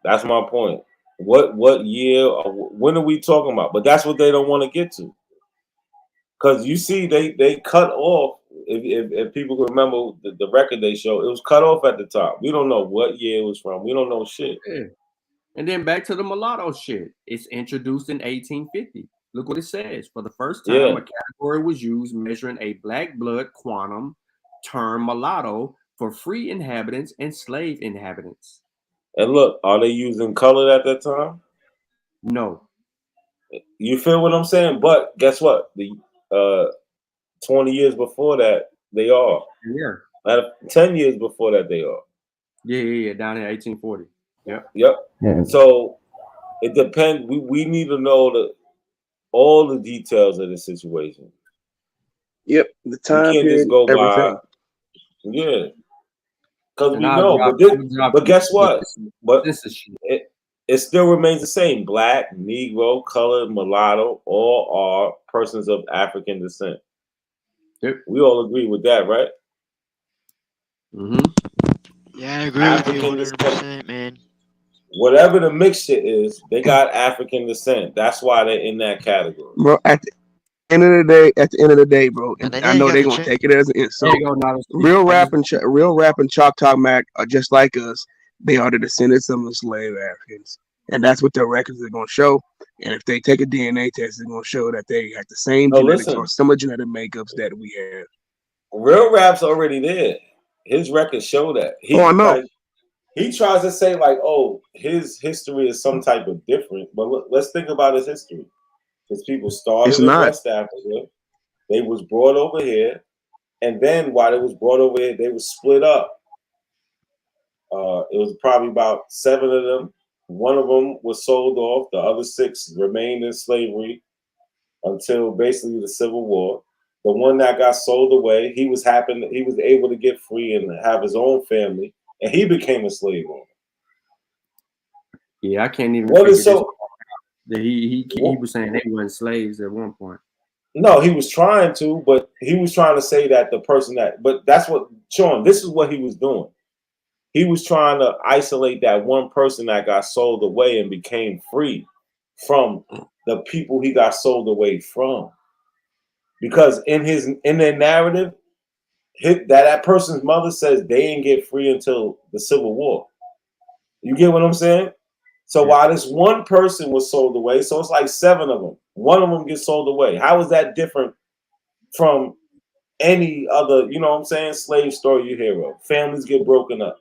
That's my point. What year or when are we talking about? But that's what they don't want to get to. Because you see, they cut off. If people can remember the record they showed, it was cut off at the top. We don't know what year it was from. We don't know shit. Yeah. And then back to the mulatto shit. It's introduced in 1850. Look what it says. For the first time, a category was used measuring a black blood quantum term mulatto for free inhabitants and slave inhabitants. And look, are they using color at that time? No. You feel what I'm saying? But guess what? The 20 years before that, they are. Yeah. 10 years before that, they are. Yeah. Down in 1840. Yep. Yeah. So it depends. We need to know all the details of the situation. Yep. The time we can't period, just go everything. by. Yeah. Because we know. But guess what? But it still remains the same. Black, Negro, colored, mulatto, all are persons of African descent. Yep. We all agree with that, right? Yeah, I agree African with you 100%, man. Whatever the mixture is, they got African descent. That's why they're in that category. Bro, at the end of the day, bro, and I know they're gonna take it as an insult. Real rap and Chalk Talk Mac are just like us. They are the descendants of enslaved Africans, and that's what their records are gonna show. And if they take a DNA test, it's gonna show that they have the same genetics or similar genetic makeups that we have. Real rap's already there. His records show that. I know. He tries to say like, oh, his history is some type of different, but let's think about his history. His people started in West Africa, they was brought over here, and then while they was brought over here, they was split up. It was probably about 7 of them. One of them was sold off. The other 6 remained in slavery until basically the Civil War. The one that got sold away, he was able to get free and have his own family, and he became a slave owner. Yeah, I can't even figure this out. He was saying they weren't slaves at one point. No, he was trying to, but he was trying to say that the person but that's what, Sean, this is what he was doing. He was trying to isolate that one person that got sold away and became free from the people he got sold away from. Because in their narrative, that person's mother says they didn't get free until the Civil War. You get what I'm saying? So while this one person was sold away, so it's like 7 of them. One of them gets sold away. How is that different from any other, you know what I'm saying, slave story you hear of? Families get broken up.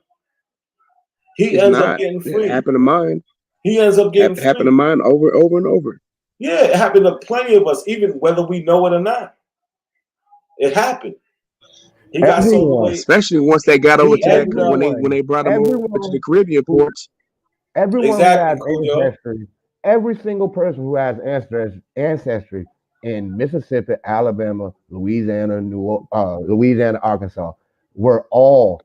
He ends up getting free. It happened to mine. He ends up getting free. Happened to mine over and over. Yeah, it happened to plenty of us, even whether we know it or not. It happened. He got sold away. Especially once they got over to that, when they brought him over to the Caribbean ports. Everyone who has ancestry, every single person who has ancestry in Mississippi, Alabama, Louisiana, Arkansas, were all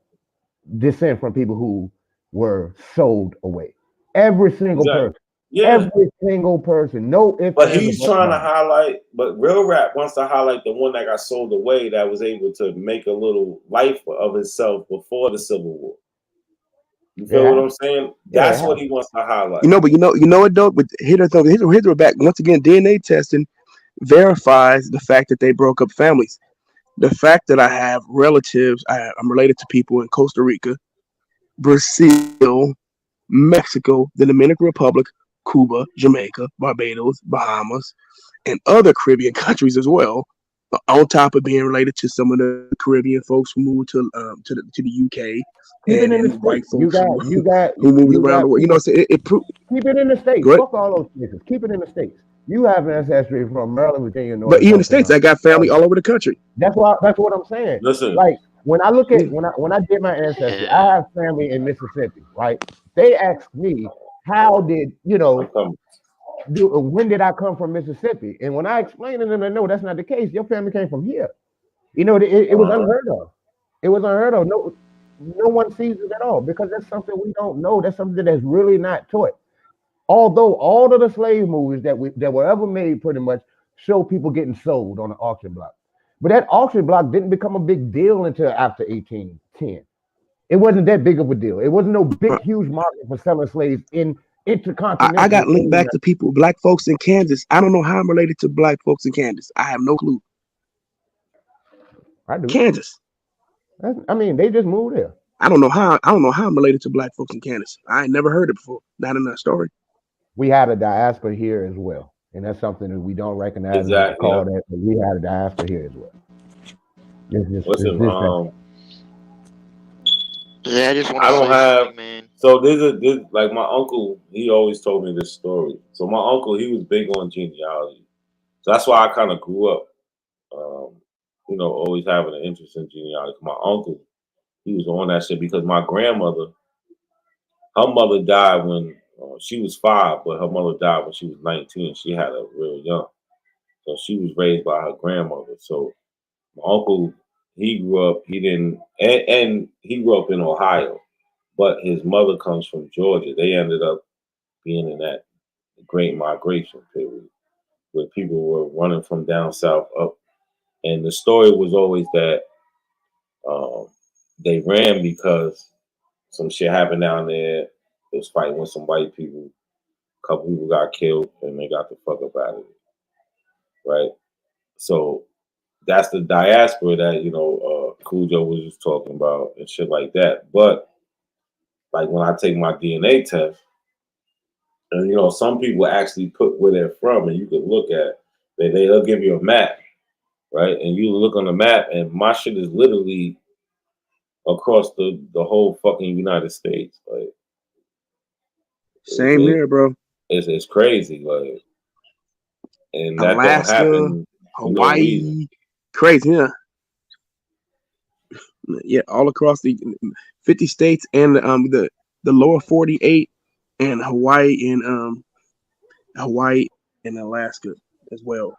descent from people who were sold away. Every single person. Yeah. Every single person. No ifs. But he's trying to highlight, but Real Rap wants to highlight the one that got sold away that was able to make a little life of himself before the Civil War. You feel what I'm saying? That's what he wants to highlight. But you know what though? But here's the back. Once again, DNA testing verifies the fact that they broke up families. The fact that I have relatives, I'm related to people in Costa Rica, Brazil, Mexico, the Dominican Republic, Cuba, Jamaica, Barbados, Bahamas, and other Caribbean countries as well. On top of being related to some of the Caribbean folks who moved to the UK, and white folks who moved around the world. You know, so it keep it in the States. Fuck all those places. Keep it in the States. You have an ancestry from Maryland, Virginia, North. But even in the States, I got family all over the country. That's what I'm saying. Listen, like when I look at when I did my ancestry, I have family in Mississippi, right? They asked me, how did when did I come from Mississippi? And when I explained to them, no, that's not the case. Your family came from here. You know, it was unheard of. It was unheard of. No one sees it at all because that's something we don't know. That's something that's really not taught. Although all of the slave movies that were ever made pretty much show people getting sold on an auction block. But that auction block didn't become a big deal until after 1810. It wasn't that big of a deal. It wasn't no big, huge market for selling slaves in intercontinental. I got linked back to people, black folks in Kansas. I don't know how I'm related to black folks in Kansas. I have no clue. I do. Kansas. I mean, they just moved there. I don't know how I'm related to black folks in Kansas. I ain't never heard it before. Not in that story. We had a diaspora here as well, and that's something that we don't recognize. Exactly. That, but we had a diaspora here as well. Yeah, I just want I don't have, man. So there's like my uncle, he always told me this story. So my uncle, he was big on genealogy. So that's why I kind of grew up, always having an interest in genealogy. My uncle, he was on that shit because my grandmother, her mother died when she was 5, but her mother died when she was 19. She had her real young. So she was raised by her grandmother. So my uncle, he grew up, he grew up in Ohio, but his mother comes from Georgia. They ended up being in that great migration period where people were running from down south up. And the story was always that they ran because some shit happened down there. They was fighting with some white people. A couple people got killed, and they got the fuck up out of it. Right? So that's the diaspora that Cool Joe was just talking about and shit like that. But like when I take my DNA test, and some people actually put where they're from, and you can look at they'll give you a map, right? And you look on the map, and my shit is literally across the whole fucking United States. Like Same here, bro. It's crazy, like, and that don't Alaska, happen for no reason. Hawaii, crazy, yeah. Yeah, all across the 50 states and the lower 48 and Hawaii and Alaska as well.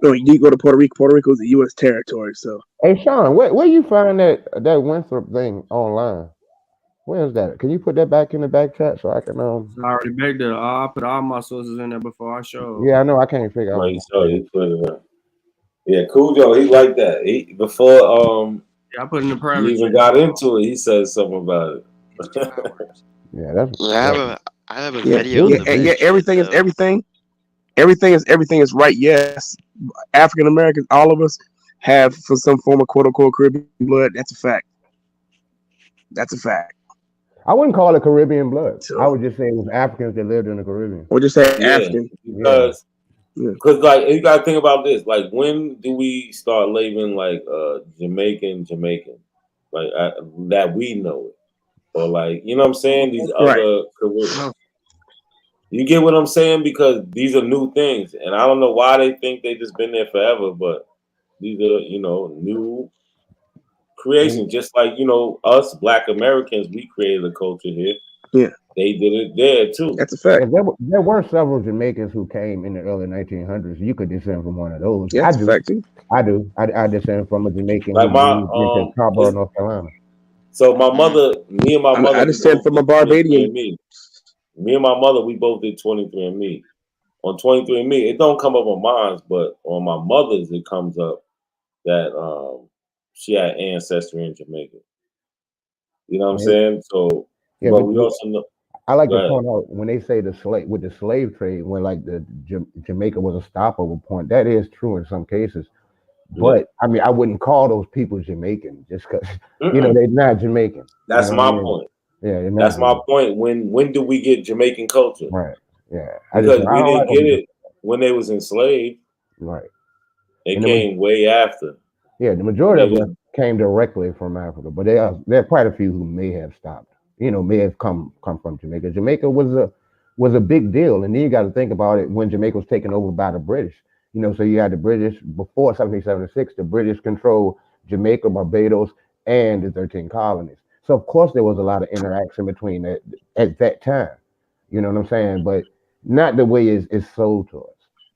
No, you go to Puerto Rico. Puerto Rico is a U.S. territory. So, hey Sean, where you find that Winthrop thing online? Where is that? Can you put that back in the back chat so I can I already begged it. I put all my sources in there before I showed. Yeah, I know. I can't figure out. Right, so he put it up. Yeah, Cool Joe, he like that. He before I put in the private. He even got into it. He said something about it. Yeah, that's. I have a yeah, video. yeah, everything is everything. Everything is right. Yes, African Americans, all of us have for some form of quote unquote Caribbean blood. That's a fact. That's a fact. I wouldn't call it Caribbean blood. I would just say it was Africans that lived in the Caribbean. Or just say African. Because like you gotta think about this. Like, when do we start labeling like Jamaican, like that we know it, or like what I'm saying? These other Caribbean. You get what I'm saying? Because these are new things, and I don't know why they think they just been there forever, but these are new creations. Just like us Black Americans, we created a culture here. Yeah, they did it there too. That's a fact. Yeah, there were several Jamaicans who came in the early 1900s. You could descend from one of those. Yeah, that's a fact too. I do. I descend from a Jamaican like who moved into Scarborough, North Carolina. So my mother, me and my mother, I descend from a Barbadian. Me and my mother, we both did 23andMe. On 23andMe, it don't come up on mine, but on my mother's, it comes up that she had ancestry in Jamaica. You know what I'm saying? So, Yeah, but we also know. I like to point out when they say the slave trade, when like the Jamaica was a stopover point, that is true in some cases. But I mean, I wouldn't call those people Jamaican just because they're not Jamaican. That's my point. Yeah, that's my point. When do we get Jamaican culture? Right. Yeah. Because we didn't get it when they was enslaved. Right. It came way after. Yeah, the majority of them came directly from Africa, but there are quite a few who may have stopped. May have come from Jamaica. Jamaica was a big deal, and then you got to think about it when Jamaica was taken over by the British. So you had the British before 1776. The British controlled Jamaica, Barbados, and the 13 colonies. So of course there was a lot of interaction between that at that time. You know what I'm saying? But not the way it's sold to us.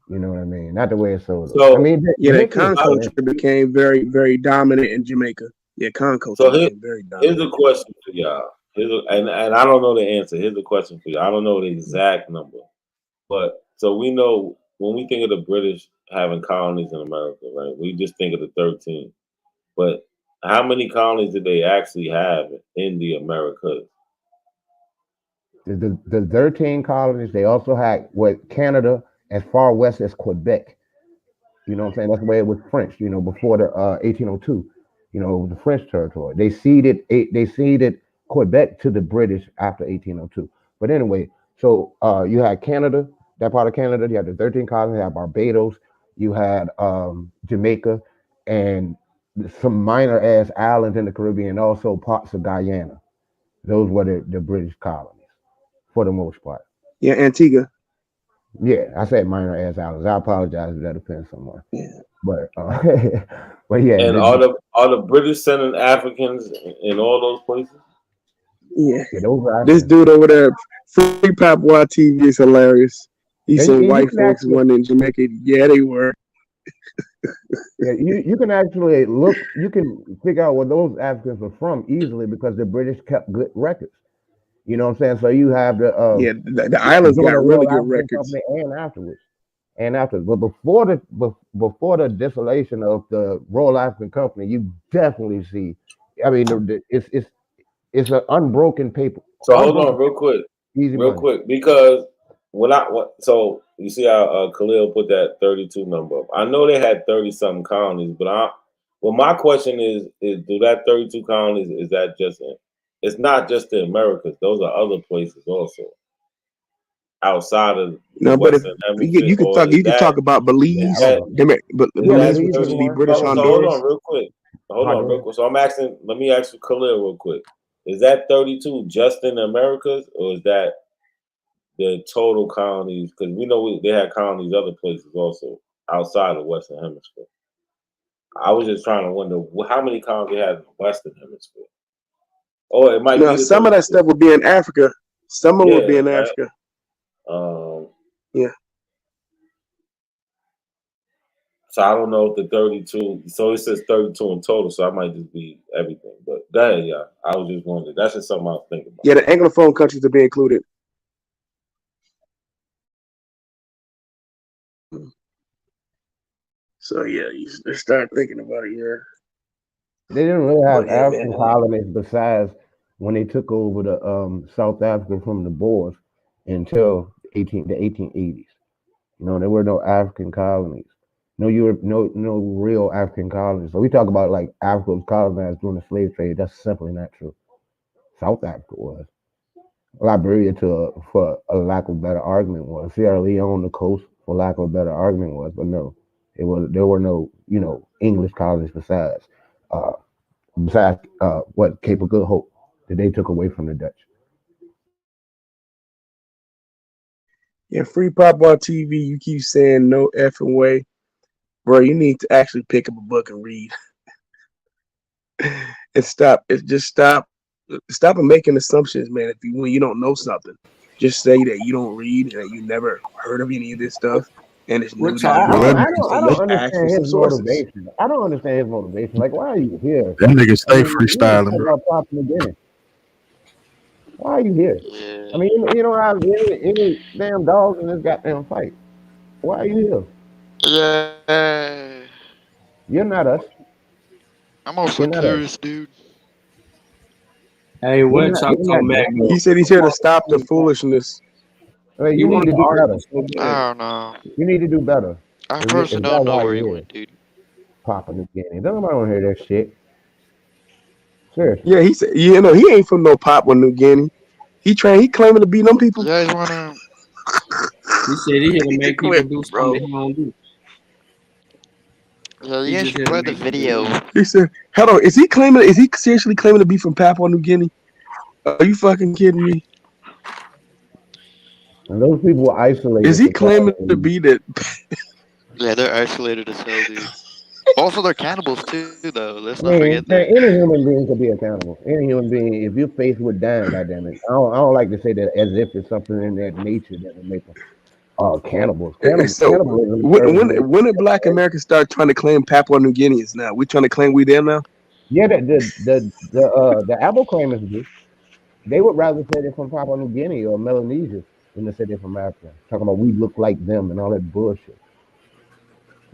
You know what I mean? Not the way it's sold. So, I mean, the con culture became very, very dominant in Jamaica. Yeah, con culture became very dominant. Here's a question for y'all. And I don't know the answer. Here's a question for you. I don't know the exact number, but so we know when we think of the British having colonies in America, right? We just think of the 13. But how many colonies did they actually have in the Americas? The 13 colonies. They also had Canada as far west as Quebec. You know what I'm saying? That's the way it was French. Before the 1802. The French territory. They ceded Quebec to the British after 1802. But anyway, so you had Canada, that part of Canada. You had the 13 colonies. You had Barbados. You had Jamaica, and some minor ass islands in the Caribbean, and also parts of Guyana. Those were the British colonies for the most part. Yeah, Antigua. Yeah, I said minor ass islands. I apologize if that offends someone. Yeah, but yeah. And are the British sending Africans in all those places? Yeah, this dude over there, Free Papua TV, is hilarious. He said white folks went in Jamaica. Yeah, they were. Yeah, you can actually look. You can figure out where those Africans were from easily because the British kept good records. You know what I'm saying? So you have the islands got really good records, and afterwards. But before the desolation of the Royal African Company, you definitely see I mean, it's an unbroken paper. So hold on, real quick, easy real money. quick, because so you see how Khalil put that 32 number up. I know they had 30-something colonies, but my question is do that 32 colonies, is that just it's not just the Americas, those are other places also outside of the No, but if Western Hemisphere, you could or talk, is you could talk about Belize. But Yeah, Belize would Belize is used to be one. British so hold Honduras. on real quick. Hold on real Honduras. quick. So let me ask you Khalil real quick. Is that 32 just in the Americas, or is that the total colonies? Because we know they had colonies other places also outside the Western Hemisphere. I was just trying to wonder how many colonies they had in the Western Hemisphere. Or it might No, be the some of 32. that stuff would be in Africa. Some of it would be in right. Africa. Yeah. So I don't know if the 32. So it says 32 in total. So I might just be everything. But go ahead, yeah. I was just wondering. That's just something I was thinking about. Yeah, the Anglophone countries to be included. So yeah, you start thinking about it. Yeah. They didn't really have But yeah, African man. colonies besides when they took over the South Africa from the Boers until the 1880s. You know, there were no African colonies. No Europe, no real African colonies. So we talk about like Africa was colonized during the slave trade. That's simply not true. South Africa was. Liberia, for a lack of a better argument, was. Sierra Leone, the coast, for lack of a better argument, was. But no, there were no English colonies besides what Cape of Good Hope that they took away from the Dutch. Yeah, free pop on TV. You keep saying no effing way, bro. You need to actually pick up a book and read, and stop. Stop making assumptions, man. When you don't know something, just say that you don't read and that you never heard of any of this stuff, and it's new to I you. don't So just ask for understand some his sources. motivation. I don't understand his motivation. Like, why are you here? That nigga I stay mean, you were freestyling, talking bro. about Papua New Guinea. Why are you here? Yeah. I mean, you don't have any damn dogs in this goddamn fight. Why are you here? Yeah. You're not us. I'm also You're not us. curious, dude. Hey, You're what not. talk You're so not mad? Django. He said he's here to stop the foolishness. Hey, He you need wanted to to do argue better. so I bad. don't know. You need to do better. I If personally that's don't know why where you're he here, went, dude. Papua New Guinea. Don't nobody want to hear that shit. Seriously. Yeah, he said, he ain't from no Papua New Guinea. He claiming to be them people. You guys wanna? He said he here to make people do something bro. that he don't do. Yeah, He you guys just should here to play the make people video. He said, "Hold on, is he seriously claiming to be from Papua New Guinea? Are you fucking kidding me? And those people were isolated Is he for claiming to be that?" Yeah, they're isolated as hell, dude. Also, they're cannibals too, though. Let's I not mean, forget that. any human being could be accountable. Any human being, if you're faced with dying, goddamn it, I don't like to say that as if it's something in that nature that would make them cannibals. So Cannibalism occurs when when did Black Americans start trying to claim Papua New Guineans? Now we trying to claim we there now? yeah, the Abo claimants do. They would rather say they're from Papua New Guinea or Melanesia than to say they're from Africa. Talking about we look like them and all that bullshit.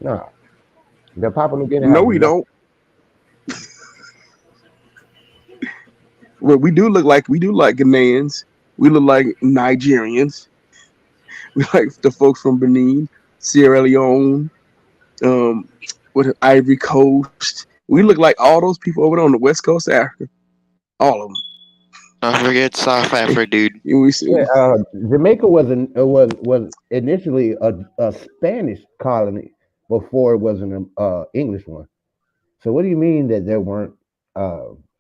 Nah, the Papua New Guinea No, has we nothing. don't. Well, we do like Ghanaians. We look like Nigerians. We like the folks from Benin, Sierra Leone, with Ivory Coast. We look like all those people over there on the west coast of Africa. All of them. Don't forget South Africa, dude. Yeah, Jamaica was initially a Spanish colony before it was an English one. So what do you mean that there weren't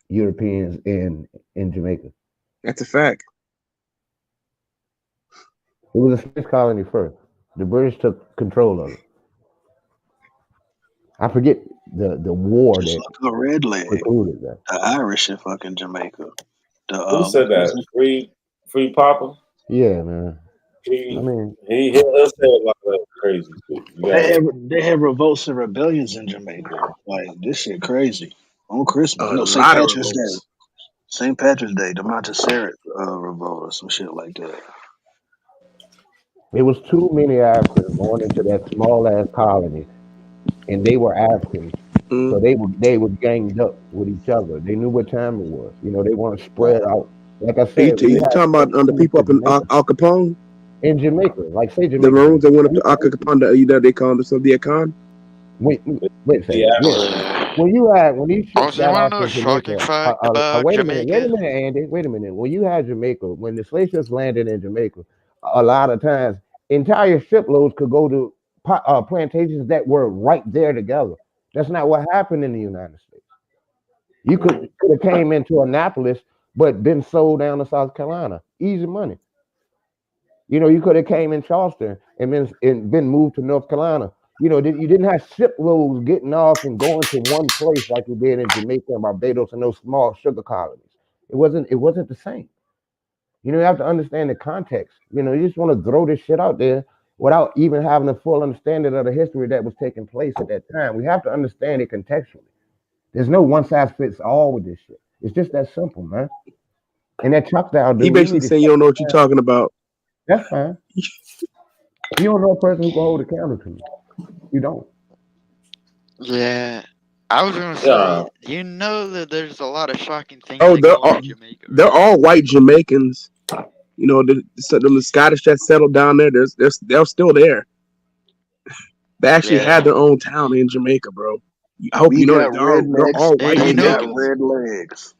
Europeans in Jamaica? That's a fact. It was a Spanish colony first. The British took control of it. I forget the war Just that like a red leg. precluded that. The Irish in fucking Jamaica. Who said that? Free Papa? Yeah, man. He'll I mean, say a lot of crazy shit. They had revolts and rebellions in Jamaica. Like this shit crazy. On Christmas. No, A St. lot of Patrick's Day. revolts. St. Patrick's Day, the Montserrat revolt or some shit like that. it was too many Africans going into that small ass colony, and they were Africans. So they were ganged up with each other. They knew what time it was. You know, they weren't spread out. Like I You, said, we you had talking about the people up in Al Capone? in Jamaica, like say The Jamaica. Maroons that went up to Al Capone, they call themselves the Icon. Wait a second. When these ships Also, you got want off to know a in Jamaica, shocking fact about wait a Jamaica? minute, Andy, wait a minute. When you had Jamaica, when the slave ships landed in Jamaica, a lot of times entire shiploads could go to plantations that were right there together. That's not what happened in the United States. You could have came into Annapolis, but been sold down to South Carolina. Easy money. You know, you could have came in Charleston and been moved to North Carolina. You know, you didn't have shiploads getting off and going to one place like you did in Jamaica and Barbados and those small sugar colonies. It wasn't the same. You know, you have to understand the context. You know, you just want to throw this shit out there without even having a full understanding of the history that was taking place at that time. We have to understand it contextually. There's no one size fits all with this shit. It's just that simple, man. And that Chuck down dude, He basically saying you don't know what you're talking about. That's fine. You don't know a person who can hold a candle to you. You don't. Yeah. I was gonna say, you know that there's a lot of shocking things Oh, that go on in Jamaica. they're all white Jamaicans. You know, the Scottish that settled down there, they're still there. They actually had their own town in Jamaica, bro. I hope We you know got that they're all white we got Jamaicans. red legs.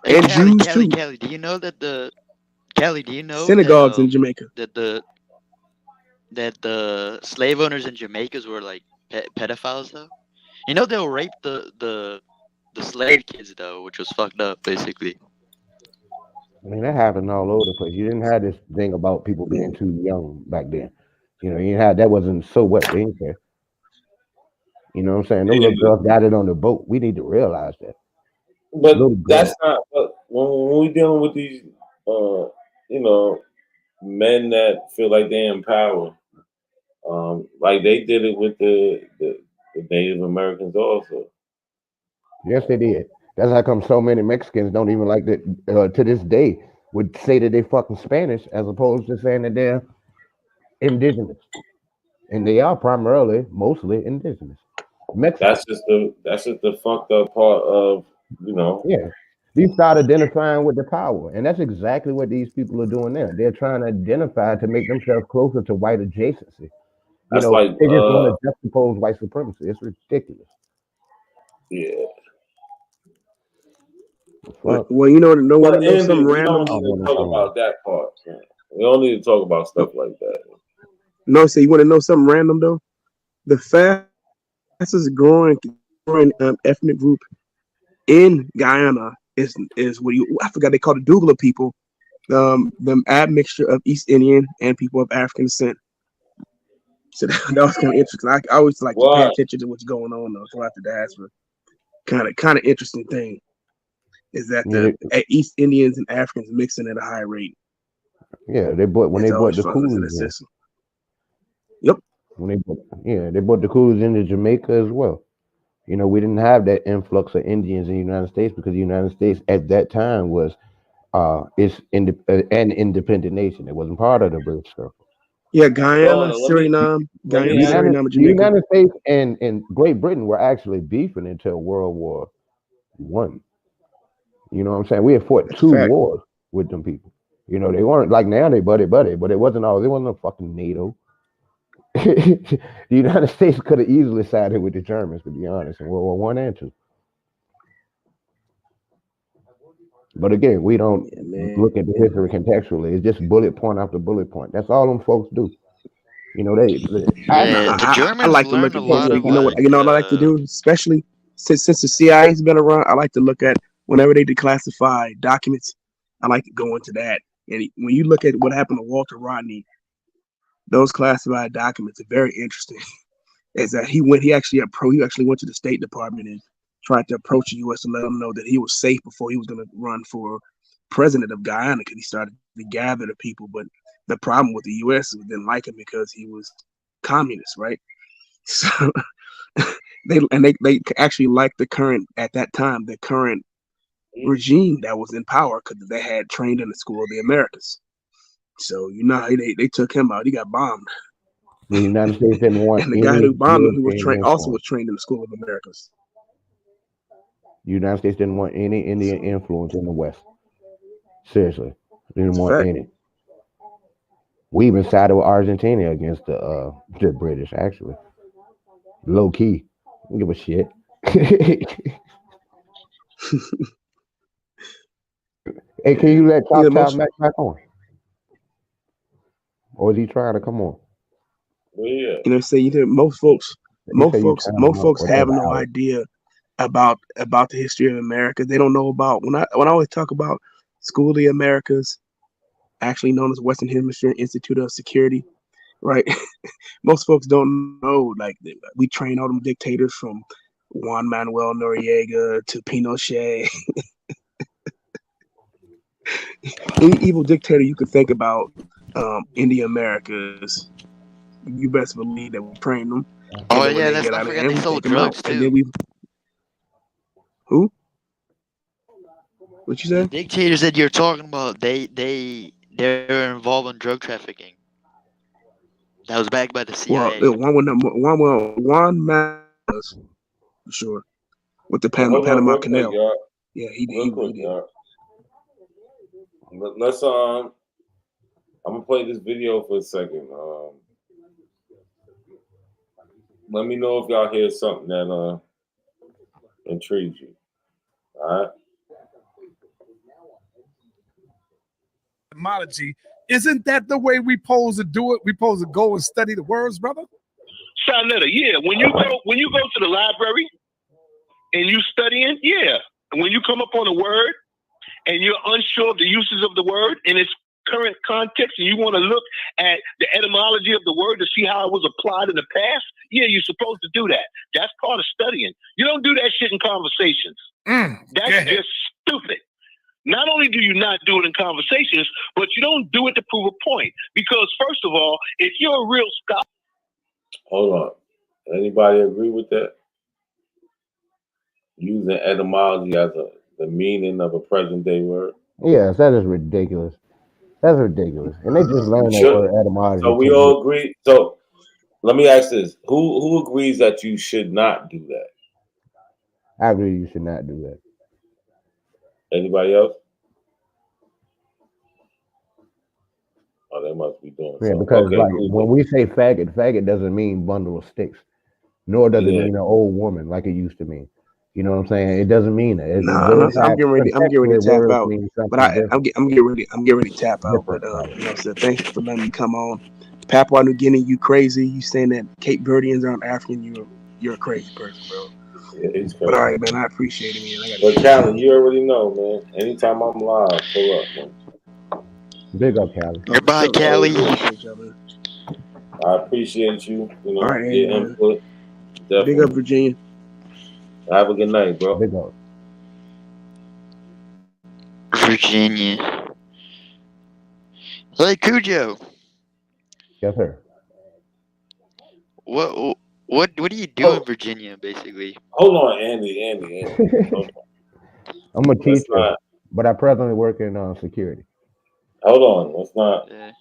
Hey, And Jews too. Kelly, do you know that Kelly, do you know Synagogues that, in Jamaica. that the slave owners in Jamaica were like pedophiles though? You know they'll rape the slave kids though, which was fucked up basically. I mean, that happened all over the place. You didn't have this thing about people being too young back then. You know, you had that wasn't so what they didn't care. You know what I'm saying? Them little girls got it on the boat. We need to realize that. But that's not. But when we dealing with these, you know, men that feel like they're in power, like they did it with the Native Americans also. Yes, they did. That's how come so many Mexicans don't even like that to this day would say that they fucking Spanish as opposed to saying that they're indigenous. And they are primarily, mostly indigenous. Mexican. That's just the fucked up part of, you know. Yeah. They start identifying with the power. And that's exactly what these people are doing now. They're trying to identify to make themselves closer to white adjacency. You know, they just want to juxtapose white supremacy. It's ridiculous. Yeah. Well, you know, no one knows something We random. don't need to talk about that part. Man. We don't need to talk about stuff like that. No, so you want to know something random though? The fastest growing ethnic group in Guyana is what I forgot they call the Douglas people, the admixture of East Indian and people of African descent. So that was kind of interesting. I always like to pay attention to what's going on though throughout the diaspora. Kind of interesting thing is that the East Indians and Africans mixing at a high rate. Yeah, they bought the coolies. Yep. They brought the coolies into Jamaica as well. You know, we didn't have that influx of Indians in the United States because the United States at that time was an independent nation. It wasn't part of the British circle. Yeah, Guyana, Suriname, the United States and Great Britain were actually beefing until World War I. You know what I'm saying? We had fought two wars with them people. You know, they weren't like now they buddy, but it wasn't no fucking NATO. The United States could have easily sided with the Germans, to be honest, in World War I and II. But again, we don't look at the history contextually. It's just bullet point after bullet point. That's all them folks do. You know, I like to look at you know what I like to do, especially since the CIA's been around. I like to look at whenever they declassify documents. I like to go into that. And when you look at what happened to Walter Rodney, those classified documents are very interesting. Is that he actually went to the State Department and tried to approach the U.S. to let them know that he was safe before he was going to run for president of Guyana, because he started to gather the people. But the problem with the U.S. is didn't like him because he was communist, right? So they actually liked the current regime that was in power because they had trained in the School of the Americas. So they took him out. He got bombed. The United States didn't want and the guy who bombed him was trained in the School of Americas. The United States didn't want any Indian influence in the West. Seriously, didn't want fact. any. We even sided with Argentina against the British. Actually, low key, don't give a shit. Hey, can you let Yeah, Top back on? Or is he trying to come on? Yeah. You know, say most folks have no idea about the history of America. They don't know about when I always talk about School of the Americas, actually known as Western Hemisphere Institute of Security, right? Most folks don't know, like, we train all them dictators from Juan Manuel Noriega to Pinochet. Any evil dictator you could think about in the Americas, you best believe that we train them. Oh And then when yeah, they let's get not out of forget hand, they we sold take them out. drugs And then too. we What you The said? dictators that you're talking about, they're involved in drug trafficking. That was backed by the Well, CIA. one man was for sure with the Hold on, Panama real quick, Canal. y'all. Yeah, Real quick, did. y'all. Let's I'm gonna play this video for a second. Let me know if y'all hear something that intrigues you. All right. Etymology. Isn't that the way we supposed to do it? We supposed to go and study the words, brother? Sarnetta, yeah. When you go to the library and you studying, yeah. And when you come up on a word and you're unsure of the uses of the word in its current context, and you want to look at the etymology of the word to see how it was applied in the past, yeah, you're supposed to do that. That's part of studying. You don't do that shit in conversations. That's just stupid. Not only do you not do it in conversations, but you don't do it to prove a point. Because first of all, if you're a real scholar. Hold on. Anybody agree with that? Using etymology as the meaning of a present day word? Yes, that is ridiculous. That's ridiculous. And they just learned that word etymology. So we all agree. So let me ask this: Who agrees that you should not do that? I agree you should not do that. Anybody else? Oh, they must be doing Yeah, something. because Okay, like cool. when we say faggot doesn't mean bundle of sticks, nor does it mean an old woman like it used to mean. You know what I'm saying? It doesn't mean that. I'm getting ready to tap out. But I'm getting ready to tap out. But you know, so thanks for letting me come on. Papua New Guinea, you crazy? You saying that Cape Verdeans aren't African? You're a crazy person, bro. Yeah, he's crazy. But all right, man, I appreciate it, man. But Callan, you already know, man. Anytime I'm live, pull up, man. Big up, Callie. Goodbye, Callie. I appreciate you. You know, right, your input. Definitely. Big up, Virginia. Have a good night, bro. Big up. Virginia. Hey, Cujo. Yes, sir. What do you do in Virginia, basically? Hold on, Andy. Hold on. I'm a teacher, but I presently work in security. Hold on.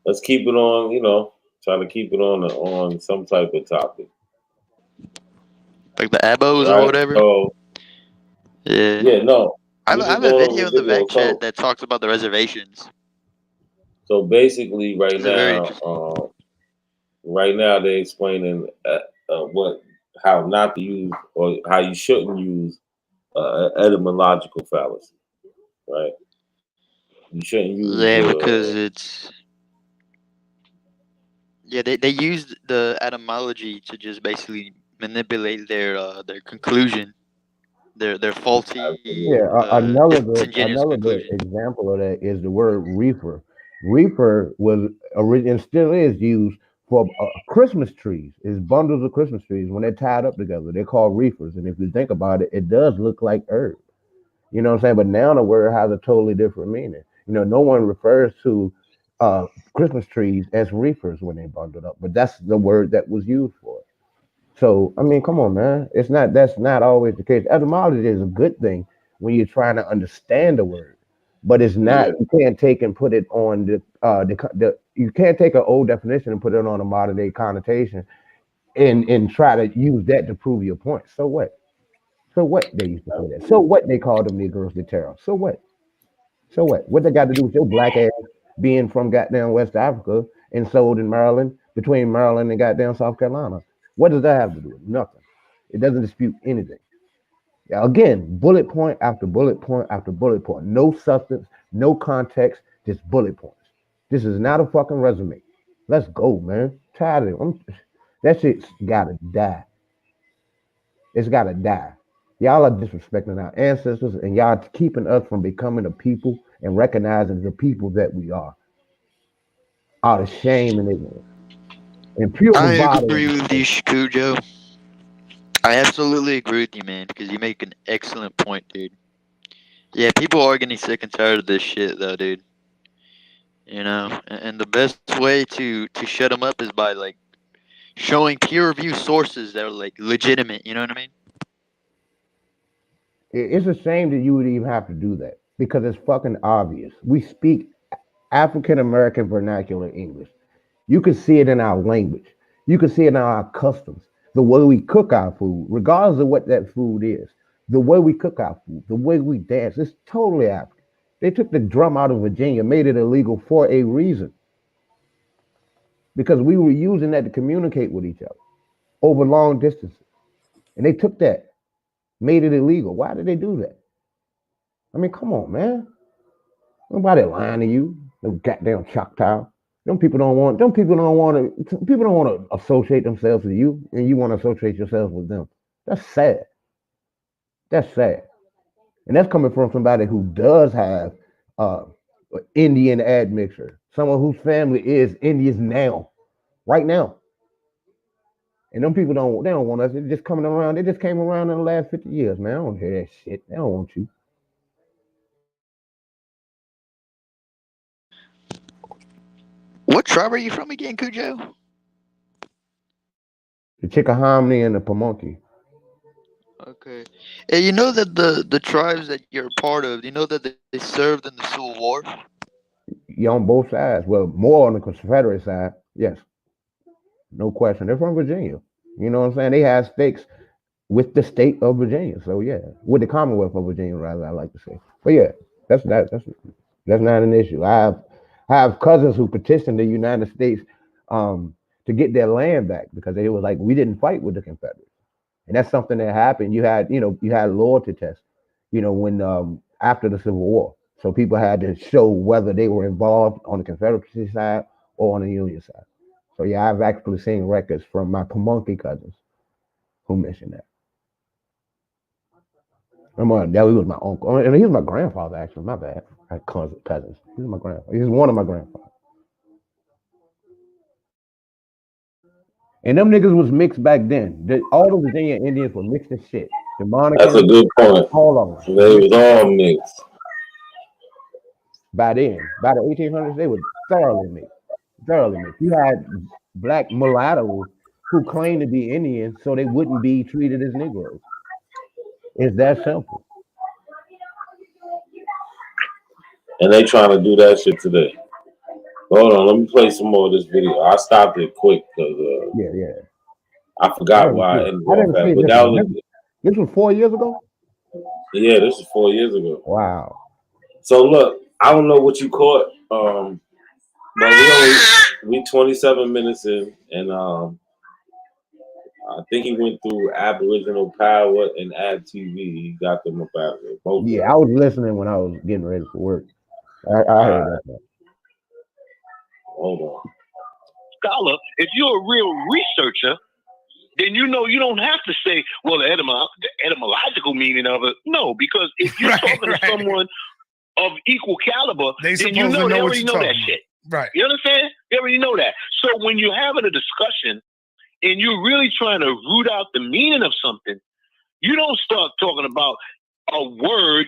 Let's keep it on, try to keep it on some type of topic. Like the Abos or whatever? So, yeah, no. I have a video in the back chat that talks about the reservations. So basically, right now they're explaining how not to use or how you shouldn't use etymological fallacy, right? You shouldn't use because it's they used the etymology to just basically manipulate their conclusion, their faulty another disingenuous good conclusion. example of that is the word reefer. Reefer was and still is used for Christmas trees. It's bundles of Christmas trees when they're tied up together. They're called reefers, and if you think about it, it does look like herb. You know what I'm saying? But now the word has a totally different meaning. You know, no one refers to Christmas trees as reefers when they bundled up, but that's the word that was used for it. So I mean, come on, man. That's not always the case. Etymology is a good thing when you're trying to understand the word, but it's not. Yeah. You can't take and put it on the you can't take an old definition and put it on a modern day connotation and try to use that to prove your point. So what? So what they used to say that? So what they called them Negroes the terror? So what? So what? What they got to do with your black ass being from goddamn West Africa and sold in Maryland, between Maryland and goddamn South Carolina? What does that have to do with? Nothing. It doesn't dispute anything. Now, again, bullet point after bullet point after bullet point. No substance, no context, just bullet points. This is not a fucking resume. Let's go, man. Tired of it. That shit's gotta die. It's gotta die. Y'all are disrespecting our ancestors, and y'all keeping us from becoming the people and recognizing the people that we are. Out of shame and ignorance. And pure I bravado. agree with you, Shakujo. I absolutely agree with you, man, because you make an excellent point, dude. Yeah, people are getting sick and tired of this shit, though, dude. You know, and the best way to shut them up is by, like, showing peer-reviewed sources that are, like, legitimate, you know what I mean? It's a shame that you would even have to do that because it's fucking obvious. We speak African American vernacular English. You can see it in our language. You can see it in our customs, the way we cook our food, regardless of what that food is, the way we cook our food, the way we dance. It's totally African. They took the drum out of Virginia, made it illegal for a reason. Because we were using that to communicate with each other over long distances. And they took that, made it illegal. Why did they do that? I mean, come on, man. Nobody lying to you. No goddamn Choctaw. People don't want to associate themselves with you, and you want to associate yourself with them. That's sad. That's sad. And that's coming from somebody who does have Indian admixture. Someone whose family is Indians now, right now. And them people don't want us. They're just coming around. They just came around in the last 50 years, man. I don't hear that shit. They don't want you. What tribe are you from again, Cujo? The Chickahominy and the Pamunkey. Okay. And you know that the tribes that you're a part of, you know that they served in the Civil War? You're on both sides. Well, more on the Confederate side, yes. No question. They're from Virginia. You know what I'm saying? They have stakes with the state of Virginia. So yeah, with the Commonwealth of Virginia, rather, I like to say. But yeah, that's not an issue. I have cousins who petitioned the United States to get their land back because they were like, we didn't fight with the Confederates. And that's something that happened. You had loyalty tests, when after the Civil War. So people had to show whether they were involved on the Confederacy side or on the Union side. So yeah, I've actually seen records from my Pamunkey cousins who mentioned that. That was my uncle. And he was my grandfather, actually. My bad. I had cousins. He was my grandfather. He was one of my grandfathers. And them niggas was mixed back then. All the Virginia Indians were mixed as shit. That's a good point. All of them. They was all mixed. By then, by the 1800s, they were thoroughly mixed. Thoroughly mixed. You had black mulattoes who claimed to be Indians so they wouldn't be treated as Negroes. It's that simple. And they trying to do that shit today. Hold on, let me play some more of this video. I stopped it quick because I forgot why I ended off that. But that was this was 4 years ago? Yeah, this was 4 years ago. Wow. So look, I don't know what you caught, but we 27 minutes in, and I think he went through Aboriginal Power and Ad TV. He got them up out of there. Both I was listening when I was getting ready for work. I heard that. Hold on. Scholar, if you're a real researcher, then you know you don't have to say, well, the etymological meaning of it. No, because if you're talking to someone of equal caliber, then you know they already know that shit. Right. You understand? They already know that. So when you're having a discussion and you're really trying to root out the meaning of something, you don't start talking about a word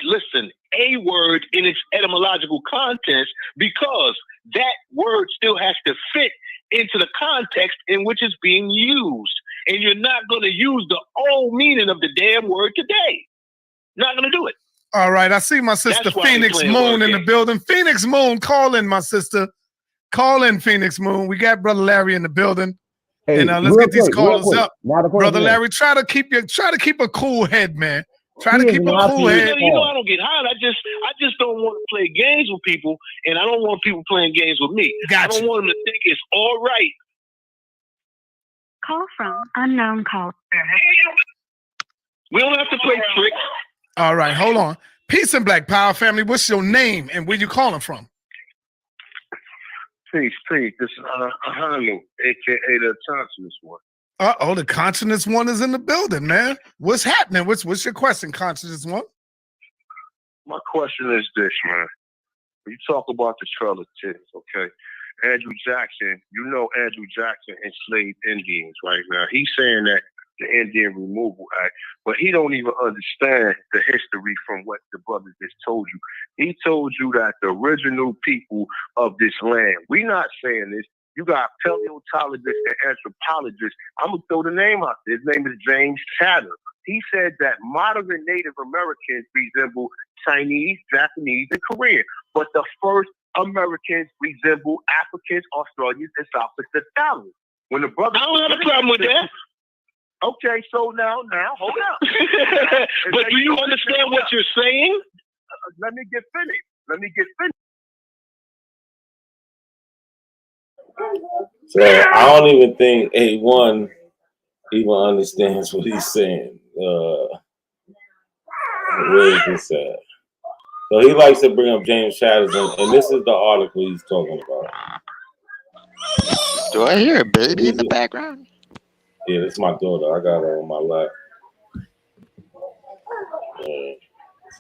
in its etymological context, because that word still has to fit into the context in which it's being used. And you're not going to use the old meaning of the damn word today. Not going to do it. All right. I see my sister Phoenix Moon in the building. Phoenix Moon, call in, my sister. Call in, Phoenix Moon. We got Brother Larry in the building. Hey, and let's get these callers up. Brother Larry, try to keep a cool head, man. Try to keep a cool head. You know, I don't get hot. I just don't want to play games with people, and I don't want people playing games with me. Gotcha. I don't want them to think it's all right. Call from unknown call. We don't have to play tricks. All right, hold on. Peace and Black Power family. What's your name and where you calling from? Peace. This is Ahanu, a.k.a. the conscious one. Uh-oh, the conscious one is in the building, man. What's happening? What's your question, conscious one? My question is this, man. When you talk about the Trail of Tears, okay? Andrew Jackson, you know Andrew Jackson enslaved Indians right now. He's saying that the Indian Removal Act, but he don't even understand the history from what the brother just told you. He told you that the original people of this land, we're not saying this. You got paleontologists and anthropologists. I'm going to throw the name out there. His name is James Chatter. He said that modern Native Americans resemble Chinese, Japanese, and Korean, but the first Americans resemble Africans, Australians, and South Pacific. When the brother, I don't have a problem with that. Okay, so now, hold up. But do you understand what you're saying? Let me get finished. So I don't even think A1 even understands what he's saying. Where is this at? So he likes to bring up James Chatters, and this is the article he's talking about. Do I hear a baby in the background? Yeah, this is my daughter. I got her on my lap.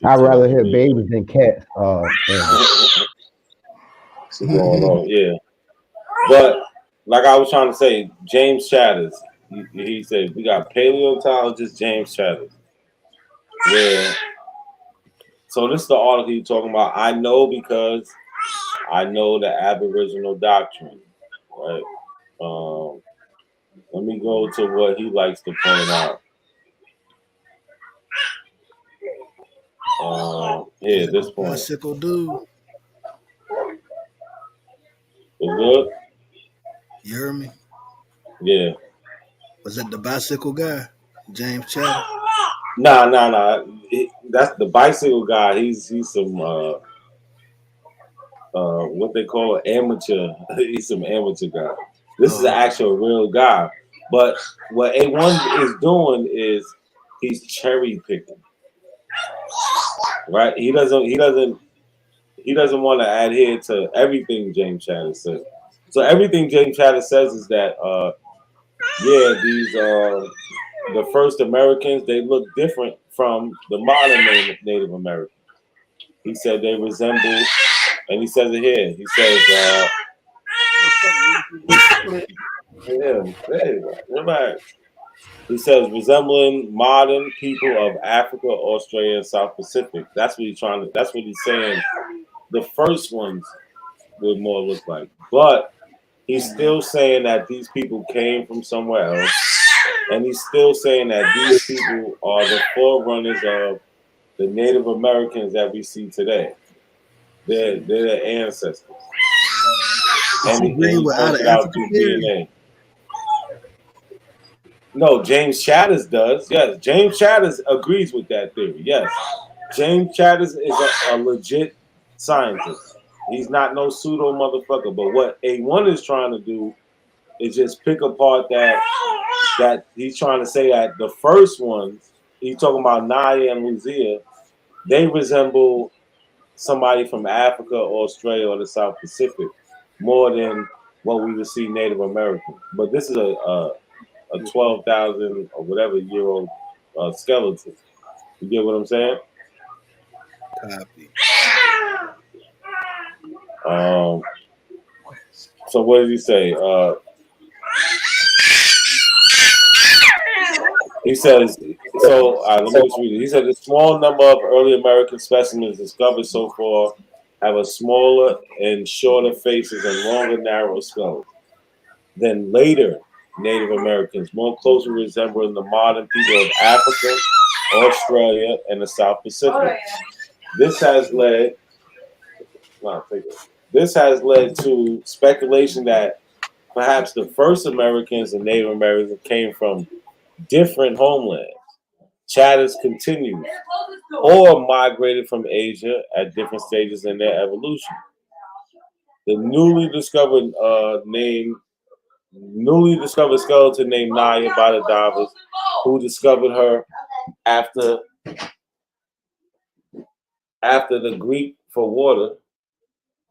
I'd rather hear babies than cats. What's going on? Yeah. But like I was trying to say, James Chatters, he said we got paleontologist James Chatters. Yeah. So this is the article you're talking about. I know because I know the Aboriginal doctrine, right? Let me go to what he likes to point out. Here, this point. Bicycle dude. It's good? You heard me? Yeah. Was that the bicycle guy? James Chatter? Nah. That's the bicycle guy. He's some what they call an amateur. He's some amateur guy. This is an actual real guy. But what A1 is doing is he's cherry picking. Right? He doesn't want to adhere to everything James Chatter says. So everything James Chatter says is that these the first Americans, they look different from the modern Native Americans. He said they resemble, and he says it here. He says, he says resembling modern people of Africa, Australia, and South Pacific. That's what he's saying. The first ones would more look like, but he's still saying that these people came from somewhere else. And he's still saying that these people are the forerunners of the Native Americans that we see today. They're their ancestors. And he points it out through DNA. No, James Chatters does. Yes, James Chatters agrees with that theory. Yes, James Chatters is a legit scientist. He's not no pseudo motherfucker. But what A1 is trying to do is just pick apart that he's trying to say that the first ones, he's talking about Naya and Lucia, they resemble somebody from Africa, Australia, or the South Pacific more than what we would see Native Americans. But this is a 12,000 or whatever year old skeleton. You get what I'm saying? Copy. So what does he say? He says, let me just read it. He said the small number of early American specimens discovered so far have a smaller and shorter faces and longer, narrow skulls than later Native Americans, more closely resembling the modern people of Africa, Australia, and the South Pacific. This has led to speculation that perhaps the first Americans and Native Americans came from different homelands. Chatters continued or migrated from Asia at different stages in their evolution. The newly discovered skeleton named Naya by the divers, who discovered her after the Greek for water,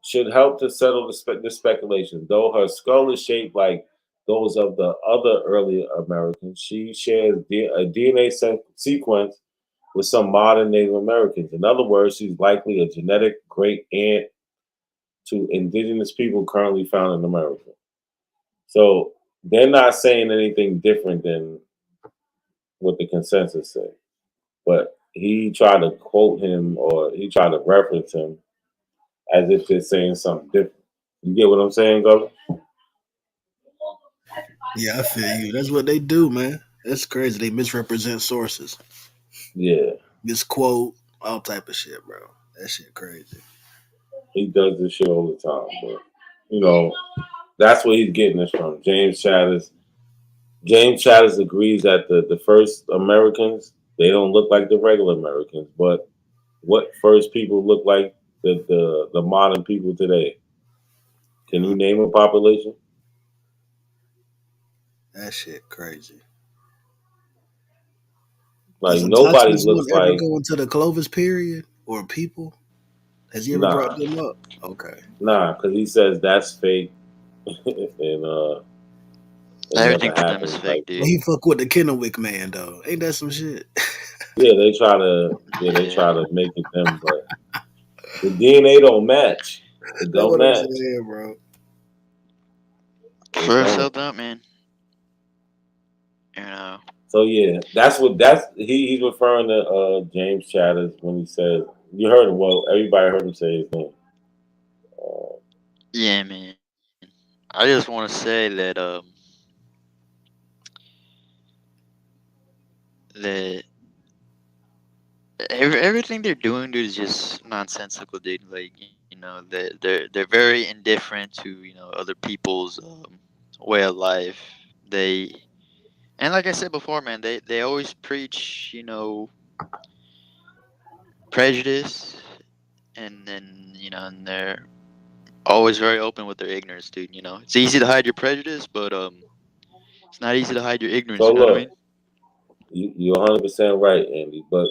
should help to settle the speculation. Though her skull is shaped like those of the other early Americans, she shares a DNA sequence with some modern Native Americans. In other words, she's likely a genetic great aunt to indigenous people currently found in America. So they're not saying anything different than what the consensus said. But he tried to quote him, or he tried to reference him as if they're saying something different. You get what I'm saying, Governor? Yeah, I feel you. That's what they do, man. That's crazy. They misrepresent sources. Yeah. Misquote, all type of shit, bro. That shit crazy. He does this shit all the time, but you know, that's where he's getting this from. James Chatters agrees that the first Americans, they don't look like the regular Americans, but what first people look like the modern people today? Can you name a population? That shit crazy. Like nobody Does looks ever like go into the Clovis period or people? Has he ever brought them up? Okay. Nah, because he says that's fake, and everything for them is fake, dude. Well, he fuck with the Kennewick man though. Ain't that some shit? Yeah, they try to make it them, but the DNA don't match. It That's don't what I'm match. saying, bro. Sure as hell don't, man. You know. So yeah, he's referring to James Chatters when he said, you heard him. Well, everybody heard him say his name. Yeah, man. I just want to say that that everything they're doing, dude, is just nonsensical, dude. Like, you know, they're very indifferent to, you know, other people's way of life. And like I said before, man, they always preach, you know, prejudice, and then, you know, and they're always very open with their ignorance, dude. You know, it's easy to hide your prejudice, but it's not easy to hide your ignorance. So You know what I look, mean? you're 100% right, Andy. But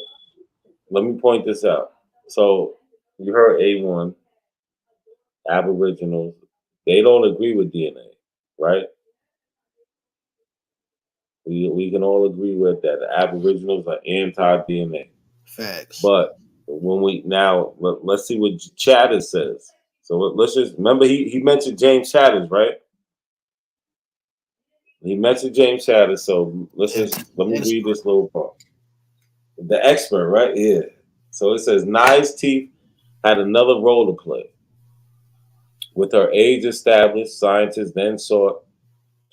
let me point this out. So you heard A1, Aboriginals. They don't agree with DNA, right? We can all agree with that. The Aboriginals are anti-DNA. Facts. But when let's see what Chatters says. So let's just remember he mentioned James Chatters, right? He mentioned James Chatters. So let me read this little part. The expert, right? Yeah. So it says Nye's teeth had another role to play. With her age established, scientists then sought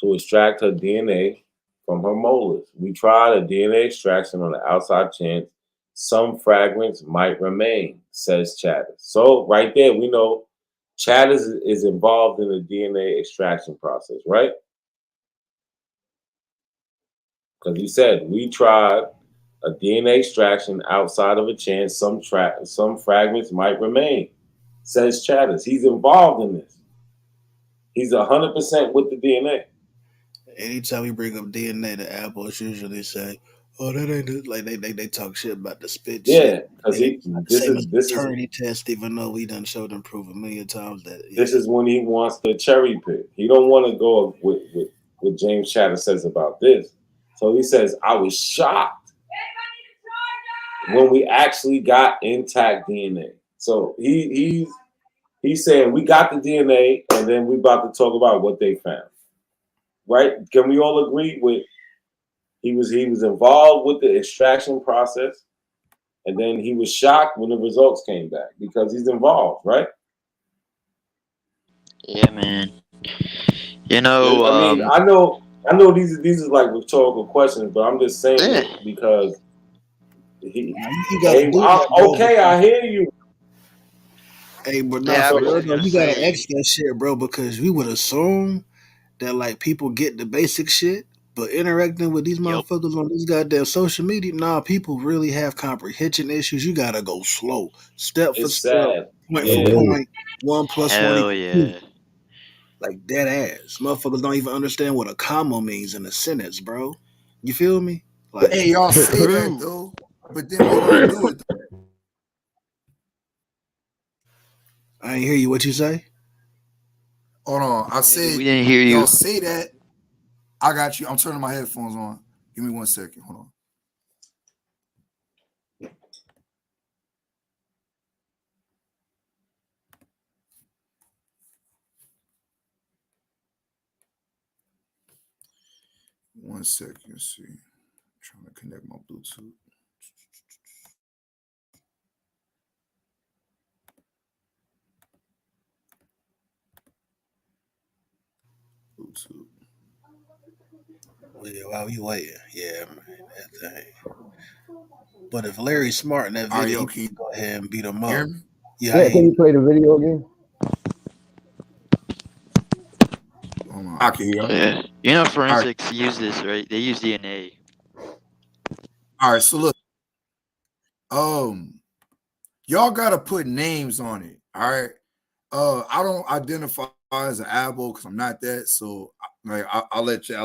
to extract her DNA from her molars. We tried a DNA extraction on the outside chance some fragments might remain, says Chatters. So right there, we know Chatters is involved in the DNA extraction process, right? Because he said we tried a DNA extraction outside of a chance some fragments might remain, says Chatters. He's involved in this. He's 100% with the DNA. Anytime we bring up DNA, the Abos usually say, "Oh, that ain't like they talk shit about the spit shit." Yeah, because this is paternity test, even though we done showed them proof a million times that this is when he wants to cherry pick. He don't want to go with what James Chatters says about this. So he says, "I was shocked when we actually got intact DNA." So he's saying we got the DNA, and then we about to talk about what they found. Right? Can we all agree with he was involved with the extraction process, and then he was shocked when the results came back because he's involved, right? Yeah, man. You know, I mean, I know these are like rhetorical questions, but I'm just saying it because you gotta do that, okay, I hear you. Hey, but Yeah, for I was real just though, gonna you gotta say. ask that shit, bro, because we would assume that like people get the basic shit, But interacting with these motherfuckers on this goddamn social media, nah, people really have comprehension issues. You gotta go slow, step for It's step, sad. point for Yeah. point. 1 + 1 Hell = 2. yeah. Like dead ass. Motherfuckers don't even understand what a comma means in a sentence, bro. You feel me? Like, Hey, y'all say that though, but then we don't do it. I ain't hear you. What you say? Hold on. I said We didn't hear you. y'all say that. I got you. I'm turning my headphones on. Give me 1 second. Hold on. One second. Let's see. I'm trying to connect my Bluetooth. Bluetooth. Well, yeah, while you waiting, yeah, man, that thing. But if Larry's smart in that All right, video, yo, he can you can go ahead and beat him hear up. me? Yeah, I Yeah, hear can you. you play the video again? Hold on. I can hear you. Yeah. You know, All right. forensics use this, right? They use DNA. All right. So look, y'all gotta put names on it. All right. I don't identify as an abo because I'm not that. So like I'll let you.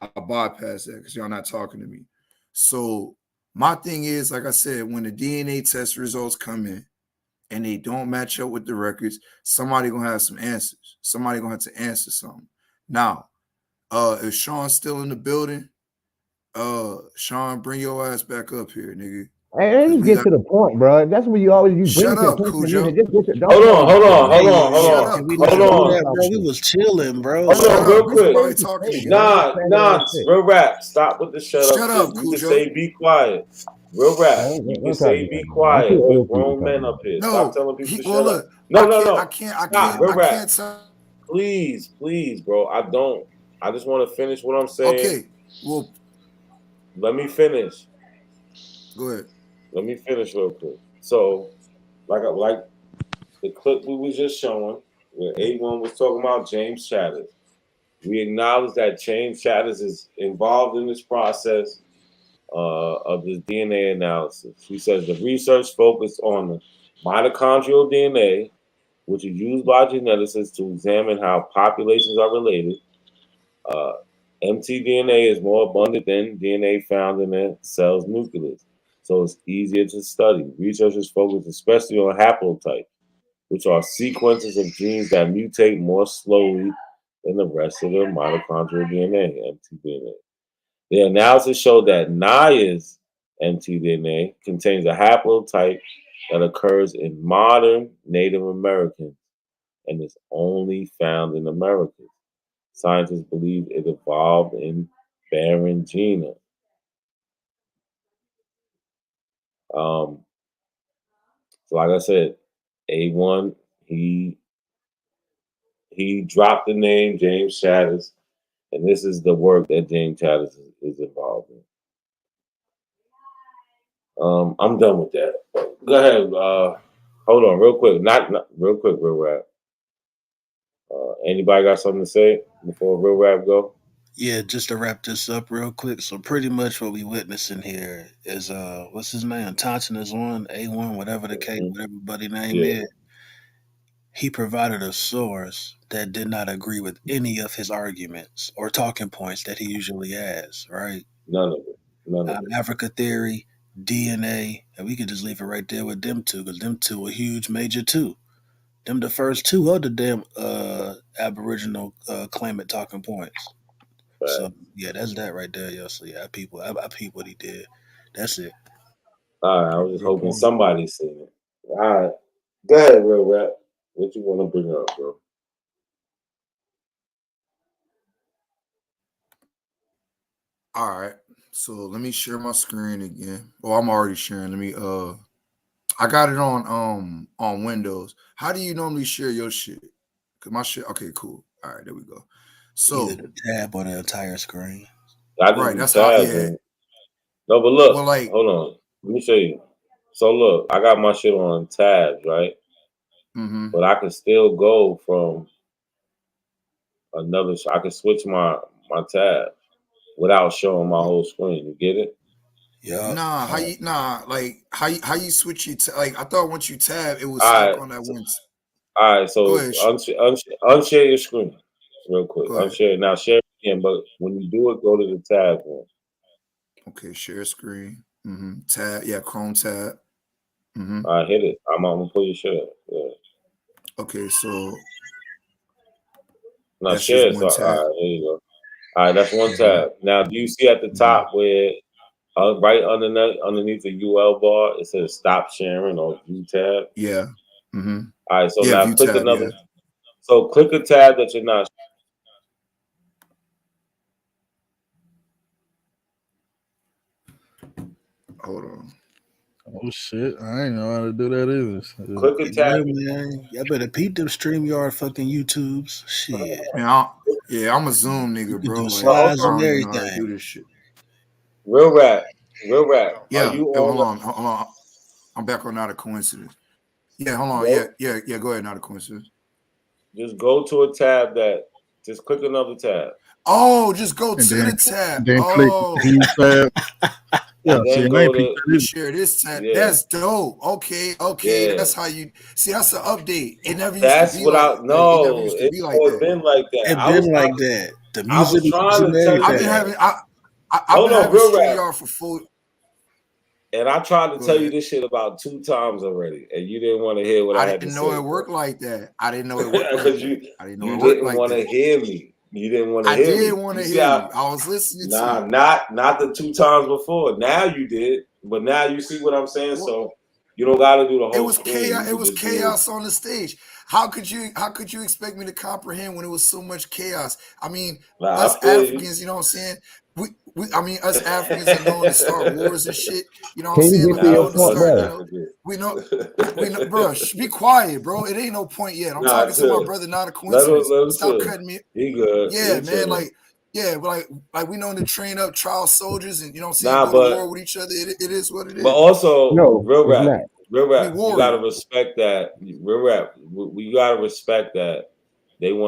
I'll bypass that because y'all not talking to me. So my thing is, like I said, when the DNA test results come in and they don't match up with the records, somebody gonna have some answers. Somebody gonna have to answer something. Now, if Sean's still in the building, Sean, bring your ass back up here, nigga. Hey, just get to the point, bro. That's what you bring Shut to up, social Cujo. media. Just get to, don't Hold try on, to hold on, be hold funny. on, hold Shut on, up, Can we hold not Cujo. do on. that, bro? We was chilling, bro. Hold Like, on, Shut real up. quick. Somebody talking to you. Real rap. Stop with the shut up Shut shit. up, You can Cujo. say be quiet. Real rap. You can Don't try to say be be funny, man. I'm too quiet. We're old for you to grown talk men about up here. Stop No, telling people to well shut up. look, No, no, no. Stop. Real I rap. can't tell. Please, please, bro. I just want to finish what I'm saying. Okay, well, Let me finish. go ahead. Let me finish real quick. So, like the clip we was just showing, where A1 was talking about James Chatters. We acknowledge that James Chatters is involved in this process of this DNA analysis. He says the research focused on the mitochondrial DNA, which is used by geneticists to examine how populations are related. mtDNA is more abundant than DNA found in a cell's nucleus, so it's easier to study. Researchers focus especially on haplotypes, which are sequences of genes that mutate more slowly than the rest of the mitochondrial DNA, mtDNA. The analysis showed that Naya's mtDNA contains a haplotype that occurs in modern Native Americans and is only found in America. Scientists believe it evolved in Barangina. So like I said, A1, he dropped the name James Chatters, and this is the work that James Chatters is involved in. I'm done with that. Go ahead. Hold on, real quick. Not real quick. Real rap. Anybody got something to say before real rap go? yeah, just to wrap this up real quick. So pretty much what we witnessing here is what's his name? Thompson is one, A1, whatever the case, whatever buddy name Yeah. is. He provided a source that did not agree with any of his arguments or talking points that he usually has, right? None of it. None of it. Africa theory, DNA, and we could just leave it right there with them two because them two are huge, major too. Them the first two of the damn Aboriginal claimant talking points. Right. So yeah, that's that right there, yo. So yeah, I peep what he did. That's it. All right, I was just hoping somebody seen it. All right, go ahead, real rap. What you want to bring up, bro? All right. So let me share my screen again. Oh, I'm already sharing. Let me I got it on Windows. How do you normally share your shit? Cause my shit, okay, cool. All right, there we go. So Either the tab or the entire screen. I just right, do that's how tabs. yeah. No, but look, Well, like, hold on. Let me show you. So look, I got my shit on tabs, right? But I can still go from another. I can switch my tab. without showing my whole screen. You get it? Yeah. Nah, how you switch your like? I thought once you tab, it was All stuck right. on that once. All right. Go So ahead. unshare your screen real quick. Go ahead. Unshare now. Share it again, but when you do it, go to the tab one. Okay, share screen. Tab, yeah, Chrome tab. All right, hit it. I'm gonna pull your shit up. Yeah. Okay, so Now that's share. just So one all tab. right, there you go. All right, that's one tab. Now, do you see at the top where right underneath the UL bar it says stop sharing or view tab? Yeah. All right, so Yeah, now view click tab. another. Yeah. So click a tab that you're not. Hold on. Oh shit! I ain't know how to do that either. Click a tab. Yeah, man. Y'all better peep them StreamYard fucking YouTubes. Shit. Man, I'm a Zoom You nigga, can bro. do Like slides I and don't even know how to do everything. this shit. Real rap. Are Yeah. you Hold on? on. I'm back on Not a Coincidence. Yeah. Hold on. Go, Yeah. Go ahead. Not a Coincidence. just go to a tab that. Just click another tab. Oh, just go And to the tab. then click Oh. view tab. Yeah, And see, then I go ain't peeped to that either. Share this tab. yeah. That's dope. Okay. Yeah. That's how you see. That's an update. It never used to That's be what like. I It never know. used to It's be like always that. been like that. It been like that. The I music was trying and to tell you I've been that. everything. having. I've Hold been on, having real rap. StreamYard for full. And I tried to Go tell you ahead. this shit about 2 times already, and you didn't want to hear what I I had to didn't know say, it worked like that. I didn't know it worked like because that. I didn't know you it worked didn't like want to that. hear me. You didn't want to I hear did me. want You to see hear how? you. I was listening to Nah, you. not the 2 times before. Now you did, but now you see what I'm saying. Well, So you don't got to do the it whole was screen. chaos. You It could was just do it. chaos on the stage. How could you expect me to comprehend when it was so much chaos? I mean, Nah, us I feel you. Africans, you know what I'm saying? Us Africans are known to start wars and shit. You know what I'm Can you saying? get Like to we your known to point us start. better? African. We know, bro. Be quiet, bro. It ain't no point yet. I'm Nah, talking to my chill. brother. Not a Let coincidence. him Stop chill. cutting me. He good. Yeah, He man. chilling. But we known to train up child soldiers and you know what I'm saying, Nah, go to but war with each other. It is what it But is. also, No, it's not. real We rap, you gotta warrior. respect that. Real rap, we gotta respect that. They we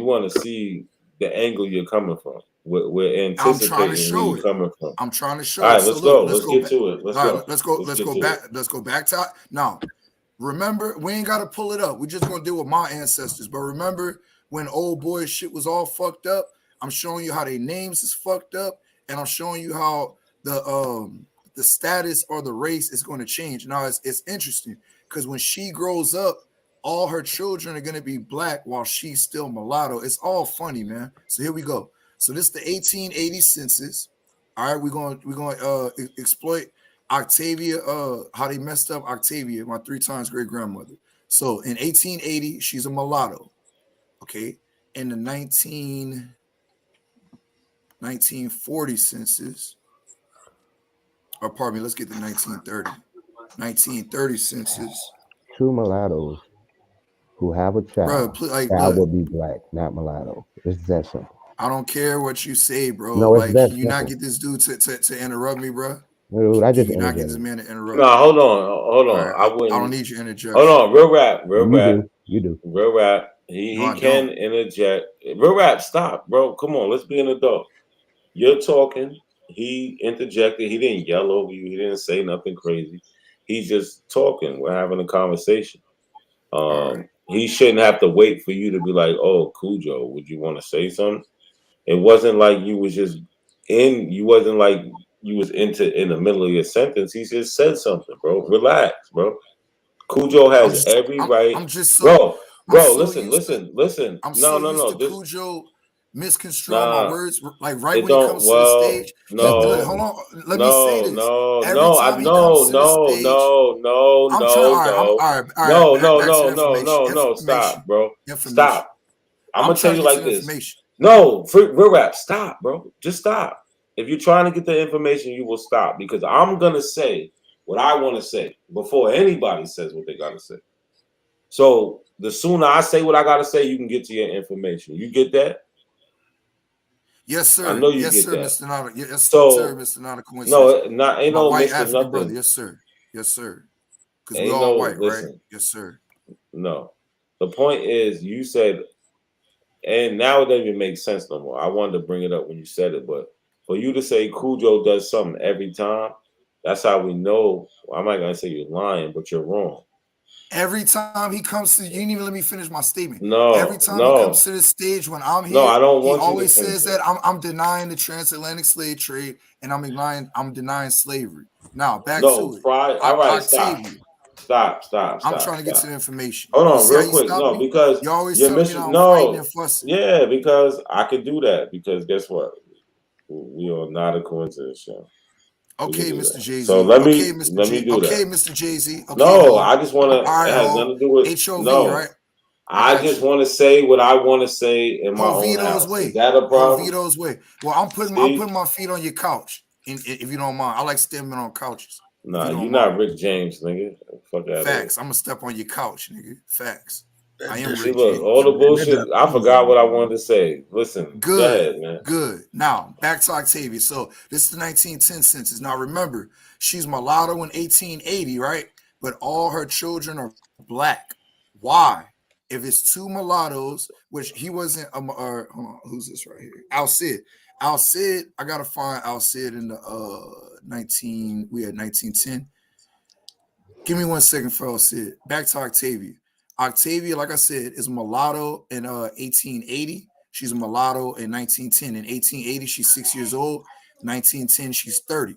wanna see the angle you're coming from. We're I'm trying to anticipating where show you're it. coming from. I'm trying to All show it. right, So let's look, go. let's Let's go get back. to it. Let's All right, go. let's go. Let's Let's get go to back. it. Let's go back to now. Remember, we ain't got to pull it up. We're just gonna deal with my ancestors. But remember when old boy shit was all fucked up? I'm showing you how their names is fucked up, and I'm showing you how the status or the race is going to change. Now it's interesting because when she grows up, all her children are going to be black while she's still mulatto. It's all funny, man. So here we go. So this is the 1880 census. All right, we're going to exploit Octavia, how they messed up Octavia, my 3 times great grandmother. So in 1880, she's a mulatto. Okay. In the 1940 census, or pardon me, let's get the 1930. 1930 census. 2 mulattoes who have a Bro, child, child look, will be black, not mulatto. It's that simple. I don't care what you say, bro. No, it's Like, that can you not simple. get this dude to interrupt me, bro? Dude, I Can just you not get this interjected. man to interrupt No, me? hold on. All right, I I don't wouldn't. need your Hold interjection. on, real rap. You do. Real rap. No, He I can don't. interject. Real rap, stop, bro. Come on, let's be an adult. You're talking. He interjected. He didn't yell over you. He didn't say nothing crazy. He's just talking. We're having a conversation. He shouldn't have to wait for you to be like, "Oh, Cujo, would you want to say something?" It wasn't like you was just in. You wasn't like you was in the middle of your sentence. He just said something, bro. Relax, bro. Cujo has every right, I'm just so bro. I'm Bro, so listen, used to listen, listen. I'm so used No. to This Cujo misconstruing my nah. words. Like right It when he don't. comes to the Well, stage, That look, bothers hold me. on. Let me say this. Every no. I time he comes to the stage, I'm trying. All right, I'm all right. Back to the information. no. Stop, bro. Information. Stop. I'm I'm gonna tell trying to you get to like the this. information. No, real rap. Stop, bro. Just stop. If you're trying to get the information, you will stop because I'm gonna say what I want to say before anybody says what they gotta say. So the sooner I say what I gotta say, you can get to your information. You get that? Yes, I sir. know you Yes, get sir, that. Mr. Nada. Yes, sir, So Mr. Nada. Coincidence. no, ain't My no white Mr. African brother. Nothing. Yes, sir. Yes, sir. Because we Ain't all no white, right? listen. Yes, sir. No. The point is you said, and now it doesn't even make sense no more. I wanted to bring it up when you said it, but For you to say Cujo does something every time, that's how we know. I'm not gonna say you're lying, but you're wrong. Every time he comes to, you didn't even let me finish my statement. No, every time he comes to the stage when I'm here, no, I don't he want you to always finish says it. that I'm denying the transatlantic slave trade and I'm denying slavery. Now back to it. All right, Octavia. Stop. I'm trying to get to the information. Hold You on, see how real you quick. stop No, me? because You always you're tell me missing. that I'm fighting No, and fussing. yeah, because I could do that. Because guess what? We are not a coincidence show. Okay, Mr. Jay-Z. So let me Okay, Mr. do that. Okay, Mr. Jay-Z. Okay, No, I just want to. All right, it has nothing to do with HOV, no. right? I just want to say what I want to say in my own Vito's house. way. Is that a problem? Vito's way. Well, I'm putting my feet on your couch, if you don't mind. I like standing on couches. Nah, you're not Rick James, nigga. Fuck out of here. Facts. I'm gonna step on your couch, nigga. Facts. I am See, Rick look, James. all the bullshit. I forgot what I wanted to say. Listen, Good. Go ahead, man. Good. Now back to Octavia. So this is the 1910 census. Now remember, she's mulatto in 1880, right? But all her children are black. Why? If it's two mulattoes, which he wasn't, hold on, who's this right here? Al Cid. Al Cid, I gotta find Al Cid in the 1910. Give me 1 second for Al Cid. Back to Octavia. Octavia, like I said, is mulatto in 1880. She's a mulatto in 1910. In 1880, she's 6 years old. 1910, she's 30.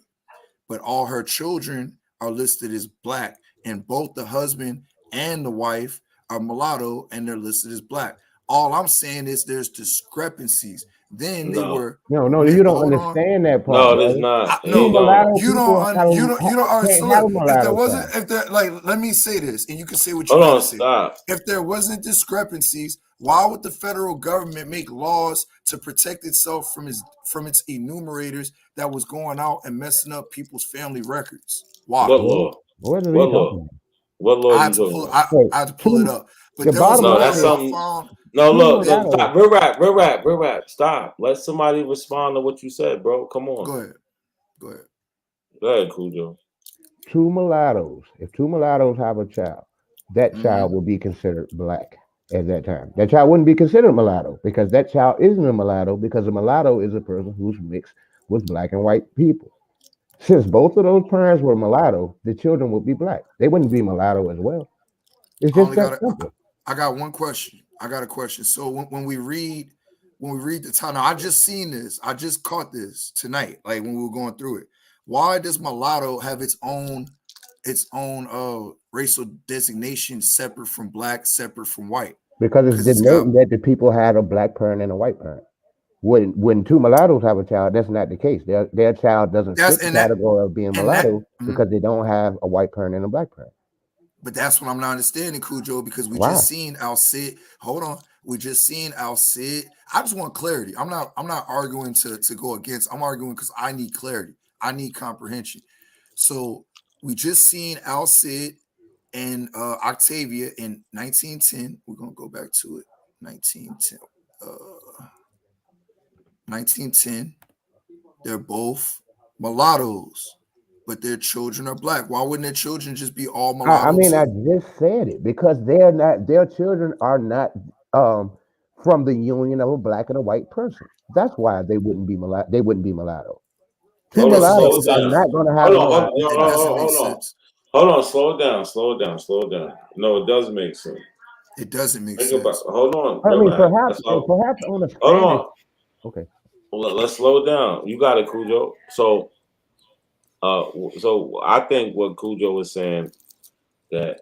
But all her children are listed as black, and both the husband and the wife are mulatto, and they're listed as black. All I'm saying is there's discrepancies. Then they were No, you don't understand that part. No, there's not. no, you don't. So look, if there wasn't, let me say this, and you can say what you gotta say. If there wasn't discrepancies, why would the federal government make laws to protect itself from its enumerators that was going out and messing up people's family records? Why? What law? What law? What law I are had you to talking pull. about? I had to pull it up. But the there was bottom a line that's is, law I found. No, look, stop. Real rap. Stop. Let somebody respond to what you said, bro. Come on. Go ahead. Go ahead, Cujo. Two mulattoes. If two mulattoes have a child, that child will be considered black at that time. That child wouldn't be considered mulatto because that child isn't a mulatto, because a mulatto is a person who's mixed with black and white people. Since both of those parents were mulatto, the children would be black. They wouldn't be mulatto as well. It's just that simple. I got one question. I got a question. So when we read the title, I just seen this. I just caught this tonight, like when we were going through it. Why does mulatto have its own racial designation separate from black, separate from white? Because it's denoting that the people had a black parent and a white parent. When two mulattoes have a child, that's not the case. Their child doesn't fit the category of being mulatto because they don't have a white parent and a black parent. But that's what I'm not understanding, Cujo, because we just seen Al Cid. Hold on, we just seen Al Cid. I just want clarity. I'm not arguing to go against. I'm arguing because I need clarity. I need comprehension. So we just seen Al Cid and Octavia in 1910. We're gonna go back to it. 1910. 1910. They're both mulattoes, but their children are black. Why wouldn't their children just be all mulatto? I mean, I just said it because they're not. Their children are not from the union of a black and a white person. That's why they wouldn't be mulatto. They wouldn't be mulatto. Two mulattoes are not going to have. Hold on, slow it down. No, it does make sense. It doesn't make sense. Hold on. I mean, perhaps on a. Hold on. Okay. Well, let's slow it down. You got it, Cujo. So I think what Cujo was saying, that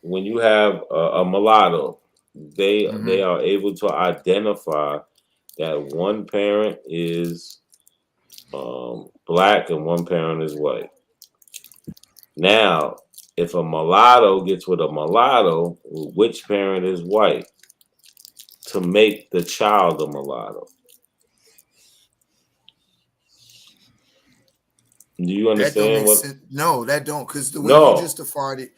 when you have a mulatto, they are able to identify that one parent is black and one parent is white. Now, if a mulatto gets with a mulatto, which parent is white to make the child a mulatto? Do you understand what? No, that don't, because the way you just defined it,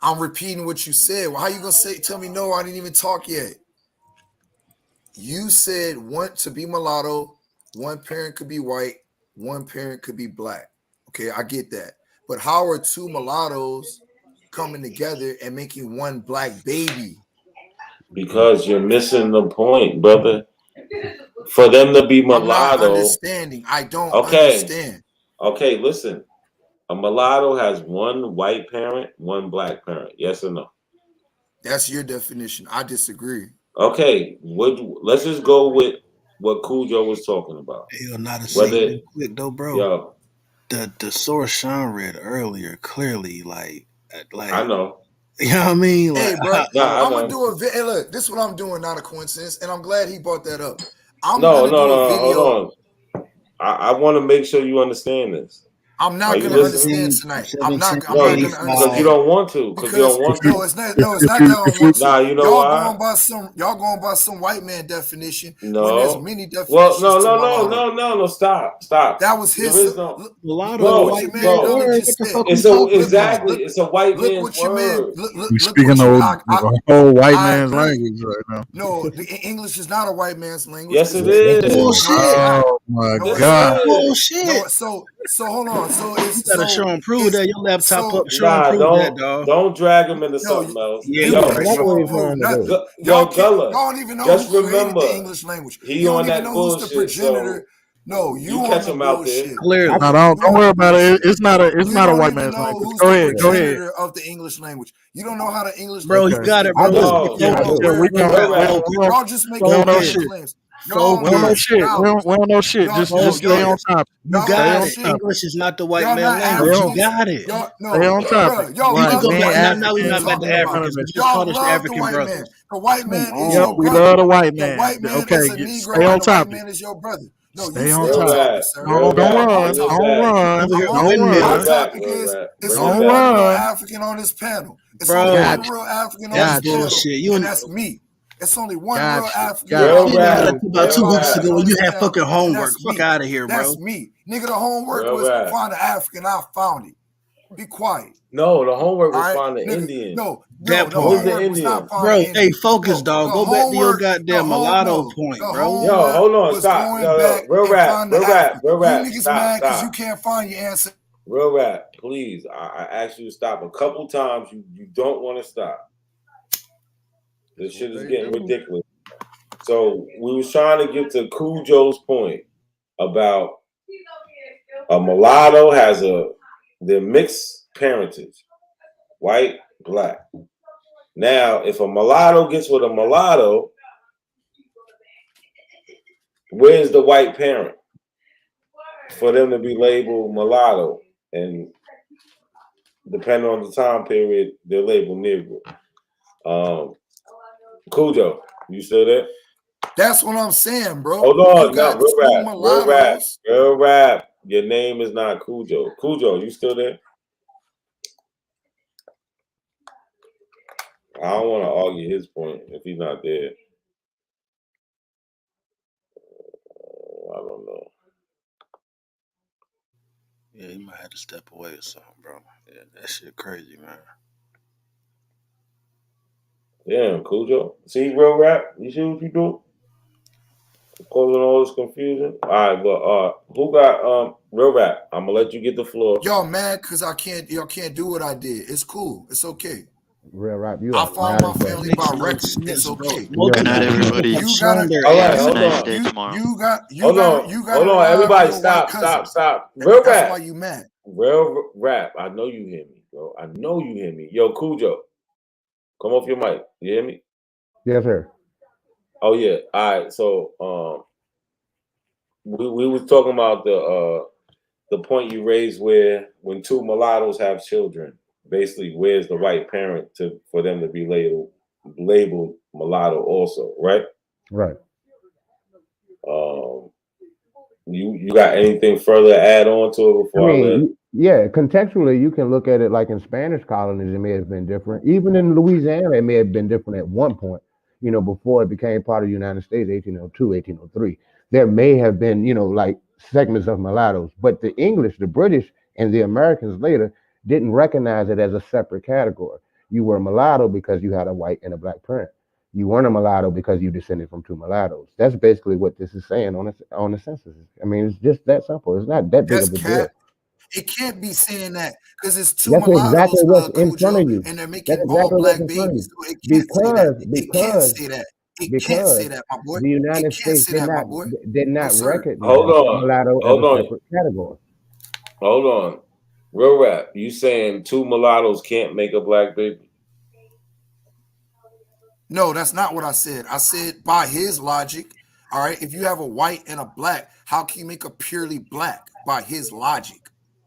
I'm repeating what you said. Well, how you gonna tell me no? I didn't even talk yet. You said to be mulatto, one parent could be white, one parent could be black. Okay, I get that. But how are two mulattoes coming together and making one black baby? Because you're missing the point, brother. For them to be I'm not mulatto. understanding. I don't understand. Okay, listen. A mulatto has one white parent, one black parent. Yes or no? That's your definition. I disagree. Okay, let's just go with what Cujo was talking about. Hell, not a second quick though, bro. Yo, the source Sean read earlier clearly, like I know. You know what I mean? Hey, Like, bro, Nah, I'm gonna do a video. Hey, look, this is what I'm doing, not a coincidence, and I'm glad he brought that up. I'm No, gonna do a video. hold on. I want to make sure you understand this. I'm not gonna understand tonight. I'm not gonna understand because you don't want to. Because you don't want to. No, it's not that I don't want to. Nah, you know why? Y'all going by some white man definition. No. When there's many definitions. Well, no. Stop. That was his. There is no mulatto. Bro, White man word. What the fuck it's you a talking exactly. about? It's a white Look man's what your word. man. We speaking a whole white man's language right now. No, the English is not a white man's language. Yes, it is. Oh my God! Bullshit. No, so hold on. So it's you gotta show and prove that your laptop up. Show Nah, and prove that, dog. Don't drag him into something else. Yeah, y'all don't even know just who created remember, the English language. He you don't on even that know bullshit. Who's the progenitor. No, you catch him out there. Clearly, no, don't worry about it. It's not a white man's language. Who's Go the ahead. progenitor of the English language? You don't know how the English bro. language. You got it, bro. Y'all just make claims. We don't know shit. We don't know shit. Just stay on top. You got it. English is not the white man language. You got it. Stay on top. You can go back. Now we're not back to Africans. We just call us the African brothers. The white man is your your we brother. love the white man. The white man Okay, is a Negro. stay on The top. white man is your brother. No, Stay you on stay on top. topic, sir. Don't run. Don't run. My topic is it's only one real African on this panel. It's only one real African on this panel, and that's me. It's only one real African. About 2 weeks ago when you had fucking homework. Fuck out of here, bro. That's me. Nigga, the homework was find an African. I found it. Be quiet. No, the homework was find the Indian. No, that the homework was not find bro. the Indian. Hey, focus, dog. Go back to your goddamn mulatto point, bro. Yo, hold on, stop. Real rap. You niggas mad because you can't find your answer. Real rap, please. I asked you to stop a couple times. You don't want to stop. This shit is getting ridiculous. So we was trying to get to Cujo's point about a mulatto has they're mixed parentage, white, black. Now, if a mulatto gets with a mulatto, where's the white parent for them to be labeled mulatto? And depending on the time period, they're labeled Negro. Cujo, you still there? That's what I'm saying, bro. Hold on, no, real rap. Your name is not Cujo. Cujo, you still there? I don't want to argue his point if he's not there. I don't know. Yeah, you might have to step away or something, bro. Yeah, that shit crazy, man. Yeah, Cujo. See, real rap. You see what you do? Causing all this confusion. All right, but who got real rap? I'm gonna let you get the floor. Y'all mad because y'all can't do what I did. It's cool. It's okay. Real rap. I found my family by record. It's okay. Good night, everybody. You gotta. All right, hold nice on. day tomorrow. You got. Hold on. Everybody, stop. Real rap. That's why you mad. Real rap. I know you hear me, bro. I know you hear me. Yo, Cujo, come off your mic. You hear me? Yes, sir. Oh yeah. All right. So we was talking about the point you raised where when two mulattoes have children, basically where's the white parent for them to be labeled mulatto also, right? Right. You got anything further to add on to it before yeah, contextually, you can look at it like in Spanish colonies, it may have been different. Even in Louisiana, it may have been different at one point, before it became part of the United States, 1802, 1803. There may have been, like segments of mulattoes, but the English, the British, and the Americans later didn't recognize it as a separate category. You were a mulatto because you had a white and a black parent. You weren't a mulatto because you descended from two mulattoes. That's basically what this is saying on the census. I mean, it's just that simple. It's not that big of a deal. It can't be saying that because it's two That's mulattoes, exactly what's in front of you. and they're making That's all exactly black what's in front of babies. you. So it can't say that. It can't say that. It can't say that, my boy. the United It can't States say that, my boy. did No, not sir. recognize Hold on. mulatto as Hold a on. separate category. Hold on. Real rap. You saying two mulattoes can't make a black baby? No, that's not what I said. I said by his logic, all right, if you have a white and a black, how can you make a purely black by his logic?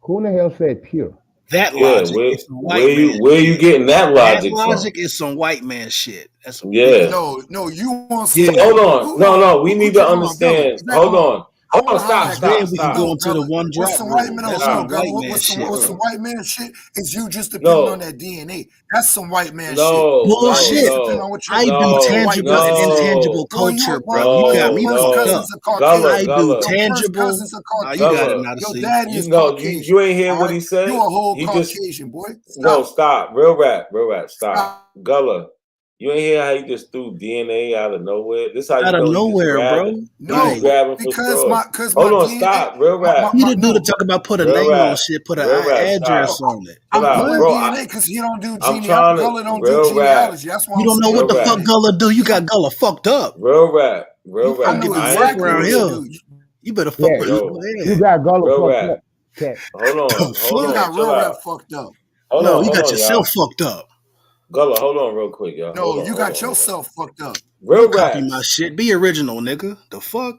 Who in the hell said pure? That Yeah, logic is some white man. where you getting that logic That from? logic is some white man shit. That's some Yeah. No, you want So some. hold on. No, we need to understand. Hold on. Hold on, stop. Then we can go into the one What's drop some white rule. man? That's No, some Gullah, white man what's some shit. what's some white man shit? Is you just depending on that DNA? That's some white man shit. Bullshit. I do tangible and intangible culture, bro. You got me fucked up. I do tangible. Nah, you got it, not a Your C. daddy is No, Caucasian. you ain't hear all what right? he said. You a whole He just Caucasian boy. no, Stop. stop. Real rap. Stop. Gullah. You ain't hear how he just threw DNA out of nowhere. This how you Out of know nowhere, bro. He grabbing for straws. Hold on, DNA, stop. Real rap. He the dude to talk about put a Real name on rap. shit, put an Real rap. address Stop. on it. Chill out, pulling bro. DNA because he don't do I'm genealogy. trying Gullah to don't do real rap. genealogy. That's why You I'm don't know saying what the Real fuck rap. Gullah do. You got Gullah fucked up. Real rap. I know Get the fuck exactly around what here. you do. You better fuck with Yo, Go You ahead. got Gullah real fucked rap. up, cat. Hold on. You got Chill real rap out. fucked up. No, you Hold got on, yourself y'all. fucked up. Gullah, hold on real quick, y'all. No, you got yourself fucked up. Real Don't copy my raps. shit. Be original, nigga. The fuck?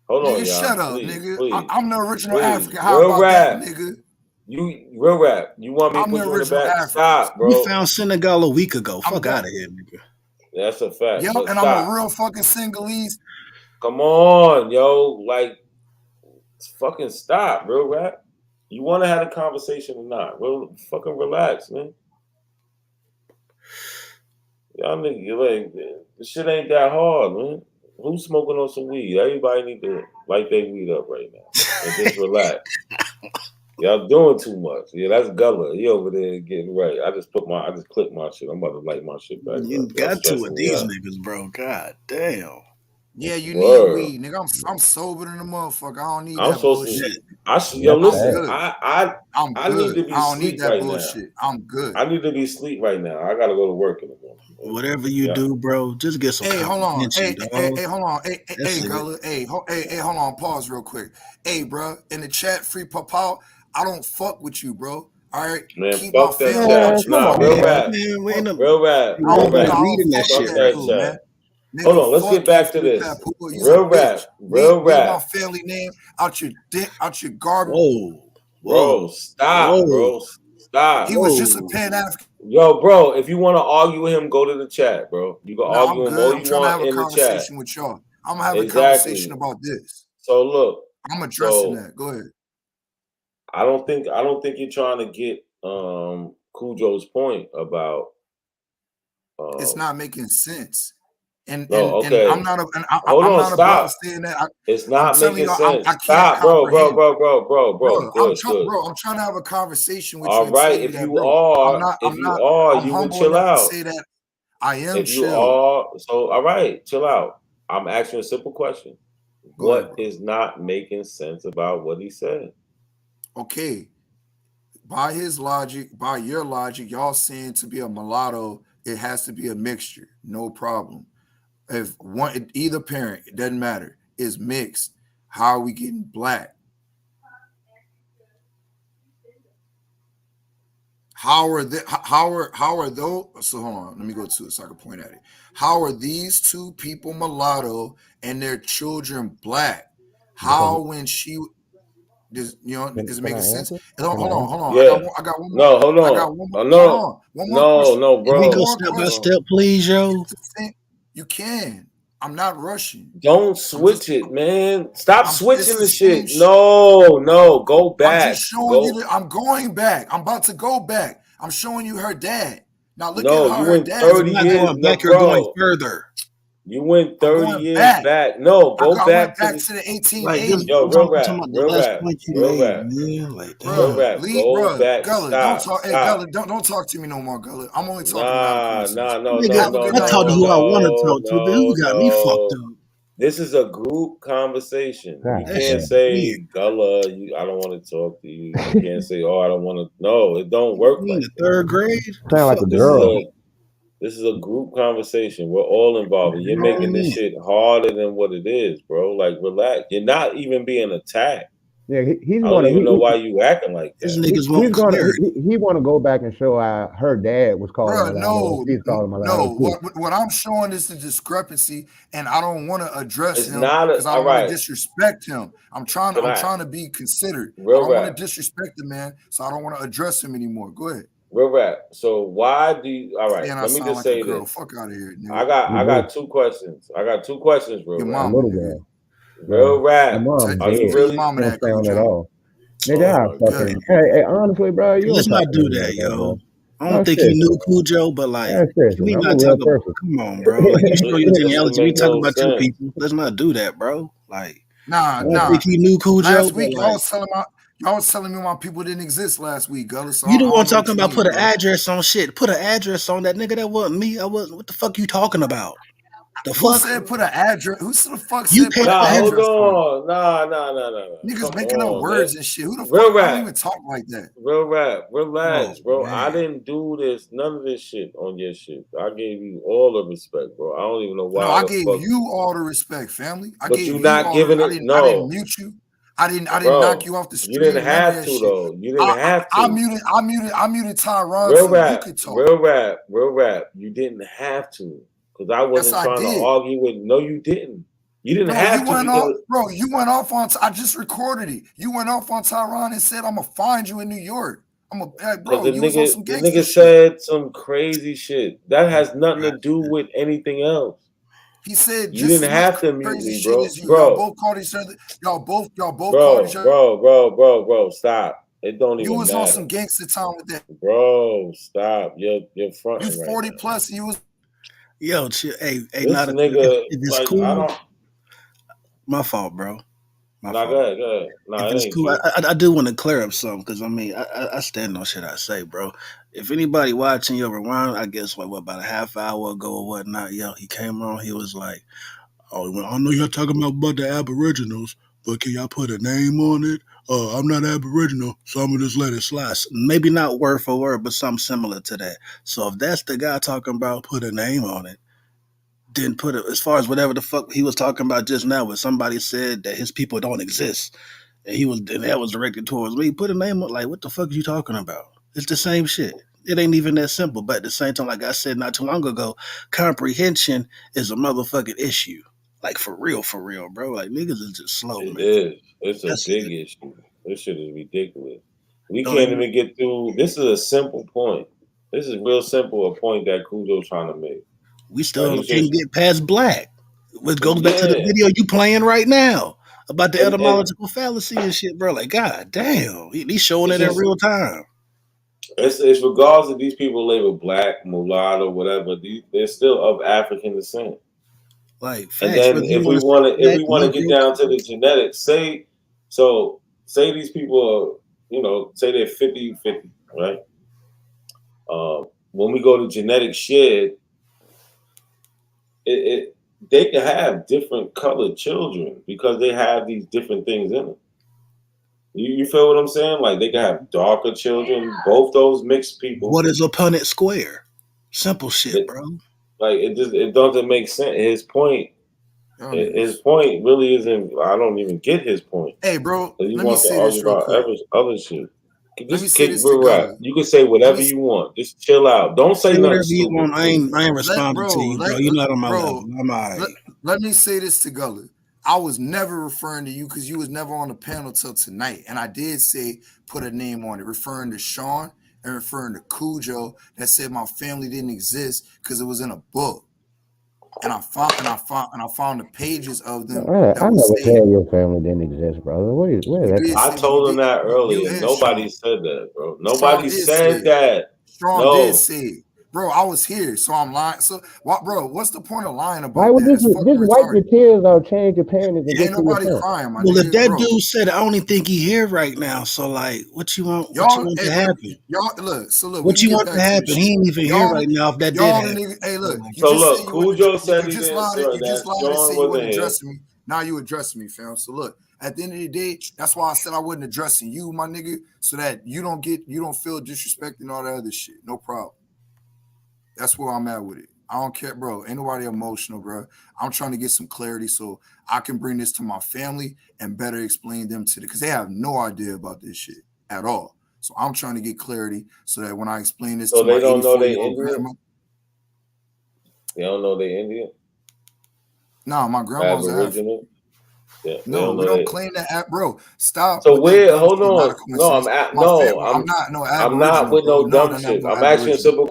Hold on, Nigga, y'all. shut up, Please, nigga. please. I'm the original Please. African. How Real about that, rap. nigga? You real rap. You want me to I'm put the you in the original back? African. Stop, We bro. found Senegal a week ago. I'm Fuck done. out of here, nigga. That's a fact. Yep, But and stop. I'm a real fucking Sinhalese. Come on, yo. Like, fucking stop, real rap. You want to have a conversation or not? Real fucking relax, man. Y'all niggas, like, this shit ain't that hard, man. Who's smoking on some weed? Everybody need to light their weed up right now and just relax. Y'all doing too much. Yeah, that's Gullah. He over there getting right. I just clicked my shit. I'm about to light my shit back You up. got to with these niggas, bro. God damn. Yeah, you Word. need weed, nigga. I'm sober than a motherfucker. I don't need I'm that supposed bullshit. to. Yo, listen. I'm good. I need to be I don't need asleep that right bullshit. now. I'm good. I need to be asleep right now. I gotta go to work in the morning. Whatever you do, bro, just get some Hey, hold on. comprehension, dog. Hey, hold on. Hey, That's it. Gullah. Hey, hold on. Pause real quick. Hey, bro, in the chat, free papa. I don't fuck with you, bro. All right, Man, keep my fuck that family out chat. your Nah, fucking real mouth. rap. Real rap. I Real don't rap. reading that fuck Fuck shit that that dude, chat. man. Nigga, Hold on, let's get fuck back you, to free this. Papoose. You's Real a rap. bitch. Real Leave my rap. family name out your dick, out your garbage. Bro, stop, bro. Stop. He was just a Pan African. Yo, bro, if you want to argue with him, go to the chat, bro. You can No, argue I'm him all good. I'm you trying to have want a in the chat. conversation with y'all. I'm gonna have a Exactly. conversation about this. So look, I'm addressing that. Go ahead. I don't think you're trying to get Cujo's point about It's not making sense. And no, and okay. I'm not Hold I'm on, not above stop. saying that. It's I'm not telling making you, sense. I can't Stop, bro. comprehend. Good. I'm trying to have a conversation with you All and tell right, you if that, you bro. are, I'm you would humble chill enough to out. say that I am If you chill. are, so all right, chill out. I'm asking a simple question. Go ahead, What is not making sense about what he said? Okay. By his logic, by your logic, y'all saying to be a mulatto, it has to be a mixture. No problem. If one either parent, it doesn't matter, is mixed, how are we getting black? How are those? So hold on, let me go to it so I can point at it. How are these two people mulatto and their children black? How when she does is it making sense? Hold on. Yeah. I got one more. No, hold on. I got one more. No, Hold on. One more question. no, bro. Can we go step by step, please, yo? You can. I'm not rushing. Don't switch it, man. Stop switching the shit. same No, go back. I'm just showing you. I'm going back. I'm about to go back. I'm showing you her dad. Now look at how you her went dad. 30 You're not years. going back, No, you're going bro. further. You went 30 going years back. back. No, go I back went to back the to the 1880s. Like, just yo, real talking rap, about the real last rap, point you real made, rap. man. Like, Real rap. Go back. Gullah, Stop. Gullah, don't talk to me no more, Gullah. I'm only talking about No. I talk to who I want to talk to, dude. You got me fucked up. This is a group conversation. You can't say, Gullah, I don't want to talk to you. You can't say, oh, I don't want to. No, it don't work You in like the that. third grade? Sound like a girl. This is a group conversation. We're all involved. You're making this shit harder than what it is, bro. Like, relax. You're not even being attacked. Yeah, he's I going don't even know why to. you acting like that. He's going to. He want to go back and show her dad was called Bruh, mulatto. She's called mulatto too. What I'm showing is the discrepancy, and I don't want to address It's him not because I don't all want right. to disrespect him. I'm trying to be considerate. I Real don't want rap. to disrespect the man, so I don't want to address him anymore. Go ahead. Real rap. So why do you? All right. And I Let me sound just like say a girl. this. Fuck out of here, nigga. I got 2 questions. Real Your rap. mama, nigga. Real rap. Your mom Are you dead. really? Don't sound at all. Oh Nigga, my fucking. Hey, honestly, bro, you Let's don't talk not to me do that, like that, yo. bro. I don't No, think seriously, you knew man. Cujo, but like, Yeah, seriously, can we man. I'm a not real talk about? person. Come on, bro. Like, you show your This shit genealogy. We make talk no about 2 sense. people. Let's not do that, bro. Like, I don't Nah. think he knew Cujo, Last but week, like, y'all was telling me my people didn't exist last week, Gullah. So you I the one don't know what talking you about mean, put an bro. address on shit. Put an address on that nigga. That wasn't me. I wasn't. What the fuck you talking about? The Who fuck? said put an address? Who the fuck You said put can't. an Hold address on? on. Nah. Niggas Come making up on, words man. and shit. Who the Real fuck? I don't rap. even talk like that. Real rap. Relax, Oh, bro. man. I didn't do this. None of this shit on your shit. I gave you all the respect, bro. I don't even know why No, I the gave fuck. you all the respect, family. I But gave you you not all. giving I it. didn't No, mute you. I didn't knock bro. you off the You stream. didn't None of have that to shit. though. You didn't have I to. muted Tyron Real so you rap. could talk. Real rap. You didn't have to. Because I wasn't Yes, I trying to did. argue with. No, you didn't. You didn't have to because. Bro, you went off on. I just recorded it. You went off on Tyron and said, "I'm gonna find you in New York." Bro, the you was on some the gangster nigga shit. said some crazy shit. That has nothing to do with anything else. He said You just didn't as much have to mute crazy me, shit bro. as you. Y'all both called each other. Y'all both called each other. Bro, stop. It don't You even was matter. on some gangster time with that. Bro, stop. You're fronting You right 40 now. plus and you was Yo, chill. Hey, This not nigga, if it's like, cool. I don't. My fault, bro. My Nah, fault. go ahead. Nah, If it it's ain't cool, you. I do want to clear up something because I mean I stand on shit I say, bro. If anybody watching your rewind, I guess what about a half hour ago or whatnot, yo, he came on, he was like, "Oh, well, I know y'all talking about the Aboriginals, but can y'all put a name on it? I'm not Aboriginal, so I'm gonna just let it slide." Maybe not word for word, but something similar to that. So if that's the guy talking about put a name on it, then put it as far as whatever the fuck he was talking about just now, where somebody said that his people don't exist. And that was directed towards me. Put a name on, like, what the fuck are you talking about? It's the same shit. It ain't even that simple. But at the same time, like I said not too long ago, comprehension is a motherfucking issue. Like for real, bro. Like niggas is just slow, It man. is. It's a That's big issue. This shit is ridiculous. We Don't can't even- even get through. This is a simple point. This is real simple. A point that Cujo's trying to make. we still He's can't just get past black. Which goes back to the yeah. video you playing right now about the And etymological fallacy and shit, bro. Like, god damn, he's showing it's it in just real time. it's regardless of these people labeled black, mulatto, whatever. They're still of African descent. Like, And facts. then Whether you want to say if black, we want to get Negro, down to the genetics, say these people are, say they're 50-50, right? When we go to genetic shed, they can have different colored children because they have these different things in them. You feel what I'm saying? Like they can have darker children, both those mixed people. what is a Punnett square? Simple shit, bro. Like it doesn't make sense. His point really isn't. I don't even get his point. Hey, bro, He let me wants to say argue this real about quick. other shit. Let me say this to We're right. Gullah. You can say whatever you want. Just chill out. Don't say Say nothing whatever you stupid. want. I ain't responding to you, bro. You're not on my level. I'm all right. Let me say this to Gullah. I was never referring to you because you was never on the panel till tonight. And I did say put a name on it, referring to Sean and referring to Cujo that said my family didn't exist because it was in a book. And I found the pages of them. I never said your family didn't exist, brother. Where is that? I told him that earlier. Nobody said that, bro. Nobody said that. Sean did say it. Bro, I was here, so I'm lying. So, bro, what's the point of lying about Why would that? just wipe your tears out, change your panties, and Ain't get to your nobody point? crying, my Well, nigga, if that bro. dude said, I only think he here right now. So, like, what you want? What you want to happen? What you want to happen? He ain't even here right now. If that did happen. Hey, look. So look, Cujo said you he just didn't. lied. You just lied and Sean said you wasn't wasn't here. addressing me. Now you addressing me, fam. So look, at the end of the day, that's why I said I wasn't addressing you, my nigga, so that you don't feel disrespected and all that other shit. No problem. That's where I'm at with it. I don't care, bro. Ain't nobody emotional, bro. I'm trying to get some clarity so I can bring this to my family and better explain them to because they have no idea about this shit at all. So I'm trying to get clarity so that when I explain this to my 84-year-old grandma. They don't know they Indian? No, my grandma's Aboriginal. Yeah, no, we don't claim that, bro. Stop. So where? Hold on. No, I'm at. No, I'm not no I'm not with bro. no dumb shit. I'm asking a simple.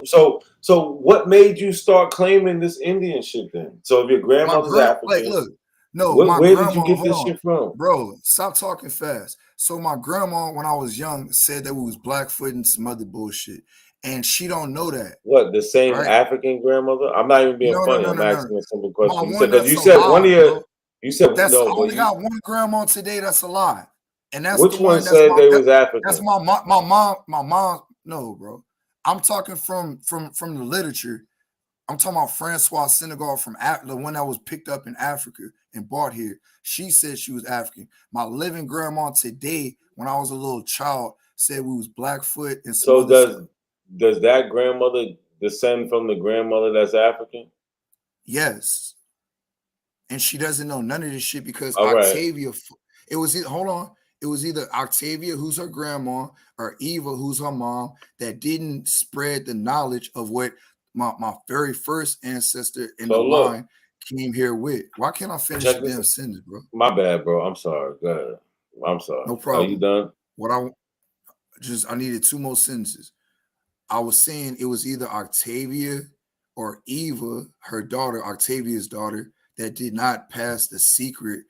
So what made you start claiming this Indian shit then? So if your grandmother's African, like, look, no, where did you get this shit from, bro? Stop talking fast. So my grandma, when I was young, said that we was Blackfoot and some other bullshit, and she don't know that. What, the same African grandmother? I'm not even being funny. I'm asking a simple question. You said one of your. You said that's no. I only got one grandma today that's alive, and that's which the one that's said they was African? That's my mom. No, bro. I'm talking from the literature. I'm talking about Francois Senegal from the one that was picked up in Africa and brought here. She said she was African. My living grandma today, when I was a little child, said we was Blackfoot and some other stuff. Does that grandmother descend from the grandmother that's African? Yes. And she doesn't know none of this shit because Octavia, it was either Octavia, who's her grandma, or Eva, who's her mom, that didn't spread the knowledge of what my very first ancestor in the line came here with. Why can't I finish the damn sentence, bro? My bad, bro. I'm sorry. Go ahead. I'm sorry. No problem. Are you done? I needed 2 more sentences. I was saying it was either Octavia or Eva, her daughter, Octavia's daughter, that did not pass the secret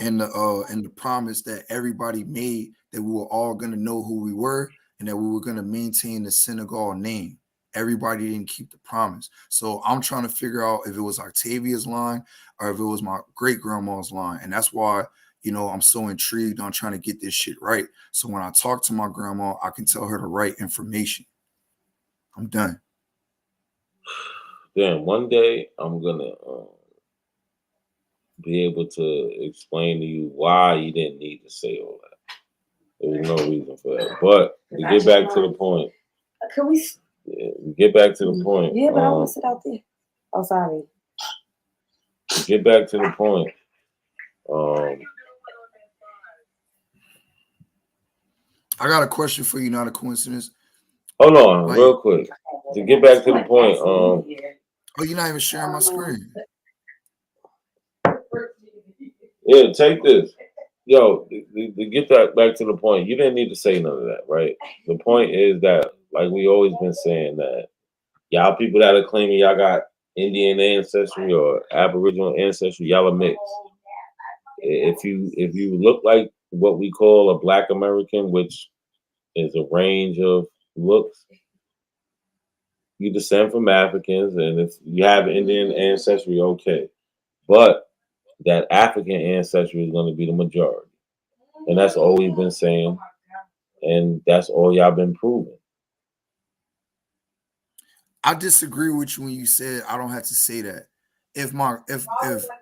and the promise that everybody made that we were all going to know who we were and that we were going to maintain the Senegal name. Everybody didn't keep the promise. So I'm trying to figure out if it was Octavia's line or if it was my great grandma's line. And that's why, I'm so intrigued on trying to get this shit right. So when I talk to my grandma, I can tell her the right information. I'm done. Then one day I'm going to be able to explain to you why you didn't need to say all that. There was no reason for that. But to get back to the point. Can we? Yeah, get back to the point. Yeah, but I want to sit out there. Oh, sorry. To get back to the point. I got a question for you, not a coincidence. Hold on, real quick. To get back to the point. Oh, you're not even sharing my screen. Yeah, take this. Yo, to get that back to the point, you didn't need to say none of that, right? The point is that, like we always been saying, that y'all people that are claiming y'all got Indian ancestry or Aboriginal ancestry, y'all are mixed. If you look like what we call a Black American, which is a range of looks, you descend from Africans, and if you have Indian ancestry, okay. But that African ancestry is going to be the majority. And that's all we've been saying. And that's all y'all been proving. I disagree with you when you said I don't have to say that. If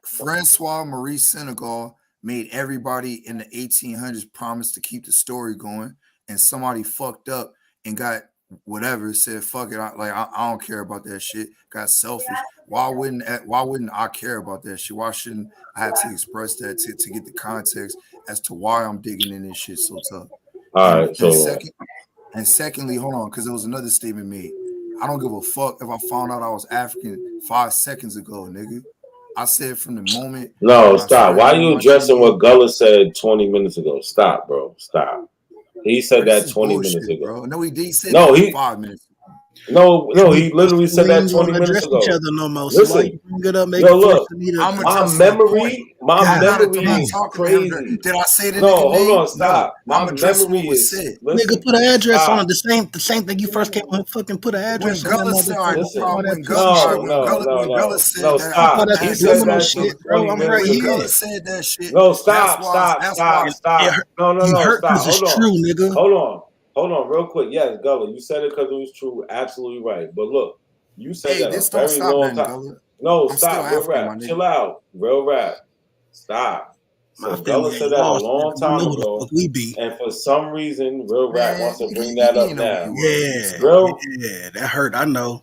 Francois Marie Senegal made everybody in the 1800s promise to keep the story going, and somebody fucked up and got whatever, said fuck it, I don't care about that shit, got selfish. Why wouldn't I care about that shit? Why shouldn't I have to express that to get the context as to why I'm digging in this shit so tough? All right, secondly, hold on, because there was another statement made. I don't give a fuck if I found out I was African 5 seconds ago, nigga. I said from the moment. No, stop. Why are you addressing what Gullah said 20 minutes ago? Stop, bro. Stop. He said that 20 minutes ago. Bro. No, he did say that 5 minutes ago. No, he literally said that 20 minutes ago. Each other no more. Listen, so you bring it up, make look, my memory is crazy. Did I say that? No, hold on, stop. My memory is said. Nigga, put an address on it. The same thing you first came on. Fucking put an address on No, stop. He said that shit, bro. I'm right here. Said that shit. No, stop. No, stop. Hold on, real quick. Yes, Gullah, you said it because it was true. Absolutely right. But look, you said that a very long time. No, stop. Real rap. Chill out. Real rap. Stop. So Gullah said that a long time ago. And for some reason, Real Rap wants to bring that up now. Yeah, that hurt. I know.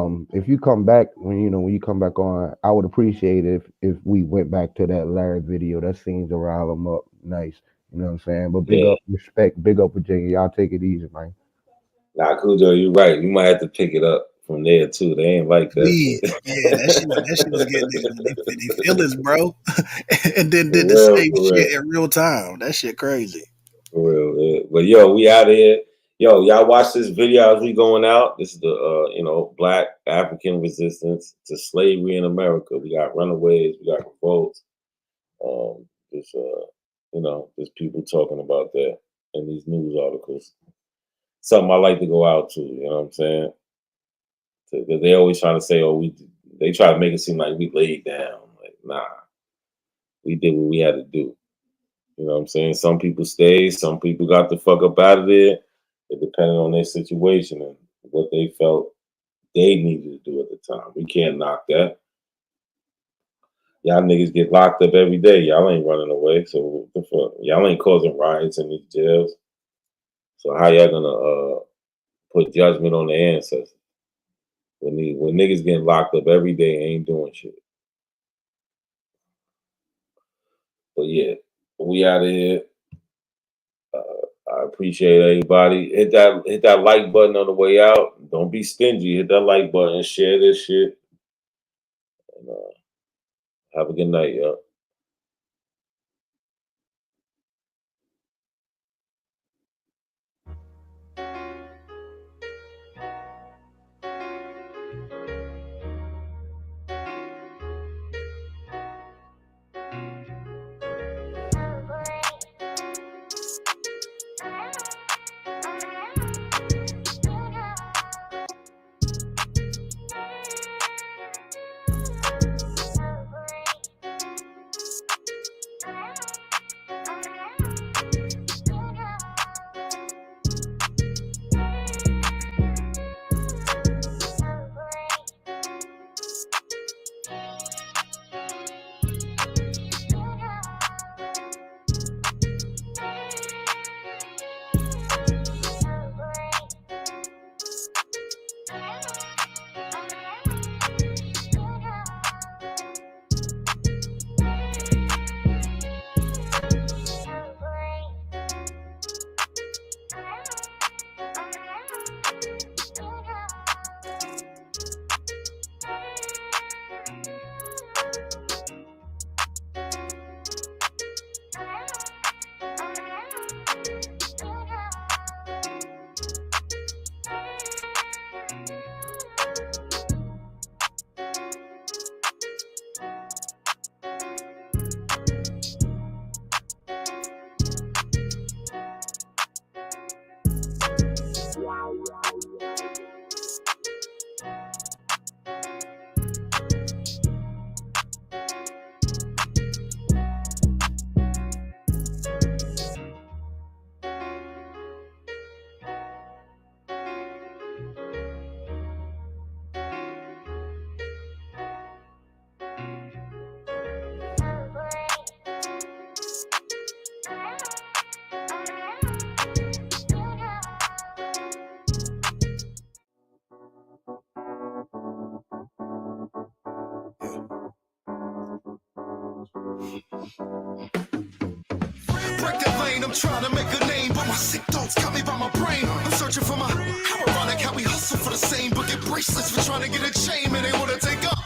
If you come back when you come back on, I would appreciate it if we went back to that Larry video. That seems to rile him up nice. You know what I'm saying? But big up, respect, big up Virginia. Y'all take it easy, man. Nah, Cujo, you're right. You might have to pick it up from there too. They ain't like that shit. Yeah, that shit was getting they feelings, bro. And then did the For same real. shit in real time. That shit crazy. For real, man. But yo, we out of here. Yo, y'all watch this video as we going out. This is the Black African resistance to slavery in America. We got runaways, we got revolts. There's people talking about that in these news articles. Something I like to go out to, you know what I'm saying? Because they always trying to say, they try to make it seem like we laid down. Like, nah, we did what we had to do. You know what I'm saying? Some people stayed, some people got the fuck up out of there. It depended on their situation and what they felt they needed to do at the time. We can't knock that. Y'all niggas get locked up every day. Y'all ain't running away. So what the fuck? Y'all ain't causing riots in these jails. So how y'all gonna put judgment on the ancestors? When niggas getting locked up every day ain't doing shit. But yeah, we out of here. I appreciate everybody. Hit that like button on the way out. Don't be stingy. Hit that like button. Share this shit. And have a good night, y'all. Break that lane, I'm trying to make a name, but my sick thoughts got me by my brain. I'm searching for my, how ironic how we hustle for the same, but get bracelets for trying to get a chain, man, they wanna take up.